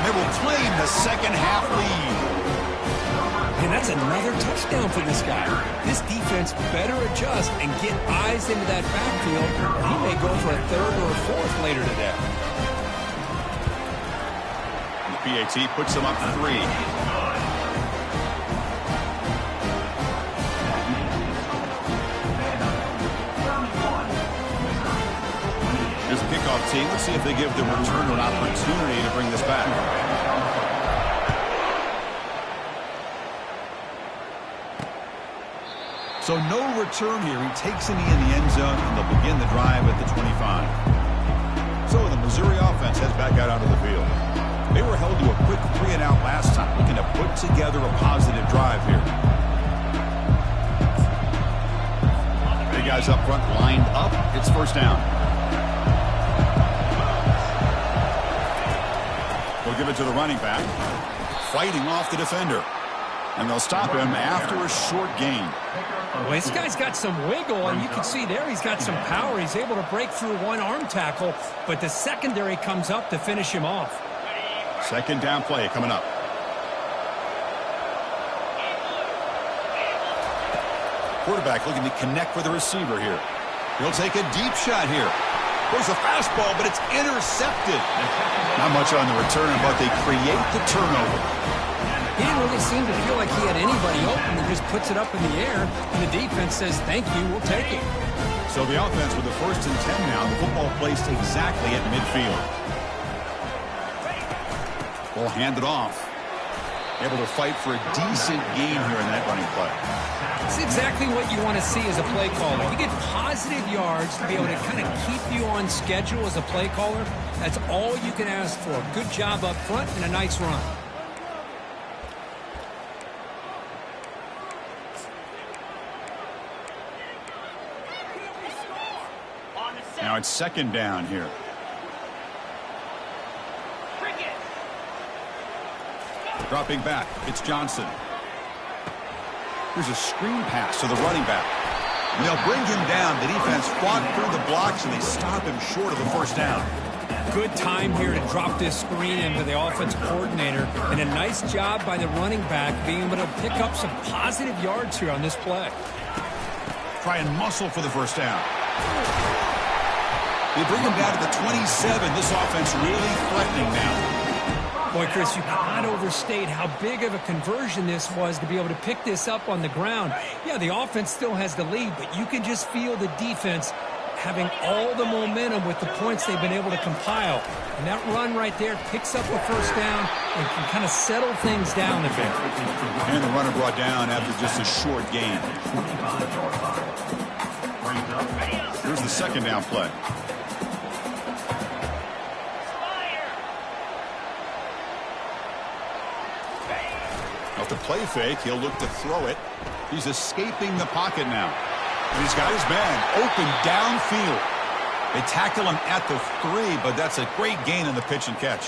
They will claim the 2nd half lead. And that's another touchdown for this guy. This defense better adjust and get eyes into that backfield. He may go for a 3rd or a 4th later today. The PAT puts him up 3. Here's a kickoff team. Let's see if they give the returner an opportunity to bring this back. So no return here. He takes it in the end zone, and they'll begin the drive at the 25. So the Missouri offense heads back out onto the field. They were held to a quick 3-and-out last time, looking to put together a positive drive here. Big guys up front lined up. It's 1st down. They'll give it to the running back, fighting off the defender. And they'll stop him after a short gain. Well, this guy's got some wiggle, and you can see there he's got some power. He's able to break through one arm tackle, but the secondary comes up to finish him off. 2nd down play coming up. Quarterback looking to connect with the receiver here. He'll take a deep shot here. There's a fastball, but it's intercepted. Not much on the return, but they create the turnover. He didn't really seem to feel like he had anybody open. He just puts it up in the air, and the defense says, thank you, we'll take it. So the offense with the 1st and 10 now. The football placed exactly at midfield. Ball handed off. Able to fight for a decent gain here in that running play. It's exactly what you want to see as a play caller. You get positive yards to be able to kind of keep you on schedule as a play caller. That's all you can ask for. Good job up front and a nice run. Now it's 2nd down here. Dropping back, it's Johnson. Here's a screen pass to the running back. And they'll bring him down. The defense fought through the blocks, and they stop him short of the 1st down. Good time here to drop this screen into the offensive coordinator, and a nice job by the running back being able to pick up some positive yards here on this play. Try and muscle for the 1st down. They bring him down to the 27. This offense really threatening now. Boy, Chris, you cannot overstate how big of a conversion this was to be able to pick this up on the ground. Yeah, the offense still has the lead, but you can just feel the defense having all the momentum with the points they've been able to compile. And that run right there picks up the first down and can kind of settle things down a bit. And the runner brought down after just a short gain. Here's the second down play. Off the play fake, he'll look to throw it. He's escaping the pocket now. And he's got his man open downfield. They tackle him at the 3, but that's a great gain in the pitch and catch.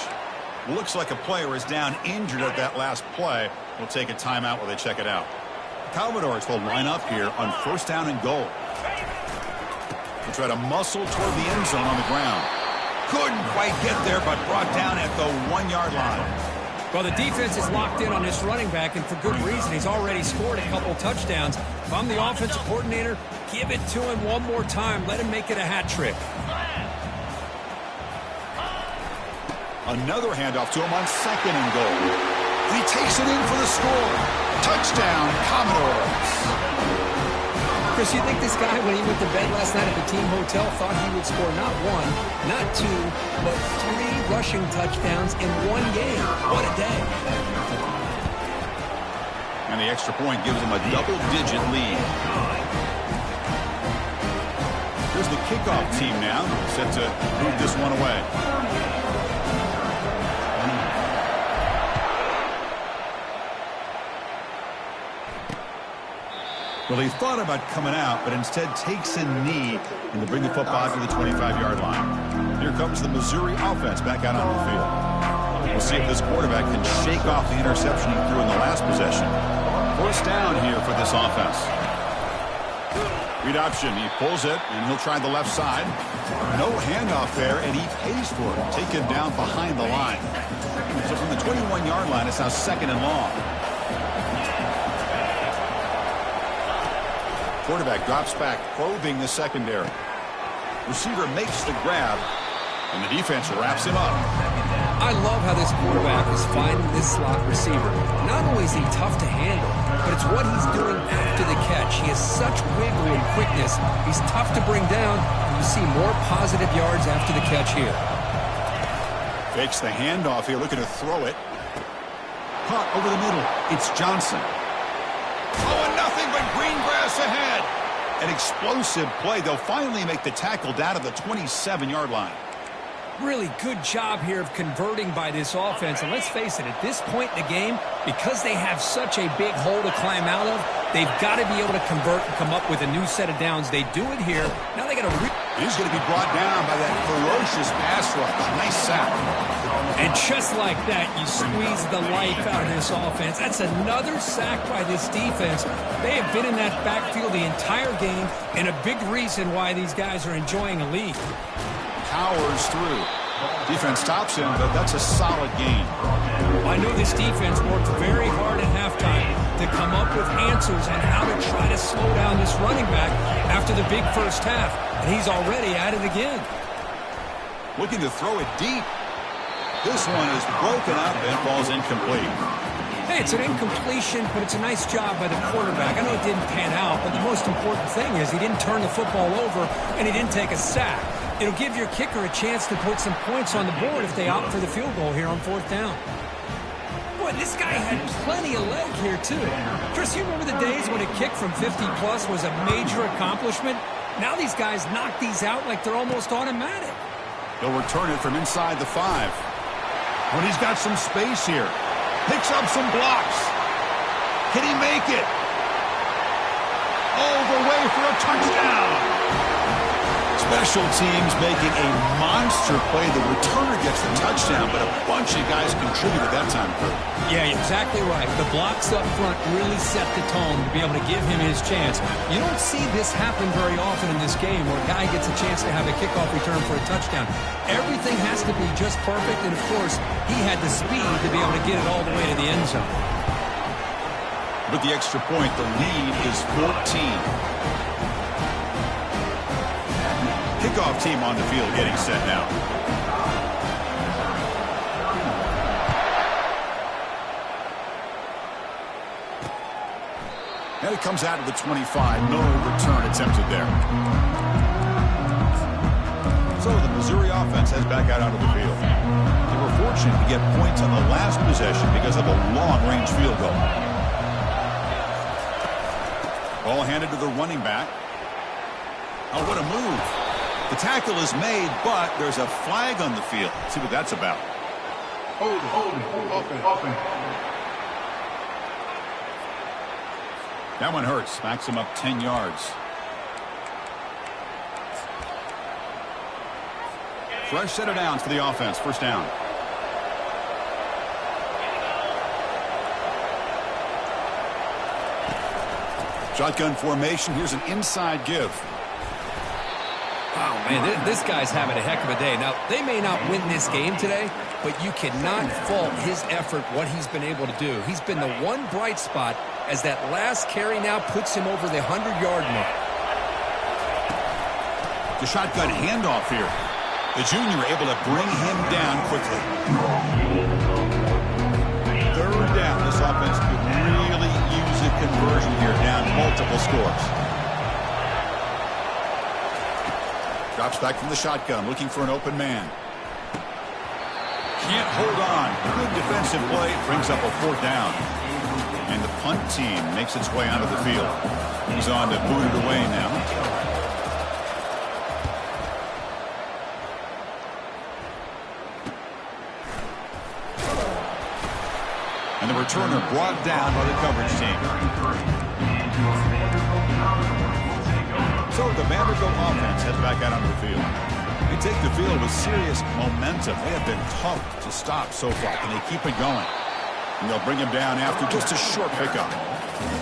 Looks like a player is down injured at that last play. We'll take a timeout while they check it out. Commodores will line up here on first down and goal. They'll try to muscle toward the end zone on the ground. Couldn't quite get there, but brought down at the 1-yard line. Well, the defense is locked in on this running back, and for good reason. He's already scored a couple touchdowns. If I'm the offensive coordinator, give it to him one more time. Let him make it a hat trick. Another handoff to him on second and goal. And he takes it in for the score. Touchdown, Commodores. Chris, you think this guy, when he went to bed last night at the team hotel, thought he would score not 1, not 2, but 3 rushing touchdowns in one game? What a day. And the extra point gives them a double-digit lead. Here's the kickoff team now, set to move this one away. Well, he thought about coming out, but instead takes a knee and to bring the football to the 25-yard line. Here comes the Missouri offense back out on the field. We'll see if this quarterback can shake off the interception he threw in the last possession. First down here for this offense. Read option. He pulls it, and he'll try the left side. No handoff there, and he pays for it. Taken down behind the line. So from the 21-yard line, it's now second and long. Quarterback drops back, probing the secondary. Receiver makes the grab, and the defense wraps him up. I love how this quarterback is finding this slot receiver. Not only is he tough to handle, but it's what he's doing after the catch. He has such wiggle and quickness. He's tough to bring down, and you see more positive yards after the catch here. Fakes the handoff here, looking to throw it. Caught over the middle. It's Johnson. Oh, and nothing but green grass ahead. An explosive play. They'll finally make the tackle down to the 27-yard line. Really good job here of converting by this offense. And let's face it, at this point in the game, because they have such a big hole to climb out of, they've got to be able to convert and come up with a new set of downs. They do it here. Now they got to... He's going to be brought down by that ferocious pass rush. Nice sack. And just like that, you squeeze the life out of this offense. That's another sack by this defense. They have been in that backfield the entire game, and a big reason why these guys are enjoying a lead. Powers through. Defense stops him, but that's a solid gain. I know this defense worked very hard at halftime to come up with answers on how to try to slow down this running back after the big first half. And he's already at it again. Looking to throw it deep. This one is broken up and falls incomplete. Hey, it's an incompletion, but it's a nice job by the quarterback. I know it didn't pan out, but the most important thing is he didn't turn the football over and he didn't take a sack. It'll give your kicker a chance to put some points on the board if they opt for the field goal here on fourth down. Boy, this guy had plenty of leg here, too. Chris, you remember the days when a kick from 50-plus was a major accomplishment? Now these guys knock these out like they're almost automatic. He'll return it from inside the 5. When he's got some space here. Picks up some blocks. Can he make it? All the way for a touchdown. Special teams making a monster play. The returner gets the touchdown, but a bunch of guys contributed that time. Yeah, exactly right. The blocks up front really set the tone to be able to give him his chance. You don't see this happen very often in this game where a guy gets a chance to have a kickoff return for a touchdown. Everything has to be just perfect, and of course, he had the speed to be able to get it all the way to the end zone. With the extra point, the lead is 14. Kickoff team on the field getting set now. And it comes out of the 25. No return attempted there. So the Missouri offense heads back out onto the field. They were fortunate to get points on the last possession because of a long-range field goal. Ball handed to the running back. Oh, what a move. The tackle is made, but there's a flag on the field. Let's see what that's about. Hold it. Offense. That one hurts. Backs him up 10 yards. Fresh set of downs for the offense. First down. Shotgun formation. Here's an inside give. Wow, man, this guy's having a heck of a day. Now, they may not win this game today, but you cannot fault his effort, what he's been able to do. He's been the one bright spot as that last carry now puts him over the 100-yard mark. The shotgun handoff here. The junior able to bring him down quickly. Third down. This offense could really use a conversion here, down multiple scores. Drops back from the shotgun, looking for an open man. Can't hold on. Good defensive play. Brings up a fourth down. And the punt team makes its way onto the field. He's on to boot it away now. And the returner brought down by the coverage team. So the Vanderbilt offense heads back out onto the field. They take the field with serious momentum. They have been tough to stop so far. Can they keep it going? And they'll bring him down after just a short pickup.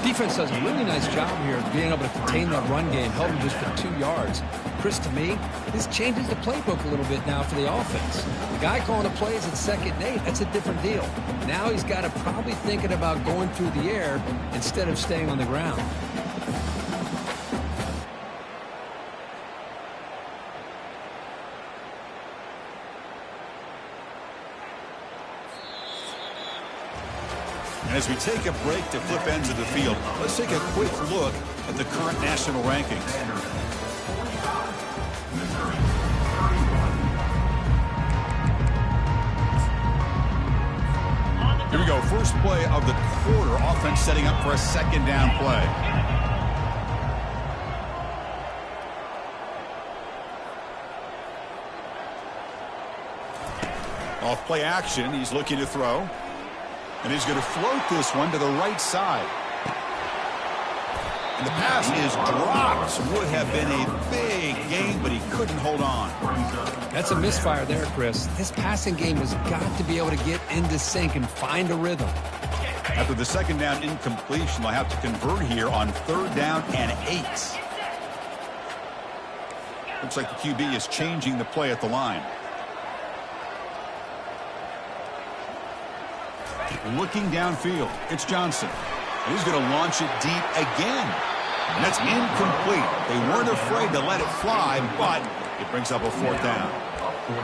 Defense does a really nice job here of being able to contain that run game, held him just for 2 yards. Chris, to me, this changes the playbook a little bit now for the offense. The guy calling the plays at 2nd and 8, that's a different deal. Now he's got to probably thinking about going through the air instead of staying on the ground. And as we take a break to flip ends of the field, let's take a quick look at the current national rankings. Here we go. First play of the quarter. Offense setting up for a second down play. Off play action. He's looking to throw. And he's going to float this one to the right side. And the pass is dropped. Would have been a big gain, but he couldn't hold on. That's a misfire there, Chris. This passing game has got to be able to get into sync and find a rhythm. After the second down incompletion, they'll have to convert here on 3rd down and 8. Looks like the QB is changing the play at the line. Looking downfield, it's Johnson. And he's going to launch it deep again. And that's incomplete. They weren't afraid to let it fly, but it brings up a 4th down.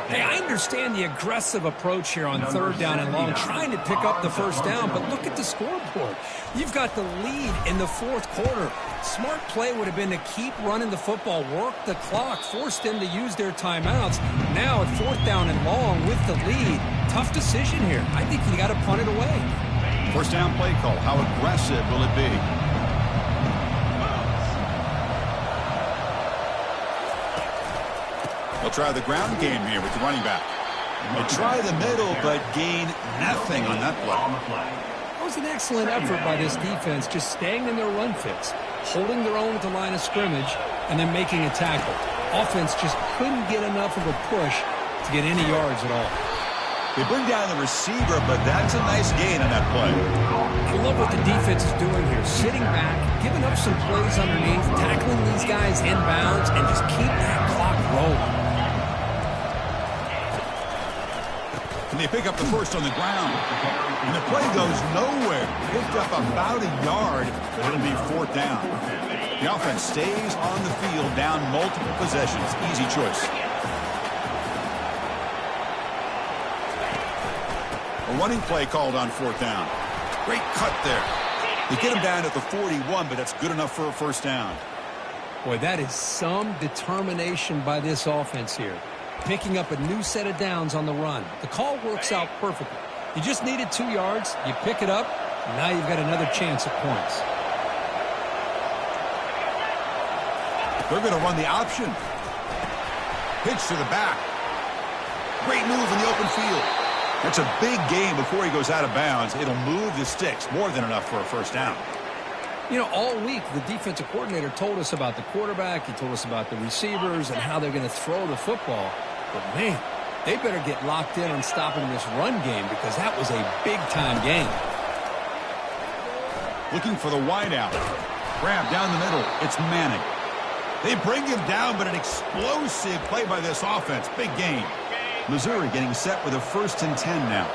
Hey, I understand the aggressive approach here on 3rd down and long, trying to pick up the 1st down, but look at the scoreboard. You've got the lead in the 4th quarter. Smart play would have been to keep running the football, work the clock, force them to use their timeouts. Now at 4th down and long with the lead, tough decision here. I think you got to punt it away. First down play call. How aggressive will it be? They'll try the ground game here with the running back. They try the middle, but gain nothing on that play. That was an excellent effort by this defense, just staying in their run fits, holding their own at the line of scrimmage, and then making a tackle. Offense just couldn't get enough of a push to get any yards at all. They bring down the receiver, but that's a nice gain on that play. I love what the defense is doing here, sitting back, giving up some plays underneath, tackling these guys inbounds, and just keep that clock rolling. And they pick up the first on the ground. And the play goes nowhere. Picked up about a yard, but it'll be 4th down. The offense stays on the field, down multiple possessions. Easy choice. A running play called on 4th down. Great cut there. They get him down at the 41, but that's good enough for a first down. Boy, that is some determination by this offense here. Picking up a new set of downs on the run. The call works out perfectly. You just needed 2 yards. You pick it up, and now you've got another chance at points. They're going to run the option. Pitch to the back. Great move in the open field. That's a big gain before he goes out of bounds. It'll move the sticks, more than enough for a first down. You know, all week, the defensive coordinator told us about the quarterback. He told us about the receivers and how they're going to throw the football. But, man, they better get locked in on stopping this run game because that was a big-time game. Looking for the wideout. Grab down the middle. It's Manning. They bring him down, but an explosive play by this offense. Big gain. Missouri getting set with a 1st and 10 now.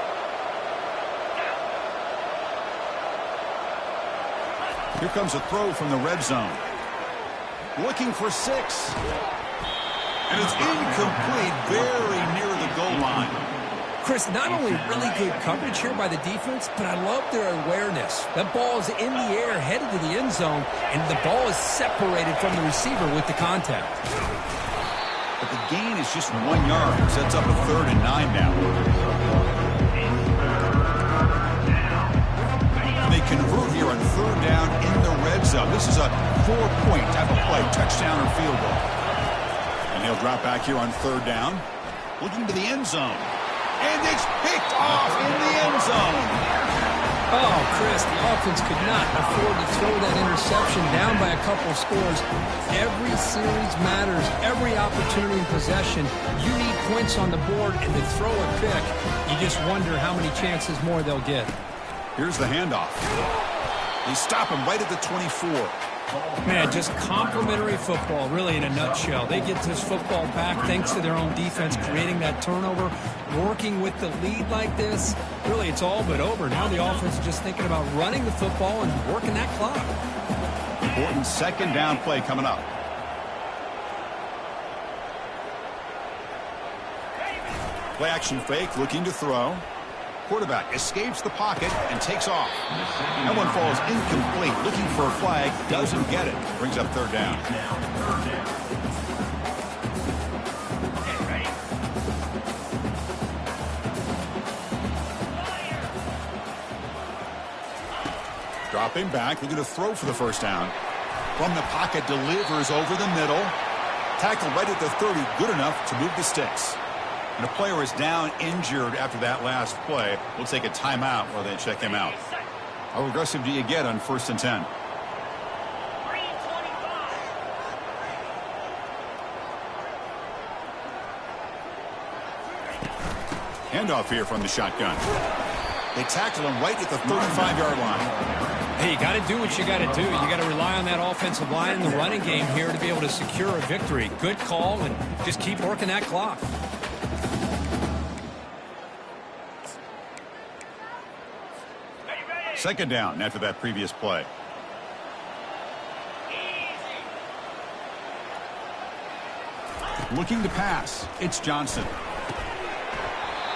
Here comes a throw from the red zone. Looking for 6. And it's incomplete, very near the goal line. Chris, not only really good coverage here by the defense, but I love their awareness. That ball is in the air, headed to the end zone, and the ball is separated from the receiver with the contact. But the gain is just 1 yard. Sets up a 3rd and 9 now. And they convert here on 3rd down in the red zone. This is a 4-point type of play, touchdown or field goal. And he'll drop back here on 3rd down. Looking to the end zone. And it's picked off in the end zone. Oh, Chris, the offense could not afford to throw that interception down by a couple scores. Every series matters. Every opportunity in possession. You need points on the board, and to throw a pick, you just wonder how many chances more they'll get. Here's the handoff. They stop him right at the 24. Man, just complimentary football, really, in a nutshell. They get this football back thanks to their own defense, creating that turnover, working with the lead like this. Really, it's all but over. Now the offense is just thinking about running the football and working that clock. Important 2nd down play coming up. Play action fake, looking to throw. Quarterback escapes the pocket and takes off. That one falls incomplete. Looking for a flag. Doesn't get it. Brings up 3rd down. Dropping back. Looking to throw for the first down. From the pocket. Delivers over the middle. Tackled right at the 30. Good enough to move the sticks. And a player is down injured after that last play. We'll take a timeout while they check him out. How aggressive do you get on 1st and 10? Handoff here from the shotgun. They tackle him right at the 35-yard line. Hey, you got to do what you got to do. You got to rely on that offensive line in the running game here to be able to secure a victory. Good call, and just keep working that clock. 2nd down after that previous play. Looking to pass. It's Johnson.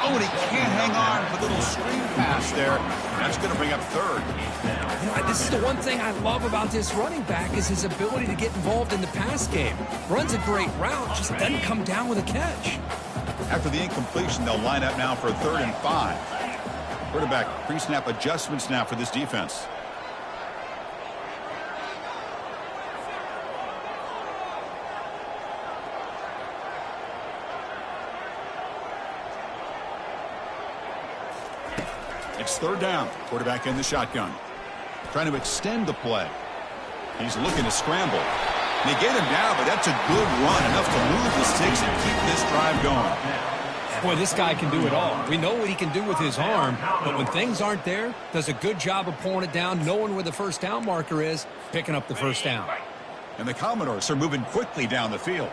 Oh, and he can't hang on for a little screen pass there. That's going to bring up 3rd. You know, this is the one thing I love about this running back is his ability to get involved in the pass game. Runs a great route, just doesn't come down with a catch. After the incompletion, they'll line up now for a 3rd and 5. Quarterback pre-snap adjustments now for this defense. It's 3rd down. Quarterback in the shotgun. Trying to extend the play. He's looking to scramble. They get him down, but that's a good run. Enough to move the sticks and keep this drive going. Boy, this guy can do it all. We know what he can do with his arm, but when things aren't there, does a good job of pulling it down, knowing where the first down marker is, picking up the first down. And the Commodores are moving quickly down the field.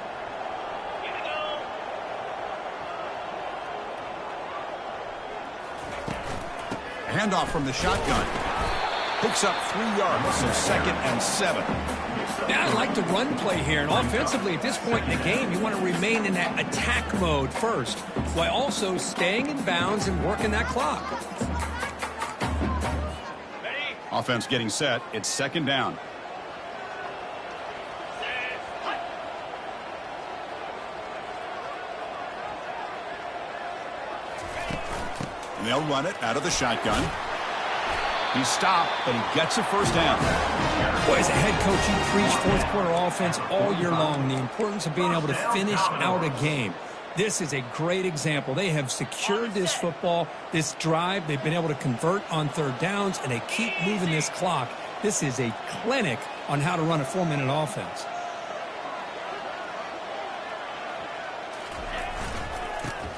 Handoff from the shotgun. Picks up 3 yards, so 2nd and 7. Yeah, I like the run play here, and offensively at this point in the game, you want to remain in that attack mode first, while also staying in bounds and working that clock. Offense getting set. It's second down. And they'll run it out of the shotgun. He stopped, but he gets a first down. Boy, as a head coach, you preach fourth quarter offense all year long. The importance of being able to finish out a game. This is a great example. They have secured this football, this drive. They've been able to convert on third downs, and they keep moving this clock. This is a clinic on how to run a 4-minute offense.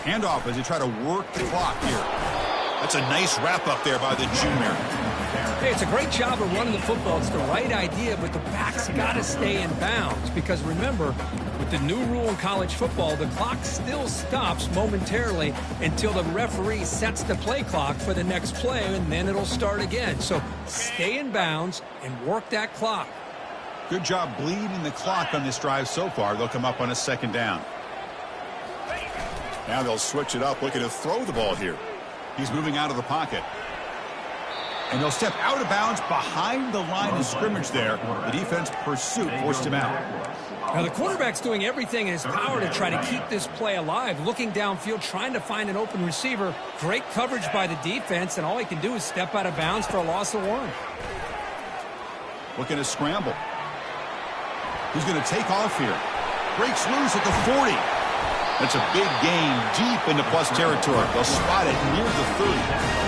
Handoff as they try to work the clock here. That's a nice wrap-up there by the junior. Hey, it's a great job of running the football. It's the right idea, but the back's got to stay in bounds. Because remember, with the new rule in college football, the clock still stops momentarily until the referee sets the play clock for the next play, and then it'll start again. So stay in bounds and work that clock. Good job bleeding the clock on this drive so far. They'll come up on a second down. Now they'll switch it up, looking to throw the ball here. He's moving out of the pocket. And they'll step out of bounds behind the line of scrimmage there. The defense pursuit forced him out. Now the quarterback's doing everything in his power to try to keep this play alive. Looking downfield, trying to find an open receiver. Great coverage by the defense, and all he can do is step out of bounds for a loss of 1. Looking to scramble. Who's going to take off here? Breaks loose at the 40. That's a big gain deep into plus territory. They'll spot it near the 30.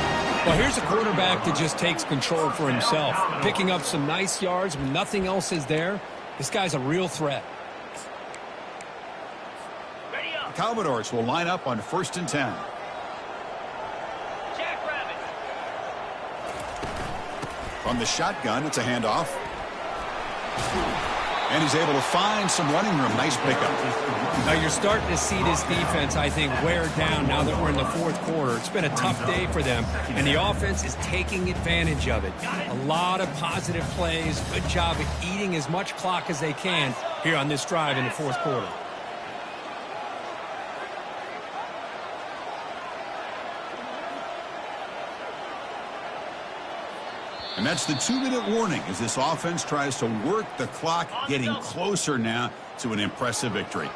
Well, here's a quarterback that just takes control for himself. Picking up some nice yards when nothing else is there. This guy's a real threat. The Commodores will line up on 1st and 10. From the shotgun, it's a handoff. And he's able to find some running room. Nice pickup. Now you're starting to see this defense, I think, wear down now that we're in the fourth quarter. It's been a tough day for them, and the offense is taking advantage of it. A lot of positive plays. Good job at eating as much clock as they can here on this drive in the fourth quarter. And that's the 2-minute warning as this offense tries to work the clock, getting closer now to an impressive victory.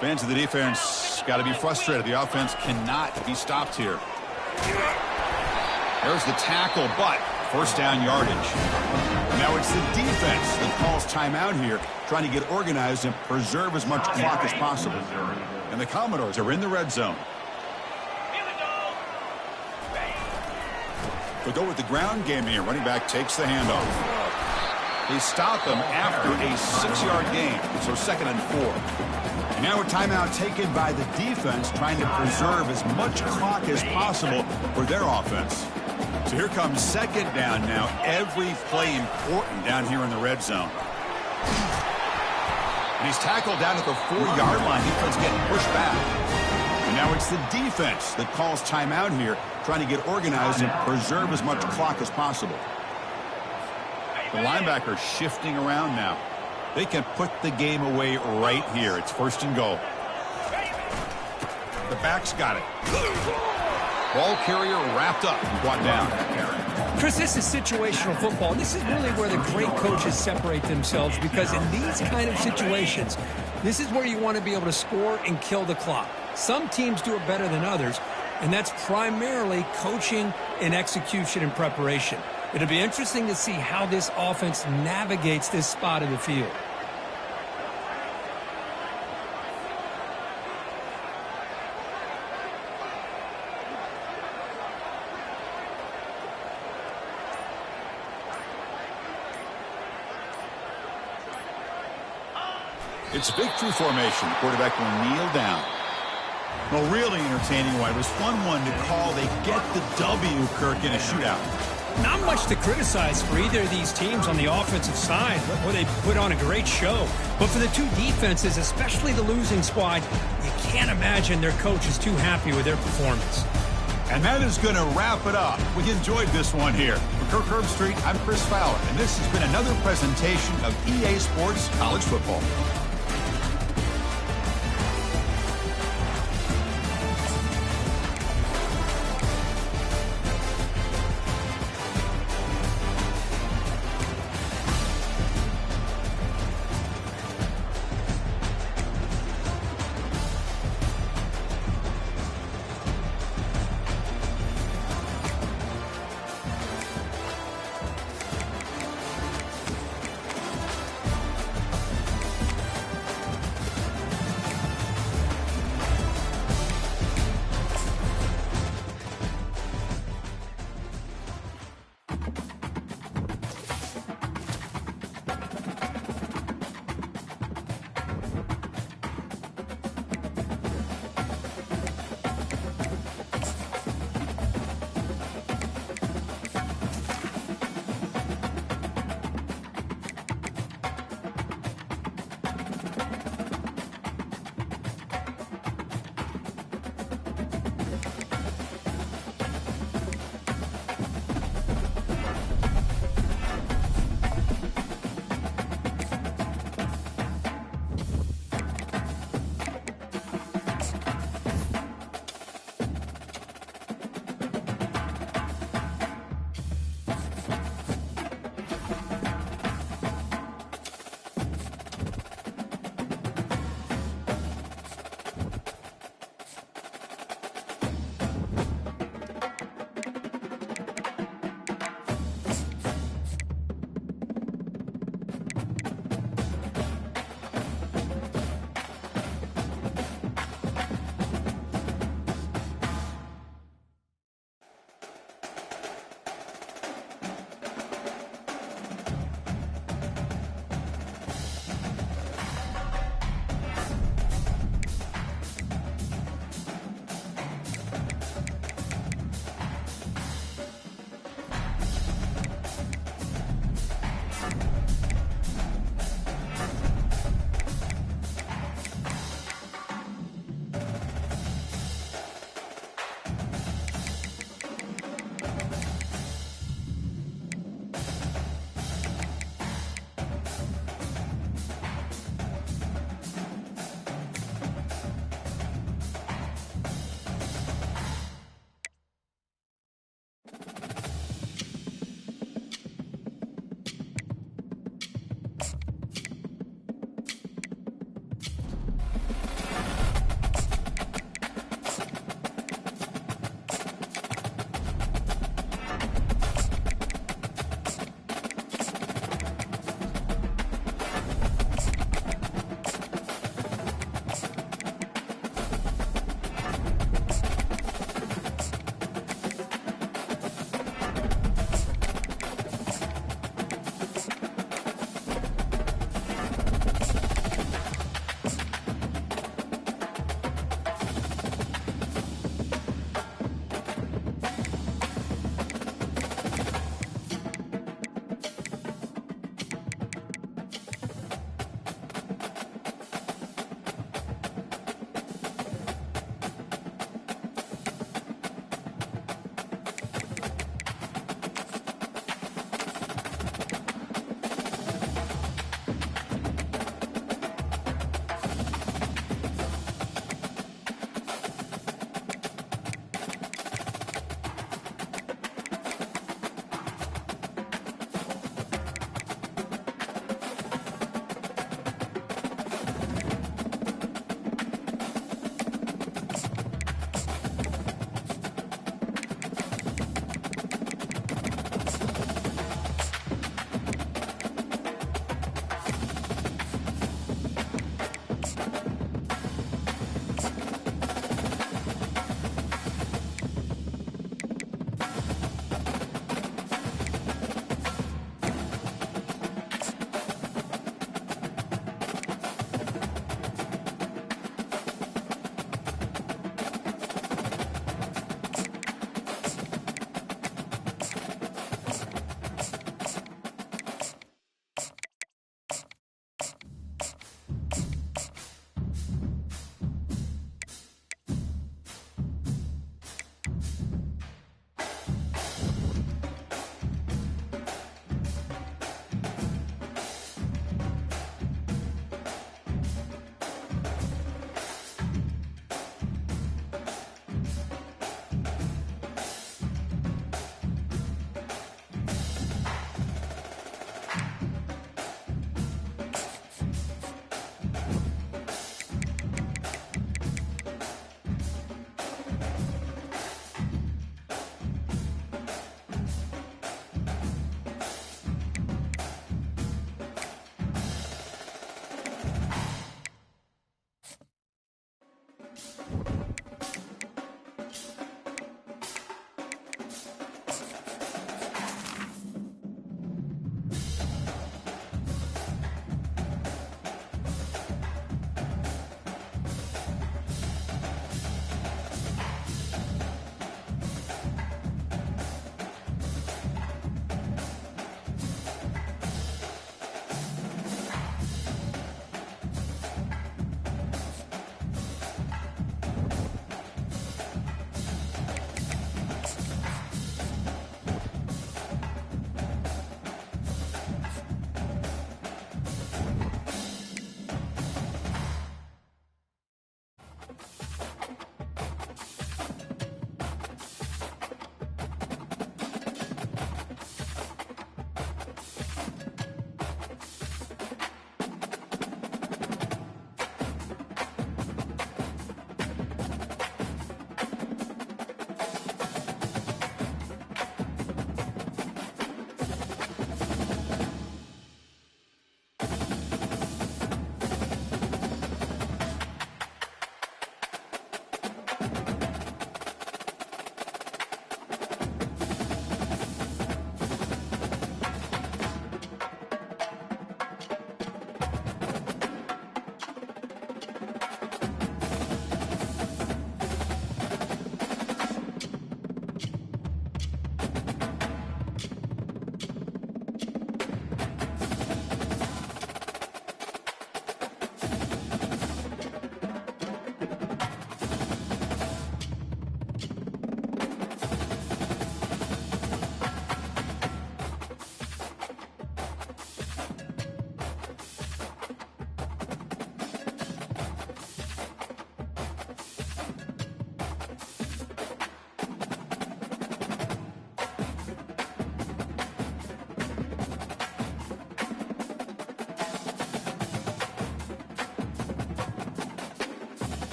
Fans of the defense got to be frustrated. The offense cannot be stopped here. There's the tackle, but first down yardage. Now it's the defense that calls timeout here, trying to get organized and preserve as much clock as possible. And the Commodores are in the red zone. They'll go with the ground game here. Running back takes the handoff. They stop him after a 6-yard gain, so 2nd and 4. And now a timeout taken by the defense, trying to preserve as much clock as possible for their offense. So here comes 2nd down now. Every play important down here in the red zone. And he's tackled down at the 4-yard line. Defense getting pushed back. And now it's the defense that calls timeout here, trying to get organized and preserve as much clock as possible. The linebacker shifting around now. They can put the game away right here. It's 1st and goal. The back's got it. Ball carrier wrapped up and brought down. Chris, this is situational football. This is really where the great coaches separate themselves, because in these kind of situations, this is where you want to be able to score and kill the clock. Some teams do it better than others, and that's primarily coaching and execution and preparation. It'll be interesting to see how this offense navigates this spot of the field. It's victory formation. The quarterback will kneel down. Well, really entertaining one. It was fun one to call. They get the W, Kirk, in a shootout. Not much to criticize for either of these teams on the offensive side, where they put on a great show. But for the two defenses, especially the losing squad, you can't imagine their coach is too happy with their performance. And that is going to wrap it up. We enjoyed this one here. For Kirk Herbstreit, I'm Chris Fowler, and this has been another presentation of EA Sports College Football.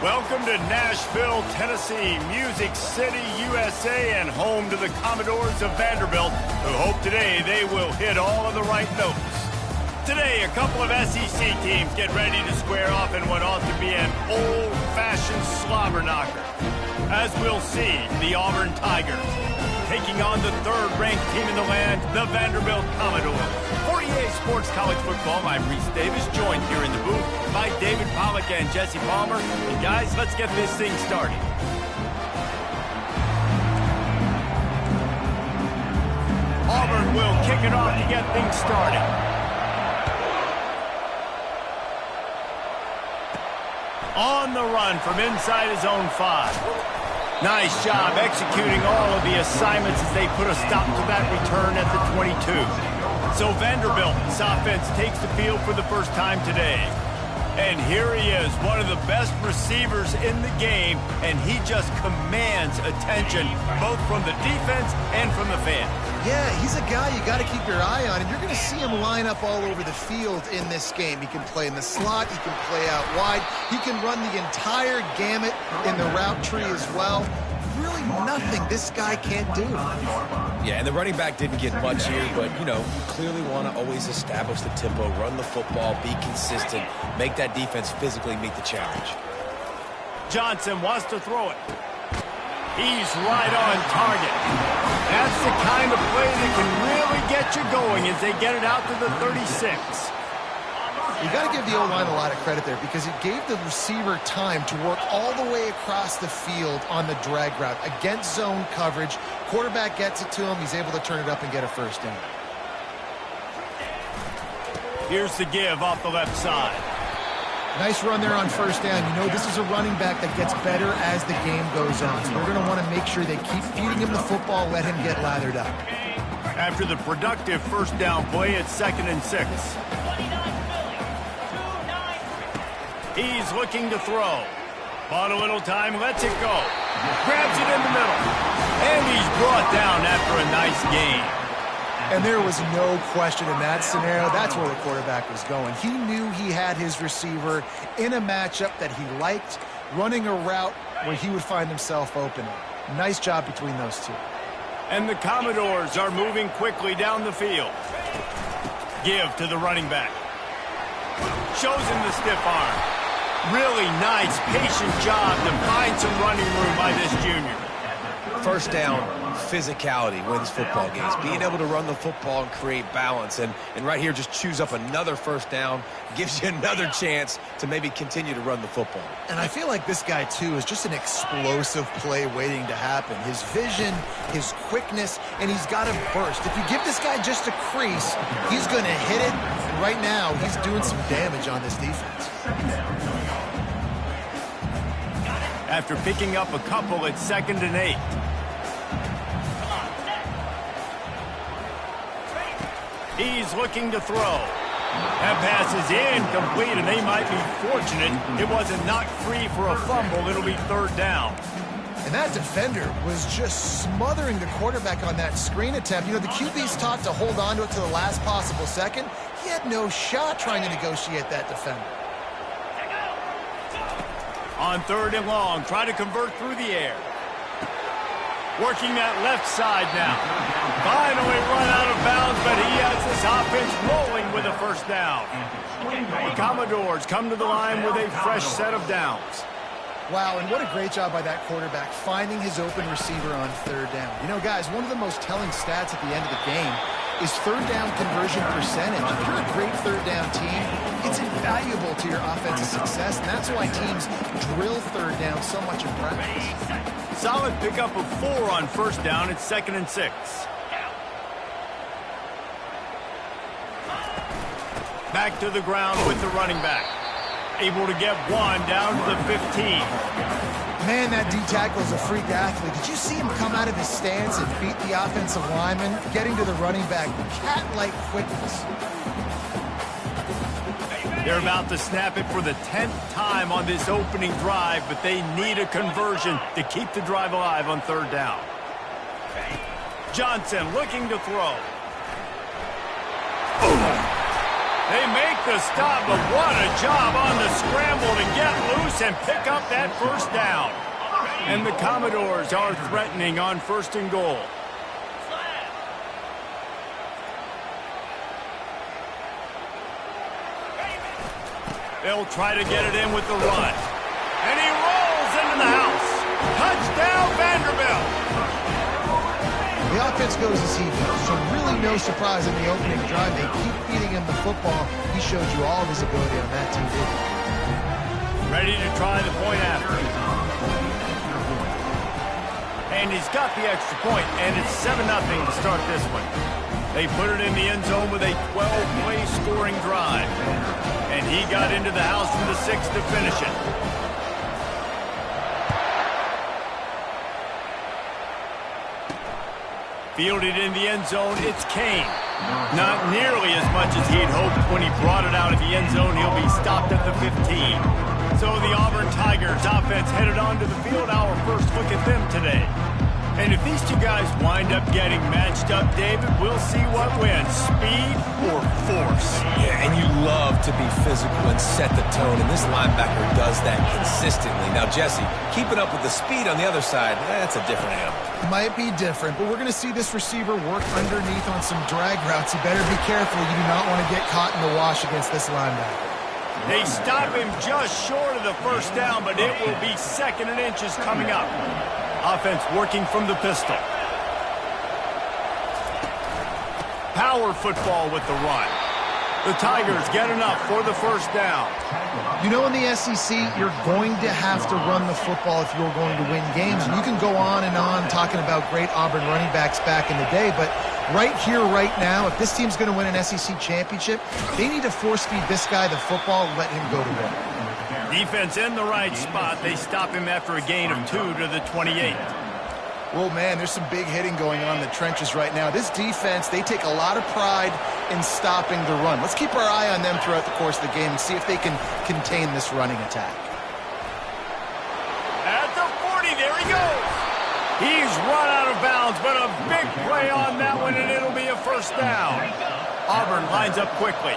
Welcome to Nashville, Tennessee, Music City, USA, and home to the Commodores of Vanderbilt, who hope today they will hit all of the right notes. Today, a couple of SEC teams get ready to square off in what ought to be an old-fashioned slobber knocker. As we'll see, the Auburn Tigers taking on the third-ranked team in the land, the Vanderbilt Commodores. For EA Sports College Football, I'm Reese Davis, joined here in the booth by David Pollack and Jesse Palmer. And guys, let's get this thing started. Auburn will kick it off to get things started. On the run from inside his own 5. Nice job executing all of the assignments as they put a stop to that return at the 22. So Vanderbilt's offense takes the field for the first time today. And here he is, one of the best receivers in the game, and he just commands attention, both from the defense and from the fans. Yeah, he's a guy you got to keep your eye on, and you're going to see him line up all over the field in this game. He can play in the slot, he can play out wide, he can run the entire gamut in the route tree as well. Really nothing this guy can't do. Yeah, and the running back didn't get much here, but, you know, you clearly want to always establish the tempo, run the football, be consistent, make that defense physically meet the challenge. Johnson wants to throw it. He's right on target. That's the kind of play that can really get you going as they get it out to the 36. You got to give the O-line a lot of credit there because it gave the receiver time to work all the way across the field on the drag route against zone coverage. Quarterback gets it to him. He's able to turn it up and get a first down. Here's the give off the left side. Nice run there on first down. You know, this is a running back that gets better as the game goes on. So they're going to want to make sure they keep feeding him the football, let him get lathered up. After the productive first down play, it's 2nd and 6. He's looking to throw. Bought a little time, lets it go. Grabs it in the middle. And he's brought down after a nice gain. And there was no question in that scenario. That's where the quarterback was going. He knew he had his receiver in a matchup that he liked, running a route where he would find himself open. Nice job between those two. And the Commodores are moving quickly down the field. Give to the running back. Shows him the stiff arm. Really nice, patient job to find some running room by this junior. First down, physicality wins football games. Being able to run the football and create balance. And right here, just choose up another first down, gives you another chance to maybe continue to run the football. And I feel like this guy, too, is just an explosive play waiting to happen. His vision, his quickness, and he's got a burst. If you give this guy just a crease, he's going to hit it. And right now, he's doing some damage on this defense. After picking up a couple, it's 2nd and 8. He's looking to throw. That pass is incomplete, and they might be fortunate it wasn't knocked free for a fumble. It'll be 3rd down. And that defender was just smothering the quarterback on that screen attempt. You know, the QB's taught to hold on to it to the last possible second. He had no shot trying to negotiate that defender. On 3rd and long, try to convert through the air. Working that left side now. Finally run out of bounds, but he has this offense rolling with a first down. The Commodores come to the line with a fresh set of downs. Wow, and what a great job by that quarterback finding his open receiver on 3rd down. You know, guys, one of the most telling stats at the end of the game is 3rd down conversion percentage. If you're a great 3rd down team, it's invaluable to your offensive success, and that's why teams drill 3rd down so much in practice. Solid pickup of 4 on first down. It's 2nd and 6. Back to the ground with the running back. Able to get one down to the 15. Man, that D-tackle is a freak athlete. Did you see him come out of his stance and beat the offensive lineman, getting to the running back? Cat-like quickness. They're about to snap it for the 10th time on this opening drive, but they need a conversion to keep the drive alive on 3rd down. Johnson looking to throw. They make the stop, but what a job on the scramble to get loose loose and pick up that first down. And the Commodores are threatening on 1st and goal. They'll try to get it in with the run. And he rolls into the house. Touchdown, Vanderbilt. The offense goes as he goes, so really no surprise in the opening drive. They keep feeding him the football. He showed you all of his ability on that TV. Ready to try the point after. And he's got the extra point, and it's 7-0 to start this one. They put it in the end zone with a 12-play scoring drive. And he got into the house from the 6 to finish it. Fielded in the end zone, it's Kane. Not nearly as much as he'd hoped when he brought it out of the end zone. He'll be stopped at the 15. So the Auburn Tigers offense headed onto the field. Our first look at them today. And if these two guys wind up getting matched up, David, we'll see what wins, speed or force. Yeah, and you love to be physical and set the tone, and this linebacker does that consistently. Now, Jesse, keeping up with the speed on the other side, that's a different animal. Might be different, but we're going to see this receiver work underneath on some drag routes. You better be careful. You do not want to get caught in the wash against this linebacker. They stop him just short of the first down, but it will be 2nd and inches coming up. Offense working from the pistol. Power football with the run. The Tigers get enough for the first down. You know, in the SEC, you're going to have to run the football if you're going to win games. And you can go on and on talking about great Auburn running backs back in the day, but right here, right now, if this team's going to win an SEC championship, they need to force-feed this guy the football and let him go to work. Defense in the right spot. They stop him after a gain of 2 to the 28. Well, man, there's some big hitting going on in the trenches right now. This defense, they take a lot of pride in stopping the run. Let's keep our eye on them throughout the course of the game and see if they can contain this running attack. At the 40, there he goes. He's run out of bounds, but a big play on that one, and it'll be a first down. Auburn lines up quickly.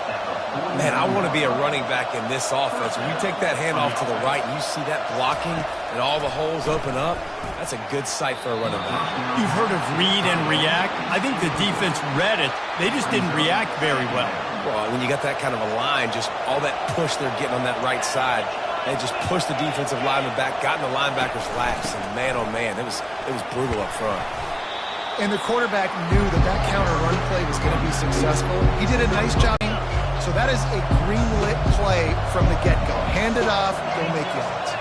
Man, I want to be a running back in this offense. When you take that handoff to the right and you see that blocking and all the holes open up, that's a good sight for a running back. You've heard of read and react. I think the defense read it. They just didn't react very well. Well, when you got that kind of a line, just all that push they're getting on that right side, they just pushed the defensive lineman back, got in the linebacker's laps, and man, oh man, it was brutal up front. And the quarterback knew that counter run play was going to be successful. He did a nice job. So that is a green-lit play from the get-go. Hand it off, go make yards.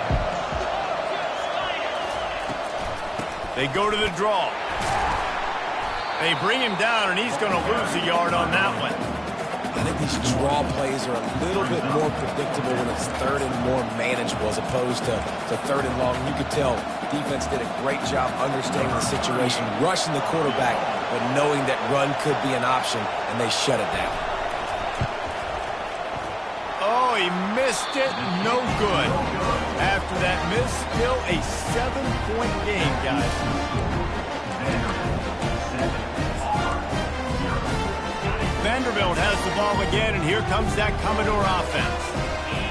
They go to the draw. They bring him down, and he's going to lose a yard on that one. I think these draw plays are a little bit more predictable when it's 3rd and more manageable as opposed to 3rd and long. You could tell defense did a great job understanding the situation, rushing the quarterback, but knowing that run could be an option, and they shut it down. Oh, he missed it. No good. After that miss, still a 7-point game, guys. Vanderbilt has the ball again, and here comes that Commodore offense.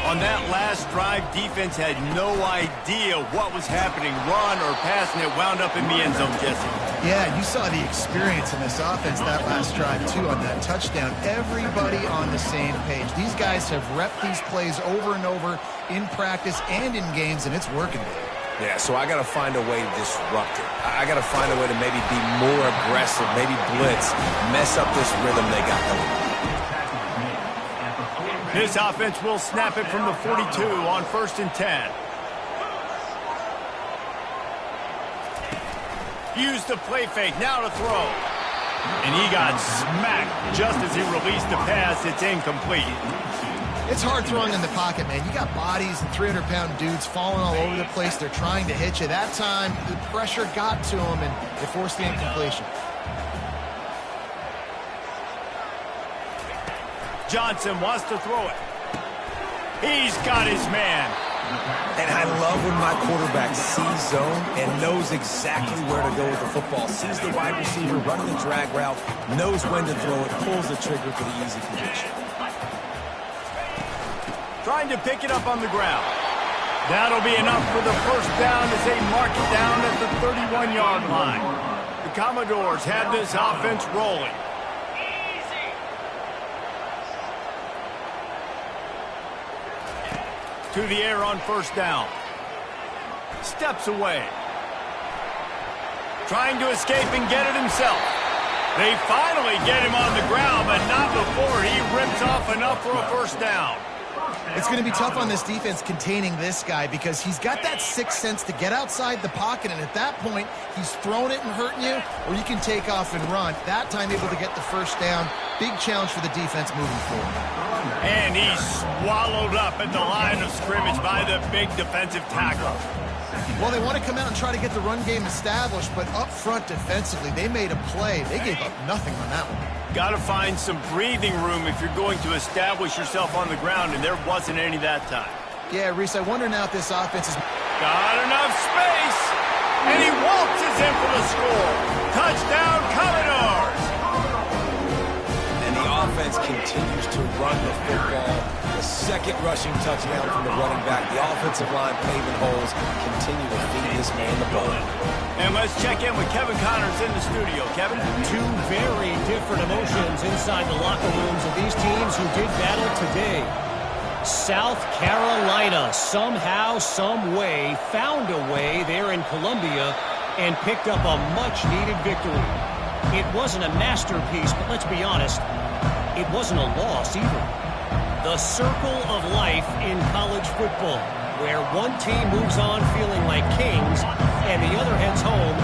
On that last drive, defense had no idea what was happening. Run or pass, and it wound up in the end zone, Jesse. Yeah, you saw the experience in this offense that last drive, too, on that touchdown. Everybody on the same page. These guys have repped these plays over and over in practice and in games, and it's working. Yeah, so I got to find a way to disrupt it. I got to find a way to maybe be more aggressive, maybe blitz, mess up this rhythm they got going. This offense will snap it from the 42 on 1st and 10. Use the play fake, now to throw. And he got smacked just as he released the pass. It's incomplete. It's hard throwing in the pocket, man. You got bodies and 300-pound dudes falling all over the place. They're trying to hit you. That time, the pressure got to them, and they forced the incompletion. Johnson wants to throw it. He's got his man. And I love when my quarterback sees zone and knows exactly where to go with the football. Sees the wide receiver running the drag route, knows when to throw it, pulls the trigger for the easy conviction. Trying to pick it up on the ground. That'll be enough for the first down as they mark it down at the 31-yard line. The Commodores have this offense rolling. To the air on first down. Steps away. Trying to escape and get it himself. They finally get him on the ground, but not before he rips off enough for a first down. It's going to be tough on this defense containing this guy because he's got that sixth sense to get outside the pocket, and at that point, he's throwing it and hurting you, or you can take off and run. That time able to get the first down. Big challenge for the defense moving forward. And he's swallowed up at the line of scrimmage by the big defensive tackle. Well, they want to come out and try to get the run game established, but up front defensively, they made a play. They gave up nothing on that one. Got to find some breathing room if you're going to establish yourself on the ground, and there wasn't any that time. Yeah, Reese, I wonder now if this offense is... Got enough space, and he waltzes in for the score. Touchdown, Commodores! And the offense continues to run the football. The second rushing touchdown from the running back. The offensive line paving holes continue to feed this man the ball. And let's check in with Kevin Connors in the studio. Kevin? Two very different emotions inside the locker rooms of these teams who did battle today. South Carolina somehow, some way, found a way there in Columbia and picked up a much-needed victory. It wasn't a masterpiece, but let's be honest, it wasn't a loss either. The circle of life in college football, where one team moves on feeling like kings and the other heads home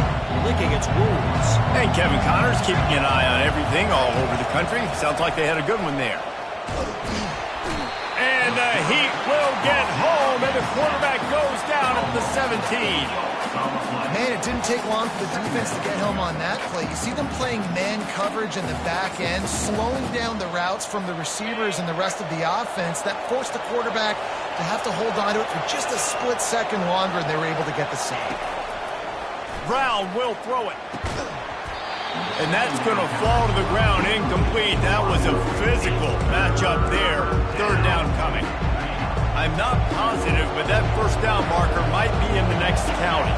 licking its wounds. And Kevin Connors keeping an eye on everything all over the country. Sounds like they had a good one there. And the Heat will get home, and the quarterback goes down at the 17. Man, it didn't take long for the defense to get home on that play. You see them playing man coverage in the back end, slowing down the routes from the receivers and the rest of the offense. That forced the quarterback to have to hold on to it for just a split second longer, and they were able to get the sack. Brown will throw it. And that's going to fall to the ground incomplete. That was a physical matchup there. Third down coming. I'm not positive, but that first down marker might be in the next county.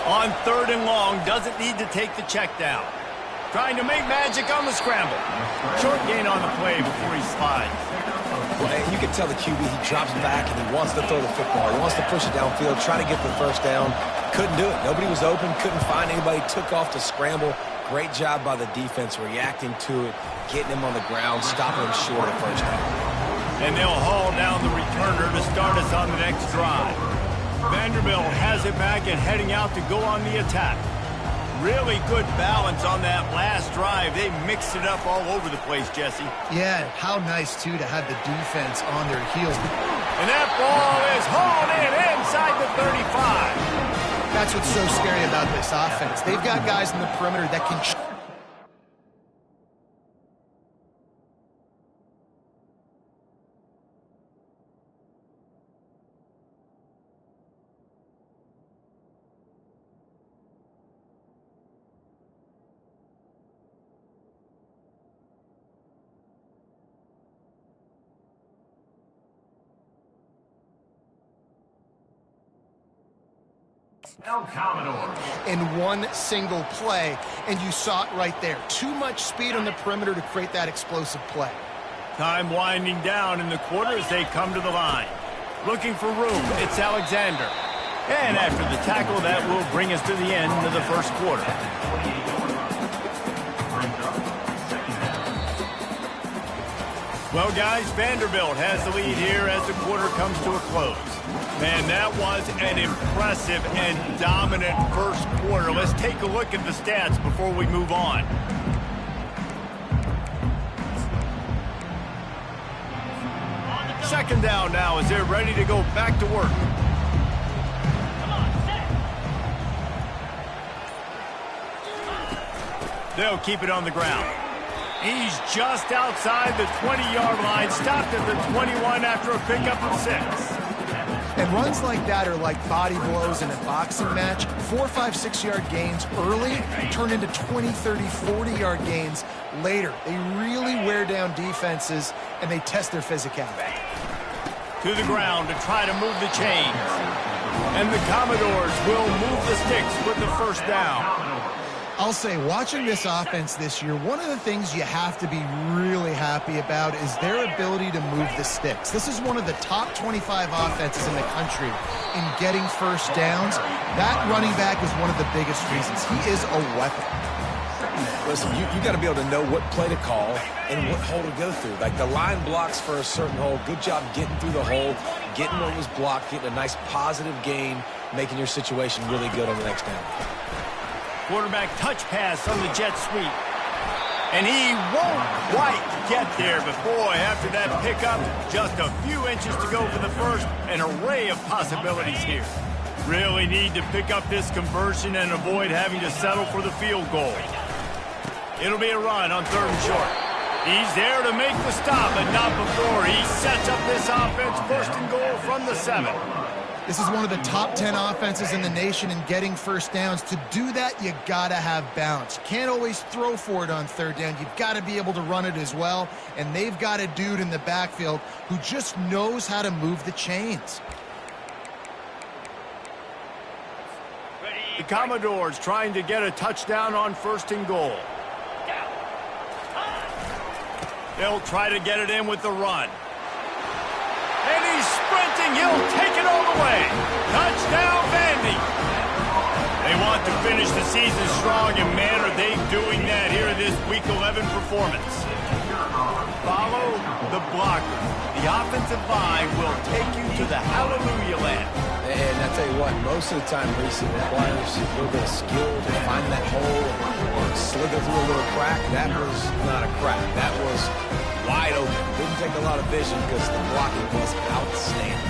On third and long, doesn't need to take the check down. Trying to make magic on the scramble. Short gain on the play before he slides. Well, you can tell the QB, he drops back and he wants to throw the football. He wants to push it downfield, try to get the first down. Couldn't do it. Nobody was open, couldn't find anybody, took off to scramble. Great job by the defense reacting to it, getting him on the ground, stopping him short of first down. And they'll haul down the returner to start us on the next drive. Vanderbilt has it back and heading out to go on the attack. Really good balance on that last drive. They mixed it up all over the place, Jesse. Yeah, how nice, too, to have the defense on their heels. And that ball is hauled in inside the 35. That's what's so scary about this offense. They've got guys in the perimeter that can... in one single play, and you saw it right there. Too much speed on the perimeter to create that explosive play. Time winding down in the quarter as they come to the line. Looking for room, it's Alexander. And after the tackle, that will bring us to the end of the first quarter. Well, guys, Vanderbilt has the lead here as the quarter comes to a close. Man, that was an impressive and dominant first quarter. Let's take a look at the stats before we move on. Second down now as they're ready to go back to work. They'll keep it on the ground. He's just outside the 20-yard line, stopped at the 21 after a pickup of 6. And runs like that are like body blows in a boxing match. 4, 5, 6-yard gains early turn into 20, 30, 40-yard gains later. They really wear down defenses, and they test their physicality. to the ground to try to move the chains. And the Commodores will move the sticks with the first down. I'll say, watching this offense this year, one of the things you have to be really happy about is their ability to move the sticks. This is one of the top 25 offenses in the country in getting first downs. That running back is one of the biggest reasons. He is a weapon. Listen, you got to be able to know what play to call and what hole to go through. Like the line blocks for a certain hole. Good job getting through the hole, getting what was blocked, getting a nice positive gain, making your situation really good on the next down. Quarterback touch pass on the jet sweep. And he won't quite get there. But boy, after that pickup, just a few inches to go for the first. An array of possibilities here. Really need to pick up this conversion and avoid having to settle for the field goal. It'll be a run on 3rd and short. He's there to make the stop, but not before. He sets up this offense 1st and goal from the 7. This is one of the top 10 offenses in the nation in getting first downs. To do that, you got to have balance. You can't always throw for it on 3rd down. You've got to be able to run it as well. And they've got a dude in the backfield who just knows how to move the chains. The Commodores trying to get a touchdown on 1st and goal. They'll try to get it in with the run. And he's sprinting. He'll take it all the way. Touchdown, Vandy. They want to finish the season strong, and man, are they doing that here in this Week 11 performance. Follow the blocker. The offensive line will take you to the hallelujah land. And I tell you what, most of the time, Reese, it requires a little bit of skill to find that hole and slither through a little crack. That was not a crack. That was wide open. Didn't take a lot of vision because the blocking was outstanding.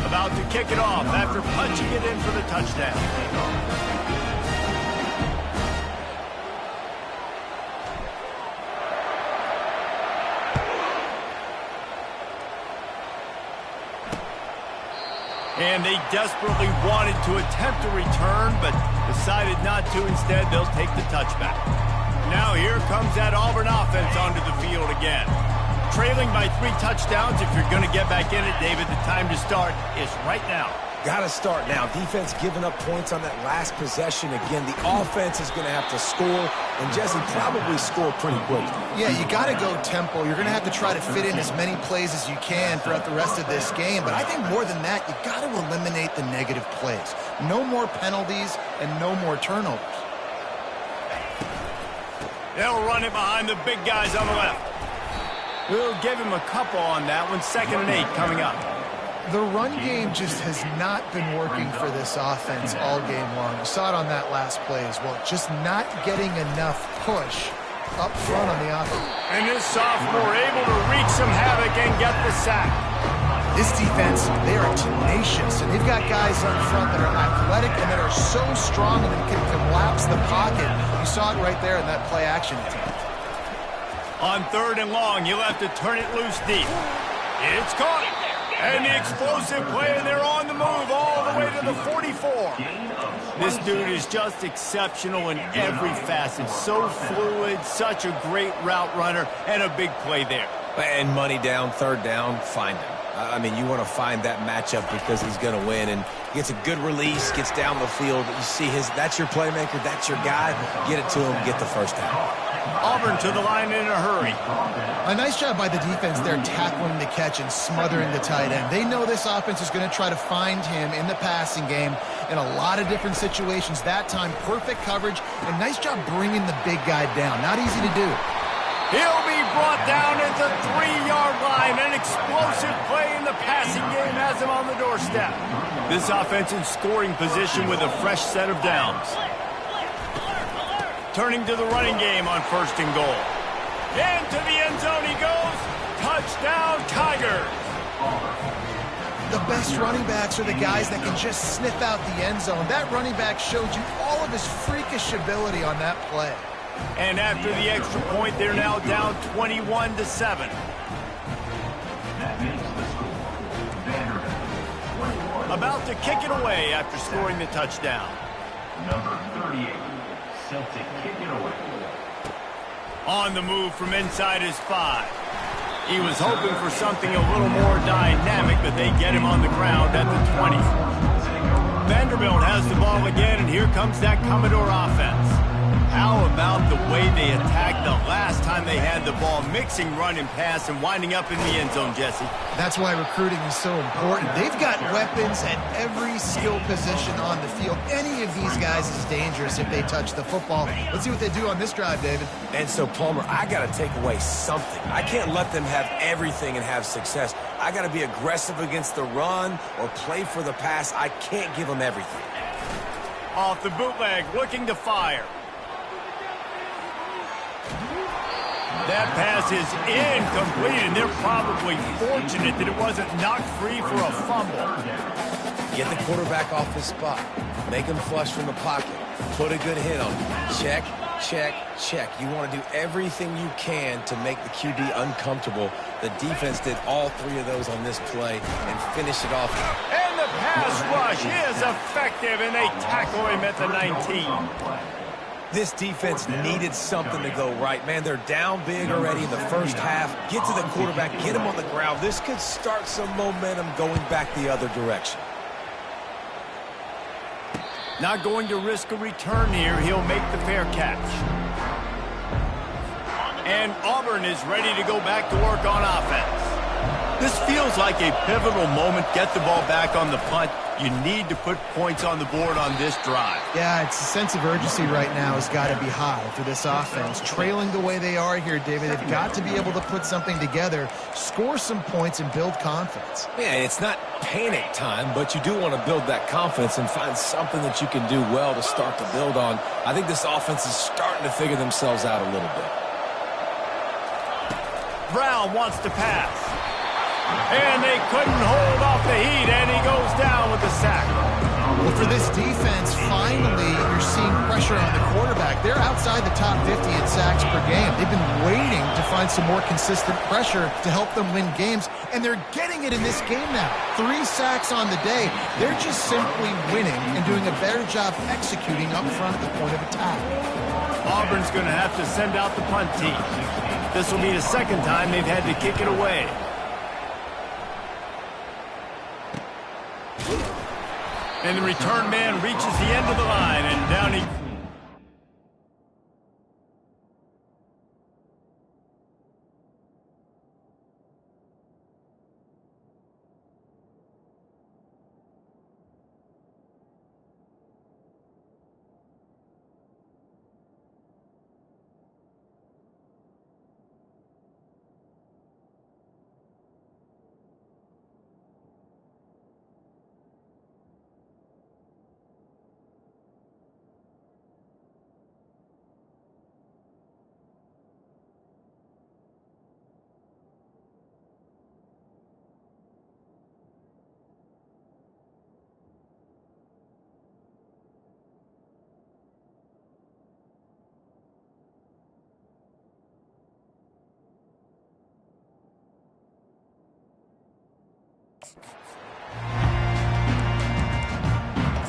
About to kick it off after punching it in for the touchdown. And they desperately wanted to attempt a return, but decided not to. Instead, they'll take the touchback. Now here comes that Auburn offense onto the field again. Trailing by 3 touchdowns. If you're going to get back in it, David, the time to start is right now. Got to start now. Defense giving up points on that last possession. Again, the offense is going to have to score, and Jesse probably score pretty quickly. Yeah, you got to go tempo. You're going to have to try to fit in as many plays as you can throughout the rest of this game. But I think more than that, you got to eliminate the negative plays. No more penalties and no more turnovers. They'll run it behind the big guys on the left. We'll give him a couple on that one. 2nd and 8 coming up. The run game just has not been working for this offense all game long. We saw it on that last play as well. Just not getting enough push up front on the offense. And this sophomore able to wreak some havoc and get the sack. This defense, they are tenacious, and they've got guys up front that are athletic and that are so strong and can collapse the pocket. You saw it right there in that play action attempt. On 3rd and long, you'll have to turn it loose deep. It's caught. And the explosive play, and they're on the move all the way to the 44. This dude is just exceptional in every facet. So fluid, such a great route runner, and a big play there. And money down, 3rd down, find him. I mean, you want to find that matchup because he's going to win. And gets a good release, gets down the field. You see that's your playmaker, that's your guy. Get it to him, get the first down. Auburn to the line in a hurry. A nice job by the defense there tackling the catch and smothering the tight end. They know this offense is going to try to find him in the passing game in a lot of different situations. That time, perfect coverage, and nice job bringing the big guy down. Not easy to do. He'll be brought down at the 3-yard line. An explosive play in the passing game has him on the doorstep. This offense in scoring position with a fresh set of downs. Turning to the running game on 1st and goal. Into the end zone he goes. Touchdown, Tigers. The best running backs are the guys that can just sniff out the end zone. That running back showed you all of his freakish ability on that play. And after the extra point, they're now down 21-7. About to kick it away after scoring the touchdown. Number 38, set to kick it away. On the move from inside his 5. He was hoping for something a little more dynamic, but they get him on the ground at the 20. Vanderbilt has the ball again, and here comes that Commodore offense. How about the way they attacked the last time they had the ball, mixing run and pass and winding up in the end zone, Jesse? That's why recruiting is so important. They've got weapons at every skill position on the field. Any of these guys is dangerous if they touch the football. Let's see what they do on this drive, David. And so, Palmer, I got to take away something. I can't let them have everything and have success. I got to be aggressive against the run or play for the pass. I can't give them everything. Off the bootleg, looking to fire. That pass is incomplete, and they're probably fortunate that it wasn't knocked free for a fumble. Get the quarterback off his spot. Make him flush from the pocket. Put a good hit on him. Check, check, check. You want to do everything you can to make the QB uncomfortable. The defense did all 3 of those on this play and finished it off. And the pass rush is effective, and they tackle him at the 19. This defense needed something to go right. Man, they're down big already in the first half. Get to the quarterback, get him on the ground. This could start some momentum going back the other direction. Not going to risk a return here. He'll make the fair catch. And Auburn is ready to go back to work on offense. This feels like a pivotal moment. Get the ball back on the punt. You need to put points on the board on this drive. Yeah, it's a sense of urgency right now has got to be high for this offense. Trailing the way they are here, David, they've got to be able to put something together, score some points, and build confidence. Yeah, it's not panic time, but you do want to build that confidence and find something that you can do well to start to build on. I think this offense is starting to figure themselves out a little bit. Brown wants to pass. And they couldn't hold off the heat, and he goes down with the sack. Well, for this defense, finally, you're seeing pressure on the quarterback. They're outside the top 50 in sacks per game. They've been waiting to find some more consistent pressure to help them win games, and they're getting it in this game now. 3 sacks on the day. They're just simply winning and doing a better job executing up front at the point of attack. Auburn's going to have to send out the punt team. This will be the second time they've had to kick it away. And the return man reaches the end of the line, and down he...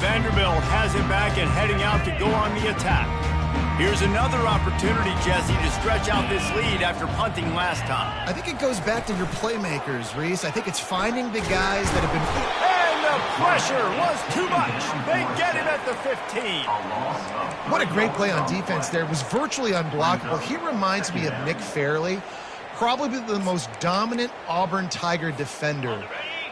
Vanderbilt has it back and heading out to go on the attack. Here's another opportunity, Jesse, to stretch out this lead after punting last time. I think it goes back to your playmakers, Reese. I think it's finding the guys that have been... And the pressure was too much. They get him at the 15. What a great play on defense there. It was virtually unblockable. He reminds me of Nick Fairley, probably the most dominant Auburn Tiger defender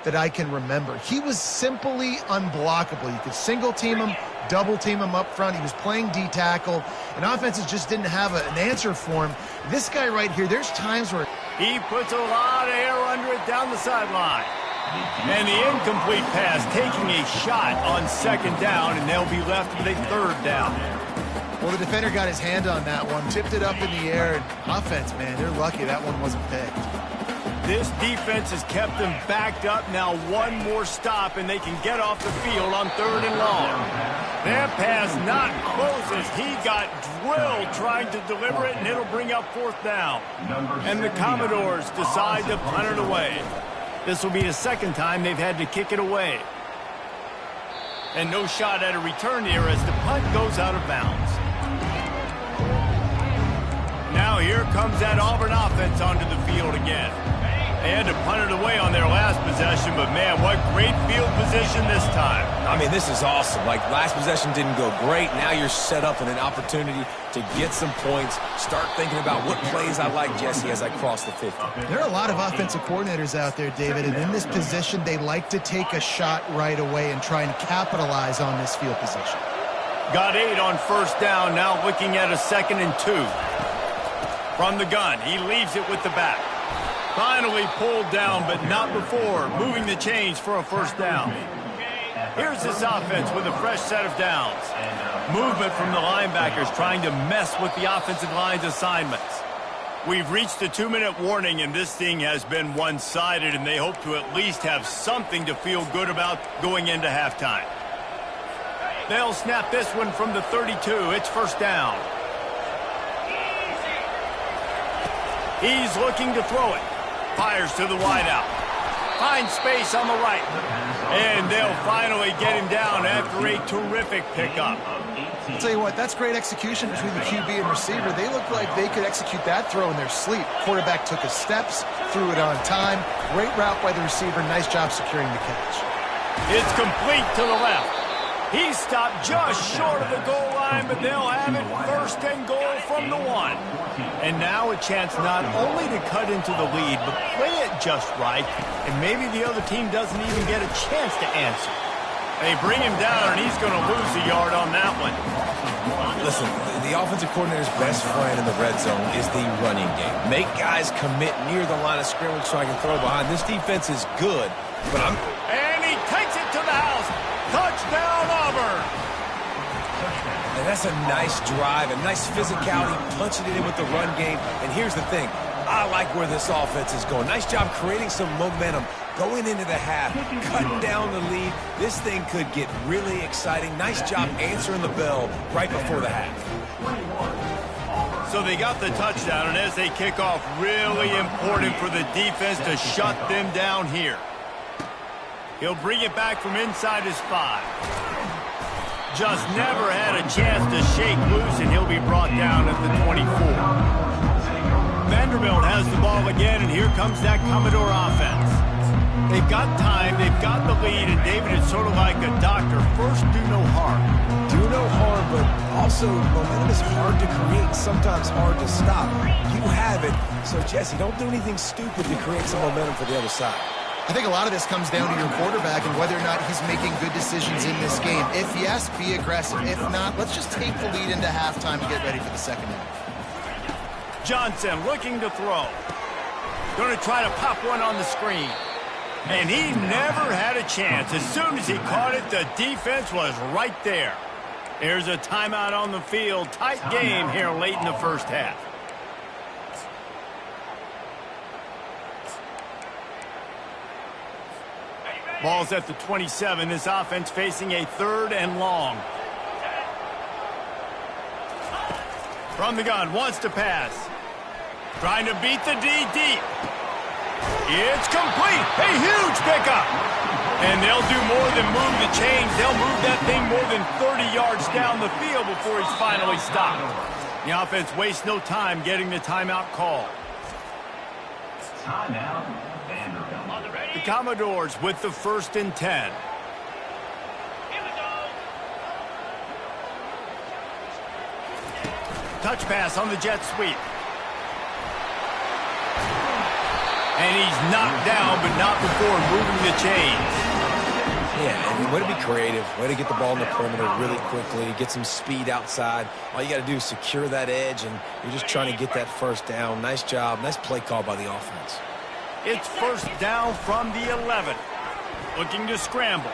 that I can remember. He was simply unblockable. You could single team him, double team him up front. He was playing D-tackle, and offenses just didn't have an answer for him. This guy right here, there's times where he puts a lot of air under it down the sideline. And the incomplete pass taking a shot on second down, and they'll be left with a third down. Well, the defender got his hand on that one, tipped it up in the air. Offense, man, they're lucky that one wasn't picked. This defense has kept them backed up. Now one more stop, and they can get off the field on 3rd and long. That pass not close as he got drilled trying to deliver it, and it'll bring up 4th down. And the Commodores decide to punt it away. This will be the second time they've had to kick it away. And no shot at a return here as the punt goes out of bounds. Now now here comes that Auburn offense onto the field again. They had to punt it away on their last possession, but man, what great field position this time. I mean, this is awesome. Like, last possession didn't go great. Now you're set up in an opportunity to get some points. Start thinking about what plays I like, Jesse, as I cross the 50. There are a lot of offensive coordinators out there, David, and in this position, they like to take a shot right away and try and capitalize on this field position. Got 8 on first down, now looking at a 2nd and 2. From the gun, he leaves it with the back. Finally pulled down, but not before moving the chains for a first down. Here's this offense with a fresh set of downs. Movement from the linebackers trying to mess with the offensive line's assignments. We've reached the 2-minute warning, and this thing has been one-sided, and they hope to at least have something to feel good about going into halftime. They'll snap this one from the 32. It's first down. He's looking to throw it. Fires to the wideout. Finds space on the right. And they'll finally get him down after a terrific pickup. I'll tell you what, that's great execution between the QB and receiver. They look like they could execute that throw in their sleep. Quarterback took his steps, threw it on time. Great route by the receiver. Nice job securing the catch. It's complete to the left. He stopped just short of the goal line, but they'll have it 1st and goal from the 1. And now a chance not only to cut into the lead, but play it just right, and maybe the other team doesn't even get a chance to answer. They bring him down, and he's going to lose a yard on that one. Listen, the offensive coordinator's best friend in the red zone is the running game. Make guys commit near the line of scrimmage so I can throw behind. This defense is good, but And he takes it to the house. Touchdown, Auburn. And that's a nice drive, a nice physicality, punching it in with the run game. And here's the thing. I like where this offense is going. Nice job creating some momentum, going into the half, cutting down the lead. This thing could get really exciting. Nice job answering the bell right before the half. So they got the touchdown, and as they kick off, really important for the defense to shut them down here. He'll bring it back from inside his 5. Just never had a chance to shake loose, and he'll be brought down at the 24. Vanderbilt has the ball again, and here comes that Commodore offense. They've got time, they've got the lead, and David, it's sort of like a doctor. First, do no harm. Do no harm, but also momentum is hard to create, sometimes hard to stop. You have it, so Jesse, don't do anything stupid to create some momentum for the other side. I think a lot of this comes down to your quarterback and whether or not he's making good decisions in this game. If yes, be aggressive. If not, let's just take the lead into halftime and get ready for the second half. Johnson looking to throw. Going to try to pop one on the screen. And he never had a chance. As soon as he caught it, the defense was right there. There's a timeout on the field. Tight game here late in the first half. Ball's at the 27. This offense facing a 3rd and long. From the gun, wants to pass. Trying to beat the D deep. It's complete. A huge pickup. And they'll do more than move the chains. They'll move that thing more than 30 yards down the field before he's finally stopped. The offense wastes no time getting the timeout call. Timeout, Vanderbilt. The Commodores with the 1st and 10. Touch pass on the jet sweep. And he's knocked down, but not before moving the chains. Yeah, and way to be creative, way to get the ball in the perimeter really quickly, get some speed outside. All you got to do is secure that edge, and you're just trying to get that first down. Nice job, nice play call by the offense. It's first down from the 11. Looking to scramble.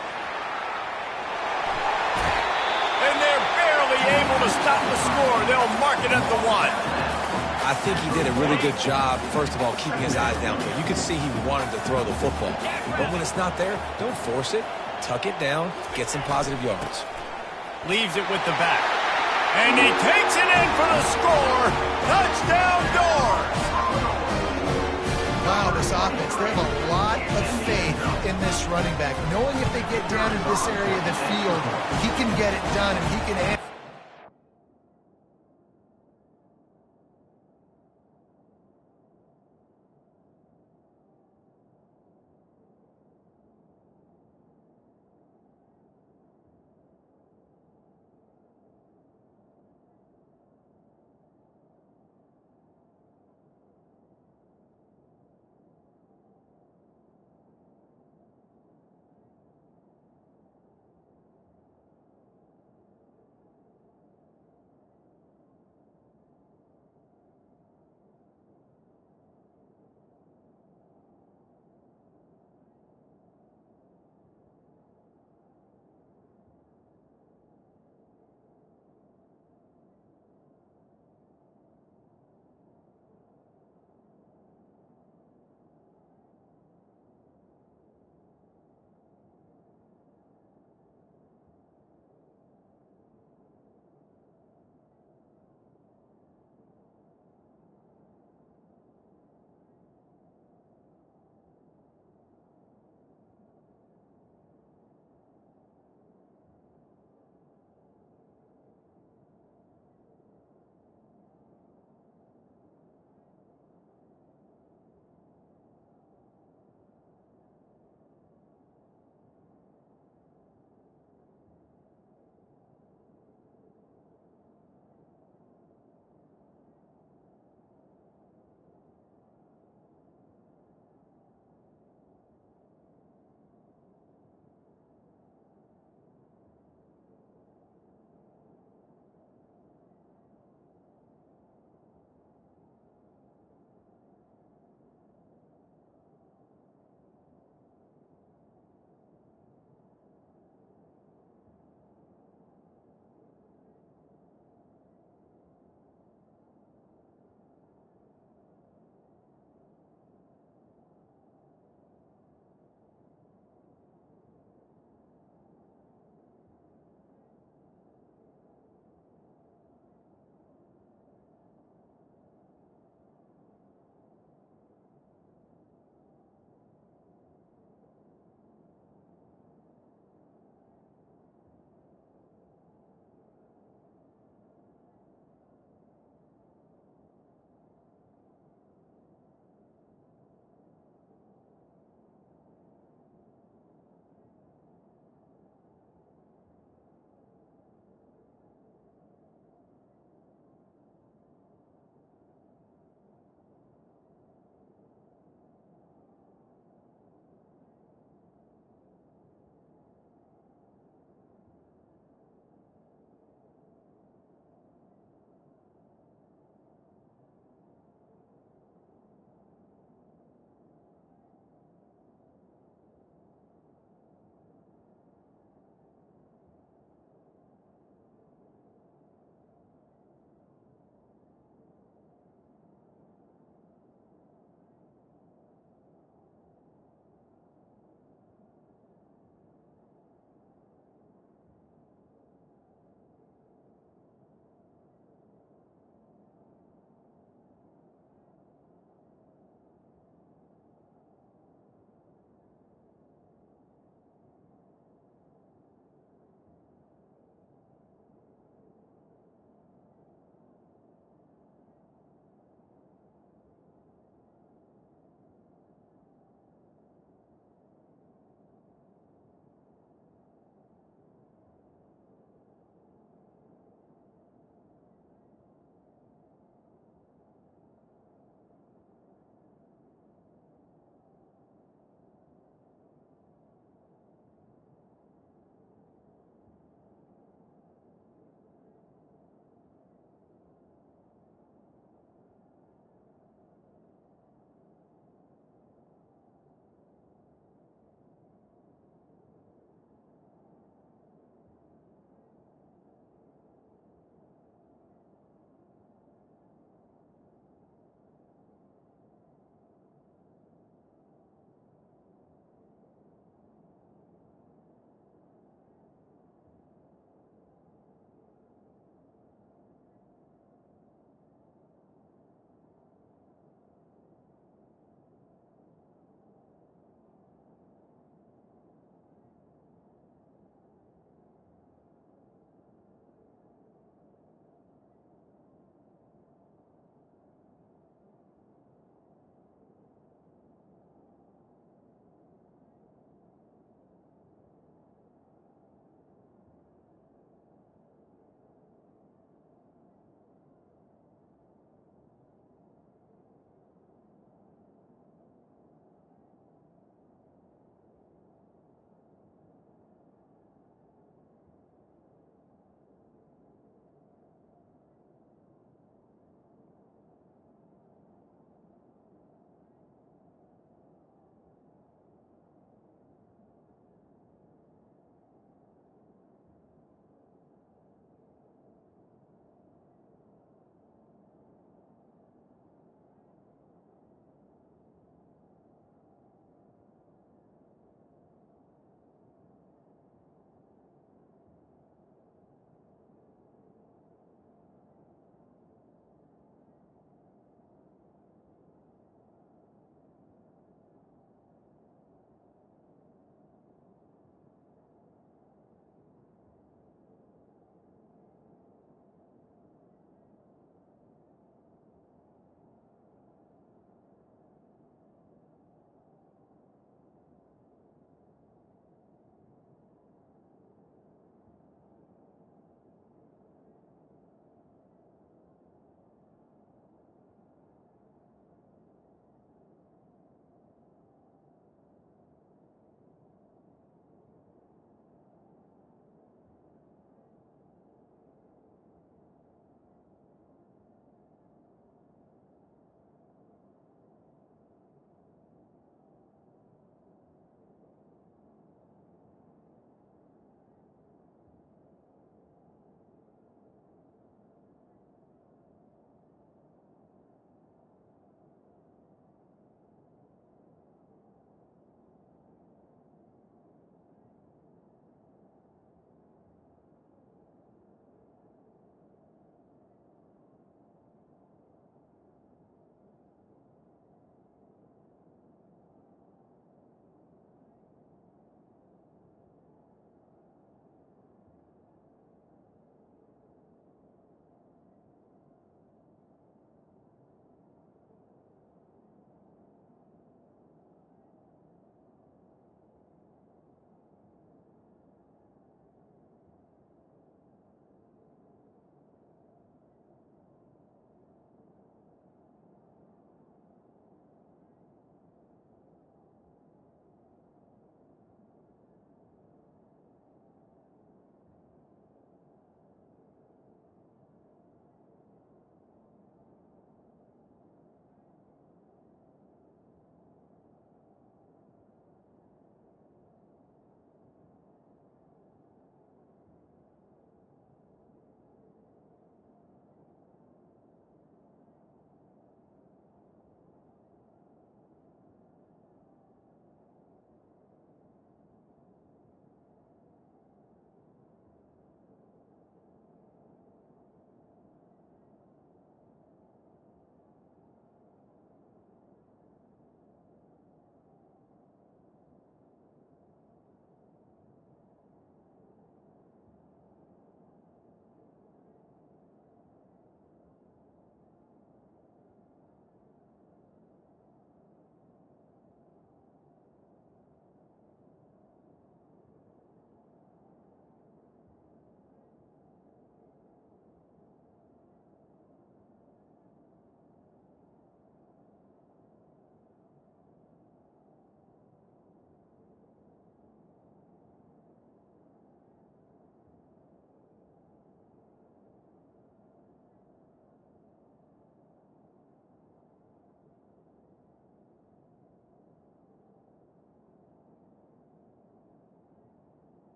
And they're barely able to stop the score. They'll mark it at the 1. I think he did a really good job, first of all, keeping his eyes downfield. You could see he wanted to throw the football. But when it's not there, don't force it. Tuck it down, get some positive yards. Leaves it with the back. And he takes it in for the score. Touchdown, Doors. Wow, this offense, they have a lot of faith in this running back. Knowing if they get down in this area of the field, he can get it done and he can